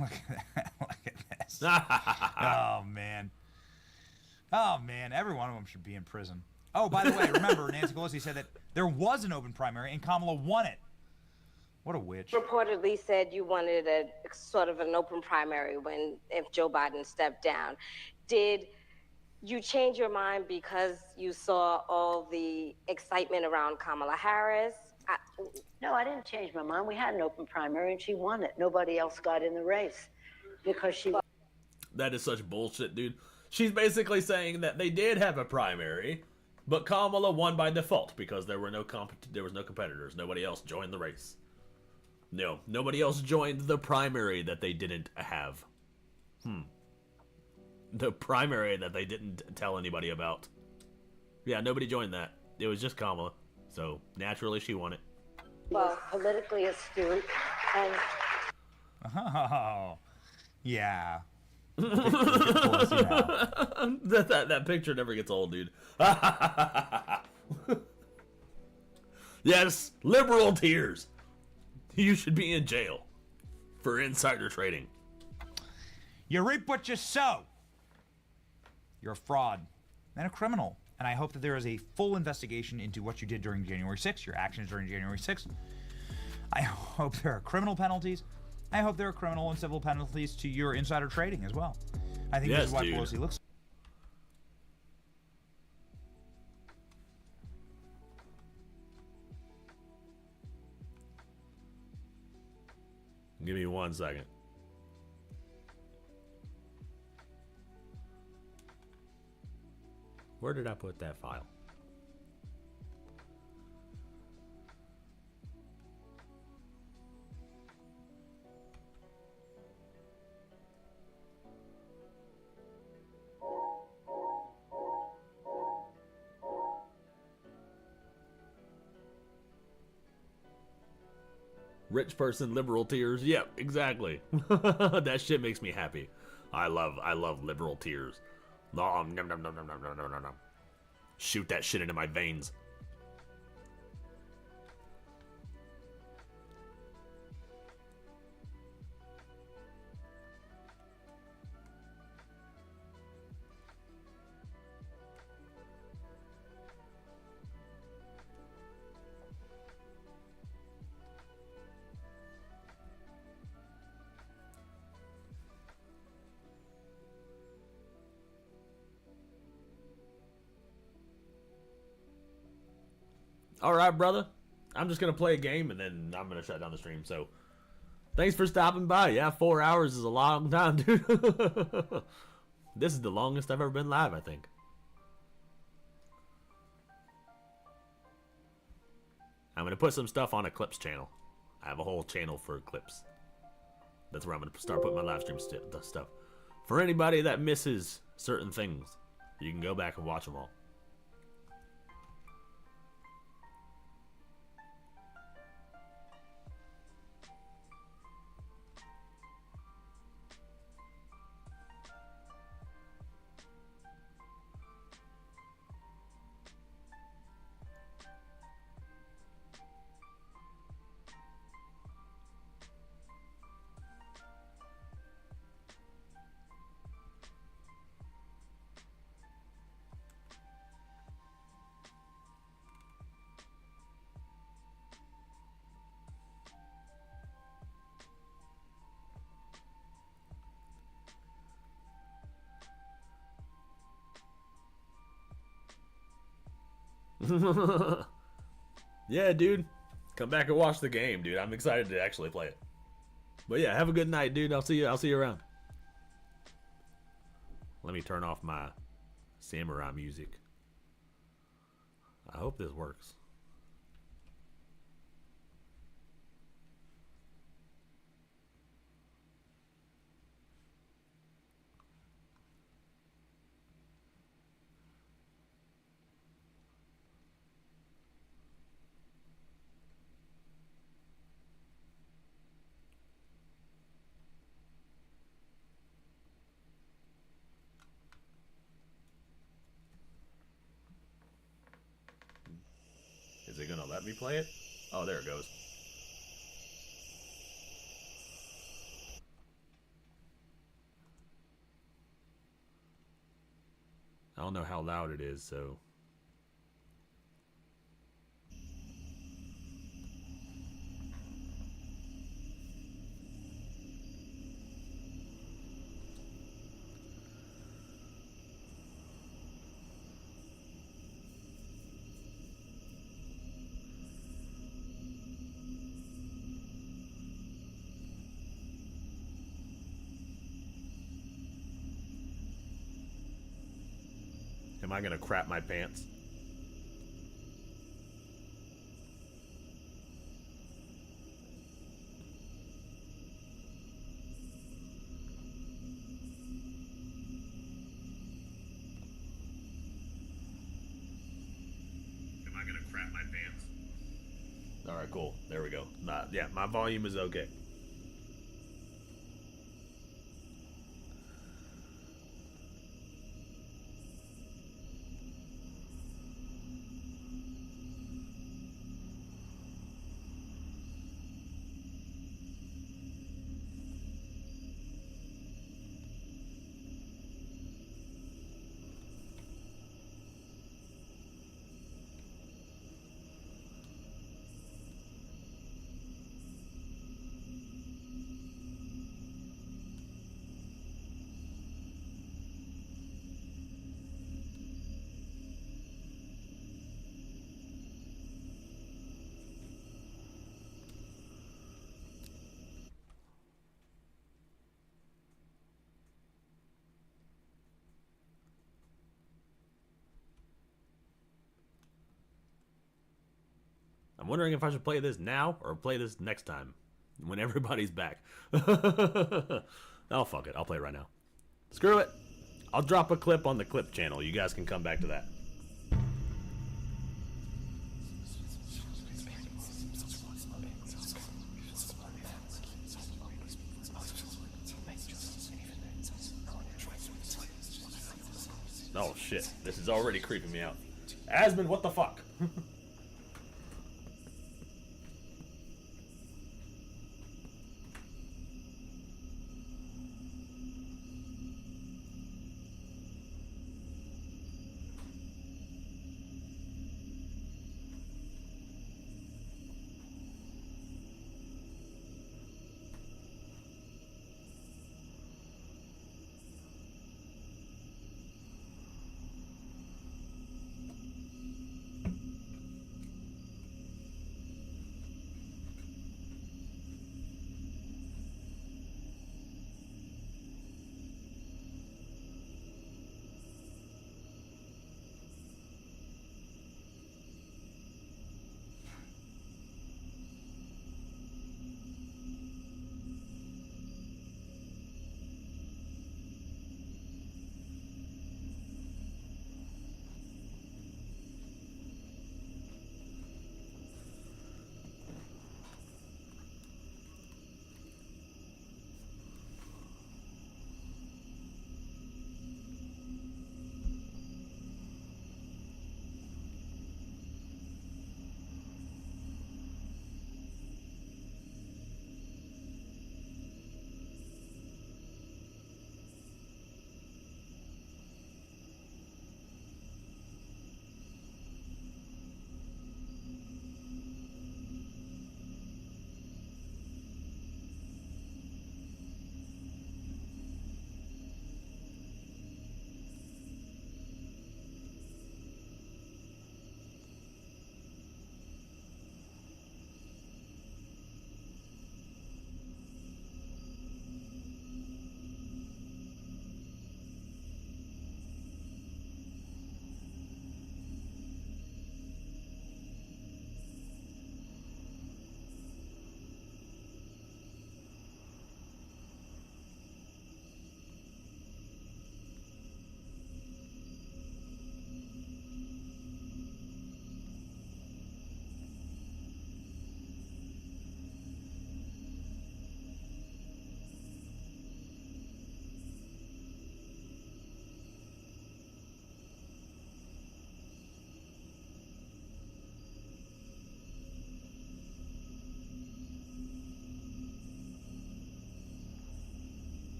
Look at that. Look at this. Oh, man. Oh, man. Every one of them should be in prison. Oh, by the way, remember, Nancy Pelosi said that there was an open primary and Kamala won it. What a witch. Reportedly said you wanted a sort of an open primary if Joe Biden stepped down. Did you change your mind because you saw all the excitement around Kamala Harris? No, I didn't change my mind. We had an open primary and she won it. Nobody else got in the race because she... That is such bullshit, dude. She's basically saying that they did have a primary, but Kamala won by default because there was no competitors. Nobody else joined the race. No, nobody else joined the primary that they didn't have. The primary that they didn't tell anybody about. Yeah, nobody joined that. It was just Kamala. So, naturally, she won it. Well, politically astute and... Oh, yeah. That picture never gets old, dude. Yes, liberal tears. You should be in jail for insider trading. You reap what you sow. You're a fraud and a criminal. And I hope that there is a full investigation into what you did during January 6th, your actions during January 6th. I hope there are criminal penalties. I hope there are criminal and civil penalties to your insider trading as well. I think this is why Pelosi looks... Give me 1 second. Where did I put that file? Rich person, liberal tears. Yep, exactly. That shit makes me happy. I love liberal tears. Nom, nom, nom, nom, nom, nom, nom, nom, nom. Shoot that shit into my veins. Alright, brother. I'm just going to play a game and then I'm going to shut down the stream. So, thanks for stopping by. Yeah, 4 hours is a long time, dude. This is the longest I've ever been live, I think. I'm going to put some stuff on a Clips channel. I have a whole channel for Clips. That's where I'm going to start putting my live stream stuff. For anybody that misses certain things, you can go back and watch them all. Yeah, dude. Come back and watch the game, dude. I'm excited to actually play it. But yeah, have a good night, dude. I'll see you around. Let me turn off my samurai music. I hope this works. gonna let me play it? Oh, there it goes. I don't know how loud it is, so... Am I gonna crap my pants? Am I gonna crap my pants? Alright, cool. There we go. Yeah, my volume is okay. I'm wondering if I should play this now or play this next time when everybody's back. Oh, fuck it. I'll play it right now. Screw it. I'll drop a clip on the clip channel. You guys can come back to that. Oh, shit. This is already creeping me out. Asmund, what the fuck?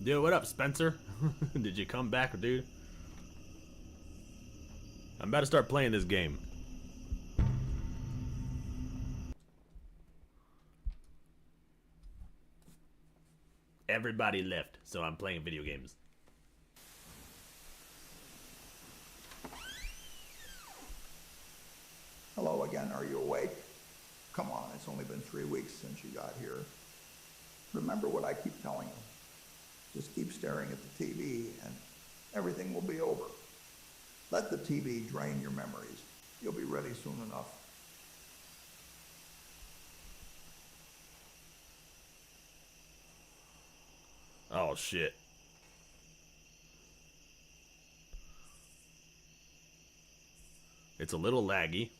Dude, what up, Spencer? Did you come back, dude? I'm about to start playing this game. Everybody left, so I'm playing video games. Hello again, are you awake? Come on, it's only been 3 weeks since you got here. Remember what I keep telling you. Just keep staring at the TV and everything will be over. Let the TV drain your memories. You'll be ready soon enough. Oh, shit. It's a little laggy.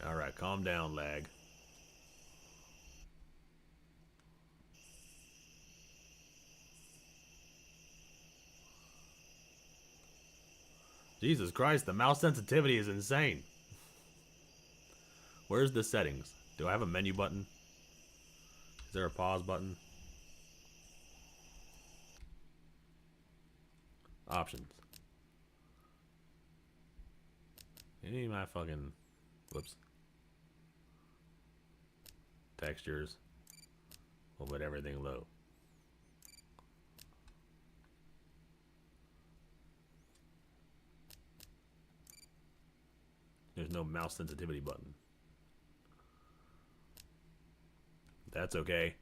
Alright, calm down, lag. Jesus Christ, the mouse sensitivity is insane. Where's the settings? Do I have a menu button? Is there a pause button? Options. Any of my fucking... Whoops. Textures. We'll put everything low. There's no mouse sensitivity button. That's okay.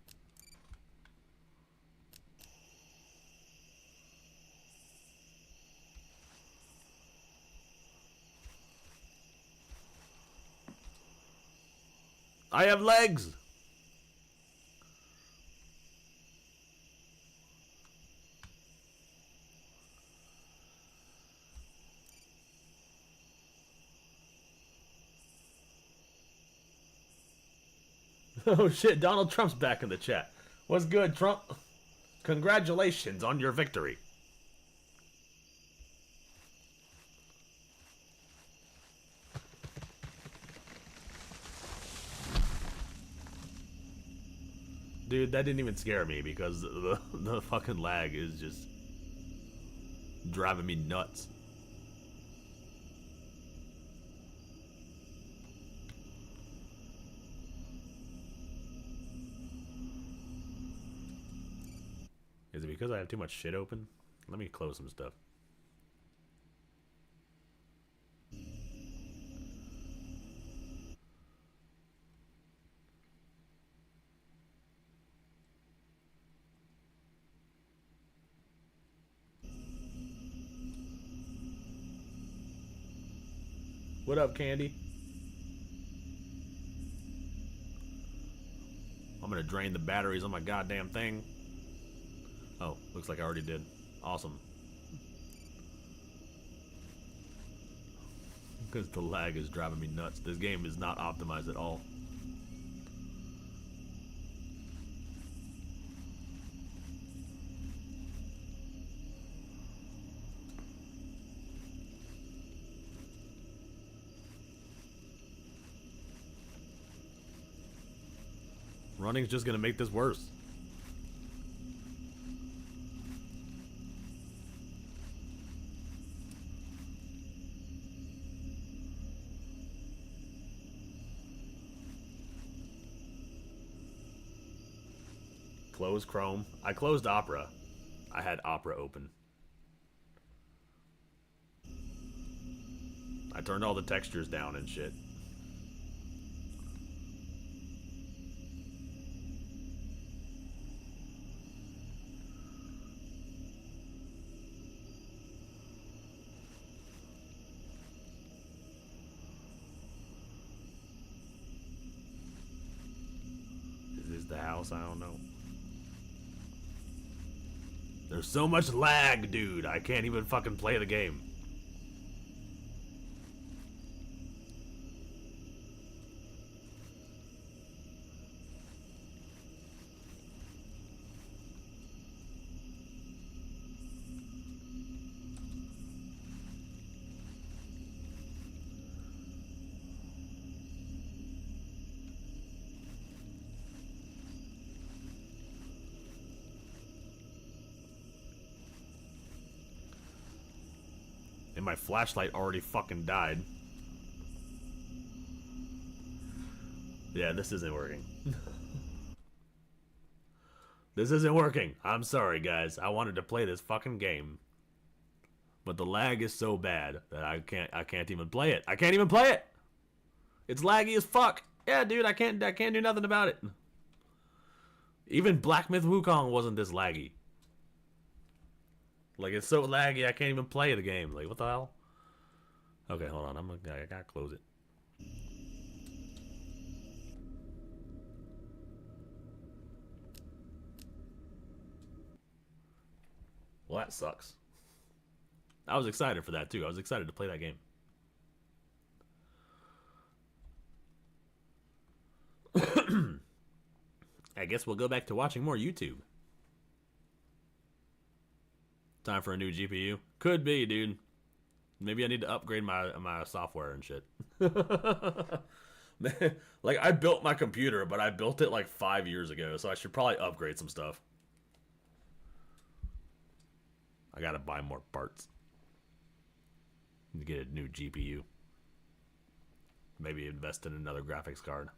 I have legs! Oh shit, Donald Trump's back in the chat. What's good, Trump? Congratulations on your victory. Dude, that didn't even scare me because the fucking lag is just driving me nuts. Is it because I have too much shit open? Let me close some stuff. What up, Candy? I'm gonna drain the batteries on my goddamn thing. Oh, looks like I already did. Awesome. Because the lag is driving me nuts. This game is not optimized at all. Running's just gonna make this worse. Close Chrome. I closed Opera. I had Opera open. I turned all the textures down and shit. Is this the house? I don't know. There's so much lag, dude. I can't even fucking play the game. And my flashlight already fucking died. Yeah, this isn't working. This isn't working. I'm sorry, guys. I wanted to play this fucking game. But the lag is so bad that I can't even play it. I can't even play it! It's laggy as fuck. Yeah, dude, I can't do nothing about it. Even Black Myth Wukong wasn't this laggy. Like, it's so laggy I can't even play the game. Like, what the hell? Okay, hold on. I gotta close it. Well, that sucks. I was excited for that, too. I was excited to play that game. I guess we'll go back to watching more YouTube. Time for a new GPU? Could be, dude. Maybe I need to upgrade my software and shit. Man, like, I built my computer, but I built it like 5 years ago, so I should probably upgrade some stuff. I gotta buy more parts. Need to get a new GPU. Maybe invest in another graphics card.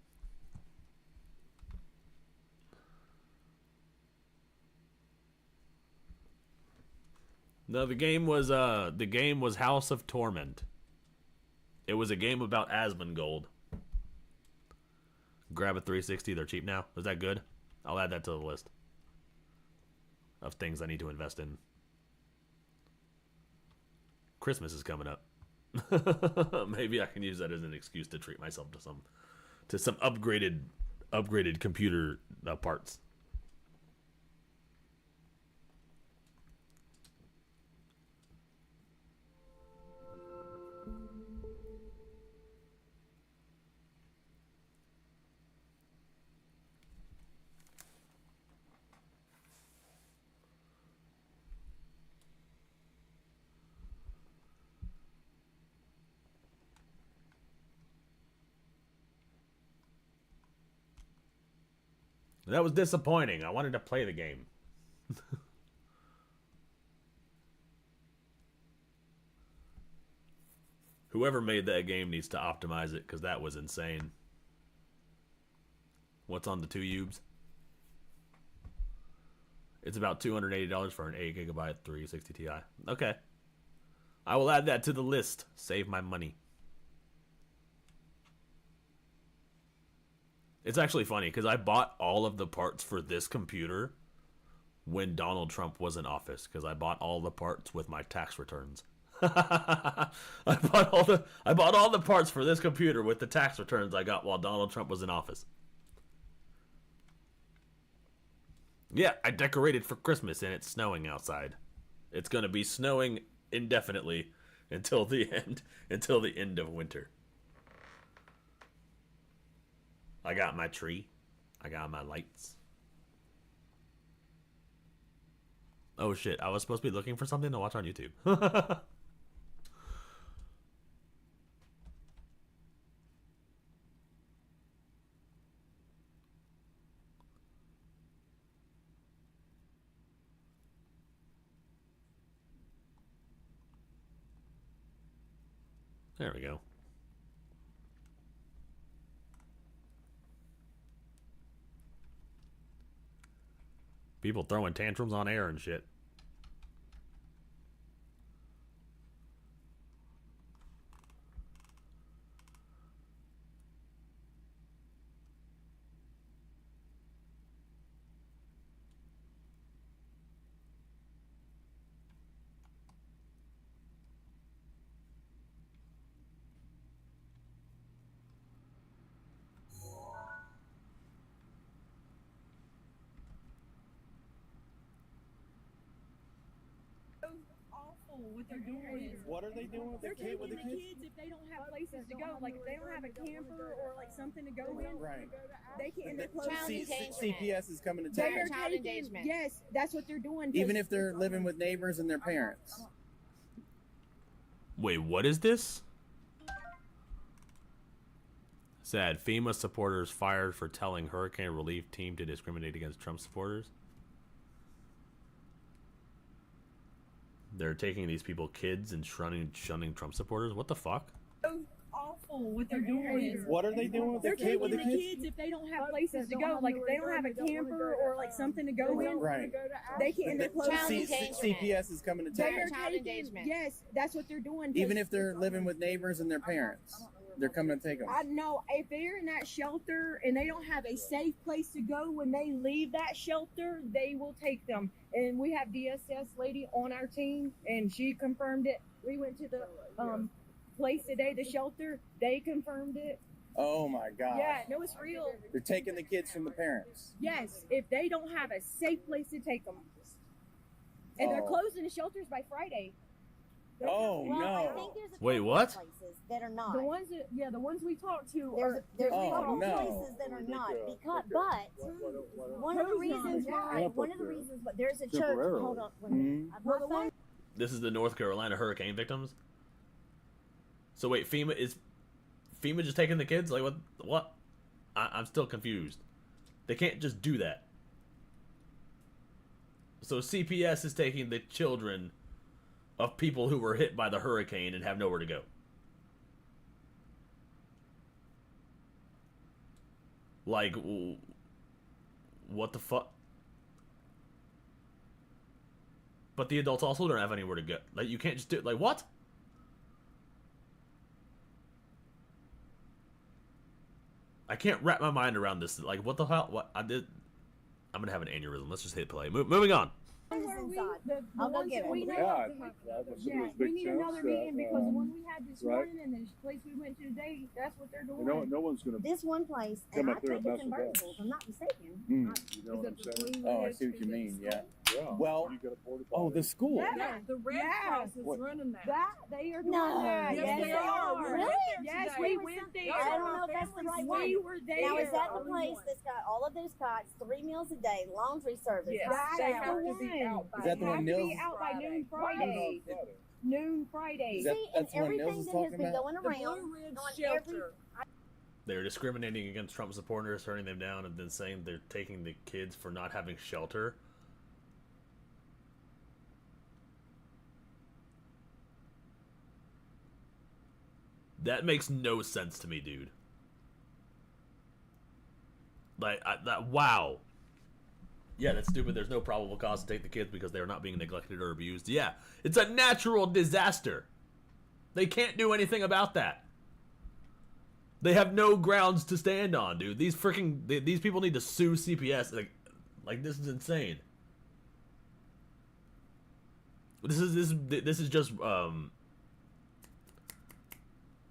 No, the game was House of Torment. It was a game about Asmongold. Grab a 360, they're cheap now. Is that good? I'll add that to the list of things I need to invest in. Christmas is coming up. Maybe I can use that as an excuse to treat myself to some upgraded computer parts. That was disappointing. I wanted to play the game. Whoever made that game needs to optimize it, because that was insane. What's on the 2Ubs? It's about $280 for an 8GB 360 Ti. Okay. I will add that to the list. Save my money. It's actually funny because I bought all of the parts for this computer when Donald Trump was in office, because I bought all the parts with my tax returns. I bought all the parts for this computer with the tax returns I got while Donald Trump was in office. Yeah, I decorated for Christmas and it's snowing outside. It's going to be snowing indefinitely until the end of winter. I got my tree. I got my lights. Oh shit, I was supposed to be looking for something to watch on YouTube. There we go. People throwing tantrums on air and shit. What they're doing. What are they doing with the kids? If they don't have places to go, like if they don't have a camper or like something to go in, right? They can't. They're closing. CPS is coming to take They're them. child engagement. Yes, that's what they're doing. Even if they're living with neighbors and their parents. Wait, what is this? Sad. FEMA supporters fired for telling hurricane relief team to discriminate against Trump supporters. They're taking these people, kids, and shunning Trump supporters. What the fuck? Awful what they're doing. What are they doing with They're the kid with taking the the kids? kids if they don't have places to go. Like if they don't have a camper or like something to go in, Right. they can't. They're closing. CPS is coming to take They are them. taking. Yes, that's what they're doing. Even if they're living with neighbors and their parents, they're coming to take them. I know if they're in that shelter and they don't have a safe place to go when they leave that shelter, they will take them. And we have DSS lady on our team, and she confirmed it. We went to the place today, the shelter. They confirmed it. Oh my God. Yeah, no, it's real. They're taking the kids from the parents. Yes, if they don't have a safe place to take them, and they're Oh. closing the shelters by Friday. Oh Well, I no. think there's a Wait, what? places that are not. The ones that, yeah, the ones we talked to There's are. there's Oh, a couple no. places that are not because, but one of the reasons why, but there's a church. Hold on, wait a minute. My phone. This is the North Carolina hurricane victims. So wait, FEMA just taking the kids? Like what? I'm still confused. They can't just do that. So CPS is taking the children of people who were hit by the hurricane and have nowhere to go. Like, what the fuck? But the adults also don't have anywhere to go. Like, you can't just do it. Like, what? I can't wrap my mind around this. Like, what the hell? What I did? I'm gonna have an aneurysm. Let's just hit play. Moving on. I'll go get it. Yeah, we need another meeting because the one we had this morning and this place we went to today, that's what they're doing. No one's gonna. This one place, and I think it's in Burnsville, if I'm not mistaken. You know what I'm saying? Oh, I see what you mean. Yeah. Well, the school. Yeah, the Red Cross is running that. They are doing No. that. Yes, Yes, they are. Really? Yes, we went went there. I don't know if that's the right one. We were there. Now, is that the place that's got all of those cots, 3 meals a day, laundry service? Yes, hot they shower? have to be out by. Is that the one have to Nils? be out by noon Friday. Noon Friday. Is that- See, and that's what Nils everything is that talking has been about? going The around Blue Ridge on shelter. They're discriminating against Trump supporters, turning them down, and then saying they're taking the kids for not having shelter. That makes no sense to me, dude. Like, wow. Yeah, that's stupid. There's no probable cause to take the kids because they're not being neglected or abused. Yeah, it's a natural disaster. They can't do anything about that. They have no grounds to stand on, dude. These people need to sue CPS. Like this is insane. This is just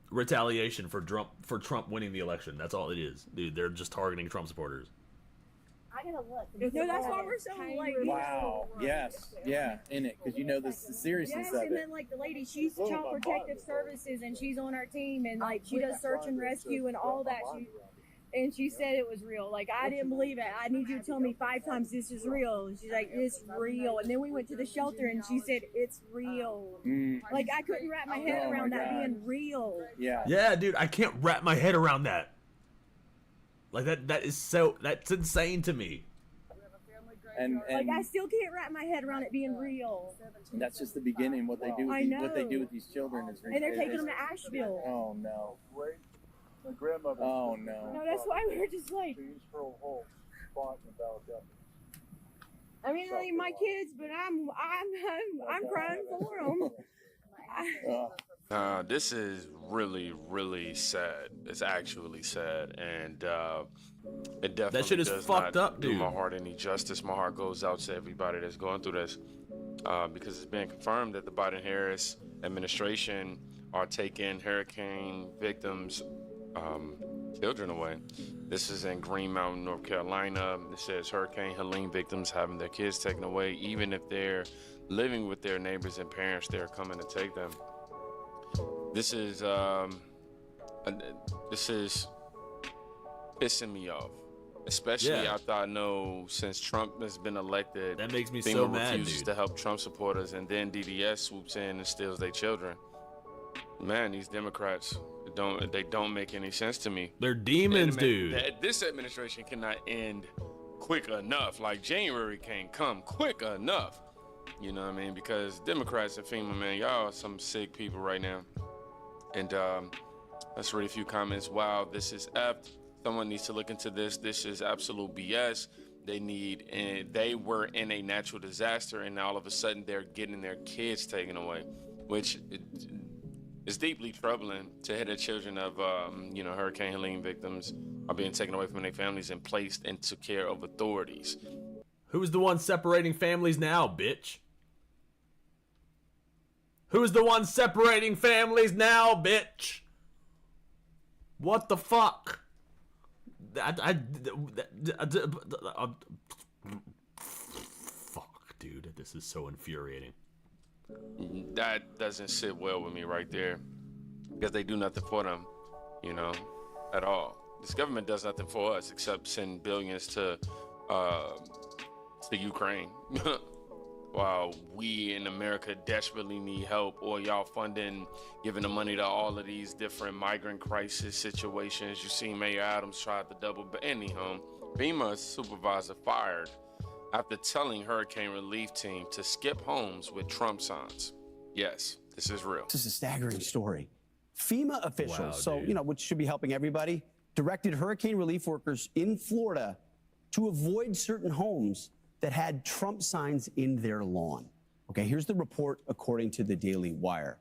retaliation for Trump winning the election. That's all it is, dude. They're just targeting Trump supporters. I gotta look. No, that's why we're so like. Wow. Yes. Yeah. In it, because you know the seriousness Yes, of and it. then like the lady, she's Child Protective Services, and she's on our team, and like she does search and rescue and all that. And she said it was real. Like I didn't believe it. I need you to tell me 5 times this is real. And she's like, it's real. And then we went to the shelter, and she said it's real. Like I couldn't wrap my head Oh, around my that God. being real. Yeah. Yeah, dude, I can't wrap my head around that. Like that's insane to me. And Like I still can't wrap my head around it being real. that's just the beginning. What they do. I know. What they do with these children is. And they're taking them to Asheville. Oh no. Oh no. No, that's why we were just like. I mean, I my kids, but I'm crying for them. This is really, really sad. It's actually sad, and it definitely That shit is does fucked not up, do dude. my heart any justice. My heart goes out to everybody that's going through this, because it's been confirmed that the Biden-Harris administration are taking hurricane victims' children away. This is in Green Mountain, North Carolina. It says Hurricane Helene victims having their kids taken away, even if they're living with their neighbors and parents. They're coming to take them. This is pissing me off, especially Yeah. after I know since Trump has been elected, That makes me FEMA so mad, refuses dude. to help Trump supporters, and then DDS swoops in and steals their children. Man, these Democrats don't make any sense to me. They're demons, dude. This administration cannot end quick enough. Like January can't come quick enough. You know what I mean? Because Democrats and FEMA, man, y'all are some sick people right now. And let's read a few comments. Wow, this is effed. Someone needs to look into this. This is absolute BS. They were in a natural disaster, and all of a sudden they're getting their kids taken away, which is deeply troubling to hear the children of, Hurricane Helene victims are being taken away from their families and placed into care of authorities. Who's the one separating families now, bitch? Who's the one separating families now, bitch? What the fuck? Fuck, dude, this is so infuriating. That doesn't sit well with me right there, because they do nothing for them, at all. This government does nothing for us except send billions to Ukraine. While we in America desperately need help, or y'all funding, giving the money to all of these different migrant crisis situations. You see Mayor Adams tried to double, but anyhow, FEMA supervisor fired after telling hurricane relief team to skip homes with Trump signs. Yes, this is real. This is a staggering story. FEMA officials, Wow, which should be helping everybody, directed hurricane relief workers in Florida to avoid certain homes that had Trump signs in their lawn. Okay, here's the report according to the Daily Wire.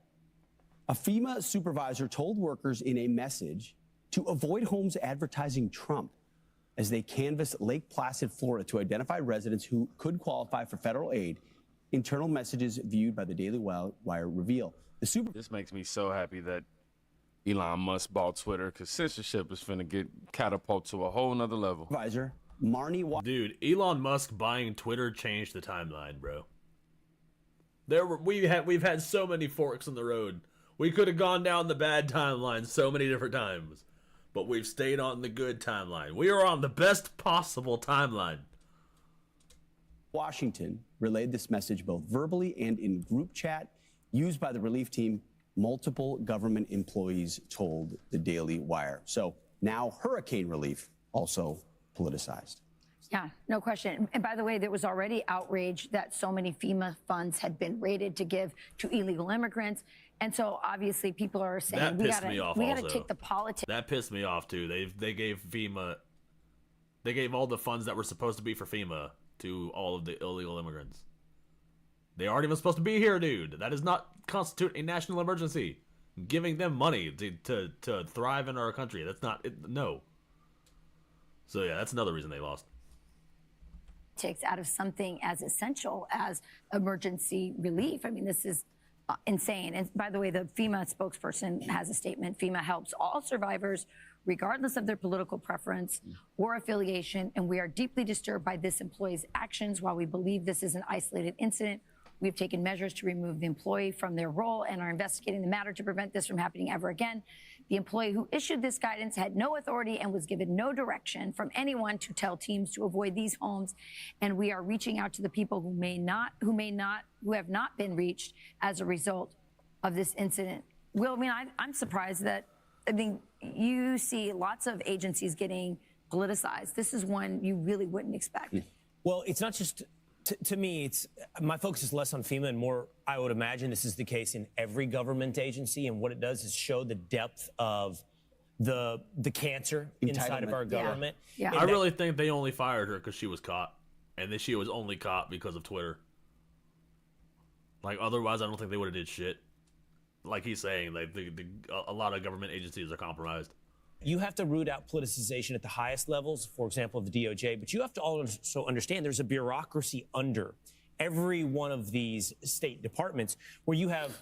A FEMA supervisor told workers in a message to avoid homes advertising Trump as they canvassed Lake Placid, Florida to identify residents who could qualify for federal aid. Internal messages viewed by the Daily Wire reveal. This makes me so happy that Elon Musk bought Twitter, because censorship is finna get catapulted to a whole nother level. Supervisor Dude, Elon Musk buying Twitter changed the timeline, bro. We've had so many forks in the road. We could have gone down the bad timeline so many different times, but we've stayed on the good timeline. We are on the best possible timeline. Washington relayed this message both verbally and in group chat used by the relief team. Multiple government employees told the Daily Wire. So now hurricane relief also politicized. Yeah, no question. And by the way, there was already outrage that so many FEMA funds had been raided to give to illegal immigrants. And so obviously people are saying we gotta take the politics. That pissed me off too. They gave all the funds that were supposed to be for FEMA to all of the illegal immigrants. They aren't even supposed to be here, dude. That does not constitute a national emergency. Giving them money to thrive in our country. That's not it. No. So yeah, that's another reason they lost. Out of something as essential as emergency relief. I mean, this is insane. And by the way, the FEMA spokesperson has a statement. FEMA helps all survivors, regardless of their political preference or affiliation. And we are deeply disturbed by this employee's actions. While we believe this is an isolated incident, we've taken measures to remove the employee from their role and are investigating the matter to prevent this from happening ever again. The employee who issued this guidance had no authority and was given no direction from anyone to tell teams to avoid these homes. And we are reaching out to the people who have not been reached as a result of this incident. Will, I'm surprised that, you see lots of agencies getting politicized. This is one you really wouldn't expect. Well, it's not just, to me, my focus is less on FEMA and more, I would imagine this is the case in every government agency. And what it does is show the depth of the cancer inside of our government. Yeah. I really think they only fired her because she was caught. And then she was only caught because of Twitter. Like, otherwise, I don't think they would have did shit. Like he's saying, like a lot of government agencies are compromised. You have to root out politicization at the highest levels, for example, the DOJ, but you have to also understand there's a bureaucracy under every one of these state departments where you have,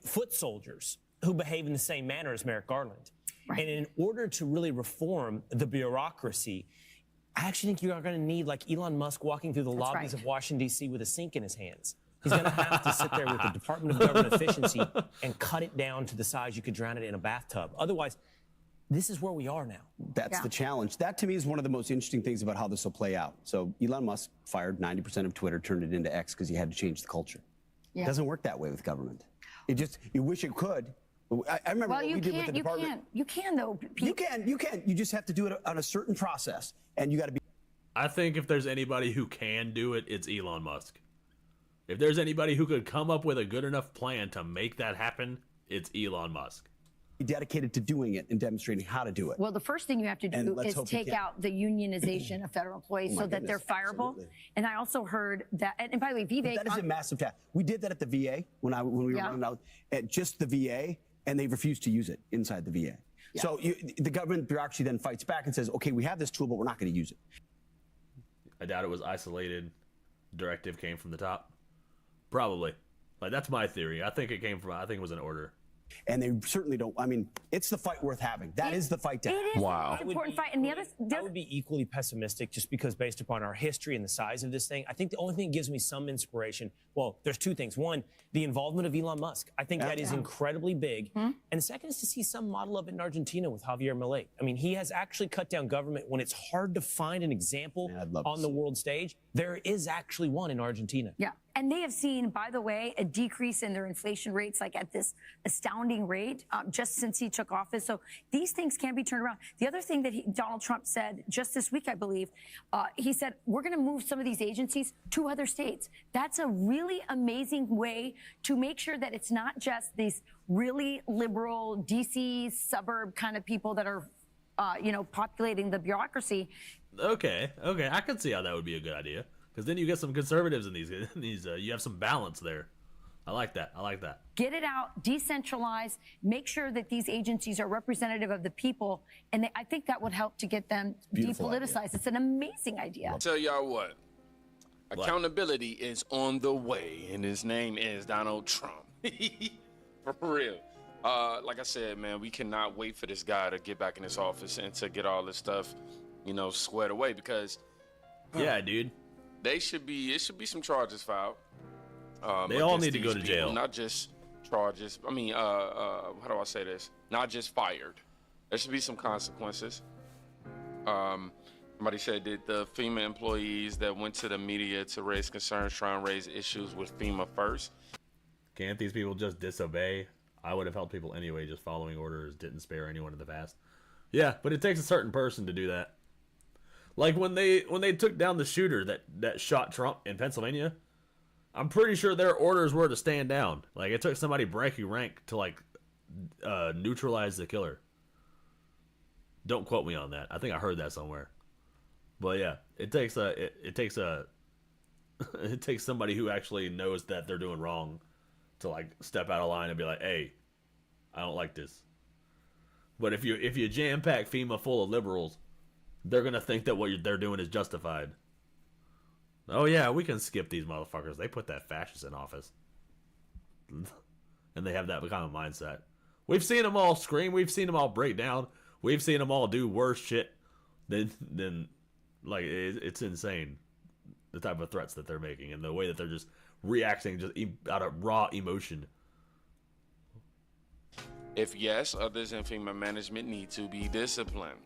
foot soldiers who behave in the same manner as Merrick Garland. Right. And in order to really reform the bureaucracy, I actually think you are going to need like Elon Musk walking through the lobbies of Washington, D.C. with a sink in his hands. He's going to have to sit there with the Department of Government Efficiency and cut it down to the size you could drown it in a bathtub. Otherwise, this is where we are now. That's the challenge. That, to me, is one of the most interesting things about how this will play out. So Elon Musk fired 90% of Twitter, turned it into X because he had to change the culture. Yeah. It doesn't work that way with government. You wish it could. I remember what we did with the department. You can, though. You can. You just have to do it on a certain process, and you got to be. I think if there's anybody who can do it, it's Elon Musk. If there's anybody who could come up with a good enough plan to make that happen, it's Elon Musk. Dedicated to doing it and demonstrating how to do it. Well, the first thing you have to do is take out the unionization of federal employees so that they're fireable. Absolutely. And I also heard that, and by the way, Vivek. That is a massive task. We did that at the VA when we were running out at just the VA, and they refused to use it inside the VA. Yeah. So the government bureaucracy then fights back and says, okay, we have this tool, but we're not going to use it. I doubt it was isolated. Directive came from the top. Probably. Like, that's my theory. I think it was an order. And they certainly don't. I mean, it's the fight worth having. That is the fight to have. It is an important fight. And I would be equally pessimistic just because based upon our history and the size of this thing. I think the only thing that gives me some inspiration, well, there's two things. One, the involvement of Elon Musk. I think that is incredibly big. And the second is to see some model of it in Argentina with Javier Milei. I mean, he has actually cut down government when it's hard to find an example on the world stage. There is actually one in Argentina. Yeah. And they have seen, by the way, a decrease in their inflation rates, like at this astounding rate, just since he took office. So these things can be turned around. The other thing that Donald Trump said just this week, I believe, he said, we're going to move some of these agencies to other states. That's a really amazing way to make sure that it's not just these really liberal DC suburb kind of people that are, populating the bureaucracy. Okay. I can see how that would be a good idea. Because then you get some conservatives in these. You have some balance there. I like that. Get it out, decentralize, make sure that these agencies are representative of the people, and I think that would help to get them depoliticized. It's an amazing idea. I'll tell y'all what. Accountability is on the way, and his name is Donald Trump. For real. Like I said, man, we cannot wait for this guy to get back in his office and to get all this stuff, squared away because. Yeah, dude. It should be some charges filed. They all need to go to jail. Not just charges. I mean, how do I say this? Not just fired. There should be some consequences. Somebody said, did the FEMA employees that went to the media to raise concerns try and raise issues with FEMA first? Can't these people just disobey? I would have helped people anyway, just following orders, didn't spare anyone in the past. Yeah, but it takes a certain person to do that. Like when they took down the shooter that shot Trump in Pennsylvania, I'm pretty sure their orders were to stand down. Like it took somebody breaking rank to neutralize the killer. Don't quote me on that. I think I heard that somewhere. But yeah, it takes somebody who actually knows that they're doing wrong to step out of line and be like, hey, I don't like this. But if you jam pack FEMA full of liberals, they're going to think that what they're doing is justified. Oh, yeah, we can skip these motherfuckers. They put that fascist in office. And they have that kind of mindset. We've seen them all scream. We've seen them all break down. We've seen them all do worse shit than it's insane. The type of threats that they're making and the way that they're just reacting just out of raw emotion. If yes, others in FEMA management need to be disciplined.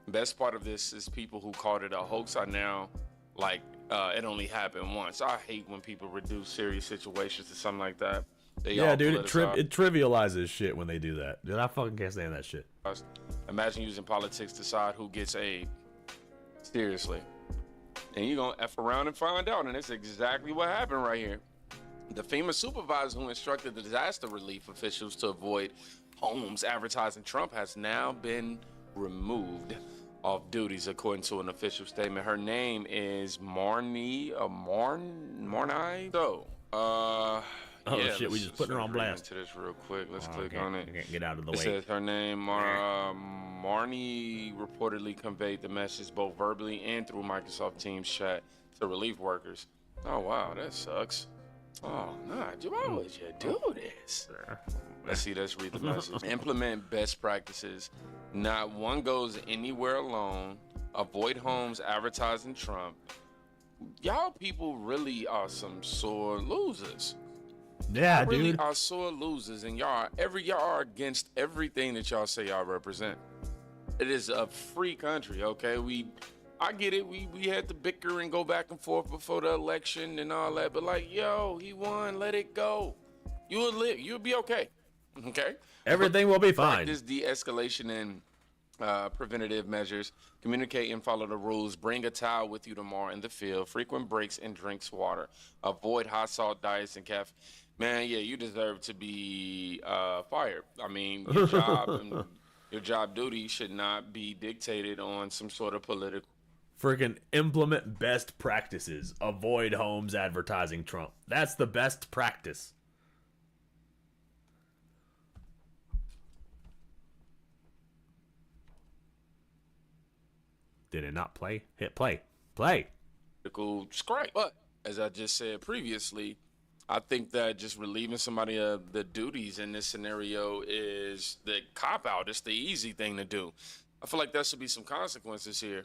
Best part of this is people who called it a hoax are now it only happened once. I hate when people reduce serious situations to something like that. Yeah, dude, it trivializes shit when they do that. Dude, I fucking can't stand that shit. Imagine using politics to decide who gets aid. Seriously. And you're going to F around and find out, and that's exactly what happened right here. The FEMA supervisor who instructed the disaster relief officials to avoid homes advertising Trump has now been removed off duties, according to an official statement. Her name is Marnie. Shit, we just putting her on blast. Into this real quick. Let's click on it. Can't get out of the way. It says her name, Marnie, reportedly conveyed the message both verbally and through Microsoft Teams chat to relief workers. Oh wow, that sucks. Oh no, why would you do this? Let's read the message. Implement best practices. Not one goes anywhere alone. Avoid homes advertising Trump. Y'all people really are some sore losers. Yeah, y'all really dude. are sore losers, and y'all are against everything that y'all say y'all represent. It is a free country, okay? I get it. We had to bicker and go back and forth before the election and all that, but he won. Let it go. You'll live. You'll be okay. Okay. Everything will be fine. Practice de-escalation and preventative measures, communicate and follow the rules, bring a towel with you tomorrow in the field, frequent breaks and drinks water, avoid high salt diets and caffeine. Man, yeah, you deserve to be fired. I mean, your job and your job duty should not be dictated on some sort of political. Freaking implement best practices. Avoid Holmes advertising Trump. That's the best practice. Did it not play? Hit play. Play. Stripe. But as I just said previously, I think that just relieving somebody of the duties in this scenario is the cop-out. It's the easy thing to do. I feel like there should be some consequences here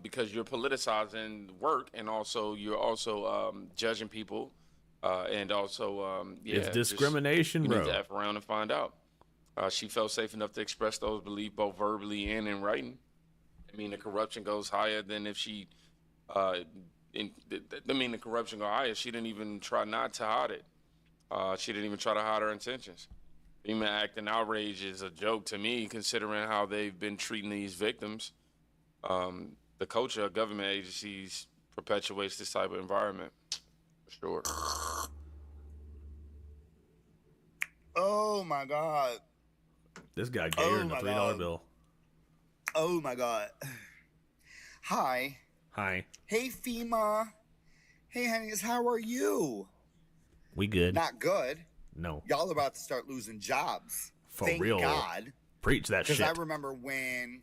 because you're politicizing work and also you're also judging people and also, it's discrimination, you need bro. to F around and find out. She felt safe enough to express those beliefs both verbally and in writing. I mean, the corruption goes higher than if she the corruption go higher. She didn't even try not to hide it. She didn't even try to hide her intentions. FEMA acting outrage is a joke to me, considering how they've been treating these victims. The culture of government agencies perpetuates this type of environment, for sure. Oh my God. This guy gave her the $3 bill. Oh my God. Hi. Hi. Hey, FEMA. Hey, honeys, how are you? We good. Not good. No. Y'all about to start losing jobs. For Thank real. God. Preach that shit. Because I remember when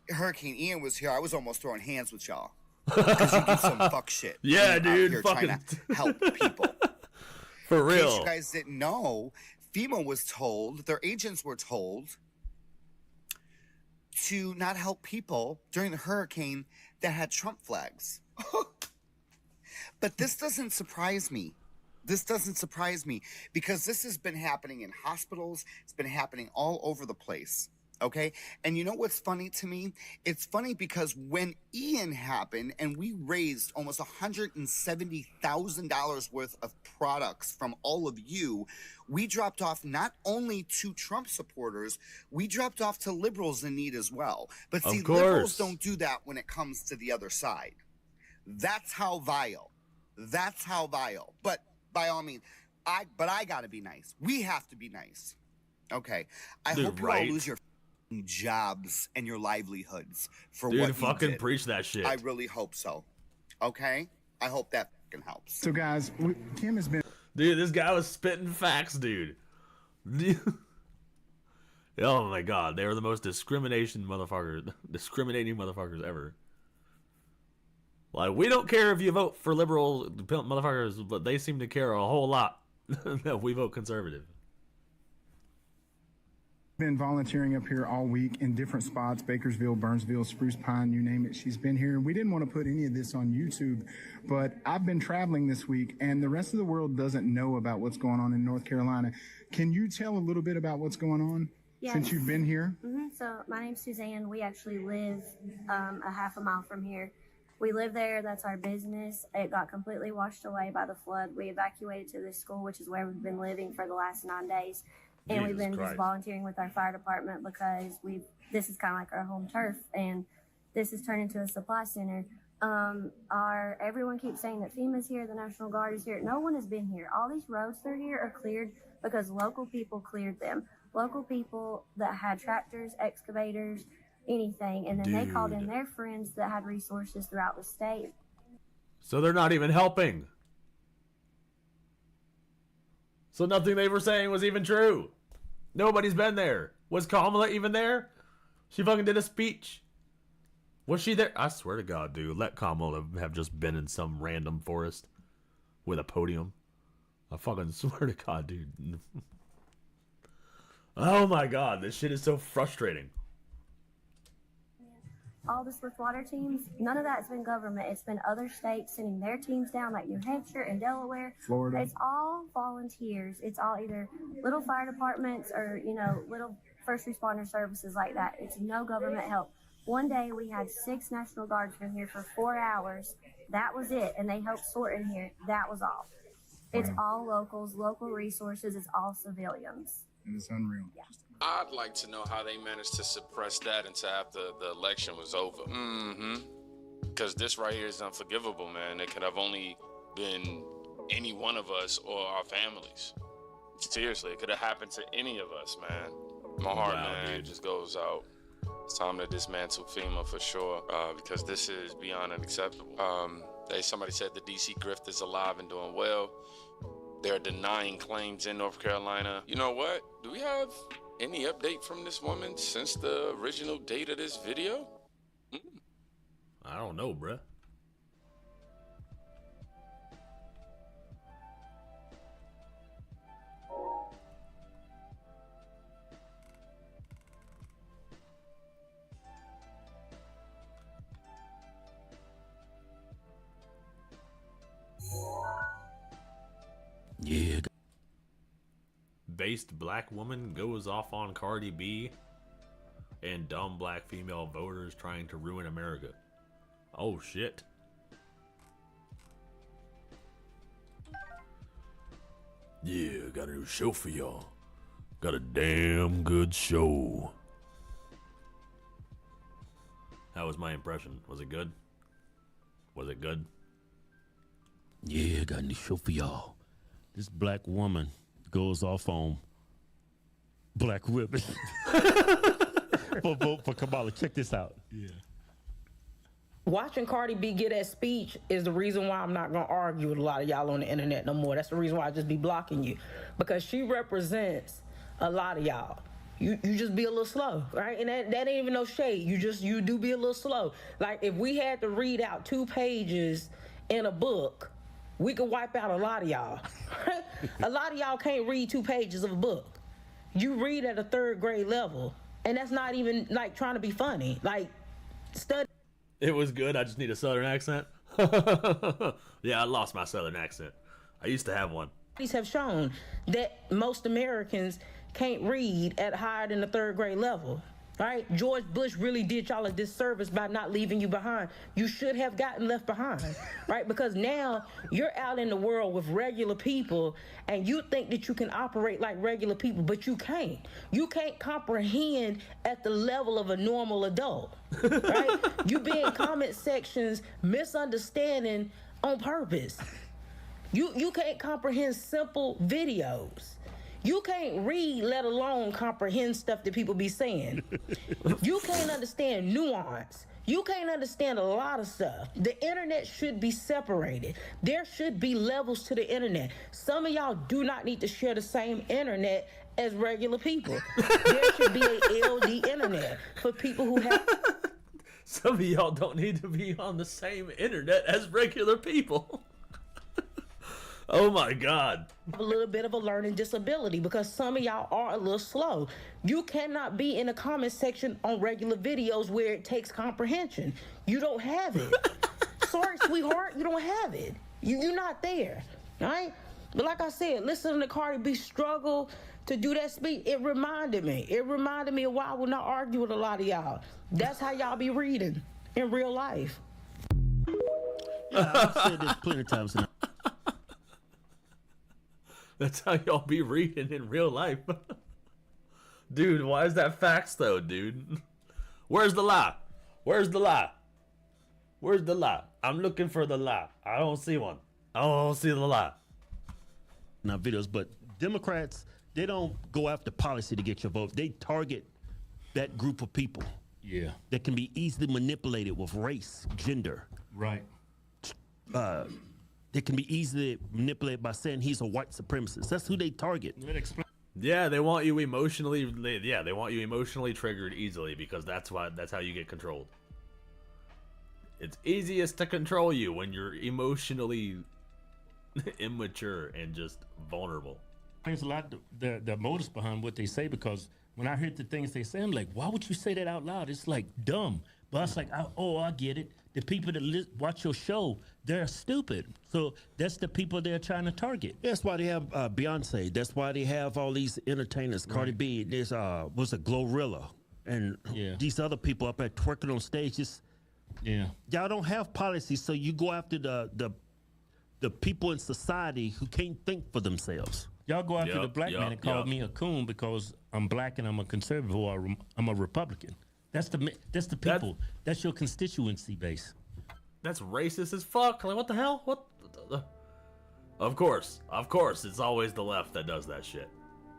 Hurricane Ian was here, I was almost throwing hands with y'all. Because you do some fuck shit. Yeah, Out dude. here Fucking trying to help people. For In case real. you guys didn't know, FEMA was told, their agents were told to not help people during the hurricane that had Trump flags. But this doesn't surprise me. This doesn't surprise me because this has been happening in hospitals. It's been happening all over the place. Okay. And you know what's funny to me? It's funny because when Ian happened and we raised almost $170,000 worth of products from all of you, we dropped off not only to Trump supporters, we dropped off to liberals in need as well. But see, liberals don't do that when it comes to the other side. That's how vile. That's how vile. But by all means, I gotta be nice. We have to be nice. Okay. I hope you all lose your jobs and your livelihoods for what you fucking did. preach that shit. I really hope so. Okay? I hope that fucking helps. So guys, Kim has been... Dude, this guy was spitting facts, dude. Oh my God, they were the most discriminating motherfuckers ever. Like, we don't care if you vote for liberal motherfuckers, but they seem to care a whole lot that we vote conservative. Been volunteering up here all week in different spots, Bakersville, Burnsville, Spruce Pine, you name it. She's been here. We didn't want to put any of this on YouTube, but I've been traveling this week and the rest of the world doesn't know about what's going on in North Carolina. Can you tell a little bit about what's going on since you've been here? So my name's Suzanne. We actually live a half a mile from here. We live there. That's our business. It got completely washed away by the flood. We evacuated to this school, which is where we've been living for the last 9 days. And we've been just volunteering with our fire department because this is kind of like our home turf, and this has turned into a supply center. Everyone keeps saying that FEMA's here, the National Guard is here. No one has been here. All these roads through here are cleared because local people cleared them. Local people that had tractors, excavators, anything, and then they called in their friends that had resources throughout the state. So they're not even helping. So nothing they were saying was even true. Nobody's been there. Was Kamala even there? She fucking did a speech. Was she there? I swear to God, dude. Let Kamala have just been in some random forest with a podium. I fucking swear to God, dude. Oh my God, this shit is so frustrating. All the Swiftwater teams, none of that's been government. It's been other states sending their teams down, like New Hampshire and Delaware. Florida. It's all volunteers. It's all either little fire departments or, little first responder services like that. It's no government help. One day we had 6 National Guardsmen here for 4 hours. That was it. And they helped sort in here. That was all. It's all locals, local resources. It's all civilians. and it's unreal. Yeah. I'd like to know how they managed to suppress that until after the election was over. Because this right here is unforgivable, man. It could have only been any one of us or our families. Seriously, it could have happened to any of us, man. My heart, man, just goes out. It's time to dismantle FEMA for sure, because this is beyond unacceptable. Somebody said the DC grift is alive and doing well. They're denying claims in North Carolina. You know what? Do we have any update from this woman since the original date of this video? I don't know, bruh. Yeah. Based black woman goes off on Cardi B and dumb black female voters trying to ruin America. Oh shit. Yeah, got a new show for y'all. Got a damn good show. How was my impression? Was it good? Was it good? Yeah, got a new show for y'all. This black woman goes off on black women. Vote for Kamala. Check this out. Yeah. Watching Cardi B get that speech is the reason why I'm not going to argue with a lot of y'all on the internet no more. That's the reason why I just be blocking you. Because she represents a lot of y'all. You just be a little slow, right? And that ain't even no shade. You do be a little slow. Like, if we had to read out 2 pages in a book, we could wipe out a lot of y'all. A lot of y'all can't read 2 pages of a book. You read at a 3rd grade level, and that's not even, like, trying to be funny. Like, study. It was good. I just need a southern accent. Yeah, I lost my southern accent. I used to have one. Studies have shown that most Americans can't read at higher than the 3rd grade level, right? George Bush really did y'all a disservice by not leaving you behind. You should have gotten left behind, right? Because now you're out in the world with regular people and you think that you can operate like regular people, but you can't. You can't comprehend at the level of a normal adult, right? You be in comment sections misunderstanding on purpose. You can't comprehend simple videos. You can't read, let alone comprehend stuff that people be saying. You can't understand nuance. You can't understand a lot of stuff. The internet should be separated. There should be levels to the internet. Some of y'all do not need to share the same internet as regular people. There should be a LD internet for people who have... Some of y'all don't need to be on the same internet as regular people. Oh my God. A little bit of a learning disability because some of y'all are a little slow. You cannot be in the comment section on regular videos where it takes comprehension. You don't have it. Sorry, sweetheart, you don't have it. You're not there, all right? But like I said, listening to Cardi B struggle to do that speech, it reminded me. It reminded me of why I would not argue with a lot of y'all. That's how y'all be reading in real life. Yeah, I've said this plenty of times now. That's how y'all be reading in real life. Dude, why is that facts though, dude? Where's the lie? Where's the lie? Where's the lie? I'm looking for the lie. I don't see one. I don't see the lie. Not videos, but Democrats, they don't go after policy to get your vote. They target that group of people. Yeah. That can be easily manipulated with race, gender. Right. They can be easily manipulated by saying he's a white supremacist. That's who they target. Yeah, they want you emotionally. They want you emotionally triggered easily because that's how you get controlled. It's easiest to control you when you're emotionally immature and just vulnerable. There's a lot the motives behind what they say because when I heard the things they say, I'm like, why would you say that out loud? It's like dumb. But it's like, I get it. The people that watch your show, they're stupid. So that's the people they're trying to target. That's why they have Beyonce. That's why they have all these entertainers. Cardi B. There's what's a Glorilla, and these other people up there twerking on stage. Y'all don't have policy, so you go after the people in society who can't think for themselves. Y'all go after Yup, the black yup, man and call yup. me a coon because I'm black and I'm a conservative or I'm a Republican. That's the people. That's your constituency base. That's racist as fuck. Like, what the hell? What? Of course, it's always the left that does that shit.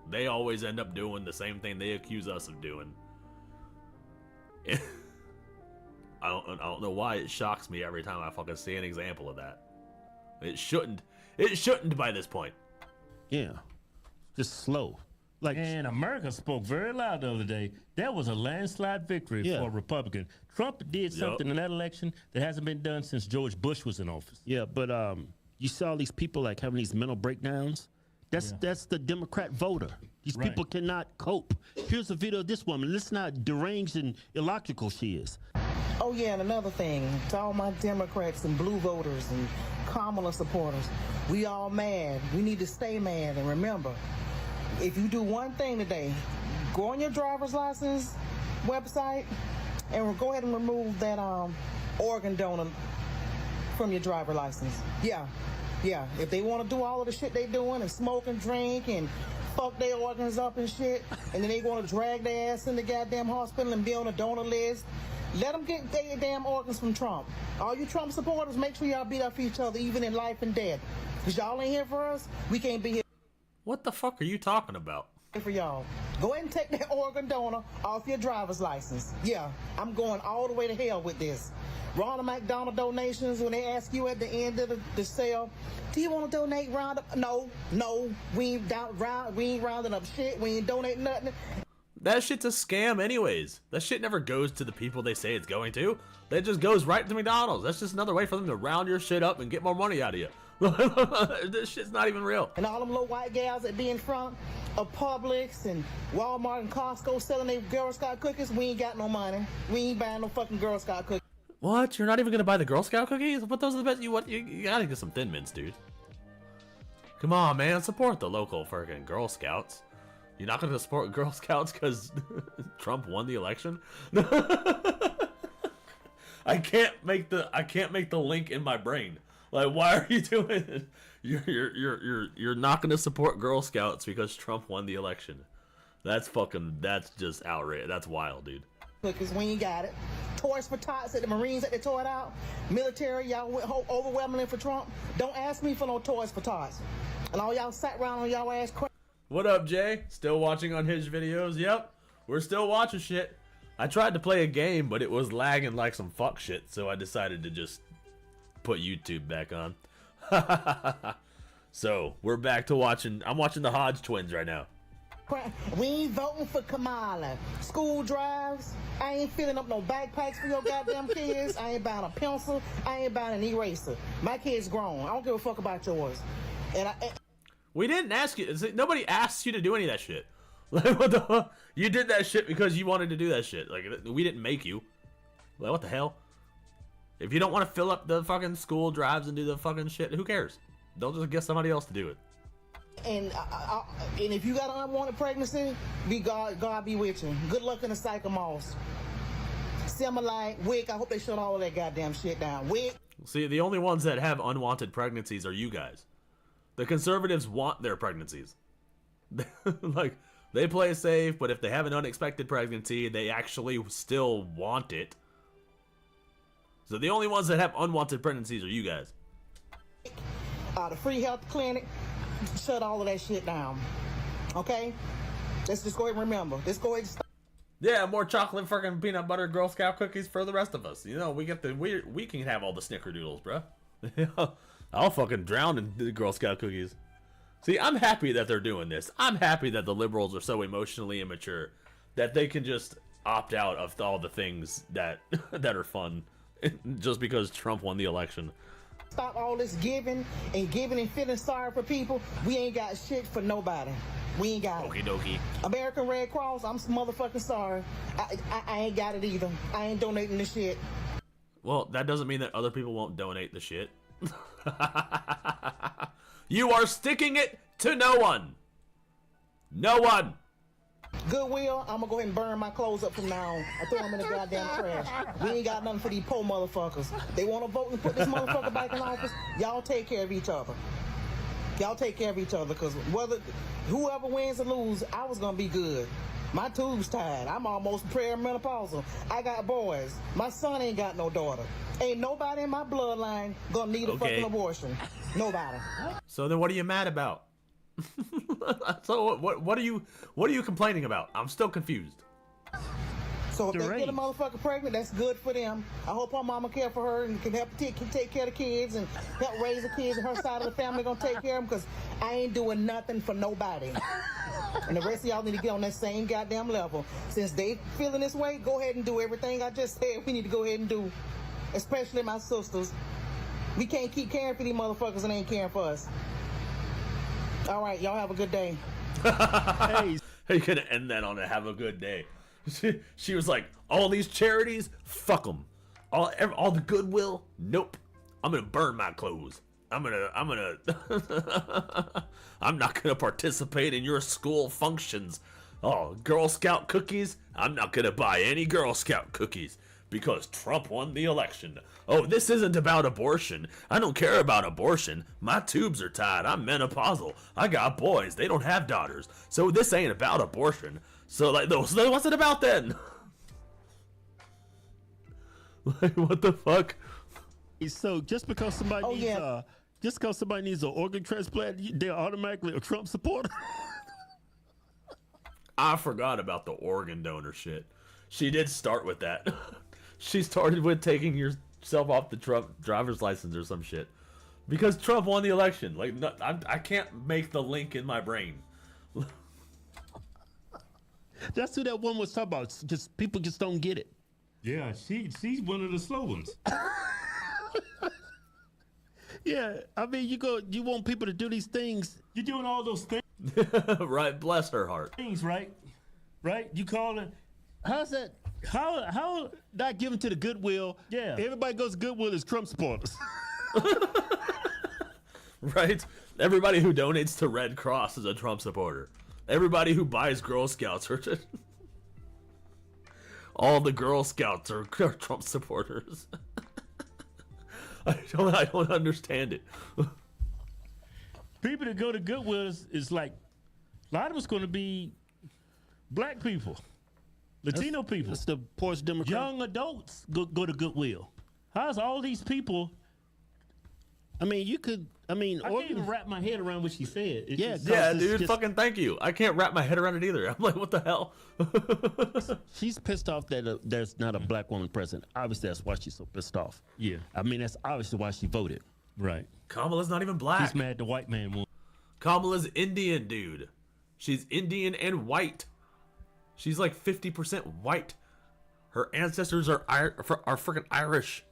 They always end up doing the same thing they accuse us of doing. I don't know why it shocks me every time I fucking see an example of that. It shouldn't by this point. Yeah, just slow. Like, and America spoke very loud the other day. That was a landslide victory for a Republican. Trump did something in that election that hasn't been done since George Bush was in office. Yeah, but you saw these people like having these mental breakdowns. That's the Democrat voter. These people cannot cope. Here's a video of this woman. Listen how deranged and illogical she is. Oh yeah, and another thing, to all my Democrats and blue voters and Kamala supporters, we all mad. We need to stay mad. And remember, if you do one thing today, go on your driver's license website and go ahead and remove that organ donor from your driver's license. Yeah. If they want to do all of the shit they doing and smoke and drink and fuck their organs up and shit, and then they want to drag their ass in the goddamn hospital and be on a donor list, let them get their damn organs from Trump. All you Trump supporters, make sure y'all beat up each other, even in life and death. Because y'all ain't here for us, we can't be here. What the fuck are you talking about? For y'all. Go ahead and take that organ donor off your driver's license. Yeah, I'm going all the way to hell with this. Ronald McDonald donations, when they ask you at the end of the sale, do you want to donate round up? No, we ain't rounding up shit. We ain't donating nothing. That shit's a scam anyways. That shit never goes to the people they say it's going to. That just goes right to McDonald's. That's just another way for them to round your shit up and get more money out of you. This shit's not even real. And all them little white gals that be in front of Publix and Walmart and Costco selling their Girl Scout cookies, we ain't got no money. We ain't buying no fucking Girl Scout cookies. What? You're not even gonna buy the Girl Scout cookies? But those are the best. You gotta get some Thin Mints, dude. Come on, man. Support the local fucking Girl Scouts. You're not gonna support Girl Scouts because Trump won the election? I can't make the link in my brain. Like, why are you doing it? You're not gonna support Girl Scouts because Trump won the election. That's just outrageous. That's wild, dude. Because we ain't got it. Toys for Tots at the Marines that they tore it out. Military, y'all went overwhelmingly for Trump. Don't ask me for no Toys for Tots. And all y'all sat around on y'all ass crazy. What up, Jay? Still watching on his videos? Yep, we're still watching shit. I tried to play a game, but it was lagging like some fuck shit, so I decided to just put YouTube back on. So, we're back to watching. I'm watching the Hodge twins right now. We ain't voting for Kamala. School drives, I ain't filling up no backpacks for your goddamn kids. I ain't buying a pencil. I ain't buying an eraser. My kid's grown. I don't give a fuck about yours. We didn't ask you. Nobody asked you to do any of that shit. Like, what the fuck? You did that shit because you wanted to do that shit. Like, we didn't make you. Like, what the hell? If you don't want to fill up the fucking school drives and do the fucking shit, who cares? They'll just get somebody else to do it. And if you got an unwanted pregnancy, God be with you. Good luck in the Sycamores. Semmelite, Wick, I hope they shut all of that goddamn shit down. Wick. See, the only ones that have unwanted pregnancies are you guys. The conservatives want their pregnancies. Like, they play safe, but if they have an unexpected pregnancy, they actually still want it. So the only ones that have unwanted pregnancies are you guys. The free health clinic, shut all of that shit down. Okay? Let's just go ahead and remember. Let's go ahead and stop. Yeah, more chocolate fucking peanut butter Girl Scout cookies for the rest of us. You know, we can have all the snickerdoodles, bro. I'll fucking drown in the Girl Scout cookies. See, I'm happy that they're doing this. I'm happy that the liberals are so emotionally immature that they can just opt out of all the things that that are fun just because Trump won the election. Stop all this giving and feeling sorry for people. We ain't got shit for nobody. We ain't got it. Okie dokie. American Red Cross, I'm motherfucking sorry. I ain't got it either. I ain't donating the shit. Well, that doesn't mean that other people won't donate the shit. You are sticking it to no one. No one. Goodwill, I'm gonna go ahead and burn my clothes up from now on. I throw them in the goddamn trash. We ain't got nothing for these poor motherfuckers. They want to vote and put this motherfucker back in office. Y'all take care of each other. Y'all take care of each other, because whoever wins or lose, I was gonna be good. My tube's tied. I'm almost perimenopausal. I got boys. My son ain't got no daughter. Ain't nobody in my bloodline gonna need a fucking abortion. Nobody. So then what are you mad about? So what are you complaining about? I'm still confused. So if they get a motherfucker pregnant, that's good for them. I hope her mama care for her and can help take care of the kids and help raise the kids, and her side of the family gonna take care of them, because I ain't doing nothing for nobody. And the rest of y'all need to get on that same goddamn level. Since they feeling this way, go ahead and do everything I just said we need to go ahead and do. Especially my sisters. We can't keep caring for these motherfuckers and ain't caring for us. All right, y'all have a good day. Hey, you gonna end that on a have a good day. She was like, all these charities, fuck them. All the goodwill, nope. I'm gonna burn my clothes. I'm not gonna participate in your school functions. Oh, Girl Scout cookies? I'm not gonna buy any Girl Scout cookies because Trump won the election. Oh, this isn't about abortion. I don't care about abortion. My tubes are tied. I'm menopausal. I got boys. They don't have daughters. So this ain't about abortion. So like, what's it about then? Like, what the fuck? So just because somebody needs an organ transplant, they're automatically a Trump supporter. I forgot about the organ donor shit. She did start with that. She started with taking yourself off the Trump driver's license or some shit because Trump won the election. Like, no, I can't make the link in my brain. That's who that one was talking about. Just people just don't get it. Yeah, she's one of the slow ones. Yeah, I mean, you want people to do these things. You're doing all those things. Right, bless her heart. Things, right? You call it. How's that? How not given to the Goodwill? Yeah. Everybody goes to Goodwill is Trump supporters. Right? Everybody who donates to Red Cross is a Trump supporter. Everybody who buys Girl Scouts are just... All the Girl Scouts are Trump supporters. I don't understand it. People that go to Goodwill is like, a lot of it's going to be black people, Latino people. That's the poorest Democrat. Young adults go to Goodwill. How's all these people? I mean, I can't even wrap my head around what she said. Dude, fucking thank you. I can't wrap my head around it either. I'm like, what the hell? She's pissed off that there's not a black woman president. Obviously, that's why she's so pissed off. Yeah. I mean, that's obviously why she voted. Right. Kamala's not even black. She's mad the white man won. Kamala's Indian, dude. She's Indian and white. She's like 50% white. Her ancestors are freaking Irish.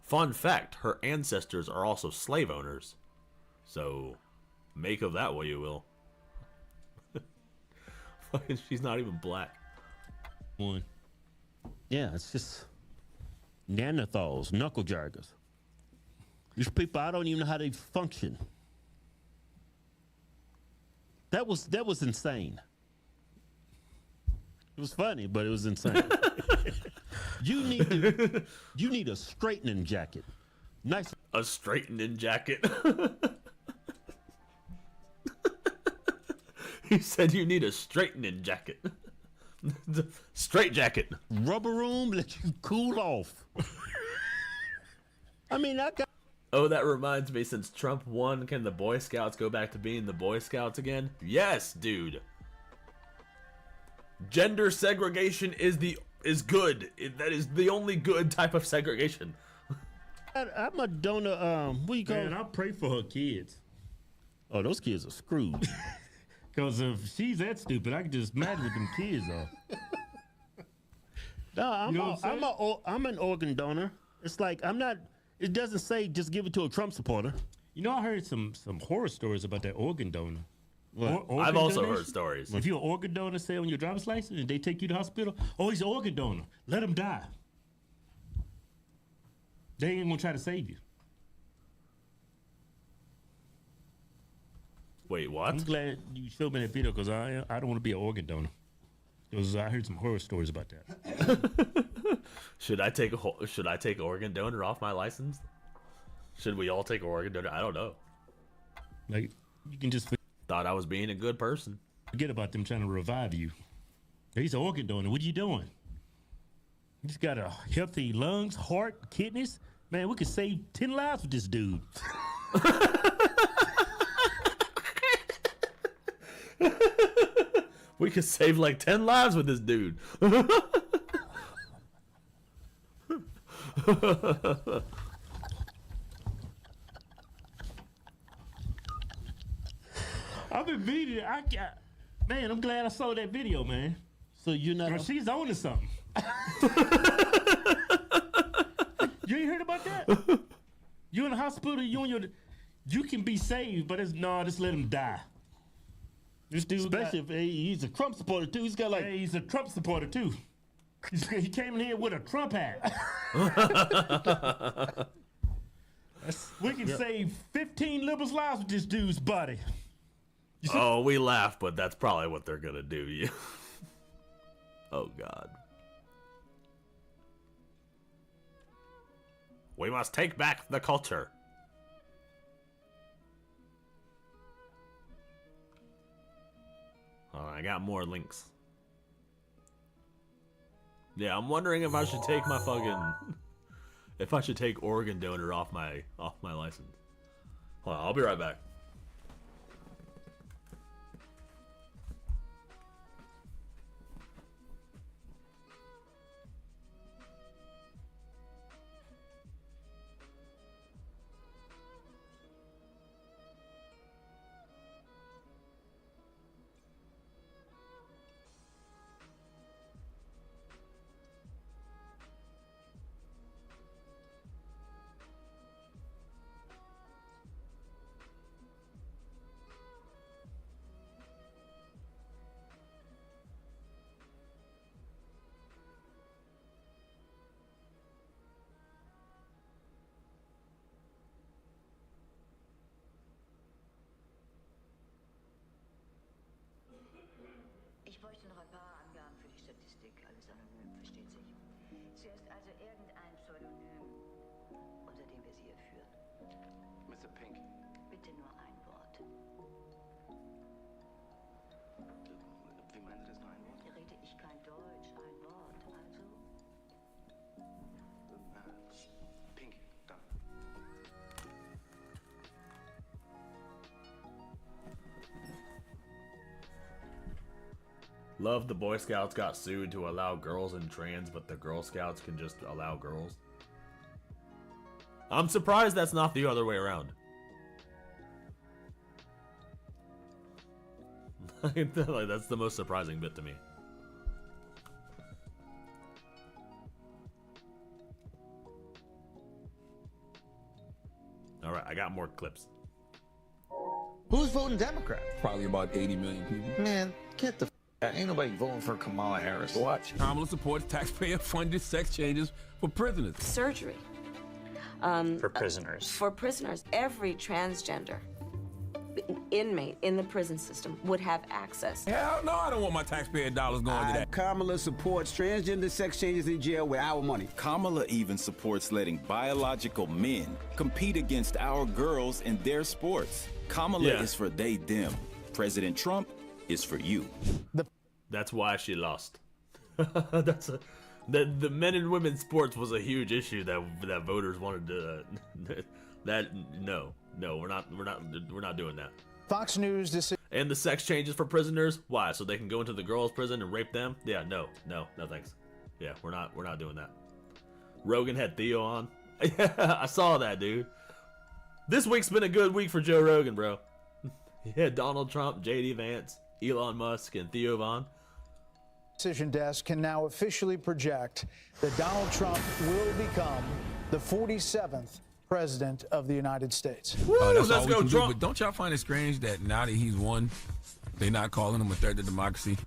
Fun fact, her ancestors are also slave owners. So, make of that what you will. She's not even black. One. Yeah, it's just Neanderthals, knuckle jaggers. These people, I don't even know how they function. That was insane. It was funny, but it was insane. You need a straightening jacket. Nice. A straightening jacket. He said you need a straightening jacket. Straight jacket. Rubber room, let you cool off. I mean, Oh, that reminds me, since Trump won, can the Boy Scouts go back to being the Boy Scouts again? Yes, dude. Gender segregation is good. That is the only good type of segregation. I'm a donor. What do you call it? Man, I pray for her kids. Oh, those kids are screwed. Because if she's that stupid, I can just imagine what them kids are. No, I'm an organ donor. It's like I'm not. It doesn't say just give it to a Trump supporter. You know, I heard some horror stories about that organ donor. I've also heard stories. If you're an organ donor, say on your driver's license, and they take you to the hospital, oh, he's an organ donor. Let him die. They ain't gonna try to save you. Wait, what? I'm glad you showed me that video because I don't want to be an organ donor. Because I heard some horror stories about that. Should I take organ donor off my license? Should we all take organ donor? I don't know. Like, you can just thought I was being a good person. Forget about them trying to revive you. He's an organ donor. What are you doing? He's got a healthy lungs, heart, kidneys. Man, we could save 10 lives with this dude. We could save like 10 lives with this dude. I've been beating. Man, I'm glad I saw that video, man. So you're not. She's on to something. You ain't heard about that? You in the hospital. You can be saved, but just let him die. This dude, especially if he's a Trump supporter too. He's got like. Hey, he's a Trump supporter too. He came in here with a Trump hat. We can save 15 liberals' lives with this dude's body. Oh, we laugh, but that's probably what they're gonna do to you. Oh, God. We must take back the culture. Oh, I got more links. Yeah, I'm wondering if I should take my fucking... if I should take organ donor off my license. Hold on, I'll be right back. Ich bräuchte noch ein paar Angaben für die Statistik. Alles anonym, versteht sich. Zuerst also irgendein Pseudonym, unter dem wir Sie hier führen. Mr. Pink. Bitte nur ein Wort. Wie meinen Sie das nur ein Wort? Rede ich kein Deutsch, ein Wort, also? Pink, da. Love the Boy Scouts got sued to allow girls and trans, but the Girl Scouts can just allow girls. I'm surprised that's not the other way around. Like, that's the most surprising bit to me. All right, I got more clips. Who's voting Democrat? Probably about 80 million people. Man, get the ain't nobody voting for Kamala Harris. Watch. Kamala supports taxpayer-funded sex changes for prisoners. Surgery. For prisoners. For prisoners. Every transgender inmate in the prison system would have access. Hell no, I don't want my taxpayer dollars going to that. Kamala supports transgender sex changes in jail with our money. Kamala even supports letting biological men compete against our girls in their sports. Kamala is for they, them. President Trump is for you. That's why she lost. The men and women sports was a huge issue that voters wanted to. No, we're not doing that. Fox News and the sex changes for prisoners. Why? So they can go into the girls' prison and rape them? Yeah, no thanks. Yeah, we're not doing that. Rogan had Theo on. Yeah, I saw that, dude. This week's been a good week for Joe Rogan, bro. He had Donald Trump, J.D. Vance, Elon Musk, and Theo Von. Decision desk can now officially project that Donald Trump will become the 47th president of the United States. That's all we can do, but don't y'all find it strange that now that he's won, they're not calling him a threat to democracy?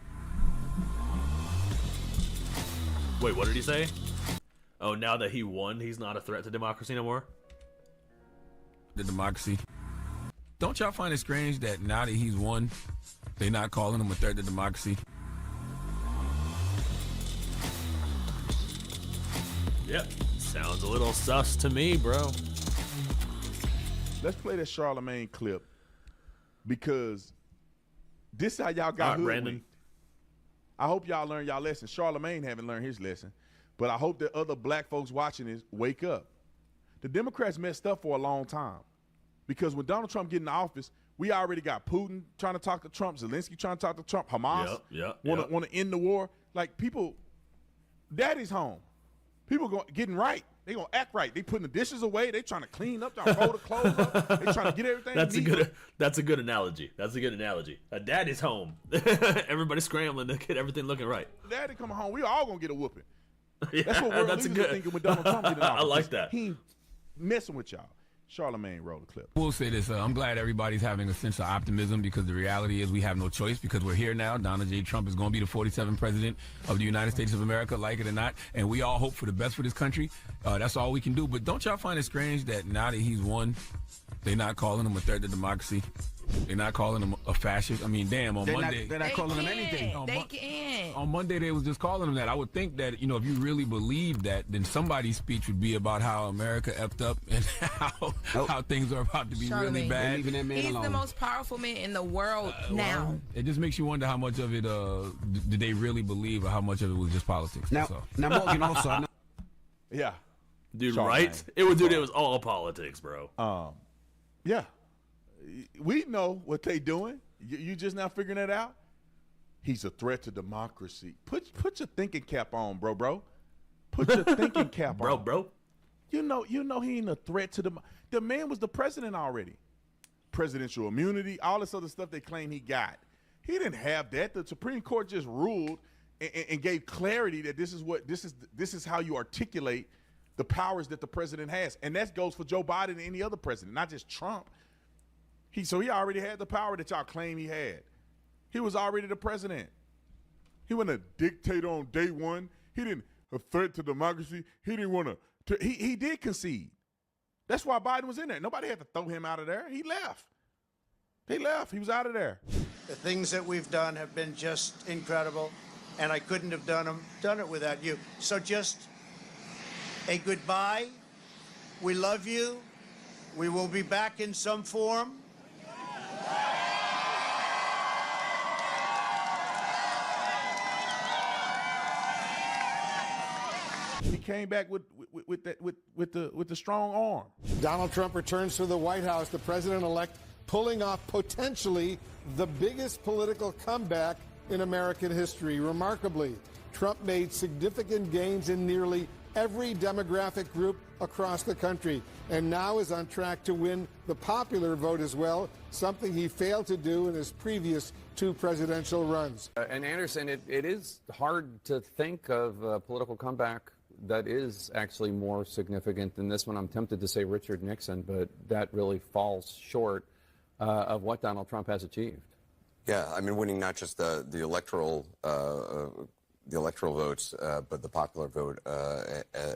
Wait, what did he say? Oh, now that he won, he's not a threat to democracy no more? The democracy. Don't y'all find it strange that now that he's won, they're not calling him a threat to democracy? Yep, sounds a little sus to me, bro. Let's play that Charlemagne clip because this is how y'all got hoodwinked. I hope y'all learned y'all lesson. Charlemagne haven't learned his lesson, but I hope that other black folks watching this wake up. The Democrats messed up for a long time because when Donald Trump get in the office, we already got Putin trying to talk to Trump, Zelensky trying to talk to Trump, Hamas want to end the war. Like people, daddy's home. People getting right. They gonna act right. They putting the dishes away. They trying to clean up. Trying to fold the clothes up. They trying to get everything. That's a good analogy. Daddy's home. Everybody scrambling to get everything looking right. Daddy coming home. We all gonna get a whooping. That's what world leaders are thinking with Donald Trump getting out. I like that. He messing with y'all. Charlemagne rolled the clip. We'll say this. I'm glad everybody's having a sense of optimism because the reality is we have no choice because we're here now. Donald J. Trump is going to be the 47th president of the United States of America, like it or not. And we all hope for the best for this country. That's all we can do. But don't y'all find it strange that now that he's won, they're not calling him a threat to democracy? They're not calling him a fascist. I mean, damn, on Monday. They're not calling him anything. On Monday, they was just calling him that. I would think that, if you really believe that, then somebody's speech would be about how America effed up and how things are about to be really bad. He's the most powerful man in the world now. Well, it just makes you wonder how much of it did they really believe or how much of it was just politics. Now Morgan, also. Yeah. Dude, right? It was all politics, bro. Yeah. We know what they doing. You just now figuring that out? He's a threat to democracy. Put your thinking cap on, bro. Put your thinking cap on. Bro. You know he ain't a threat to the man was the president already. Presidential immunity, all this other stuff they claim he got. He didn't have that. The Supreme Court just ruled and gave clarity that this is how you articulate the powers that the president has. And that goes for Joe Biden and any other president, not just Trump. So he already had the power that y'all claim he had. He was already the president. He wasn't a dictator on day one. He didn't a threat to democracy. He didn't want to. He did concede. That's why Biden was in there. Nobody had to throw him out of there. He left. He was out of there. The things that we've done have been just incredible, and I couldn't have done it without you. So just a goodbye. We love you. We will be back in some form. He came back with the strong arm. Donald Trump returns to the White House, the president-elect pulling off potentially the biggest political comeback in American history. Remarkably, Trump made significant gains in nearly every demographic group across the country and now is on track to win the popular vote as well, something he failed to do in his previous two presidential runs. And Anderson, it is hard to think of a political comeback that is actually more significant than this one. I'm tempted to say Richard Nixon, but that really falls short of what Donald Trump has achieved. Yeah, I mean, winning not just the electoral votes, but the popular vote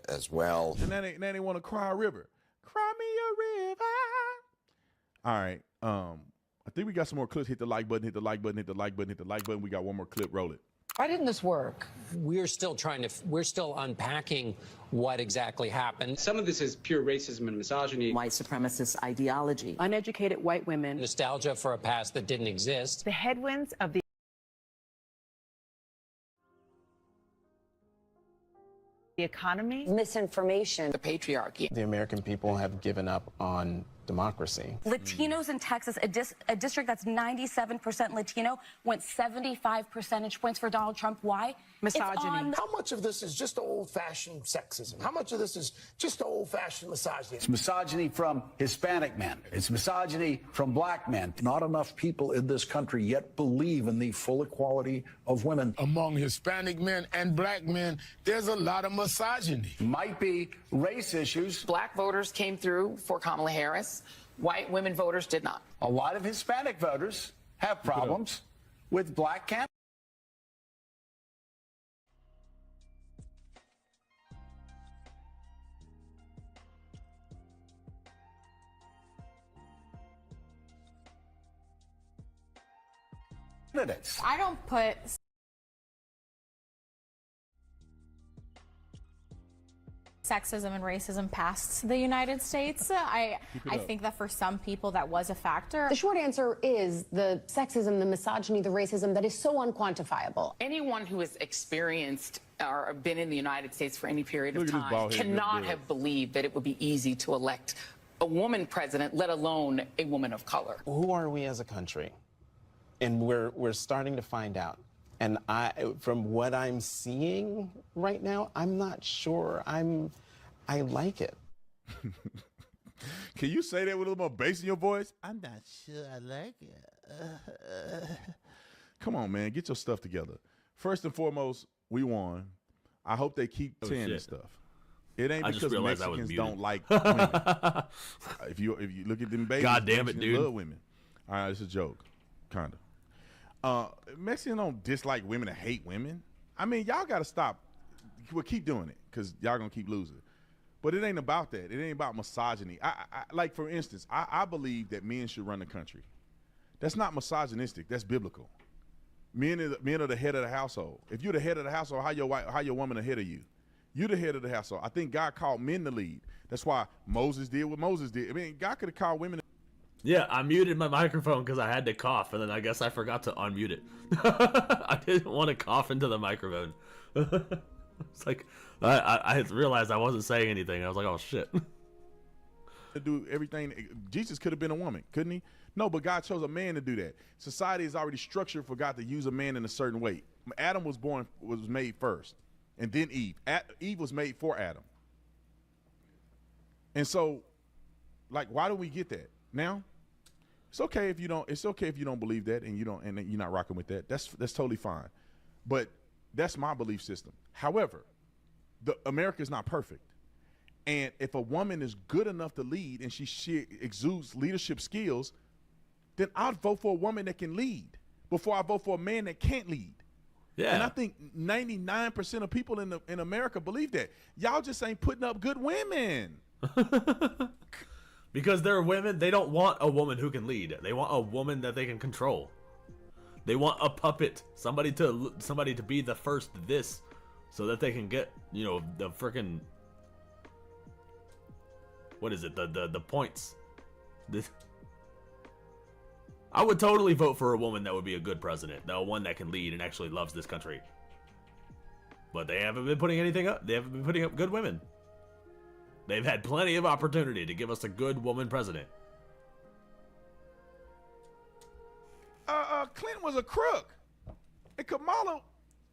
as well. And now they want to cry a river. Cry me a river. All right. I think we got some more clips. Hit the like button, hit the like button, hit the like button, hit the like button. We got one more clip. Roll it. Why didn't this work? We're still unpacking what exactly happened. Some of this is pure racism and misogyny. White supremacist ideology. Uneducated white women. Nostalgia for a past that didn't exist. The headwinds of the economy. Misinformation. The patriarchy. The American people have given up on democracy. Latinos in Texas, a district that's 97% Latino, went 75 percentage points for Donald Trump. Why? Misogyny. How much of this is just old-fashioned sexism? How much of this is just old-fashioned misogyny? It's misogyny from Hispanic men. It's misogyny from black men. Not enough people in this country yet believe in the full equality of women. Among Hispanic men and black men, there's a lot of misogyny. Might be race issues. Black voters came through for Kamala Harris. White women voters did not. A lot of Hispanic voters have problems with black candidates. I don't put sexism and racism past the United States. I think that for some people that was a factor. The short answer is the sexism, the misogyny, the racism that is so unquantifiable. Anyone who has experienced or been in the United States for any period of Look at this time bald head cannot girl. have believed that it would be easy to elect a woman president, let alone a woman of color. Who are we as a country? And we're starting to find out. And from what I'm seeing right now, I'm not sure I like it. Can you say that with a little more bass in your voice? I'm not sure I like it. Come on, man. Get your stuff together. First and foremost, we won. I hope they keep saying this stuff. It ain't because Mexicans don't like women. If you look at them babies, God damn it, Mexicans dude. love women. All right, it's a joke, kind of. Mexicans don't dislike women and hate women. I mean, y'all got to stop. Well, keep doing it because y'all gonna keep losing. But it ain't about that. It ain't about misogyny. Like for instance, I believe that men should run the country. That's not misogynistic. That's biblical. Men are the head of the household. If you're the head of the household, how your woman the head of you? You're the head of the household. I think God called men to lead. That's why Moses did what Moses did. I mean, God could have called women. Yeah, I muted my microphone because I had to cough, and then I guess I forgot to unmute it. I didn't want to cough into the microphone. It's like I realized I wasn't saying anything. I was like, oh shit. To do everything. Jesus could have been a woman, couldn't he? No, but God chose a man to do that. Society is already structured for God to use a man in a certain way. Adam was made first, and then Eve. Eve was made for Adam. And so, like, why do we get that now? It's okay if you don't. It's okay if you don't believe that, and you're not rocking with that. That's totally fine. But that's my belief system. However, America is not perfect. And if a woman is good enough to lead and she exudes leadership skills, then I'd vote for a woman that can lead before I vote for a man that can't lead. Yeah. And I think 99% of people in America believe that. Y'all just ain't putting up good women. Because they're women, they don't want a woman who can lead. They want a woman that they can control. They want a puppet, somebody to be the first this, so that they can get, the freaking, what is it, the points. I would totally vote for a woman that would be a good president, one that can lead and actually loves this country. But they haven't been putting anything up. They haven't been putting up good women. They've had plenty of opportunity to give us a good woman president. Clinton was a crook. And Kamala,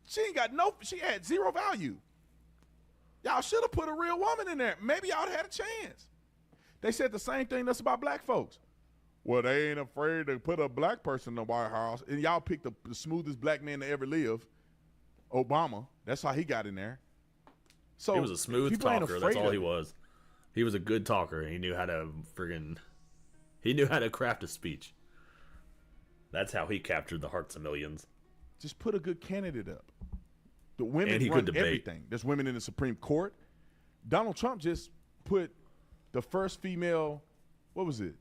she had zero value. Y'all should have put a real woman in there. Maybe y'all had a chance. They said the same thing that's about black folks. Well, they ain't afraid to put a black person in the White House. And y'all picked the smoothest black man to ever live, Obama. That's how he got in there. So he was a smooth talker. That's all he was. He was a good talker. He knew how to craft a speech. That's how he captured the hearts of millions. Just put a good candidate up. The women And he run could debate. everything. There's women in the Supreme Court. Donald Trump just put the first female, what was it?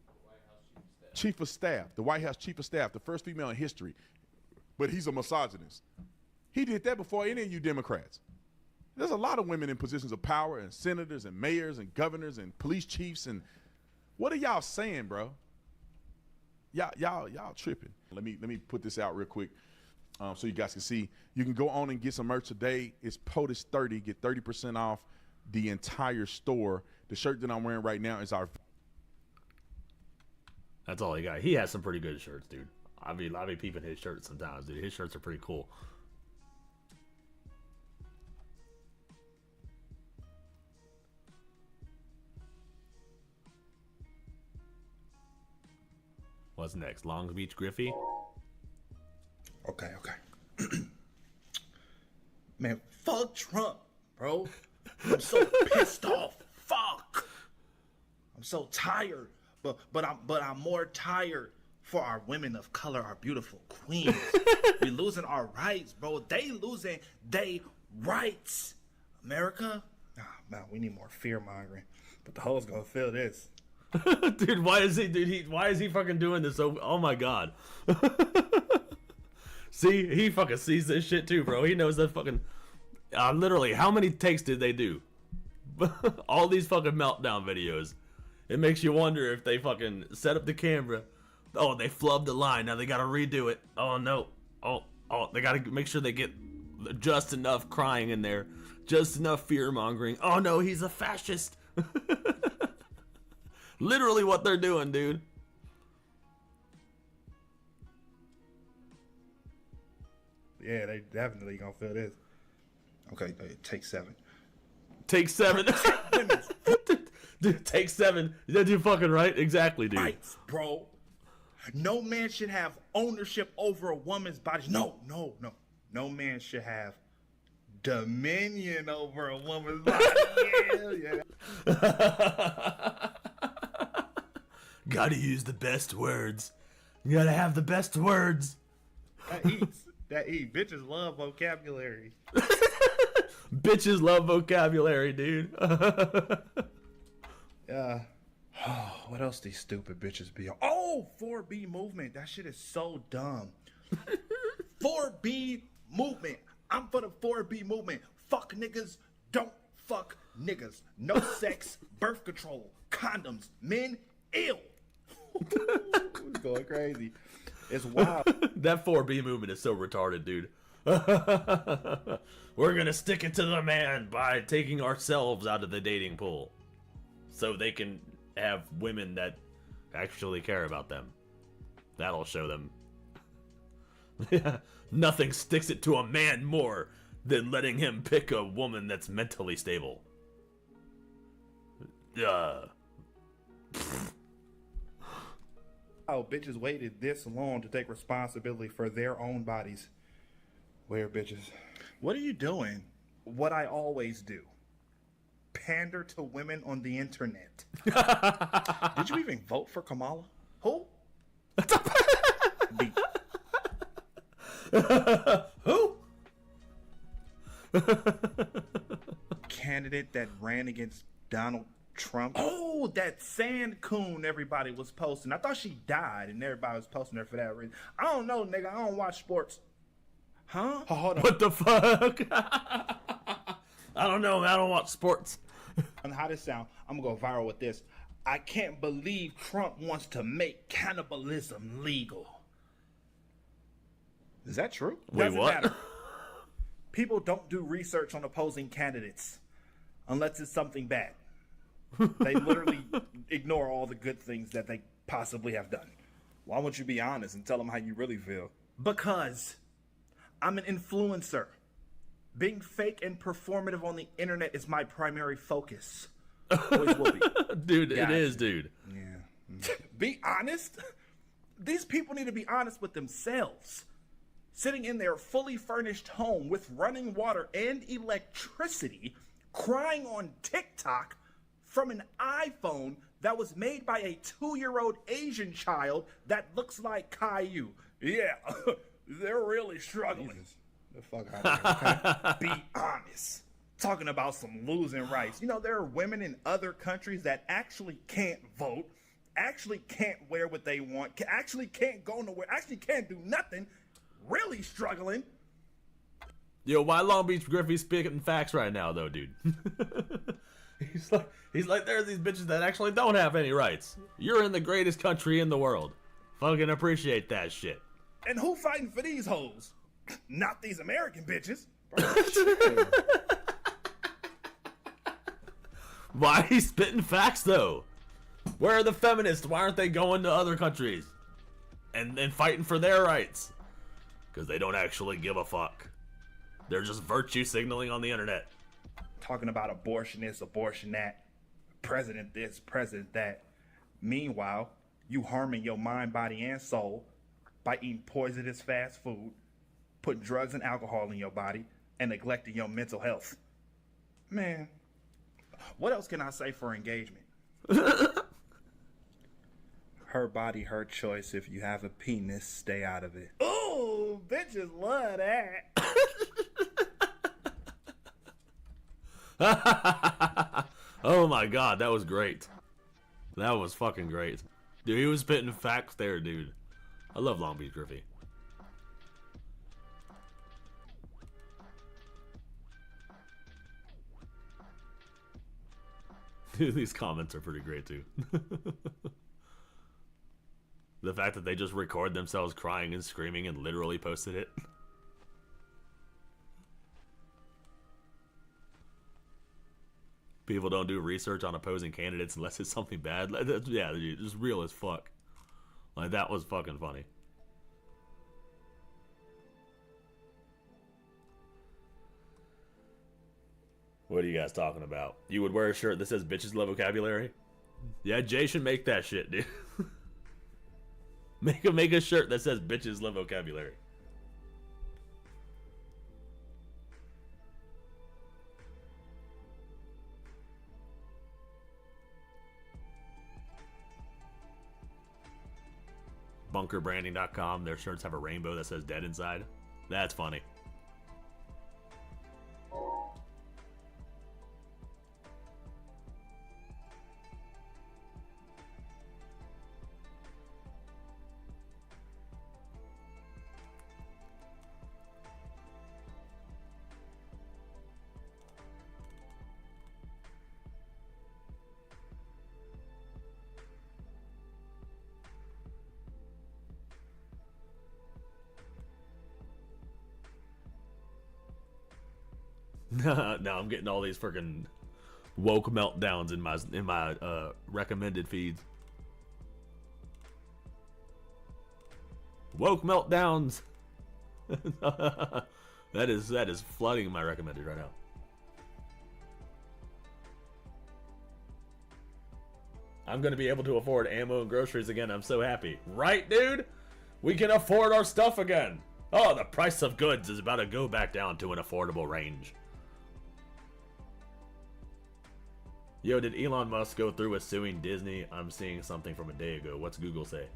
Chief of Staff, the White House Chief of Staff, the first female in history. But he's a misogynist. He did that before any of you Democrats. There's a lot of women in positions of power, and senators and mayors and governors and police chiefs. And what are y'all saying, bro? Y'all tripping. Let me put this out real quick so you guys can see. You can go on and get some merch today. It's POTUS 30. Get 30% off the entire store. The shirt that I'm wearing right now is our. That's all he got. He has some pretty good shirts, dude. I be peeping his shirts sometimes, dude. His shirts are pretty cool. What's next? Long Beach Griffey? Okay. Man, fuck Trump, bro. I'm so pissed off. Fuck. I'm so tired. But I'm more tired for our women of color, our beautiful queens. We losing our rights, bro. They losing their rights. America? Nah, man, we need more fear mongering. But the hoes gonna feel this. Dude, why is he fucking doing this? Oh my god. See, he fucking sees this shit too, bro. He knows that fucking literally how many takes did they do All these fucking meltdown videos. It makes you wonder if they fucking set up the camera. Oh, they flubbed the line. Now they gotta redo it. Oh no. Oh, they gotta make sure they get just enough crying in there. Just enough fear mongering. Oh no, he's a fascist. Literally what they're doing, dude. Yeah, they definitely gonna feel this. Okay, take 7. Take 7. Dude, take 7. You're fucking right. Exactly, dude. Rights, bro. No man should have ownership over a woman's body. No. No man should have dominion over a woman's body. Yeah. Gotta use the best words. You gotta have the best words. That eats. Bitches love vocabulary. Bitches love vocabulary, dude. What else these stupid bitches be on? Oh, 4B movement. That shit is so dumb. 4B movement. I'm for the 4B movement. Fuck niggas. Don't fuck niggas. No sex. Birth control. Condoms. Men. Ill. It's going crazy. It's wild. That 4B movement is so retarded, dude. We're gonna stick it to the man by taking ourselves out of the dating pool so they can have women that actually care about them. That'll show them. Nothing sticks it to a man more than letting him pick a woman that's mentally stable. Oh, bitches waited this long to take responsibility for their own bodies. Where bitches? What are you doing? What I always do. Pander to women on the internet. Did you even vote for Kamala? Who? Who? Candidate that ran against Donald Trump. Oh, that sand coon everybody was posting. I thought she died and everybody was posting her for that reason. I don't know, nigga. I don't watch sports. Huh? Oh, hold on. What the fuck? I don't know, man. I don't watch sports. And how this sound? I'm gonna go viral with this. I can't believe Trump wants to make cannibalism legal. Is that true? Wait, Doesn't what? matter. People don't do research on opposing candidates unless it's something bad. They literally ignore all the good things that they possibly have done. Why won't you be honest and tell them how you really feel? Because I'm an influencer. Being fake and performative on the internet is my primary focus. Always will be. Dude, it is, dude. Yeah. Be honest? These people need to be honest with themselves. Sitting in their fully furnished home with running water and electricity, crying on TikTok from an iPhone that was made by a 2-year-old Asian child that looks like Caillou. Yeah, they're really struggling. Jesus. The fuck out of here, okay? Be honest. Talking about some losing rights. You know, there are women in other countries that actually can't vote, actually can't wear what they want, actually can't go nowhere, actually can't do nothing, really struggling. Yo, why Long Beach Griffey spitting facts right now, though, dude? He's like, there's these bitches that actually don't have any rights. You're in the greatest country in the world. Fucking appreciate that shit. And who fighting for these hoes? Not these American bitches. Why are he spitting facts, though? Where are the feminists? Why aren't they going to other countries and fighting for their rights? Because they don't actually give a fuck. They're just virtue signaling on the internet. Talking about abortion this, abortion that, president this, president that. Meanwhile, you harming your mind, body, and soul by eating poisonous fast food, putting drugs and alcohol in your body, and neglecting your mental health. Man, what else can I say for engagement? Her body, her choice. If you have a penis, stay out of it. Ooh, bitches love that. Oh my god, that was great. That was fucking great. Dude, he was spitting facts there, dude. I love Long Beach Griffey. These comments are pretty great too. The fact that they just record themselves crying and screaming and literally posted it. People don't do research on opposing candidates unless it's something bad. Yeah, dude, just real as fuck. Like, that was fucking funny. What are you guys talking about? You would wear a shirt that says bitches love vocabulary? Yeah, Jay should make that shit, dude. Make a shirt that says bitches love vocabulary. Bunkerbranding.com, their shirts have a rainbow that says dead inside. That's funny. Now I'm getting all these freaking woke meltdowns in my recommended feeds. Woke meltdowns. that is flooding my recommended right now. I'm gonna be able to afford ammo and groceries again. I'm so happy, right, dude? We can afford our stuff again. Oh, the price of goods is about to go back down to an affordable range. Yo, did Elon Musk go through with suing Disney? I'm seeing something from a day ago. What's Google say?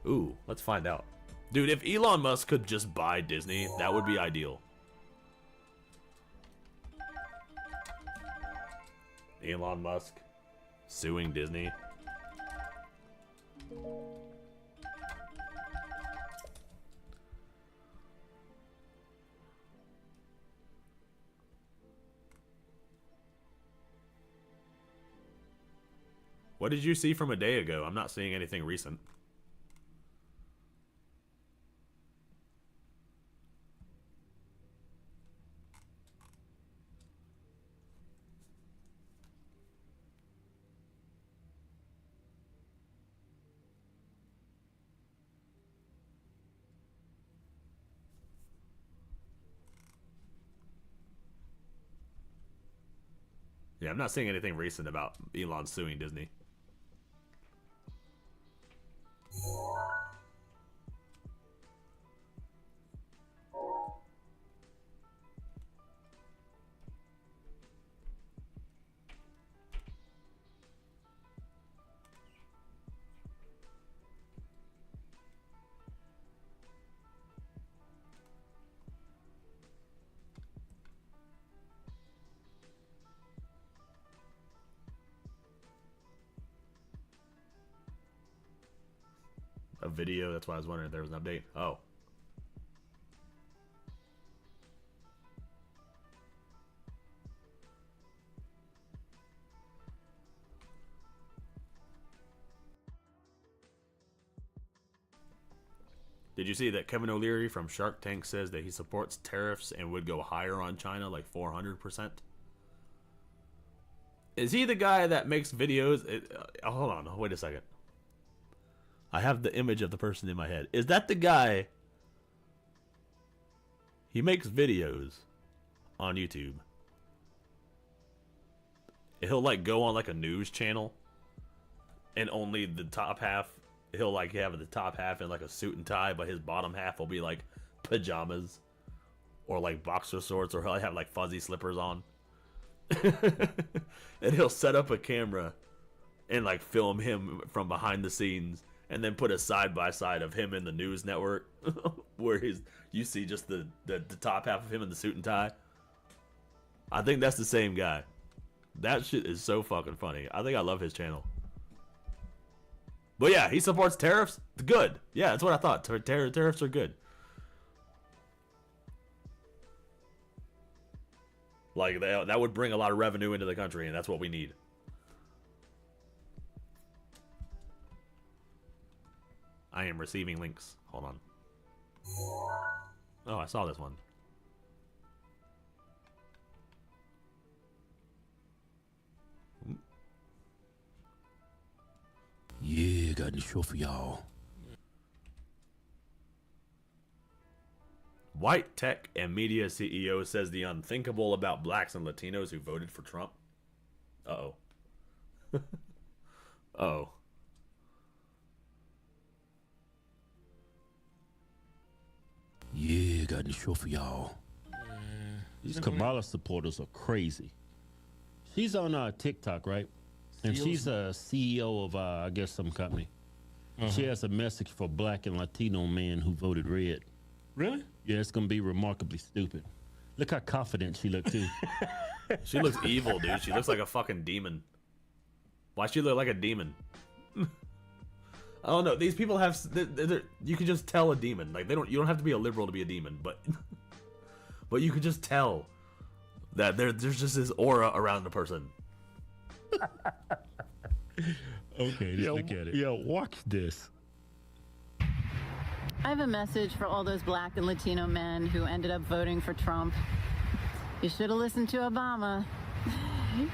Ooh, let's find out. Dude, if Elon Musk could just buy Disney, that would be ideal. Elon Musk suing Disney. What did you see from a day ago? I'm not seeing anything recent. Yeah, I'm not seeing anything recent about Elon suing Disney. A video, that's why I was wondering if there was an update. Oh. Did you see that Kevin O'Leary from Shark Tank says that he supports tariffs and would go higher on China, like 400%? Is he the guy that makes videos? Hold on, wait a second. I have the image of the person in my head. Is that the guy? He makes videos on YouTube. He'll like go on like a news channel and only the top half, he'll like have the top half in like a suit and tie, but his bottom half will be like pajamas or like boxer shorts, or he'll have like fuzzy slippers on. And he'll set up a camera and like film him from behind the scenes, and then put a side-by-side of him in the news network where you see just the top half of him in the suit and tie. I think that's the same guy. That shit is so fucking funny. I think I love his channel. But yeah, he supports tariffs. Good. Yeah, that's what I thought. Tariffs are good. Like, that would bring a lot of revenue into the country, and that's what we need. I am receiving links. Hold on. Oh, I saw this one. Yeah, got a new show for y'all. White tech and media CEO says the unthinkable about blacks and Latinos who voted for Trump. Uh-oh. Uh-oh. Yeah, got a new show for y'all. These Kamala supporters are crazy. She's on TikTok, right? And she's a CEO of, I guess, some company. She has a message for black and Latino men who voted red. Really? Yeah, it's going to be remarkably stupid. Look how confident she looked, too. She looks evil, dude. She looks like a fucking demon. Why she look like a demon? I don't know. These people have... you can just tell a demon. Like, you don't have to be a liberal to be a demon, but... but you could just tell that there's just this aura around the person. Okay, just look at it. Yeah, watch this. I have a message for all those black and Latino men who ended up voting for Trump. You should have listened to Obama.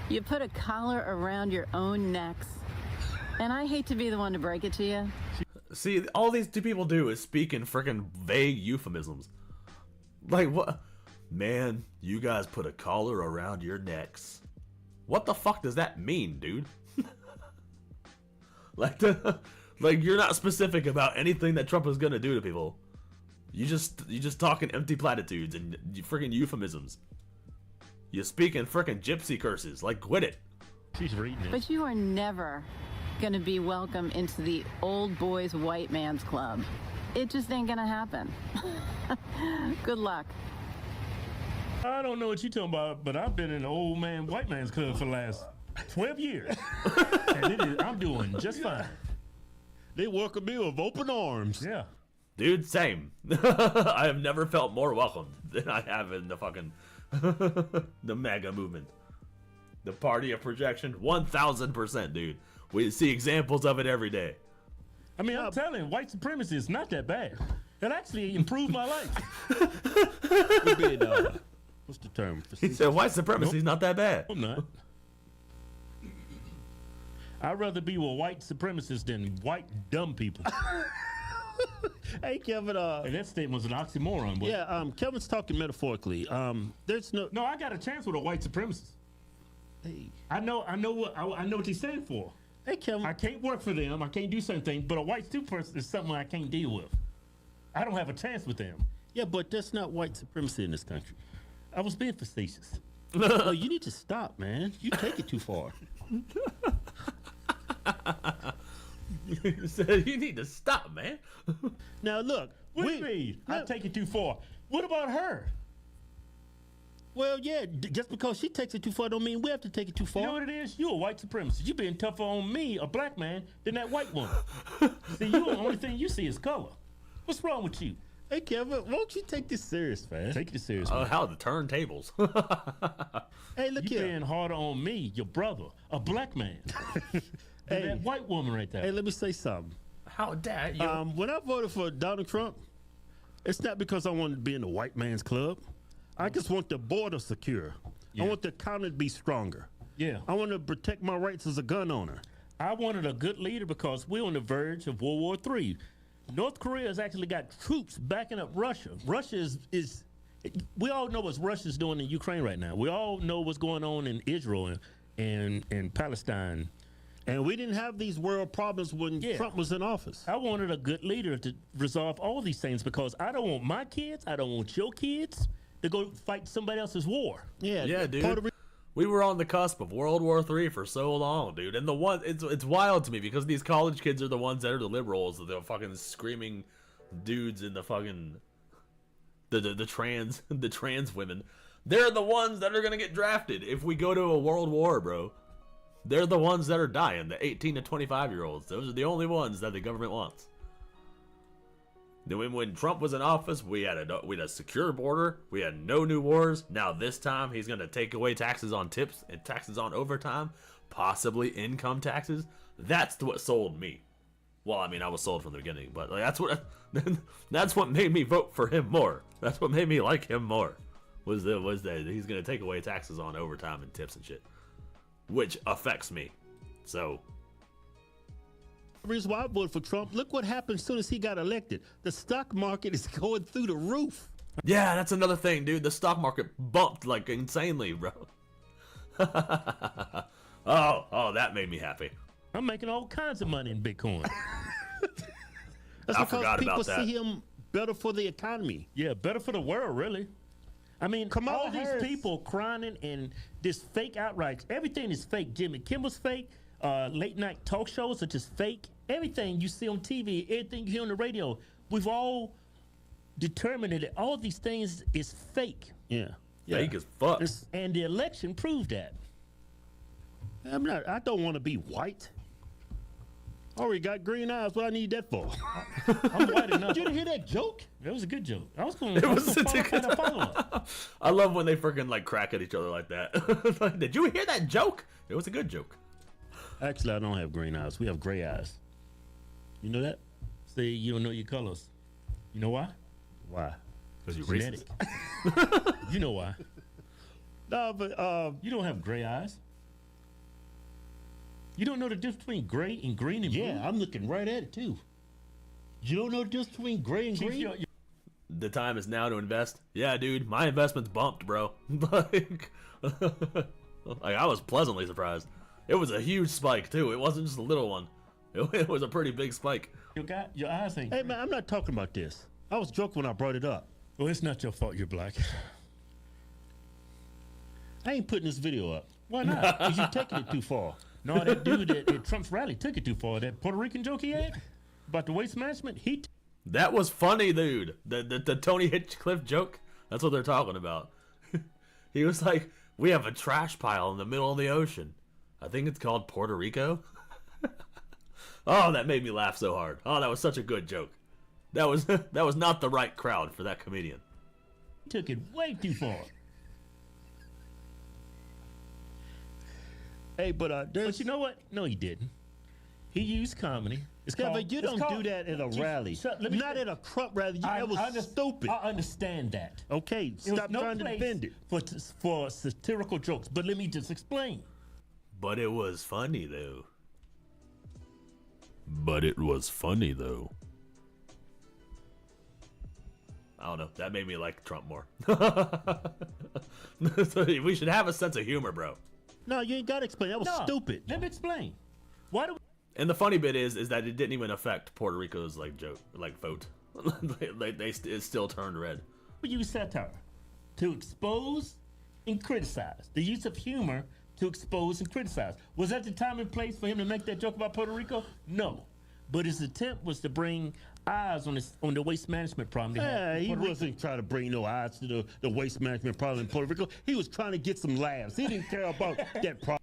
You put a collar around your own necks. And I hate to be the one to break it to you. See, all these two people do is speak in freaking vague euphemisms. Like, what? Man, you guys put a collar around your necks. What the fuck does that mean, dude? Like, you're not specific about anything that Trump is gonna do to people. You just talking empty platitudes and freaking euphemisms. You speak in freaking gypsy curses. Like, quit it. She's reading it. But you are never gonna be welcome into the old boys white man's club. It just ain't gonna happen. Good luck. I don't know what you're talking about, but I've been in the old man, white man's club for the last 12 years. And I'm doing just fine. They welcome me with open arms. Yeah. Dude, same. I have never felt more welcomed than I have in the fucking the MAGA movement. The party of projection, 1000%, dude. We see examples of it every day. I mean, I'm telling you, white supremacy is not that bad. It actually improved my life. What's the term? He said white supremacy is not that bad. I'm not. I'd rather be with white supremacists than white dumb people. Hey, Kevin. And that statement was an oxymoron. But... Yeah, Kevin's talking metaphorically. There's no. No, I got a chance with a white supremacist. Hey. I know what they stand for. Hey, Kevin. I can't work for them. I can't do certain things. But a white supremacist is something I can't deal with. I don't have a chance with them. Yeah, but that's not white supremacy in this country. I was being facetious. Oh, you need to stop, man. You take it too far. You said you need to stop, man. Now look, what do you mean? I take it too far. What about her? Well, yeah, just because she takes it too far don't mean we have to take it too far. You know what it is? You a white supremacist. You being tougher on me, a black man, than that white woman. See, you the only thing you see is color. What's wrong with you? Hey, Kevin, won't you take this serious, man? Take this serious, man. Oh, how the turntables. Hey, look you here. You being harder on me, your brother, a black man. Hey, that white woman right there. Hey, let me say something. How dare you? When I voted for Donald Trump, it's not because I wanted to be in the white man's club. I just want the border secure. Yeah. I want the economy to be stronger. Yeah. I want to protect my rights as a gun owner. I wanted a good leader because we're on the verge of World War III. North Korea has actually got troops backing up Russia. Russia is we all know what Russia's doing in Ukraine right now. We all know what's going on in Israel and Palestine. And we didn't have these world problems when Trump was in office. I wanted a good leader to resolve all these things because I don't want my kids, I don't want your kids to go fight somebody else's war. Yeah, dude. We were on the cusp of World War III for so long, dude. And it's wild to me because these college kids are the ones that are the liberals, the fucking screaming dudes in the fucking the trans women. They're the ones that are gonna get drafted if we go to a world war, bro. They're the ones that are dying, the 18 to 25-year-olds. Those are the only ones that the government wants. When Trump was in office, we had a secure border. We had no new wars. Now this time, he's going to take away taxes on tips and taxes on overtime, possibly income taxes. That's what sold me. Well, I mean, I was sold from the beginning, but like, that's what made me vote for him more. That's what made me like him more. Was that he's gonna take away taxes on overtime and tips and shit, which affects me. So. The reason why I voted for Trump, look what happened as soon as he got elected. The stock market is going through the roof. Yeah, that's another thing, dude. The stock market bumped like insanely, bro. oh, that made me happy. I'm making all kinds of money in Bitcoin. That's I because forgot people about that. see him better for the economy. Yeah, better for the world, really. I mean, all these people crying and this fake outrage. Everything is fake. Jimmy Kimmel's fake. Late night talk shows are just fake. Everything you see on TV, everything you hear on the radio, we've all determined that all these things is fake. Yeah. Fake as fuck. And the election proved that. I don't want to be white. I already got green eyes. What I need that for? I'm white enough. Did you hear that joke? That was a good joke. I was going to follow up. I love when they freaking like crack at each other like that. Like, did you hear that joke? It was a good joke. Actually, I don't have green eyes. We have gray eyes. You know that? Say you don't know your colors. You know why? Why? Because you're genetic. You know why? No, but you don't have gray eyes. You don't know the difference between gray and green and blue? Yeah, I'm looking right at it too. You don't know the difference between gray and green? The time is now to invest. Yeah, dude, my investment's bumped, bro. like I was pleasantly surprised. It was a huge spike too. It wasn't just a little one. It was a pretty big spike. Your eyes ain't. Hey man, I'm not talking about this. I was joking when I brought it up. Well, it's not your fault. You're black. I ain't putting this video up. Why not? Because you're taking it too far. No, that dude at Trump's rally took it too far. That Puerto Rican joke he had about the waste management. That was funny, dude. The Tony Hinchcliffe joke. That's what they're talking about. He was like, "We have a trash pile in the middle of the ocean. I think it's called Puerto Rico." Oh, that made me laugh so hard. Oh, that was such a good joke. That was not the right crowd for that comedian. Took it way too far. Hey, but you know what? No, he didn't. He used comedy. But you don't do that at a rally. Not at a Trump rally. That was stupid. I understand that. Okay, stop trying to defend it. For satirical jokes. But let me just explain. But it was funny, though. I don't know. That made me like Trump more. We should have a sense of humor, bro. No, you ain't got to explain. That was stupid. Let me explain. Why do we... And the funny bit is that it didn't even affect Puerto Rico's vote. It still turned red. We use satire to expose and criticize. The use of humor to expose and criticize. Was that the time and place for him to make that joke about Puerto Rico? No. But his attempt was to bring eyes on the waste management problem. He wasn't trying to bring no eyes to the waste management problem in Puerto Rico. He was trying to get some laughs. He didn't care about that problem.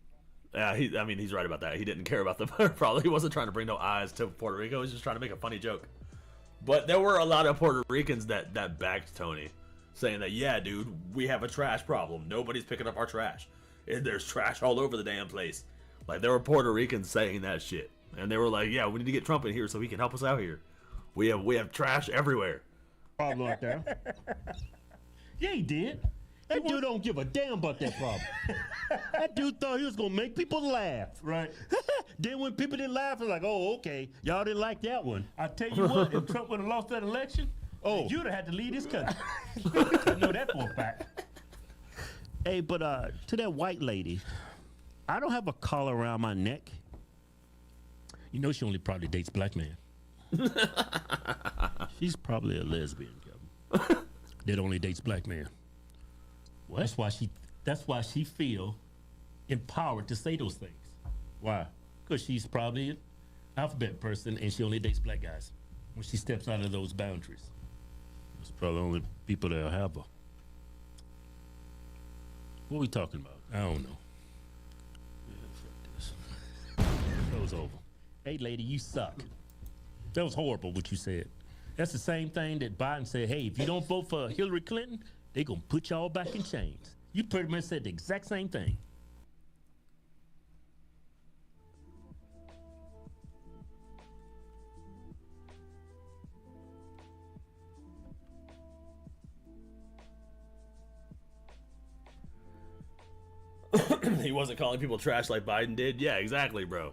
Yeah, he's right about that. He didn't care about the problem. He wasn't trying to bring no eyes to Puerto Rico. He was just trying to make a funny joke. But there were a lot of Puerto Ricans that backed Tony, saying that, yeah, dude, we have a trash problem. Nobody's picking up our trash. There's trash all over the damn place. Like, there were Puerto Ricans saying that shit. And they were like, yeah, we need to get Trump in here so he can help us out here. We have trash everywhere. Problem out there. Yeah, he did. That dude don't give a damn about that problem. That dude thought he was going to make people laugh. Right. Then when people didn't laugh, it was like, oh, okay. Y'all didn't like that one. I tell you what, if Trump would have lost that election, you'd have had to leave this country. I know that for a fact. Hey, but to that white lady, I don't have a collar around my neck. You know she only probably dates black men. She's probably a lesbian, Kevin. That only dates black men. What? That's why she feel empowered to say those things. Why? Because she's probably an alphabet person and she only dates black guys. When she steps out of those boundaries, it's probably the only people that'll have her. What are we talking about? I don't know. Yeah, fuck this. Show's over. Hey, lady, you suck. That was horrible what you said. That's the same thing that Biden said, hey, if you don't vote for Hillary Clinton, they're going to put y'all back in chains. You pretty much said the exact same thing. He wasn't calling people trash like Biden did. Yeah, exactly, bro.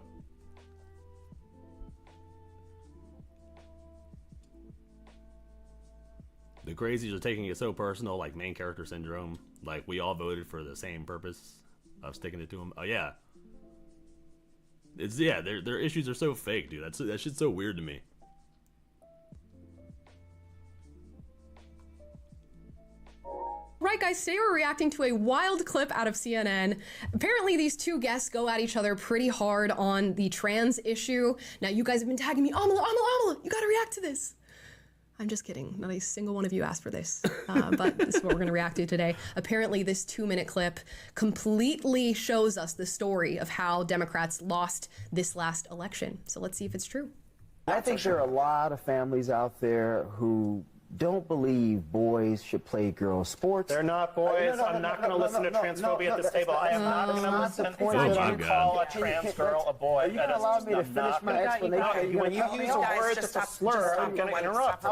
The crazies are taking it so personal, like main character syndrome. Like we all voted for the same purpose of sticking it to them. Oh yeah, their issues are so fake, dude. That shit's so weird to me. Right, guys, today we're reacting to a wild clip out of CNN. Apparently, these two guests go at each other pretty hard on the trans issue. Now, you guys have been tagging me, Amala, you gotta react to this. I'm just kidding. Not a single one of you asked for this, but this is what we're going to react to today. Apparently, this 2-minute clip completely shows us the story of how Democrats lost this last election. So let's see if it's true. I think there are a lot of families out there who don't believe boys should play girls' sports. They're not boys. I'm not going to listen to transphobia at this table. I am not going to listen to you call a trans girl a boy. Are you going to allow me to finish my explanation? When you use a word that's a slur, I'm going to interrupt.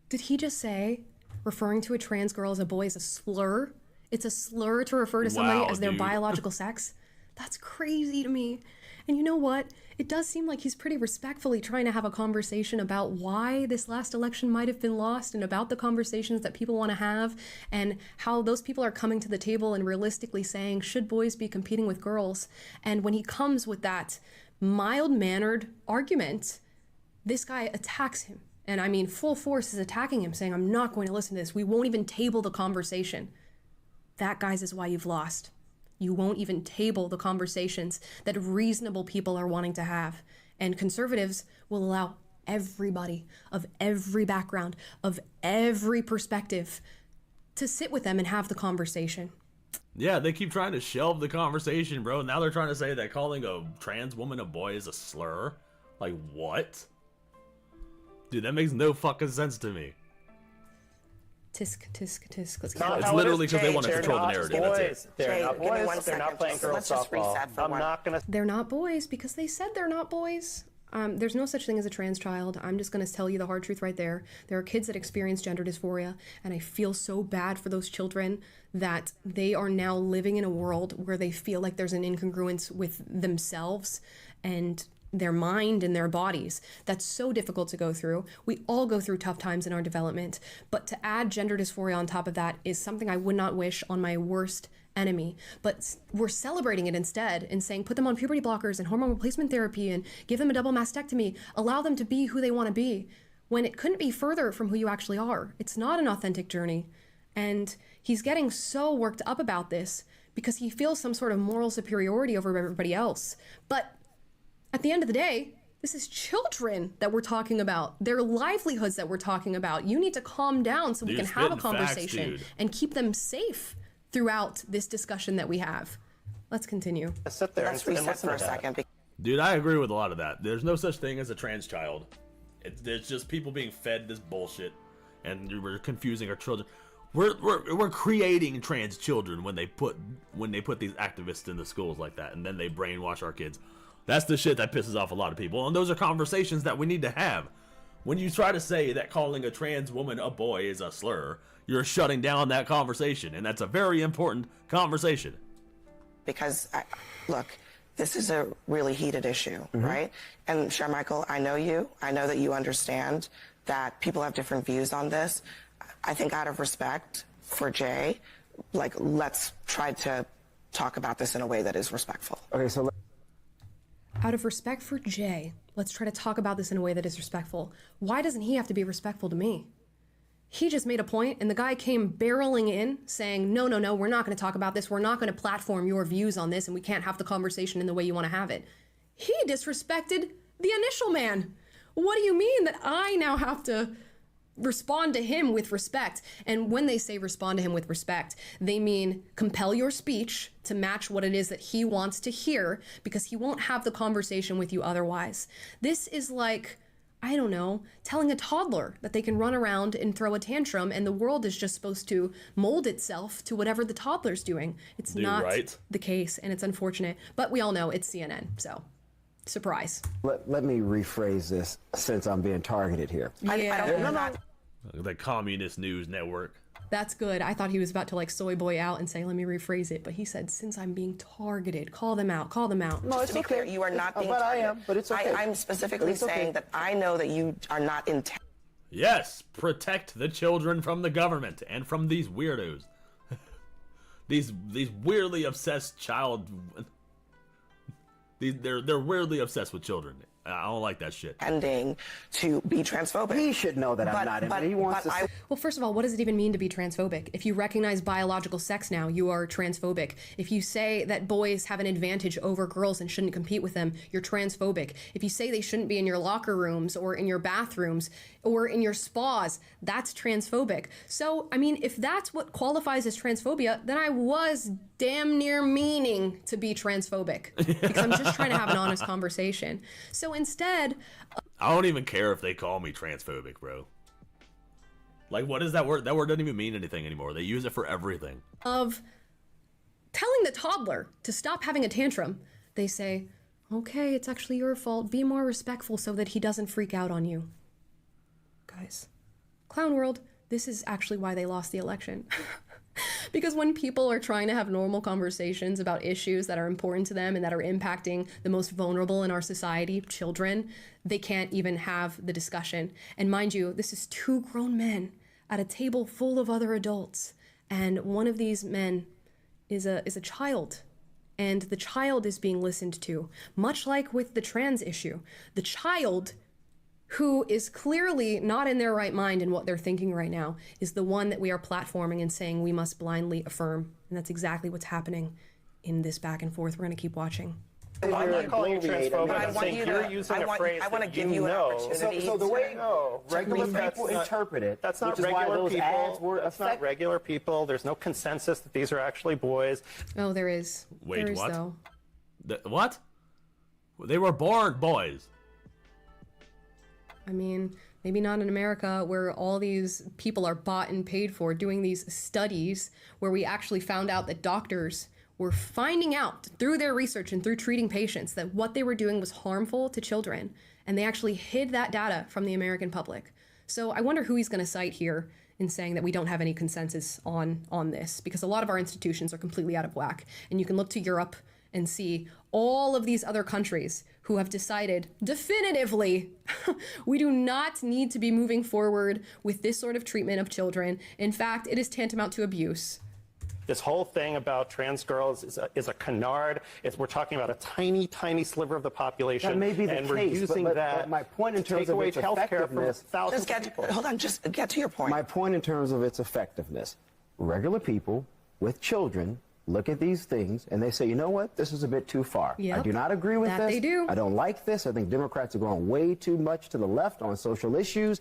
Did he just say referring to a trans girl as a boy is a slur? It's a slur to refer to somebody as their biological sex? That's crazy to me. And you know what? It does seem like he's pretty respectfully trying to have a conversation about why this last election might have been lost and about the conversations that people want to have and how those people are coming to the table and realistically saying, should boys be competing with girls? And when he comes with that mild-mannered argument, this guy attacks him. And I mean, full force is attacking him, saying, I'm not going to listen to this. We won't even table the conversation. That, guys, is why you've lost. You won't even table the conversations that reasonable people are wanting to have. And conservatives will allow everybody of every background, of every perspective, to sit with them and have the conversation. Yeah, they keep trying to shelve the conversation, bro. Now they're trying to say that calling a trans woman a boy is a slur. Like, what? Dude, that makes no fucking sense to me. Tisk, tisk, tisk. Let's it's literally because they want to control the narrative. Boys. That's it. They're not boys. They're not playing girls softball. I'm not going to... They're not boys because they said they're not boys. There's no such thing as a trans child. I'm just going to tell you the hard truth right there. There are kids that experience gender dysphoria, and I feel so bad for those children that they are now living in a world where they feel like there's an incongruence with themselves and their mind and their bodies. That's so difficult to go through. We all go through tough times in our development, but to add gender dysphoria on top of that is something I would not wish on my worst enemy. But we're celebrating it instead and saying put them on puberty blockers and hormone replacement therapy and give them a double mastectomy, allow them to be who they want to be, when it couldn't be further from who you actually are. It's not an authentic journey. And he's getting so worked up about this because he feels some sort of moral superiority over everybody else. But at the end of the day, this is children that we're talking about. Their livelihoods that we're talking about. You need to calm down so we can have a conversation and keep them safe throughout this discussion that we have. Let's continue. Sit there and reset for a second. Dude, I agree with a lot of that. There's no such thing as a trans child. It's just people being fed this bullshit, and we're confusing our children. We're creating trans children when they put these activists in the schools like that, and then they brainwash our kids. That's the shit that pisses off a lot of people, and those are conversations that we need to have. When you try to say that calling a trans woman a boy is a slur, you're shutting down that conversation, and that's a very important conversation. Because, look, this is a really heated issue, right? And Sharmichael, I know you. I know that you understand that people have different views on this. I think out of respect for Jay, like, let's try to talk about this in a way that is respectful. Okay, so out of respect for Jay, let's try to talk about this in a way that is respectful. Why doesn't he have to be respectful to me? He just made a point, and the guy came barreling in saying, no, we're not going to talk about this. We're not going to platform your views on this, and we can't have the conversation in the way you want to have it. He disrespected the initial man. What do you mean that I now have to respond to him with respect? And when they say respond to him with respect, they mean compel your speech to match what it is that he wants to hear, because he won't have the conversation with you otherwise. This is like, I don't know, telling a toddler that they can run around and throw a tantrum and the world is just supposed to mold itself to whatever the toddler's doing. It's not the case, and it's unfortunate, but we all know it's CNN, so surprise. Let me rephrase this since I'm being targeted here. I don't know that. The Communist News Network. That's good. I thought he was about to like soy boy out and say, let me rephrase it. But he said, since I'm being targeted, call them out, call them out. No, just to be clear, you are not being targeted. I am, but it's okay. I'm specifically saying that I know that you are not intent. Yes, protect the children from the government and from these weirdos. these weirdly obsessed they're weirdly obsessed with children. I don't like that shit. Ending to be transphobic. He should know that I'm not. But he wants to. Well, first of all, what does it even mean to be transphobic? If you recognize biological sex now, you are transphobic. If you say that boys have an advantage over girls and shouldn't compete with them, you're transphobic. If you say they shouldn't be in your locker rooms or in your bathrooms or in your spas, that's transphobic. So, I mean, if that's what qualifies as transphobia, then I was damn near meaning to be transphobic because I'm just trying to have an honest conversation. So instead, I don't even care if they call me transphobic, bro. Like, what is that word? That word doesn't even mean anything anymore. They use it for everything. Of telling the toddler to stop having a tantrum, they say, okay, it's actually your fault. Be more respectful so that he doesn't freak out on you. Guys, Clown World, this is actually why they lost the election. Because when people are trying to have normal conversations about issues that are important to them and that are impacting the most vulnerable in our society, children, they can't even have the discussion. And mind you, this is two grown men at a table full of other adults. And one of these men is a child. And the child is being listened to, much like with the trans issue. The child, who is clearly not in their right mind in what they're thinking right now, is the one that we are platforming and saying we must blindly affirm. And that's exactly what's happening in this back and forth. We're going to keep watching. I'm not calling you transphobic. I'm saying you're using a phrase that you know. So the way regular people interpret it, that's not which is why regular those ads people. were That's not regular people. There's no consensus that these are actually boys. Oh, there is. Wait, there is, what? Though. What? They were born boys. I mean, maybe not in America where all these people are bought and paid for doing these studies where we actually found out that doctors were finding out through their research and through treating patients that what they were doing was harmful to children. And they actually hid that data from the American public. So I wonder who he's going to cite here in saying that we don't have any consensus on this, because a lot of our institutions are completely out of whack. And you can look to Europe and see all of these other countries who have decided definitively we do not need to be moving forward with this sort of treatment of children. In fact, it is tantamount to abuse. This whole thing about trans girls is a canard. We're talking about a tiny, tiny sliver of the population. That may be the and case, we're using but my point in terms of its effectiveness. Just get to your point. My point in terms of its effectiveness. Regular people with children look at these things and they say, you know what, this is a bit too far. Yep. I do not agree with That this. they do. I don't like this. I think Democrats are going way too much to the left on social issues.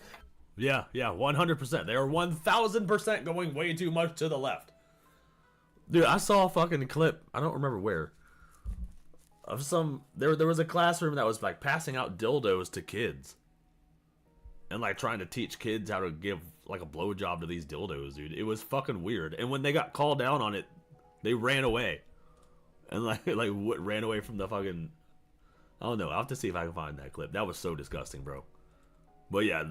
Yeah, 100%. They are 1,000% going way too much to the left. Dude, I saw a fucking clip, I don't remember where, of there was a classroom that was like passing out dildos to kids. And like trying to teach kids how to give like a blowjob to these dildos, dude. It was fucking weird. And when they got called down on it, they ran away. And like what ran away from the fucking, I don't know. I'll have to see if I can find that clip. That was so disgusting, bro. But yeah,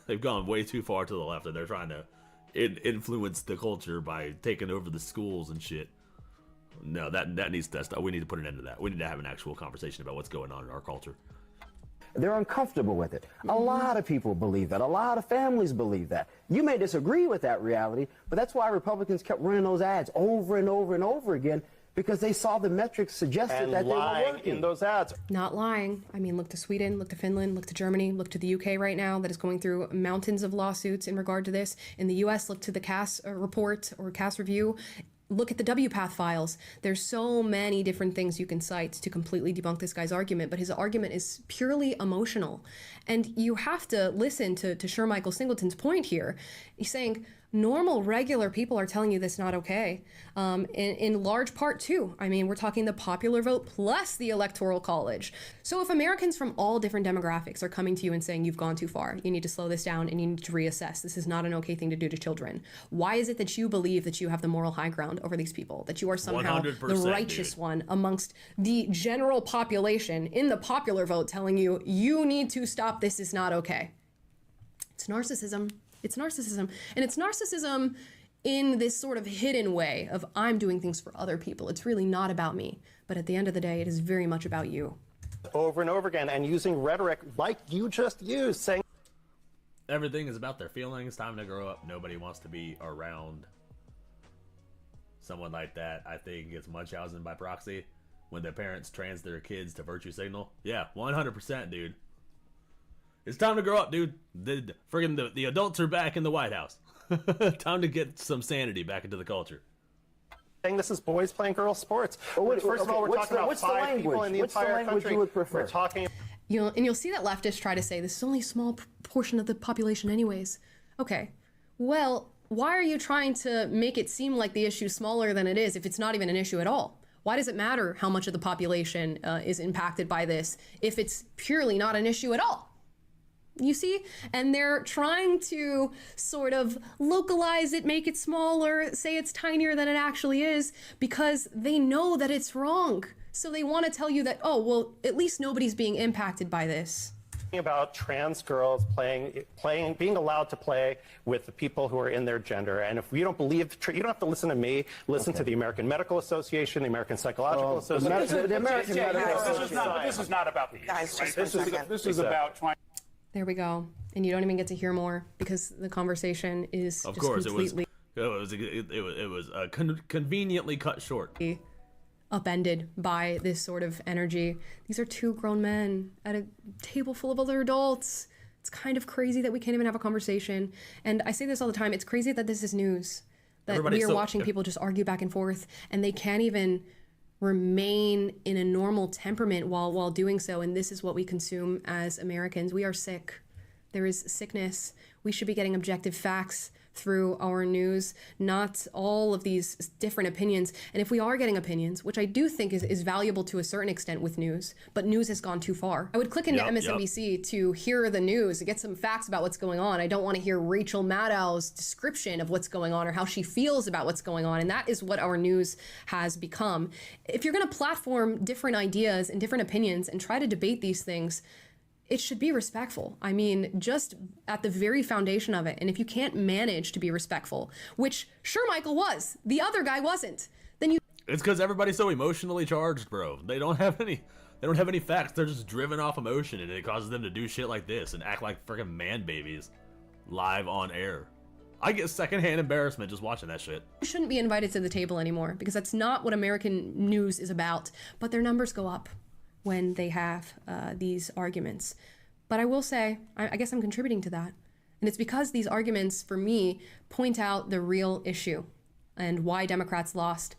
they've gone way too far to the left and they're trying to influence the culture by taking over the schools and shit. No, that needs to stop. We need to put an end to that. We need to have an actual conversation about what's going on in our culture. They're uncomfortable with it. A lot of people believe that. A lot of families believe that. You may disagree with that reality, but that's why Republicans kept running those ads over and over and over again, because they saw the metrics suggested that they were working. In those ads. Not lying. I mean, look to Sweden, look to Finland, look to Germany, look to the UK right now that is going through mountains of lawsuits in regard to this. In the US, look to the Cass report or Cass review. Look at the WPATH files. There's so many different things you can cite to completely debunk this guy's argument, but his argument is purely emotional. And you have to listen to Shermichael Singleton's point here. He's saying, normal, regular people are telling you this is not okay. In large part, too. I mean, we're talking the popular vote plus the Electoral College. So if Americans from all different demographics are coming to you and saying you've gone too far, you need to slow this down and you need to reassess. This is not an okay thing to do to children. Why is it that you believe that you have the moral high ground over these people? That you are somehow the righteous one amongst the general population in the popular vote telling you you need to stop, this is not okay. It's narcissism. It's narcissism. And it's narcissism in this sort of hidden way of I'm doing things for other people. It's really not about me. But at the end of the day, it is very much about you. Over and over again, and using rhetoric like you just used, saying everything is about their feelings. Time to grow up. Nobody wants to be around someone like that. I think it's Munchausen by proxy. When their parents trans their kids to virtue signal. Yeah, 100%, dude. It's time to grow up, dude. The adults are back in the White House. Time to get some sanity back into the culture. This is boys playing girls sports. First of all, we're talking about 5 people in the entire country. You would prefer? We're talking. You'll see that leftists try to say this is only a small portion of the population anyways. Okay, well, why are you trying to make it seem like the issue's smaller than it is if it's not even an issue at all? Why does it matter how much of the population is impacted by this if it's purely not an issue at all? You see? And they're trying to sort of localize it, make it smaller, say it's tinier than it actually is, because they know that it's wrong. So they want to tell you that, oh, well, at least nobody's being impacted by this. About trans girls being allowed to play with the people who are in their gender. And if you don't believe, you don't have to listen to me. Listen to the American Medical Association, the American Psychological Association. The American Medical Association. This is not about the Guys, right? just This is about trying. There we go. And you don't even get to hear more because the conversation is of just course completely it was conveniently cut short. Upended by this sort of energy. These are 2 grown men at a table full of other adults. It's kind of crazy that we can't even have a conversation. And I say this all the time. It's crazy that this is news. That we are watching people just argue back and forth, and they can't even remain in a normal temperament while doing so. And this is what we consume as Americans. We are sick. There is sickness. We should be getting objective facts through our news, not all of these different opinions. And if we are getting opinions, which I do think is valuable to a certain extent with news, but news has gone too far. I would click into MSNBC to hear the news, to get some facts about what's going on. I don't want to hear Rachel Maddow's description of what's going on or how she feels about what's going on. And that is what our news has become. If you're going to platform different ideas and different opinions and try to debate these things, it should be respectful. I mean, just at the very foundation of it. And if you can't manage to be respectful, which sure Michael was, the other guy wasn't, then you... It's because everybody's so emotionally charged, bro. They don't have any facts. They're just driven off emotion, and it causes them to do shit like this and act like freaking man babies live on air. I get secondhand embarrassment just watching that shit. You shouldn't be invited to the table anymore because that's not what American news is about. But their numbers go up when they have these arguments. But I will say, I guess I'm contributing to that. And it's because these arguments, for me, point out the real issue and why Democrats lost.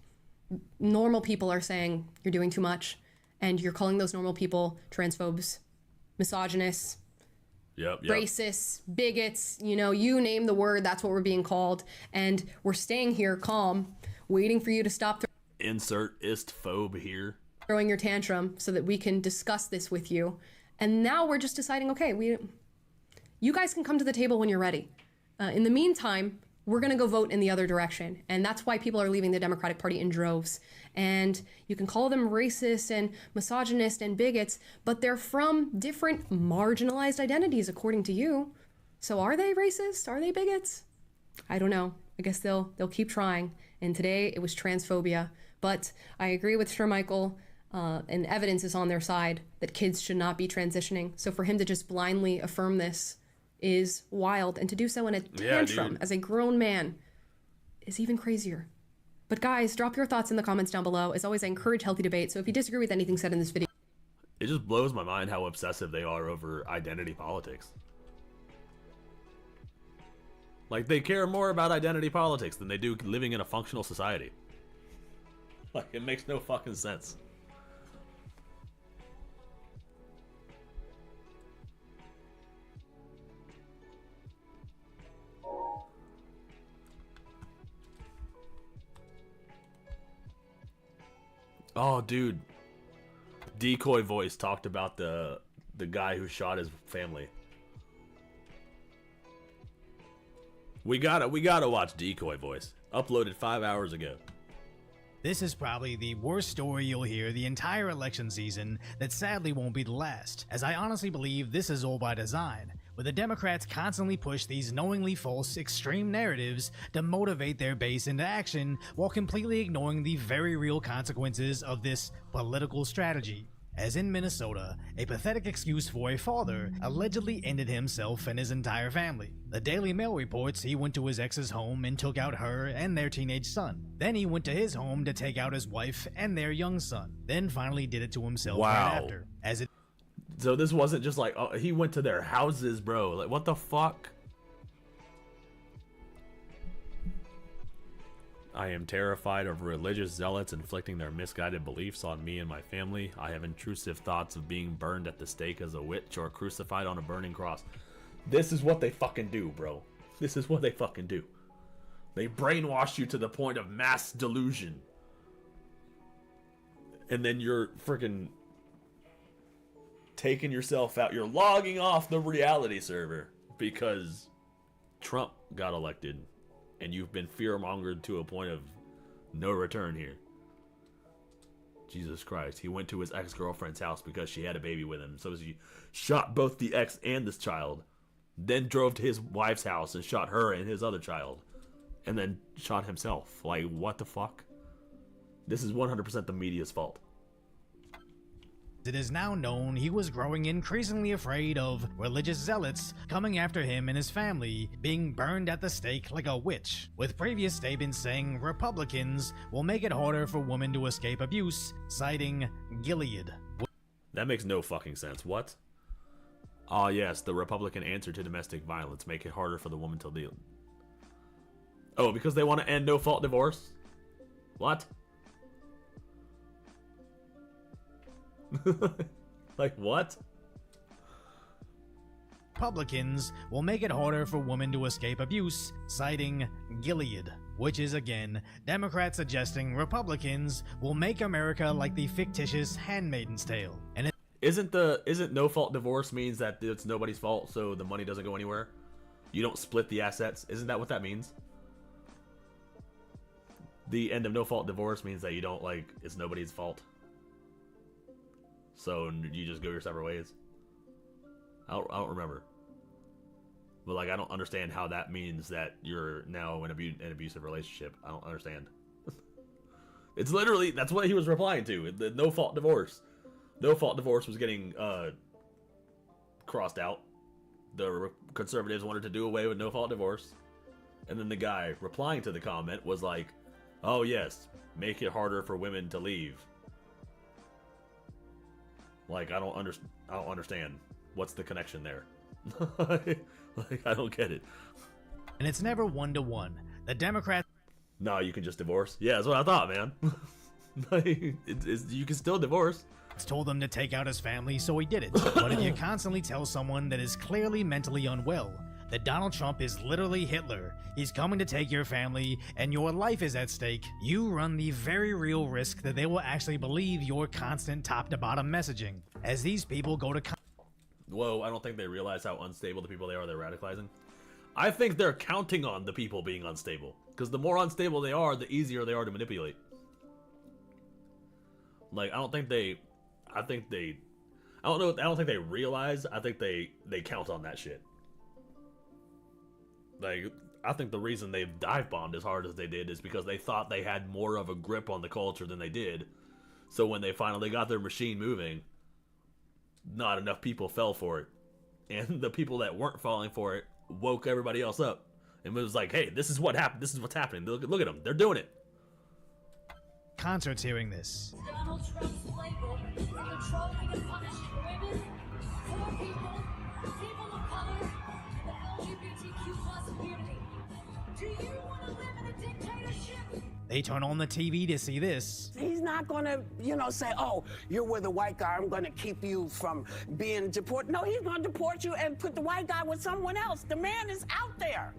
Normal people are saying you're doing too much, and you're calling those normal people transphobes, misogynists, racists, bigots, you name the word, that's what we're being called. And we're staying here calm, waiting for you to stop. Insert istphobe here. Throwing your tantrum so that we can discuss this with you. And now we're just deciding, okay, you guys can come to the table when you're ready. In the meantime, we're going to go vote in the other direction. And that's why people are leaving the Democratic Party in droves. And you can call them racist and misogynist and bigots, but they're from different marginalized identities, according to you. So are they racist? Are they bigots? I don't know. I guess they'll keep trying. And today it was transphobia. But I agree with Sir Michael. And evidence is on their side that kids should not be transitioning. So for him to just blindly affirm this is wild. And to do so in a tantrum as a grown man is even crazier. But guys, drop your thoughts in the comments down below. As always, I encourage healthy debate. So if you disagree with anything said in this video. It just blows my mind how obsessive they are over identity politics. Like, they care more about identity politics than they do living in a functional society. Like, it makes no fucking sense. Oh, dude. Decoy Voice talked about the guy who shot his family. We gotta watch Decoy Voice. Uploaded 5 hours ago. This is probably the worst story you'll hear the entire election season that sadly won't be the last, as I honestly believe this is all by design. where the Democrats constantly push these knowingly false extreme narratives to motivate their base into action while completely ignoring the very real consequences of this political strategy. As in Minnesota, a pathetic excuse for a father allegedly ended himself and his entire family. The Daily Mail reports he went to his ex's home and took out her and their teenage son. Then he went to his home to take out his wife and their young son. Then finally did it to himself right after. So this wasn't just like, oh, he went to their houses, bro. Like, what the fuck? I am terrified of religious zealots inflicting their misguided beliefs on me and my family. I have intrusive thoughts of being burned at the stake as a witch or crucified on a burning cross. This is what they fucking do, bro. This is what they fucking do. They brainwash you to the point of mass delusion. And then you're freaking taking yourself out. You're logging off the reality server because Trump got elected. And you've been fear-mongered to a point of no return here. Jesus Christ. He went to his ex-girlfriend's house because she had a baby with him. So he shot both the ex and this child. Then drove to his wife's house and shot her and his other child. And then shot himself. Like, what the fuck? This is 100% the media's fault. It is now known he was growing increasingly afraid of religious zealots coming after him and his family, being burned at the stake like a witch, with previous statements saying Republicans will make it harder for women to escape abuse, citing Gilead. That makes no fucking sense. What? Ah, yes, the Republican answer to domestic violence, make it harder for the woman to deal. Oh, because they want to end no-fault divorce? What? Like what? Republicans will make it harder for women to escape abuse, citing Gilead, which is again Democrats suggesting Republicans will make America like the fictitious Handmaid's Tale. And isn't no fault divorce means that it's nobody's fault, so the money doesn't go anywhere? You don't split the assets. Isn't that what that means? The end of no fault divorce means that you don't, like, it's nobody's fault. So you just go your separate ways. I don't remember. But like, I don't understand how that means that you're now in an abusive relationship. I don't understand. It's literally, that's what he was replying to. The no fault divorce. No fault divorce was getting crossed out. The conservatives wanted to do away with no fault divorce. And then the guy replying to the comment was like, oh yes, make it harder for women to leave. Like, I don't understand. What's the connection there? Like, I don't get it. And it's never one-to-one. The Democrats... No, you can just divorce? Yeah, that's what I thought, man. You can still divorce. Told him to take out his family, so he did it. But if you constantly tell someone that is clearly mentally unwell that Donald Trump is literally Hitler, he's coming to take your family, and your life is at stake, you run the very real risk that they will actually believe your constant top-to-bottom messaging. As these people go to... Whoa, I don't think they realize how unstable the people they are they're radicalizing. I think they're counting on the people being unstable. Because the more unstable they are, the easier they are to manipulate. Like, I don't think they realize. I think they count on that shit. Like, I think the reason they've dive bombed as hard as they did is because they thought they had more of a grip on the culture than they did. So when they finally got their machine moving, not enough people fell for it. And the people that weren't falling for it woke everybody else up. And it was like, hey, this is what happened. This is what's happening. Look at them. They're doing it. Concerts hearing this. Donald Trump's playbook for controlling and punishing women, poor people, people of color, and the LGBTQ+ community. Do you want to live in a dictatorship? They turn on the TV to see this. He's not gonna, say, oh, you're with a white guy, I'm gonna keep you from being deported. No, he's gonna deport you and put the white guy with someone else. The man is out there.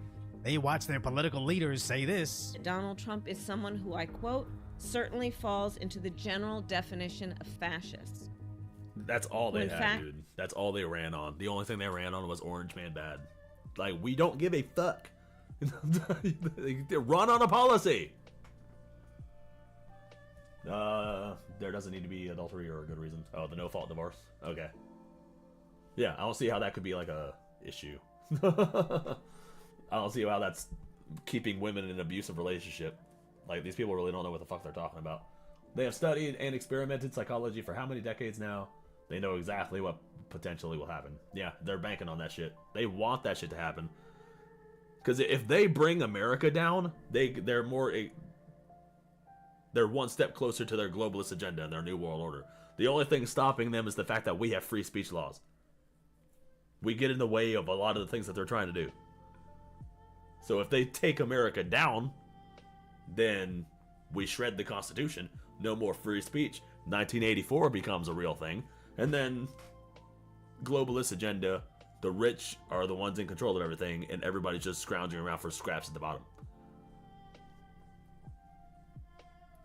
They watch their political leaders say this. Donald Trump is someone who, I quote, certainly falls into the general definition of fascist. That's all they had, dude. That's all they ran on. The only thing they ran on was Orange Man bad. Like, we don't give a fuck. They run on a policy. There doesn't need to be adultery or a good reason. Oh, the no-fault divorce? Okay. Yeah, I don't see how that could be like a issue. I don't see how that's keeping women in an abusive relationship. Like, these people really don't know what the fuck they're talking about. They have studied and experimented psychology for how many decades now? They know exactly what potentially will happen. Yeah, they're banking on that shit. They want that shit to happen. Because if they bring America down, they're one step closer to their globalist agenda and their new world order. The only thing stopping them is the fact that we have free speech laws. We get in the way of a lot of the things that they're trying to do. So if they take America down, then we shred the Constitution. No more free speech. 1984 becomes a real thing. And then globalist agenda, the rich are the ones in control of everything, and everybody's just scrounging around for scraps at the bottom.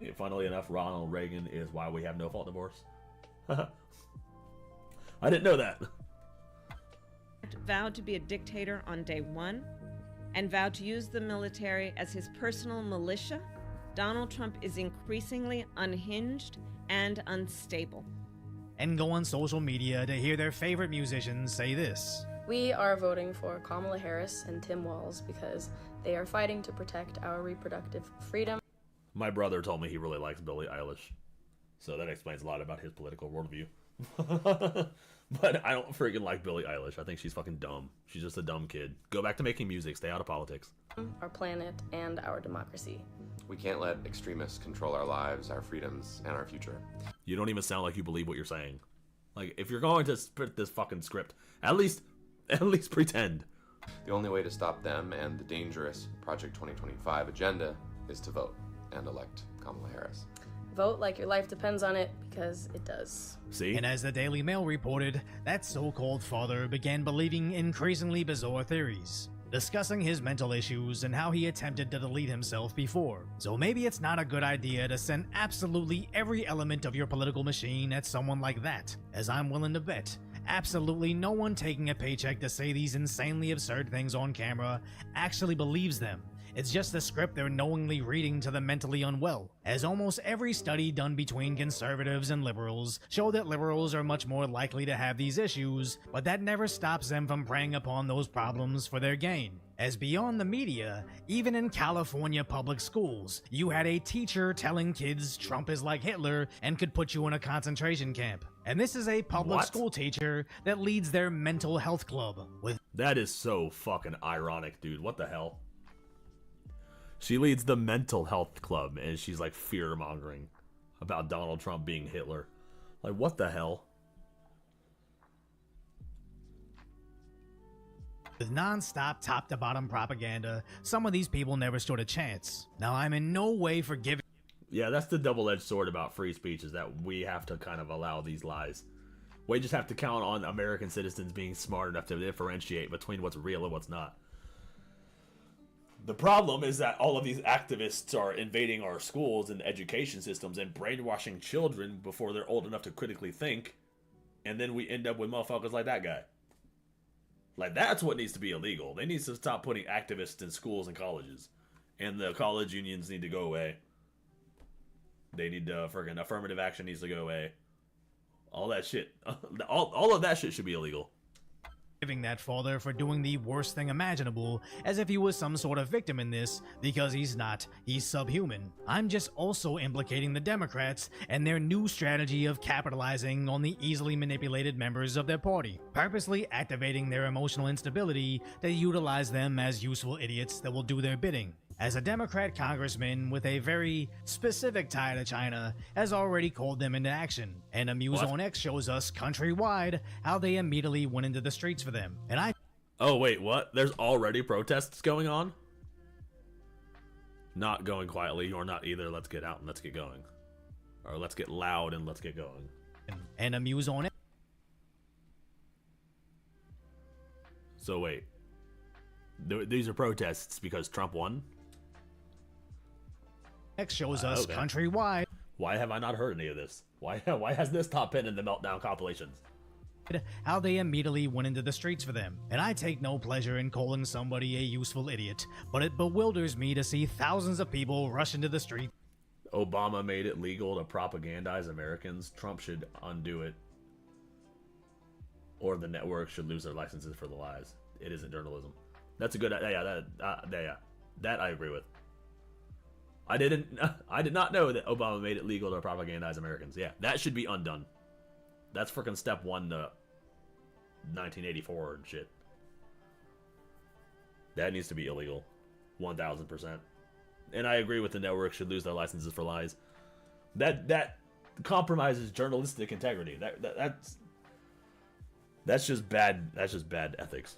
And funnily enough, Ronald Reagan is why we have no-fault divorce. I didn't know that. Vowed to be a dictator on day one and vowed to use the military as his personal militia, Donald Trump is increasingly unhinged and unstable. And go on social media to hear their favorite musicians say this. We are voting for Kamala Harris and Tim Walz because they are fighting to protect our reproductive freedom. My brother told me he really likes Billie Eilish, so that explains a lot about his political worldview. But I don't freaking like Billie Eilish. I think she's fucking dumb. She's just a dumb kid. Go back to making music. Stay out of politics. Our planet and our democracy. We can't let extremists control our lives, our freedoms, and our future. You don't even sound like you believe what you're saying. Like, if you're going to spit this fucking script, at least pretend. The only way to stop them and the dangerous Project 2025 agenda is to vote and elect Kamala Harris. Vote like your life depends on it, because it does. See? And as the Daily Mail reported, that so-called father began believing increasingly bizarre theories, discussing his mental issues and how he attempted to delete himself before. So maybe it's not a good idea to send absolutely every element of your political machine at someone like that, as I'm willing to bet absolutely no one taking a paycheck to say these insanely absurd things on camera actually believes them. It's just a script they're knowingly reading to the mentally unwell, as almost every study done between conservatives and liberals show that liberals are much more likely to have these issues, but that never stops them from preying upon those problems for their gain. As beyond the media, even in California public schools, you had a teacher telling kids Trump is like Hitler and could put you in a concentration camp. And this is a public school teacher that leads their mental health club. That is so fucking ironic, dude. What the hell? She leads the mental health club, and she's like fear-mongering about Donald Trump being Hitler. Like, what the hell? With non-stop top-to-bottom propaganda, some of these people never stood a chance. Now, I'm in no way forgiving. Yeah, that's the double-edged sword about free speech, is that we have to kind of allow these lies. We just have to count on American citizens being smart enough to differentiate between what's real and what's not. The problem is that all of these activists are invading our schools and education systems and brainwashing children before they're old enough to critically think, and then we end up with motherfuckers like that guy. Like, that's what needs to be illegal. They need to stop putting activists in schools and colleges. And the college unions need to go away. They need to, friggin' affirmative action needs to go away. All that shit. All of that shit should be illegal. That father for doing the worst thing imaginable, as if he was some sort of victim in this, because he's not. He's subhuman. I'm just also implicating the Democrats and their new strategy of capitalizing on the easily manipulated members of their party, purposely activating their emotional instability to utilize them as useful idiots that will do their bidding. As a Democrat congressman with a very specific tie to China has already called them into action, and Amuse on X shows us countrywide how they immediately went into the streets for them. And I... Oh, wait, what? There's already protests going on? Not going quietly, or not either. Let's get out and let's get going. Or let's get loud and let's get going. And Amuse on X. So wait. These are protests because Trump won? X shows us countrywide. Why have I not heard any of this? Why has this top 10 in the Meltdown compilations? How they immediately went into the streets for them. And I take no pleasure in calling somebody a useful idiot, but it bewilders me to see thousands of people rush into the street. Obama made it legal to propagandize Americans. Trump should undo it. Or the network should lose their licenses for the lies. it isn't journalism. That's a good. That I agree with. I did not know that Obama made it legal to propagandize Americans. Yeah, that should be undone. That's freaking step 1 to 1984 and shit. That needs to be illegal, 1,000%. And I agree with the network should lose their licenses for lies. That compromises journalistic integrity. That's just bad. That's just bad ethics.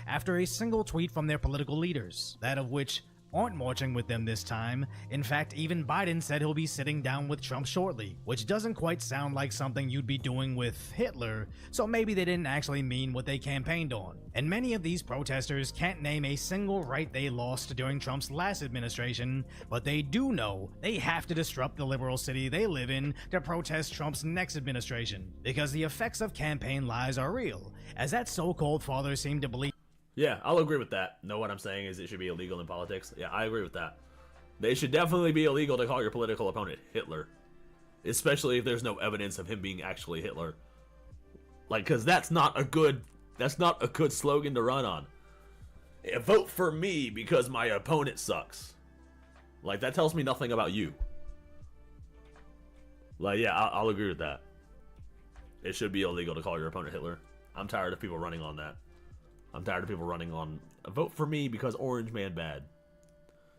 After a single tweet from their political leaders, that of which aren't marching with them this time. In fact, even Biden said he'll be sitting down with Trump shortly, which doesn't quite sound like something you'd be doing with Hitler, so maybe they didn't actually mean what they campaigned on. And many of these protesters can't name a single right they lost during Trump's last administration, but they do know they have to disrupt the liberal city they live in to protest Trump's next administration, because the effects of campaign lies are real, as that so-called father seemed to believe. Yeah, I'll agree with that. No, what I'm saying is it should be illegal in politics. Yeah, I agree with that. They should definitely be illegal to call your political opponent Hitler. Especially if there's no evidence of him being actually Hitler. Like, cause that's not a good slogan to run on. Yeah, vote for me because my opponent sucks. Like, that tells me nothing about you. Like, yeah, I'll agree with that. It should be illegal to call your opponent Hitler. I'm tired of people running on that. I'm tired of people running on, vote for me because Orange Man bad.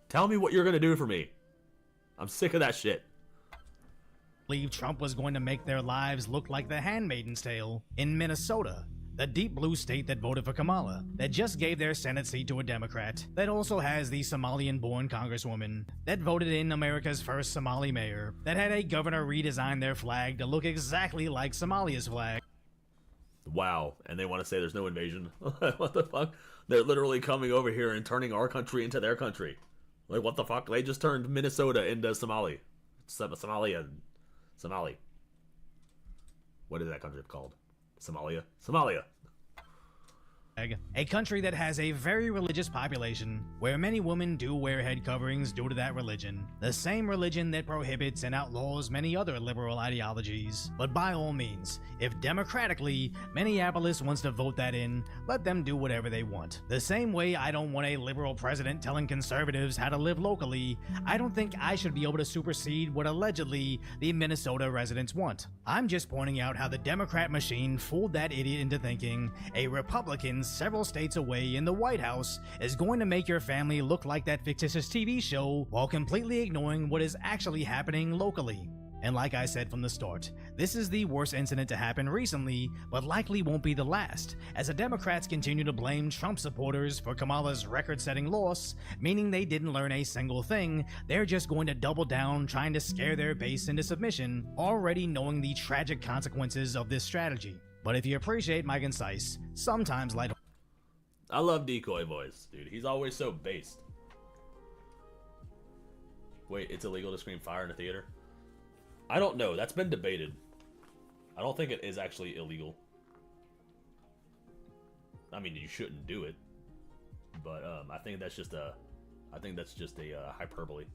Tell me what you're going to do for me. I'm sick of that shit. Believe Trump was going to make their lives look like the Handmaid's Tale in Minnesota, the deep blue state that voted for Kamala, that just gave their Senate seat to a Democrat, that also has the Somalian-born congresswoman, that voted in America's first Somali mayor, that had a governor redesign their flag to look exactly like Somalia's flag. Wow, and they want to say there's no invasion. What the fuck? They're literally coming over here and turning our country into their country. Like, what the fuck? They just turned Minnesota into Somali. Somali. What is that country called? Somalia? Somalia. A country that has a very religious population, where many women do wear head coverings due to that religion, the same religion that prohibits and outlaws many other liberal ideologies. But by all means, if democratically Minneapolis wants to vote that in, let them do whatever they want. The same way I don't want a liberal president telling conservatives how to live locally, I don't think I should be able to supersede what allegedly the Minnesota residents want. I'm just pointing out how the Democrat machine fooled that idiot into thinking a Republican several states away in the White House is going to make your family look like that fictitious TV show while completely ignoring what is actually happening locally. And like I said from the start, this is the worst incident to happen recently, but likely won't be the last, as the Democrats continue to blame Trump supporters for Kamala's record-setting loss, meaning they didn't learn a single thing. They're just going to double down trying to scare their base into submission, already knowing the tragic consequences of this strategy. But if you appreciate my concise, sometimes light. I love Decoy voice, dude. He's always so based. Wait, it's illegal to scream fire in a theater? I don't know. That's been debated. I don't think it is actually illegal. I mean, you shouldn't do it, but I think that's just a hyperbole.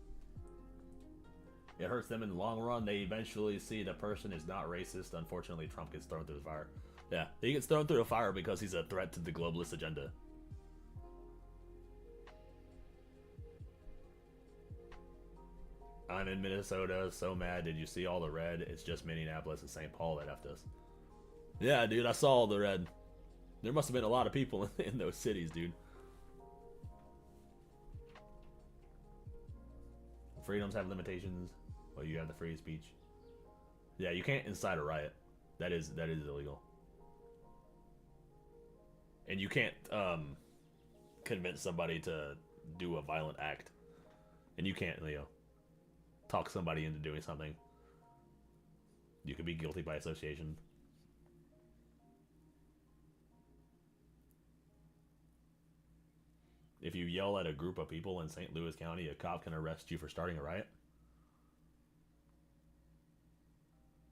It hurts them in the long run. They eventually see the person is not racist. Unfortunately, Trump gets thrown through the fire. Yeah, he gets thrown through the fire because he's a threat to the globalist agenda. I'm in Minnesota, so mad. Did you see all the red? It's just Minneapolis and St. Paul that effed us. Yeah, dude, I saw all the red. There must have been a lot of people in those cities, dude. Freedoms have limitations. Well, you have the free speech. Yeah, you can't incite a riot. That is illegal. And you can't convince somebody to do a violent act. And you can't, talk somebody into doing something. You could be guilty by association. If you yell at a group of people in St. Louis County, a cop can arrest you for starting a riot.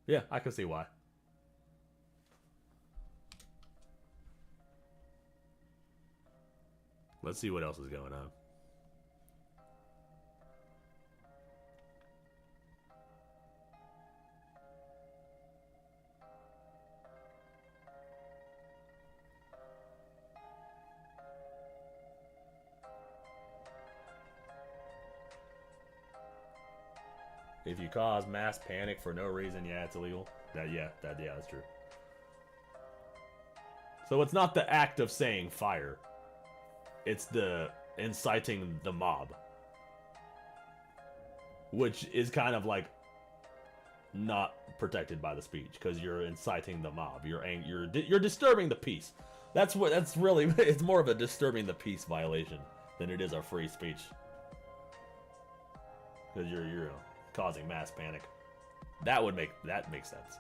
Yeah, I can see why. Let's see what else is going on. If you cause mass panic for no reason, yeah, it's illegal. That's true. So it's not the act of saying fire. It's the inciting the mob. Which is kind of like not protected by the speech because you're inciting the mob. You're disturbing the peace. That's really it's more of a disturbing the peace violation than it is a free speech. Because you're causing mass panic. That makes sense.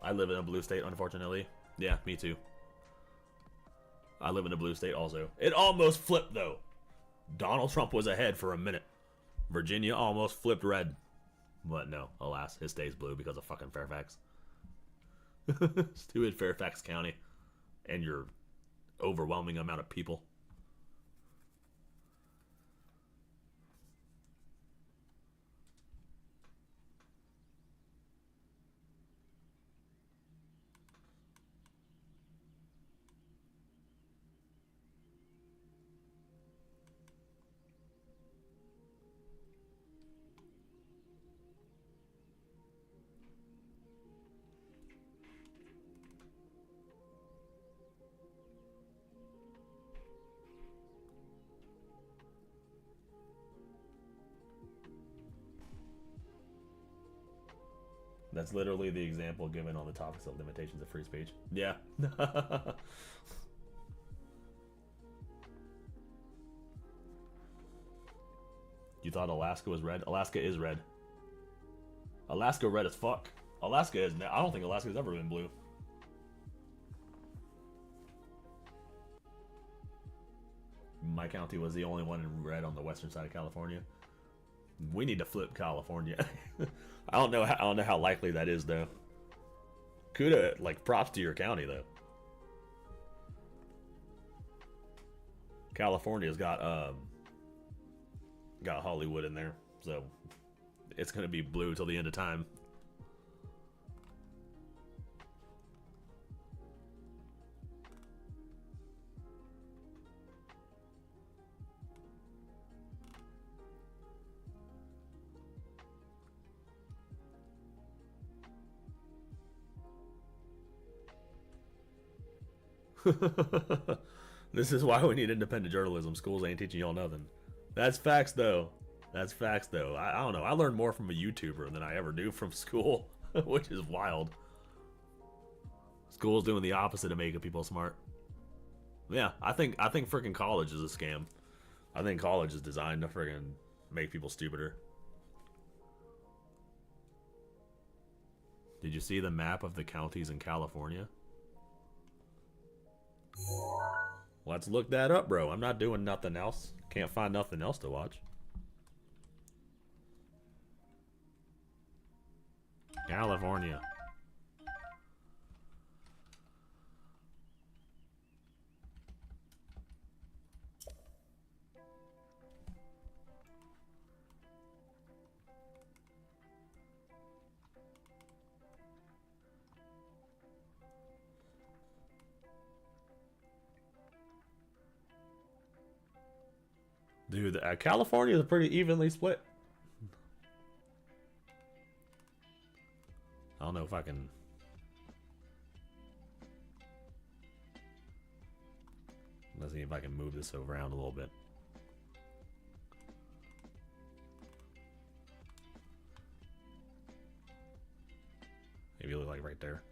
I live in a blue state, unfortunately. Yeah, me too. I live in a blue state also. It almost flipped, though. Donald Trump was ahead for a minute. Virginia almost flipped red. But no, alas, it stays blue because of fucking Fairfax. Stupid Fairfax County. And your overwhelming amount of people. That's literally the example given on the topics of limitations of free speech. Yeah. You thought Alaska was red? Alaska is red. Alaska red as fuck. Alaska is... I don't think Alaska's ever been blue. My county was the only one in red on the western side of California. We need to flip California. I don't know how likely that is though. Kuda, like props to your county though. California's got Hollywood in there, so it's gonna be blue till the end of time. This is why we need independent journalism. Schools ain't teaching y'all nothing. That's facts, though. That's facts, though. I don't know. I learned more from a YouTuber than I ever do from school, which is wild. School's doing the opposite of making people smart. Yeah, I think freaking college is a scam. I think college is designed to freaking make people stupider. Did you see the map of the counties in California? Let's look that up, bro. I'm not doing nothing else. Can't find nothing else to watch. California. Dude, California is pretty evenly split. I don't know if I can... Let's see if I can move this around a little bit. Maybe look like right there.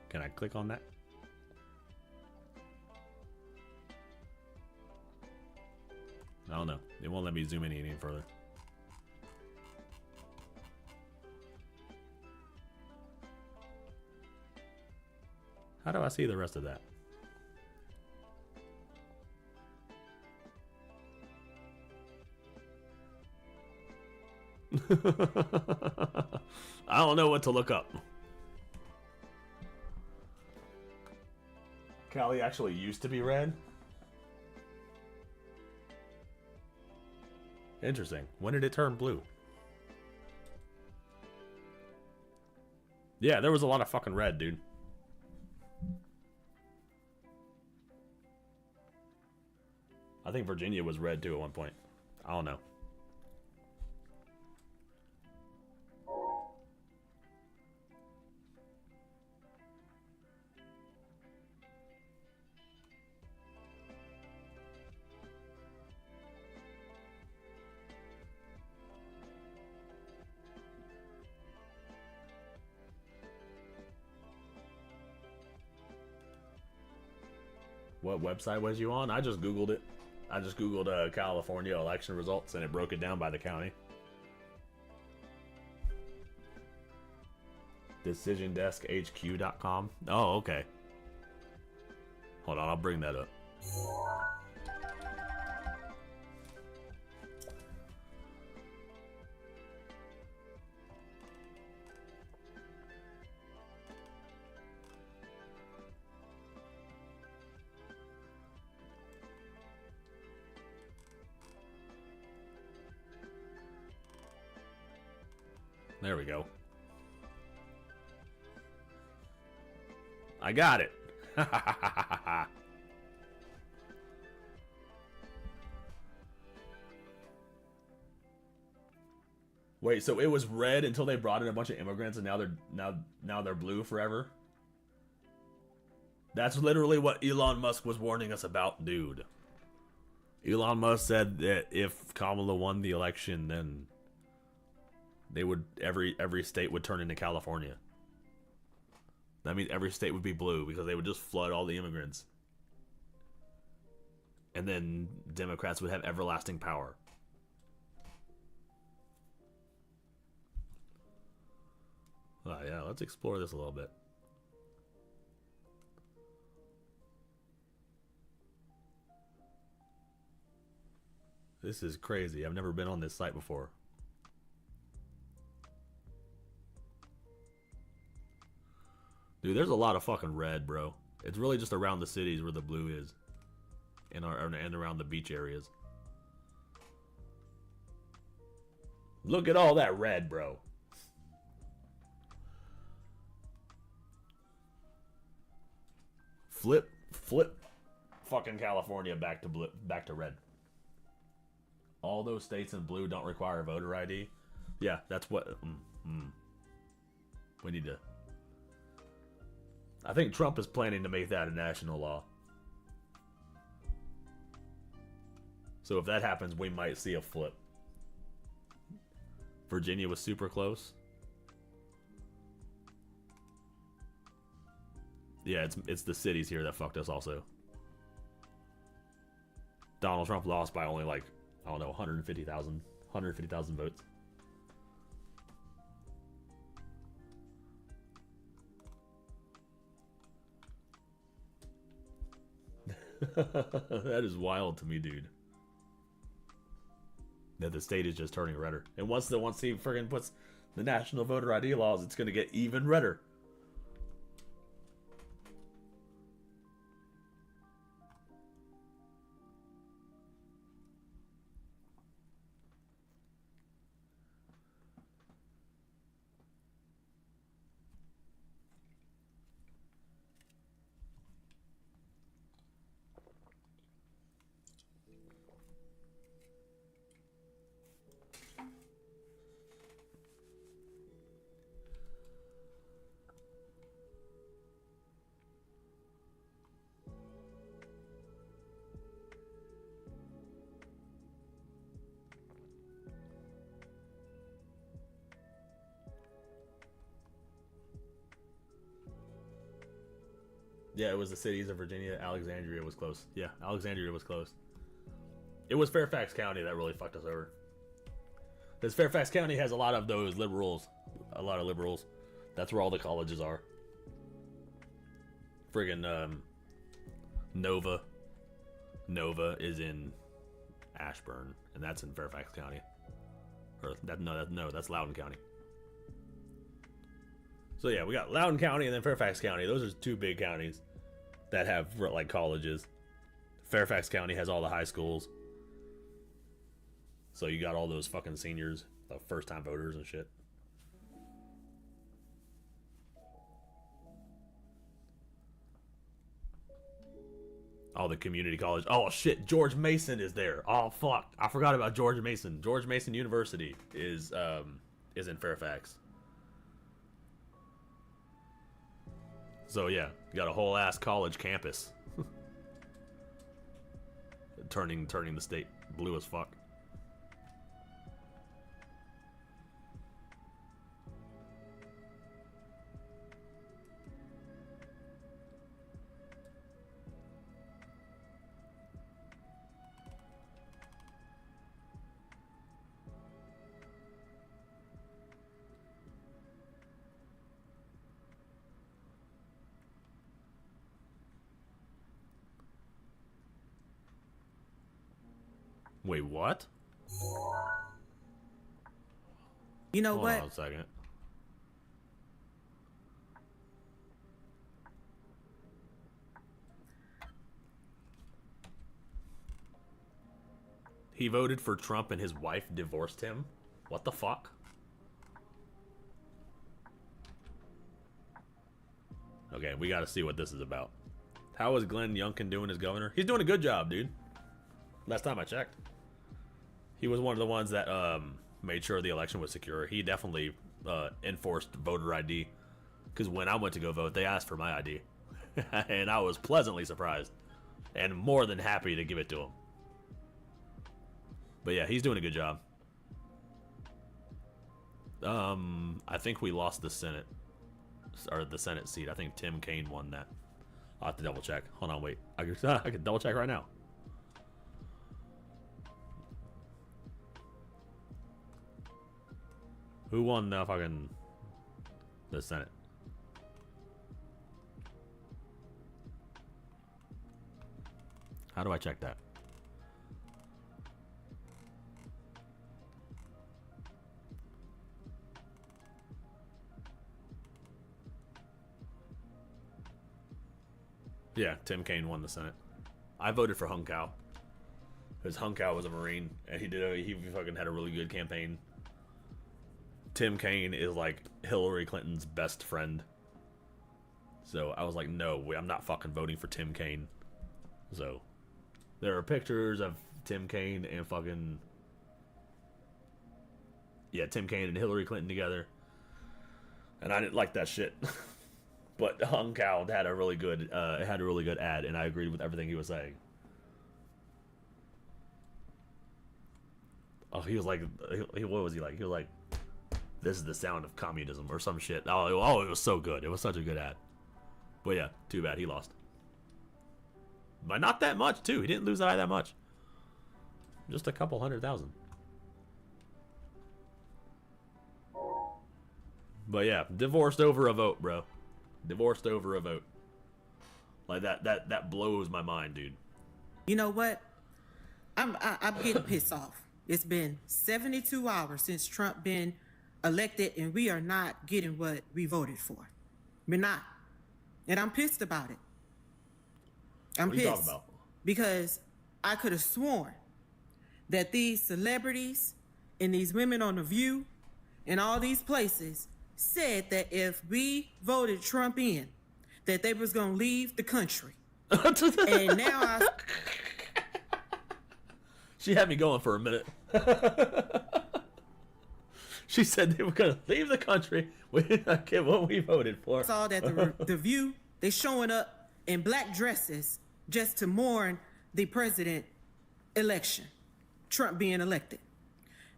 Can I click on that? I don't know. It won't let me zoom in any further. How do I see the rest of that? I don't know what to look up. Cali actually used to be red? Interesting. When did it turn blue? Yeah, there was a lot of fucking red, dude. I think Virginia was red too at one point. I don't know. What website was you on? I just Googled it. I just Googled California election results and it broke it down by the county. DecisionDeskHQ.com. Oh, okay. Hold on, I'll bring that up. There we go. I got it. Wait, so it was red until they brought in a bunch of immigrants and now they're blue forever? That's literally what Elon Musk was warning us about, dude. Elon Musk said that if Kamala won the election, then they would every state would turn into California. That means every state would be blue because they would just flood all the immigrants. And then Democrats would have everlasting power. Yeah, let's explore this a little bit. This is crazy. I've never been on this site before. Dude, there's a lot of fucking red, bro. It's really just around the cities where the blue is. And around the beach areas. Look at all that red, bro. Flip fucking California back to red. All those states in blue don't require voter ID. Yeah, that's what we need to. I think Trump is planning to make that a national law. So if that happens, we might see a flip. Virginia was super close. Yeah, it's the cities here that fucked us also. Donald Trump lost by only like, I don't know, 150,000 votes. That is wild to me, dude. That the state is just turning redder. And once he friggin' puts the national voter ID laws, it's gonna get even redder. Yeah, it was the cities of Virginia. Alexandria was close. Yeah, Alexandria was close. It was Fairfax County that really fucked us over. Because Fairfax County has a lot of those liberals. A lot of liberals. That's where all the colleges are. Friggin' Nova. Nova is in Ashburn, and that's in Fairfax County. Or that's Loudoun County. So yeah, we got Loudoun County and then Fairfax County. Those are two big counties that have like colleges. Fairfax County has all the high schools. So you got all those fucking seniors, first-time voters and shit. Oh, the community college. Oh shit, George Mason is there. Oh fuck, I forgot about George Mason. George Mason University is in Fairfax. So yeah, you got a whole ass college campus. turning the state blue as fuck. Wait, what? You know what? Hold on a second. He voted for Trump and his wife divorced him? What the fuck? Okay, we gotta see what this is about. How is Glenn Youngkin doing as governor? He's doing a good job, dude. Last time I checked. He was one of the ones that made sure the election was secure. He definitely enforced voter ID. Because when I went to go vote, they asked for my ID. And I was pleasantly surprised. And more than happy to give it to him. But yeah, he's doing a good job. I think we lost the Senate. Or the Senate seat. I think Tim Kaine won that. I'll have to double check. Hold on, wait. I can double check right now. Who won the Senate? How do I check that? Yeah, Tim Kaine won the Senate. I voted for Hung Kao. Because Hung Kao was a Marine, and he fucking had a really good campaign. Tim Kaine is like Hillary Clinton's best friend. So I was like, no, I'm not fucking voting for Tim Kaine. So there are pictures of Tim Kaine and fucking... Yeah, Tim Kaine and Hillary Clinton together. And I didn't like that shit. But Hung Kao had a really good ad, and I agreed with everything he was saying. Oh, he was like, what was he like? He was like, this is the sound of communism or some shit. Oh, it was so good. It was such a good ad. But yeah, too bad he lost. But not that much, too. He didn't lose that much. Just a couple 100,000. But yeah, divorced over a vote, bro. Divorced over a vote. Like that blows my mind, dude. You know what? I'm getting pissed off. It's been 72 hours since Trump been elected, and we are not getting what we voted for. We're not. And I'm pissed about it. I'm pissed. What are you talking about? Because I could have sworn that these celebrities and these women on The View and all these places said that if we voted Trump in, that they was going to leave the country. And now She had me going for a minute. She said they were going to leave the country. I get what we voted for. Saw that the View, they showing up in black dresses just to mourn the president election, Trump being elected.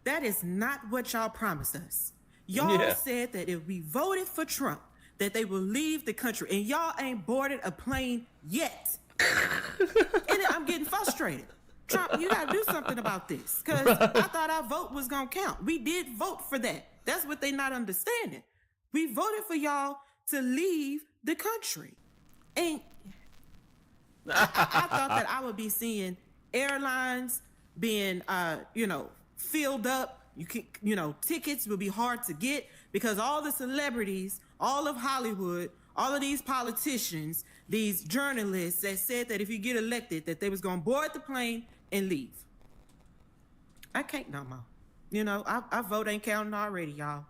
That is not what y'all promised us. Y'all said that if we voted for Trump, that they will leave the country, and y'all ain't boarded a plane yet. And I'm getting frustrated. Trump, you gotta do something about this, because I thought our vote was gonna count. We did vote for that. That's what they not understanding. We voted for y'all to leave the country. And I thought that I would be seeing airlines being, filled up Tickets will be hard to get because all the celebrities, all of Hollywood, all of these politicians, these journalists that said that if you get elected, that they was gonna board the plane and leave. I can't no more. Our vote ain't counting already, y'all.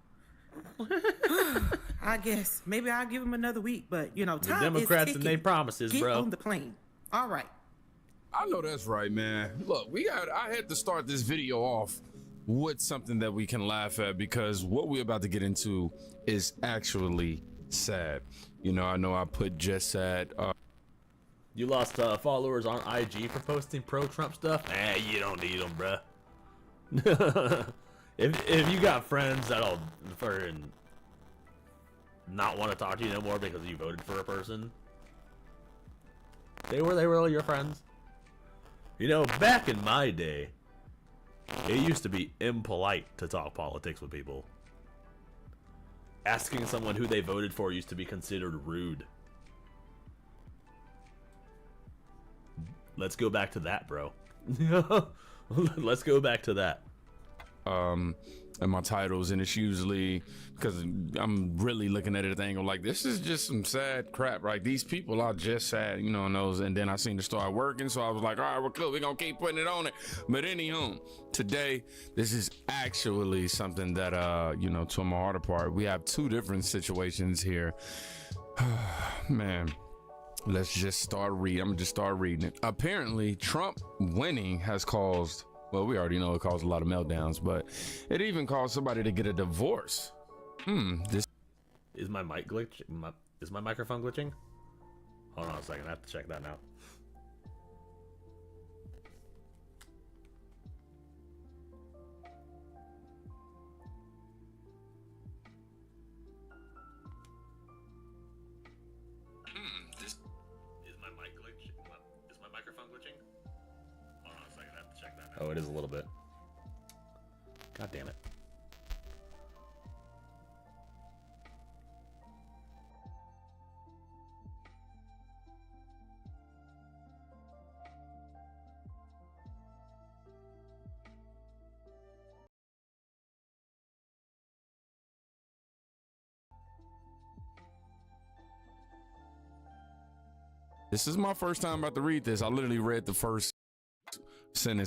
I guess maybe I'll give them another week, but time the Democrats is and they promises, Get bro. on the plane. All right. I know that's right, man. Look, I had to start this video off with something that we can laugh at because what we're about to get into is actually sad. I know I put just sad. You lost followers on IG for posting pro-Trump stuff? You don't need them, bruh. if you got friends that'll not want to talk to you no more because you voted for a person, they were your friends. Back in my day, it used to be impolite to talk politics with people. Asking someone who they voted for used to be considered rude. Let's go back to that, bro. Let's go back to that. And my titles, and it's usually because I'm really looking at everything. I'm like, this is just some sad crap, right? These people are just sad, and those. And then I seen it start working, so I was like, all right, we're cool. We're gonna keep putting it on it. But anyhow, today this is actually something that tore my heart apart. We have two different situations here. Man. Let's just start reading. I'm gonna just start reading it. Apparently, Trump winning has caused, well, we already know it caused a lot of meltdowns, but it even caused somebody to get a divorce. This is my mic glitch. Is my microphone glitching? Hold on a second. I have to check that now. Oh, it is a little bit. God damn it. This is my first time about to read this. I literally read the first sentence.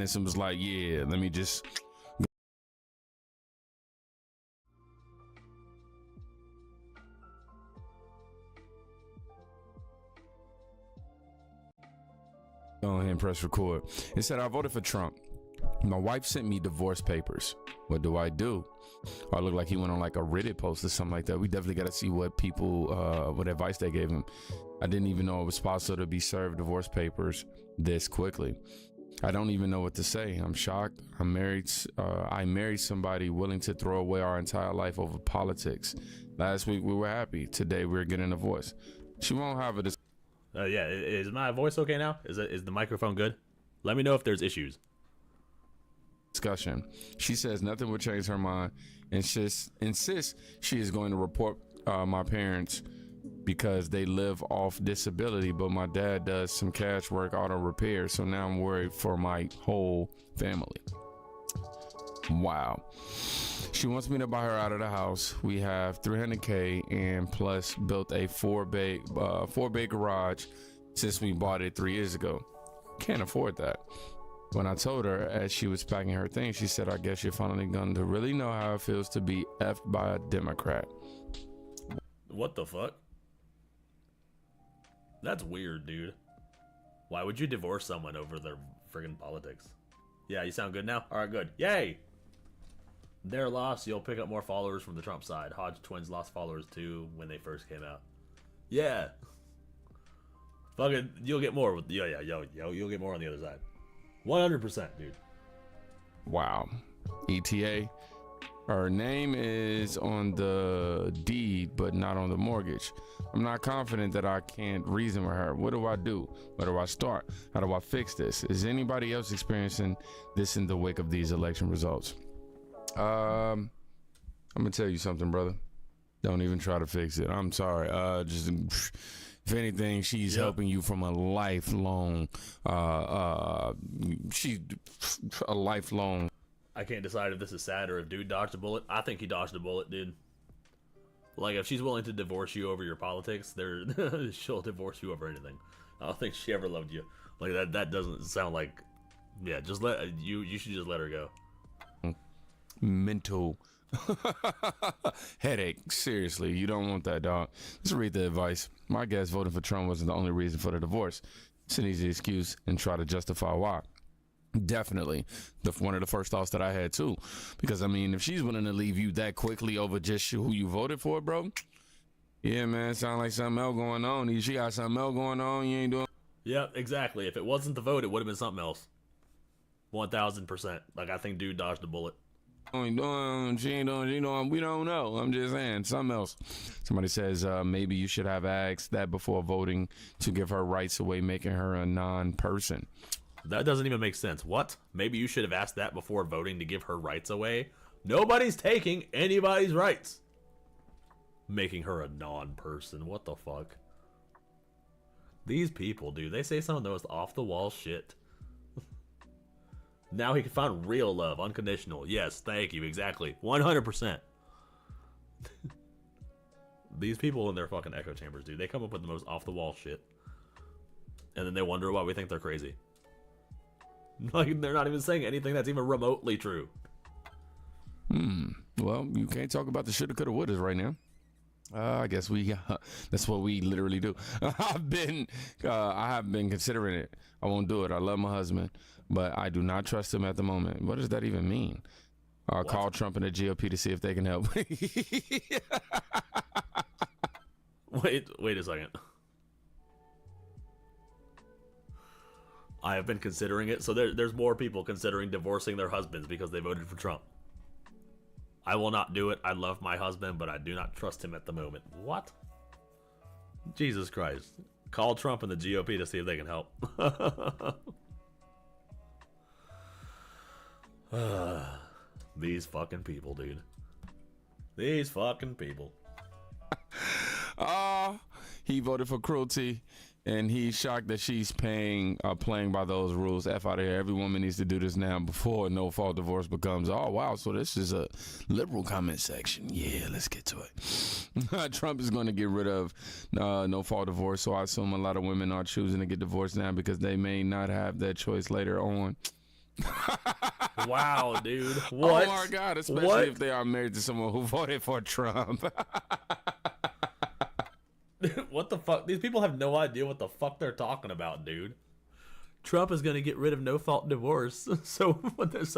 And was like, yeah, let me just go ahead and press record. It said, I voted for Trump. My wife sent me divorce papers. What do I do? I look like he went on like a Reddit post or something like that. We definitely got to see what people, what advice they gave him. I didn't even know it was possible to be served divorce papers this quickly. I don't even know what to say. I'm shocked. I married somebody willing to throw away our entire life over politics. Last week we were happy. Today we're getting a divorce. She won't have it. Yeah, is my voice okay now? Is the microphone good? Let me know if there's issues. Discussion. She says nothing will change her mind and insists she is going to report my parents because they live off disability, but my dad does some cash work, auto repair, so now I'm worried for my whole family. Wow. She wants me to buy her out of the house. We have $300K and plus built a four bay garage since we bought it 3 years ago. Can't afford that. When I told her as she was packing her things, she said, I guess you're finally going to really know how it feels to be effed by a Democrat. What the fuck? That's weird, dude. Why would you divorce someone over their friggin' politics? Yeah, you sound good now? Alright, good. Yay! Their loss, you'll pick up more followers from the Trump side. Hodge twins lost followers too when they first came out. Yeah. Fucking, you'll get more with you'll get more on the other side. 100%, dude. Wow. ETA. Her name is on the deed, but not on the mortgage. I'm not confident that I can't reason with her. What do I do? Where do I start? How do I fix this? Is anybody else experiencing this in the wake of these election results? I'm gonna tell you something, brother. Don't even try to fix it. I'm sorry. Just if anything, she's helping you from a lifelong. She's a lifelong. I can't decide if this is sad or if dude dodged a bullet. I think he dodged a bullet, dude. Like, if she's willing to divorce you over your politics, she'll divorce you over anything. I don't think she ever loved you. Like, that doesn't sound like... Yeah, just you should just let her go. Mental headache. Seriously, you don't want that, dog. Let's read the advice. My guess, voting for Trump wasn't the only reason for the divorce. It's an easy excuse and try to justify why. Definitely one of the first thoughts that I had too, because I mean, if she's willing to leave you that quickly over just who you voted for, bro, yeah, man, sound like something else going on. She got something else going on. You ain't doing. Yeah, exactly. If it wasn't the vote, it would have been something else. 1000%. Like, I think dude dodged a bullet. She ain't doing. We don't know. I'm just saying something else. Somebody says maybe you should have asked that before voting to give her rights away, making her a non-person. That doesn't even make sense. What? Maybe you should have asked that before voting to give her rights away? Nobody's taking anybody's rights. Making her a non-person. What the fuck? These people, dude, they say some of the most off-the-wall shit. Now he can find real love, unconditional. Yes, thank you, exactly. 100%. These people in their fucking echo chambers, dude, they come up with the most off-the-wall shit. And then they wonder why we think they're crazy. Like, they're not even saying anything that's even remotely true. Well, you can't talk about the shoulda, coulda, wouldas right now. I guess that's what we literally do. I have been considering it. I won't do it. I love my husband, but I do not trust him at the moment. What does that even mean? Call Trump and the GOP to see if they can help. Wait a second. I have been considering it. So there's more people considering divorcing their husbands because they voted for Trump. I will not do it. I love my husband, but I do not trust him at the moment. What? Jesus Christ. Call Trump and the GOP to see if they can help. These fucking people, dude. These fucking people. He voted for cruelty. And he's shocked that she's playing by those rules. F out of here. Every woman needs to do this now before a no-fault divorce becomes, oh, wow, so this is a liberal comment section. Yeah, let's get to it. Trump is going to get rid of no-fault divorce, so I assume a lot of women are choosing to get divorced now because they may not have that choice later on. Wow, dude. What? Oh, my God, especially if they are married to someone who voted for Trump. What the fuck? These people have no idea what the fuck they're talking about, dude. Trump is going to get rid of no-fault divorce. So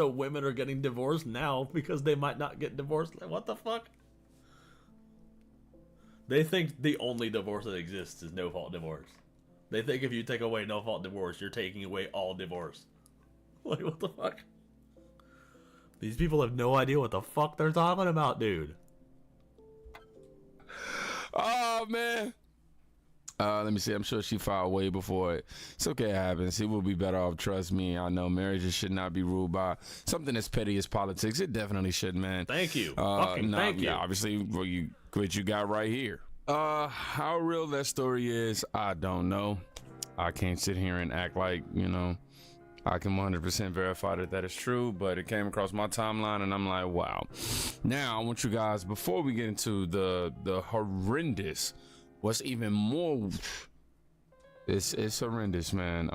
women are getting divorced now because they might not get divorced. What the fuck? They think the only divorce that exists is no-fault divorce. They think if you take away no-fault divorce, you're taking away all divorce. Like, what the fuck? These people have no idea what the fuck they're talking about, dude. Oh, man. Let me see. I'm sure she filed way before it. It's okay, it happens. He will be better off. Trust me. I know marriages should not be ruled by something as petty as politics. It definitely should, man. Thank you. Thank you. Obviously, what you got right here. How real that story is, I don't know. I can't sit here and act like, I can 100% verify that is true, but it came across my timeline and I'm like, wow. Now, I want you guys, before we get into the horrendous, what's even more, it's horrendous, man.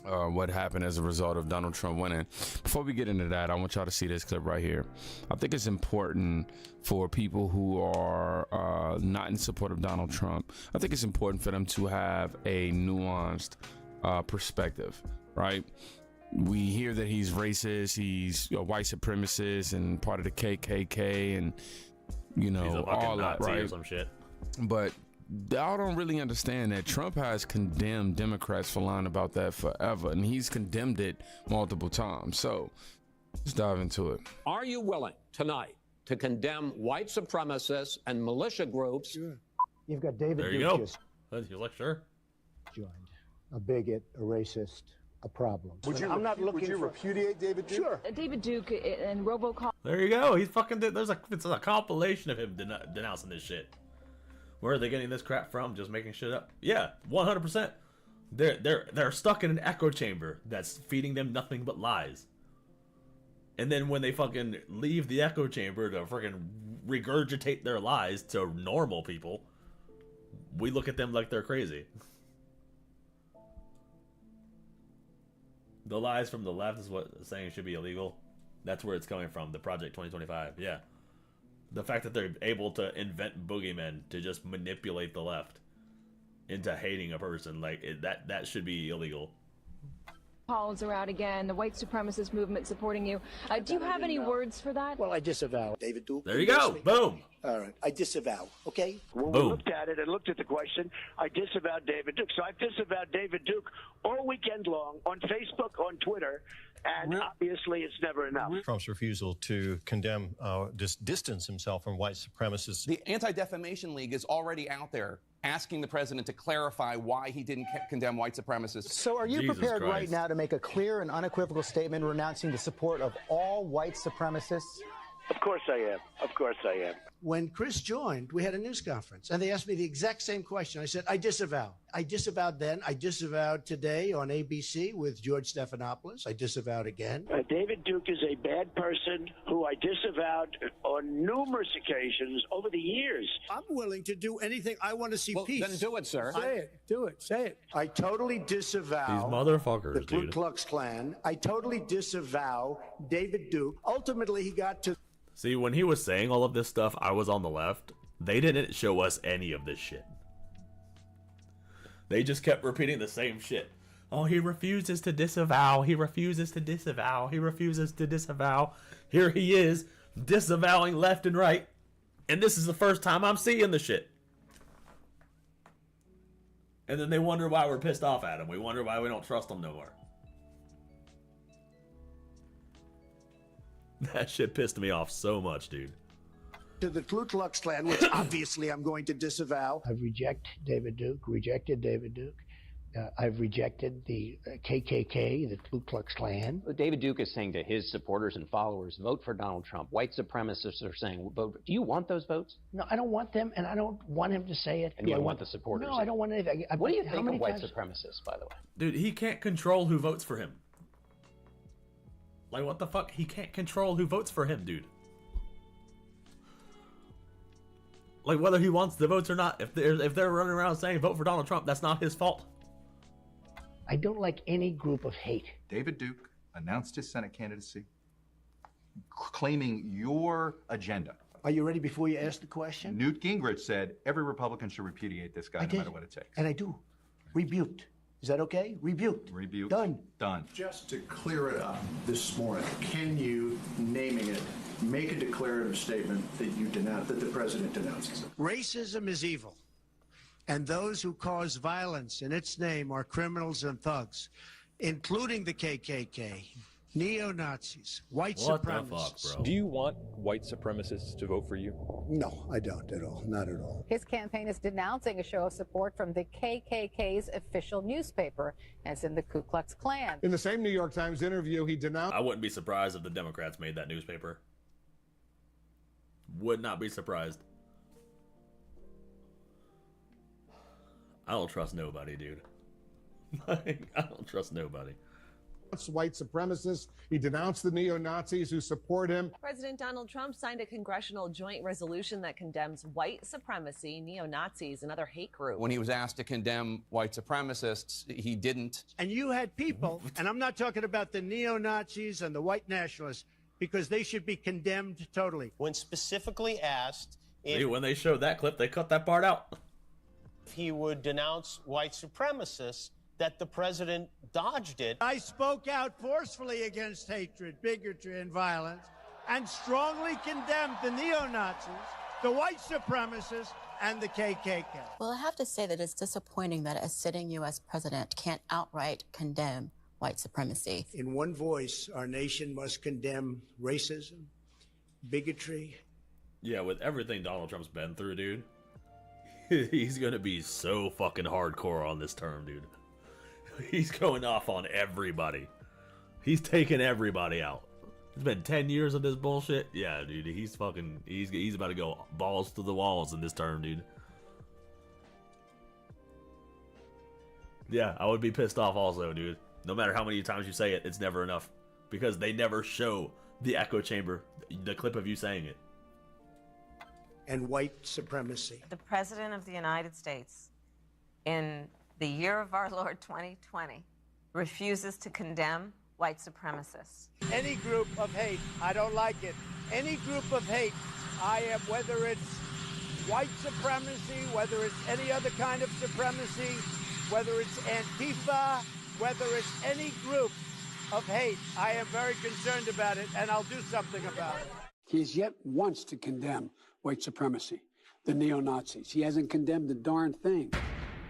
What happened as a result of Donald Trump winning. Before we get into that, I want y'all to see this clip right here. I think it's important for people who are not in support of Donald Trump. I think it's important for them to have a nuanced perspective, right? We hear that he's racist, he's a white supremacist and part of the KKK and, He's a fucking all that, Nazi right? or some shit. But y'all don't really understand that Trump has condemned Democrats for lying about that forever, and he's condemned it multiple times. So let's dive into it. Are you willing tonight to condemn white supremacists and militia groups? Sure. You've got David There you Duke go. just You're like, sure. joined. A bigot, a racist, a problem. I'm not looking Would you repudiate David Duke? Sure. David Duke and robocall. There you go. He's fucking. It's a compilation of him denouncing this shit. Where are they getting this crap from? Just making shit up? Yeah, 100%. They're stuck in an echo chamber that's feeding them nothing but lies. And then when they fucking leave the echo chamber to fucking regurgitate their lies to normal people, we look at them like they're crazy. The lies from the left is what saying should be illegal. That's where it's coming from. The Project 2025. Yeah. The fact that they're able to invent boogeymen to just manipulate the left into hating a person, like that should be illegal. Calls are out again. The white supremacist movement supporting you. Do you have any words for that? Well, I disavow David Duke. There you go. Boom. All right. I disavow. Okay. When we looked at it and looked at the question, I disavowed David Duke. So I've disavowed David Duke all weekend long on Facebook, on Twitter, and obviously it's never enough. Trump's refusal to condemn, distance himself from white supremacists. The Anti-Defamation League is already out there asking the president to clarify why he didn't condemn white supremacists. So are you prepared right now to make a clear and unequivocal statement renouncing the support of all white supremacists? Of course I am. Of course I am. When Chris joined, we had a news conference, and they asked me the exact same question. I said, I disavow. I disavowed then. I disavowed today on ABC with George Stephanopoulos. I disavowed again. David Duke is a bad person who I disavowed on numerous occasions over the years. I'm willing to do anything. I want to see peace. Then do it, sir. Say it. Do it. Say it. I totally disavow These motherfuckers, the Ku dude. Klux Klan. I totally disavow David Duke. Ultimately, he got to... See, when he was saying all of this stuff, I was on the left. They didn't show us any of this shit. They just kept repeating the same shit. Oh, he refuses to disavow. He refuses to disavow. He refuses to disavow. Here he is, disavowing left and right. And this is the first time I'm seeing the shit. And then they wonder why we're pissed off at him. We wonder why we don't trust him no more. That shit pissed me off so much, dude. To the Ku Klux Klan, which obviously I'm going to disavow. I've rejected David Duke. I've rejected the KKK, the Ku Klux Klan. David Duke is saying to his supporters and followers, vote for Donald Trump. White supremacists are saying, vote. Do you want those votes? No, I don't want them, and I don't want him to say it. And you don't want the supporters? No, I don't want anything. What do you think of white supremacists, by the way? Dude, he can't control who votes for him. Like, what the fuck? He can't control who votes for him, dude. Like, whether he wants the votes or not, if they're running around saying vote for Donald Trump, that's not his fault. I don't like any group of hate. David Duke announced his Senate candidacy, claiming your agenda. Are you ready before you ask the question? Newt Gingrich said every Republican should repudiate this guy no matter what it takes. And I do. Rebuked. Is that okay? Rebuked. Rebuked. Done. Done. Just to clear it up this morning, can you, naming it, make a declarative statement that you denounce, that the president denounces it? Racism is evil, and those who cause violence in its name are criminals and thugs, including the KKK, neo-Nazis, white supremacists. Do you want white supremacists to vote for you? No, I don't at all. Not at all. His campaign is denouncing a show of support from the KKK's official newspaper, as in the Ku Klux Klan. In the same New York Times interview, he denounced... I wouldn't be surprised if the Democrats made that newspaper. Would not be surprised. I don't trust nobody, dude. I don't trust nobody. White supremacists. He denounced the neo-Nazis who support him. President Donald Trump signed a congressional joint resolution that condemns white supremacy, neo-Nazis, and other hate groups. When he was asked to condemn white supremacists, he didn't. And you had people, and I'm not talking about the neo-Nazis and the white nationalists, because they should be condemned totally. When specifically asked if... when they showed that clip, they cut that part out. If he would denounce white supremacists, that the president dodged it. I spoke out forcefully against hatred, bigotry, and violence, and strongly condemned the neo-Nazis, the white supremacists, and the KKK. Well, I have to say that it's disappointing that a sitting U.S. president can't outright condemn white supremacy. In one voice, our nation must condemn racism, bigotry. Yeah, with everything Donald Trump's been through, dude, he's gonna be so fucking hardcore on this term, dude. He's going off on everybody. He's taking everybody out. It's been 10 years of this bullshit. Yeah, dude, he's about to go balls to the walls in this term, dude. Yeah, I would be pissed off also, dude. No matter how many times you say it, it's never enough. Because they never show the echo chamber, the clip of you saying it. And white supremacy. The President of the United States, in the year of our Lord 2020, refuses to condemn white supremacists. Any group of hate, I don't like it. Any group of hate, I am, whether it's white supremacy, whether it's any other kind of supremacy, whether it's Antifa, whether it's any group of hate, I am very concerned about it, and I'll do something about it. He has yet once to condemn white supremacy, the neo-Nazis. He hasn't condemned the darn thing.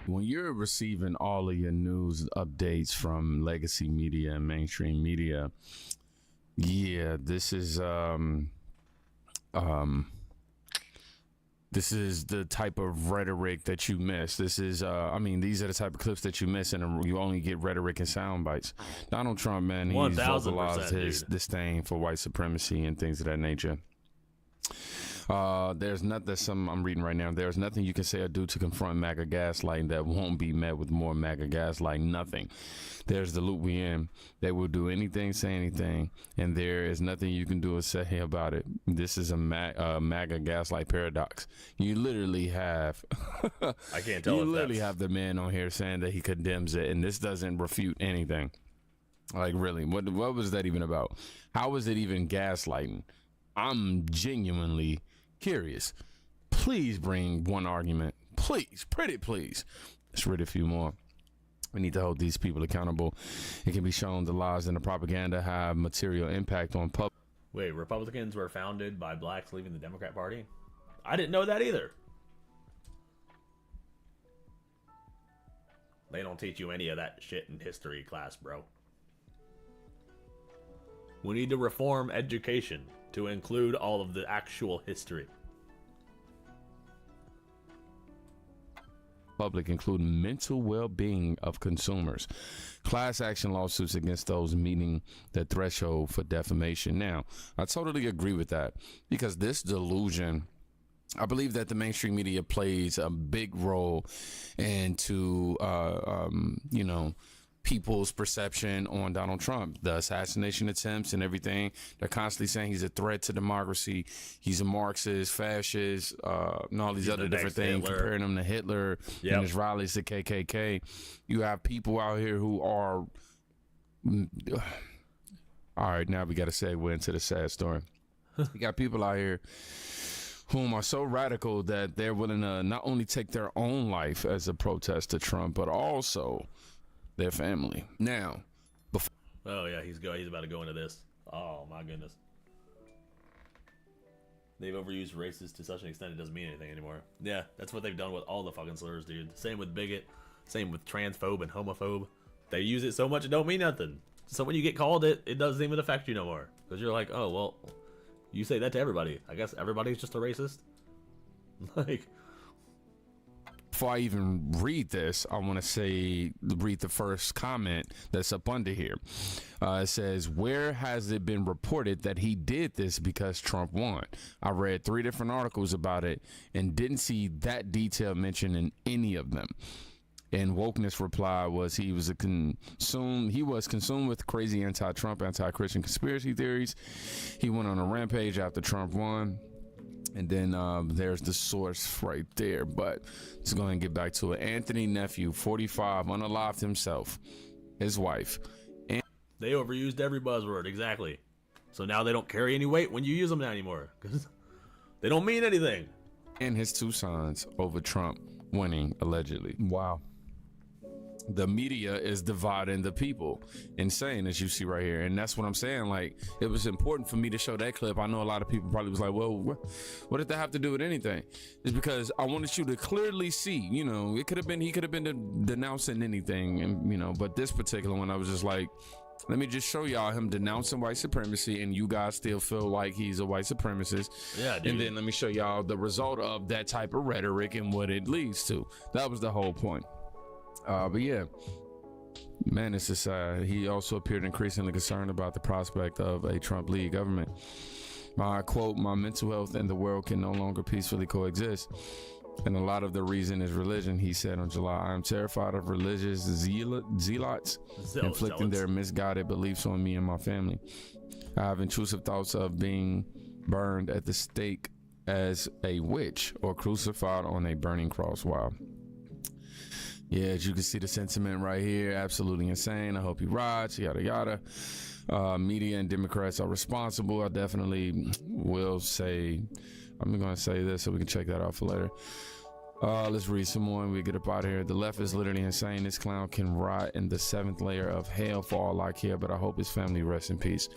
When you're receiving all of your news updates from legacy media and mainstream media, yeah, this is the type of rhetoric that you miss. This is, I mean, these are the type of clips that you miss, and you only get rhetoric and sound bites. Donald Trump, man, he's vocalized his disdain for white supremacy and things of that nature. There's nothing, I'm reading right now, there's nothing you can say or do to confront MAGA gaslighting that won't be met with more MAGA gaslighting. Nothing. There's the loop we in. They will do anything, say anything, and there is nothing you can do or say about it. This is a MAGA gaslight paradox. You literally have I can't tell. You literally have the man on here saying that he condemns it, and this doesn't refute anything. Like, really, what was that even about? How was it even gaslighting? I'm genuinely curious. Please bring one argument. Please, pretty please. Let's read a few more. We need to hold these people accountable. It can be shown the lies and the propaganda have material impact on public. Wait, Republicans were founded by blacks leaving the Democrat Party? I didn't know that either. They don't teach you any of that shit in history class, bro. We need to reform education to include all of the actual history. Public, including mental well-being of consumers, class action lawsuits against those meeting the threshold for defamation. Now, I totally agree with that, because this delusion, I believe that the mainstream media plays a big role into, you know, people's perception on Donald Trump, the assassination attempts and everything. They're constantly saying he's a threat to democracy. He's a Marxist, fascist, and all these other different things, comparing him to Hitler and his rallies to KKK. You have people out here who are, all right, now we got to segue into the sad story. You got people out here whom are so radical that they're willing to not only take their own life as a protest to Trump, but also their family. Now, oh yeah, he's about to go into this. Oh my goodness. They've overused racist to such an extent it doesn't mean anything anymore. Yeah, that's what they've done with all the fucking slurs, dude. Same with bigot, same with transphobe and homophobe. They use it so much it don't mean nothing. So when you get called it, it doesn't even affect you no more. Because you're like, oh well, you say that to everybody. I guess everybody's just a racist. Like, before I even read this, I want to read the first comment that's up under here. It says, where has it been reported that he did this because Trump won? I read 3 different articles about it and didn't see that detail mentioned in any of them. And Wokeness reply was he was consumed with crazy anti-Trump, anti-Christian conspiracy theories. He went on a rampage after Trump won. And then there's the source right there. But let's go ahead and get back to it. Anthony Nephew, 45, unalived himself, his wife. And they overused every buzzword, exactly. So now they don't carry any weight when you use them anymore. Because they don't mean anything. And his 2 sons over Trump winning, allegedly. Wow. the media is dividing the people, insane, as you see right here. And that's what I'm saying. Like, it was important for me to show that clip. I know a lot of people probably was like, well, what did that have to do with anything? It's because I wanted you to clearly see, you know, he could have been denouncing anything, and you know, but this particular one, I was just like, let me just show y'all him denouncing white supremacy, and you guys still feel like he's a white supremacist. Yeah, dude. And then let me show y'all the result of that type of rhetoric and what it leads to. That was the whole point. But yeah, man, it's just he also appeared increasingly concerned about the prospect of a Trump-lead government. My quote, my mental health and the world can no longer peacefully coexist. And a lot of the reason is religion, he said on July. I am terrified of religious zealots inflicting their misguided beliefs on me and my family. I have intrusive thoughts of being burned at the stake as a witch or crucified on a burning cross. Wow. Yeah, as you can see the sentiment right here, absolutely insane. I hope he rides, yada, yada. Media and Democrats are responsible. I definitely will say, I'm going to say this so we can check that out for later. Let's read some more and we get up out of here. The left is literally insane. This clown can rot in the 7th layer of hell for all I care, but I hope his family rests in peace.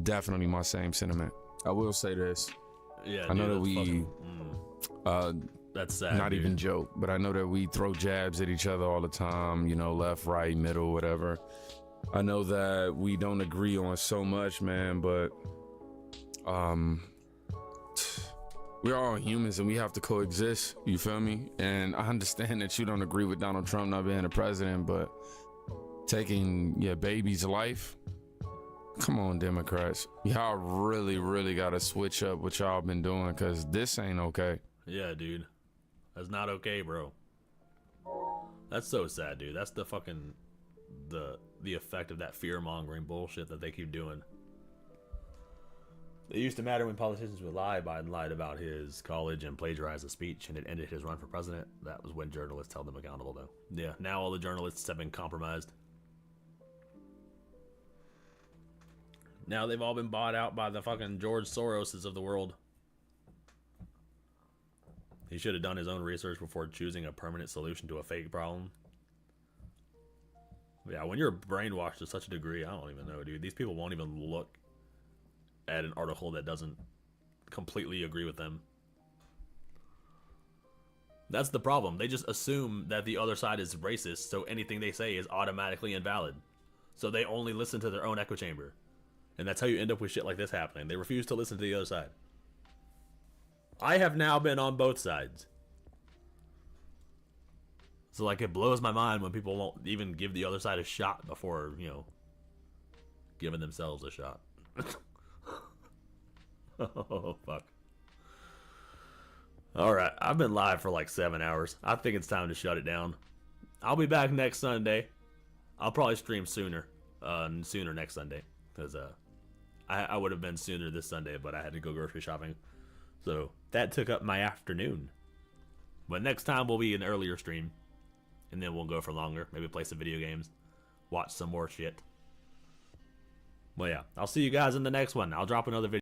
Definitely my same sentiment. I will say this. Yeah, I know that we... That's sad. Not dude. even joke, but I know that we throw jabs at each other all the time, you know, left, right, middle, whatever. I know that we don't agree on so much, man, but we're all humans and we have to coexist, you feel me? And I understand that you don't agree with Donald Trump not being the president, but taking your baby's life, come on, Democrats. Y'all really got to switch up what y'all been doing, because this ain't okay. Yeah, dude. That's not okay, bro. That's so sad, dude. That's the fucking the effect of that fear-mongering bullshit that they keep doing. It used to matter when politicians would lie. Biden lied about his college and plagiarized a speech, and it ended his run for president. That was when journalists held them accountable, though. Yeah, now all the journalists have been compromised. Now they've all been bought out by the fucking George Soroses of the world. He should have done his own research before choosing a permanent solution to a fake problem. Yeah, when you're brainwashed to such a degree, I don't even know, dude. These people won't even look at an article that doesn't completely agree with them. That's the problem. They just assume that the other side is racist, so anything they say is automatically invalid. So they only listen to their own echo chamber. And that's how you end up with shit like this happening. They refuse to listen to the other side. I have now been on both sides. So, like, it blows my mind when people won't even give the other side a shot before, you know, giving themselves a shot. Oh, fuck. Alright, I've been live for like 7 hours. I think it's time to shut it down. I'll be back next Sunday. I'll probably stream sooner next Sunday. Because I would have been sooner this Sunday, but I had to go grocery shopping. So that took up my afternoon. But next time will be an earlier stream. And then we'll go for longer. Maybe play some video games. Watch some more shit. Well, yeah. I'll see you guys in the next one. I'll drop another video.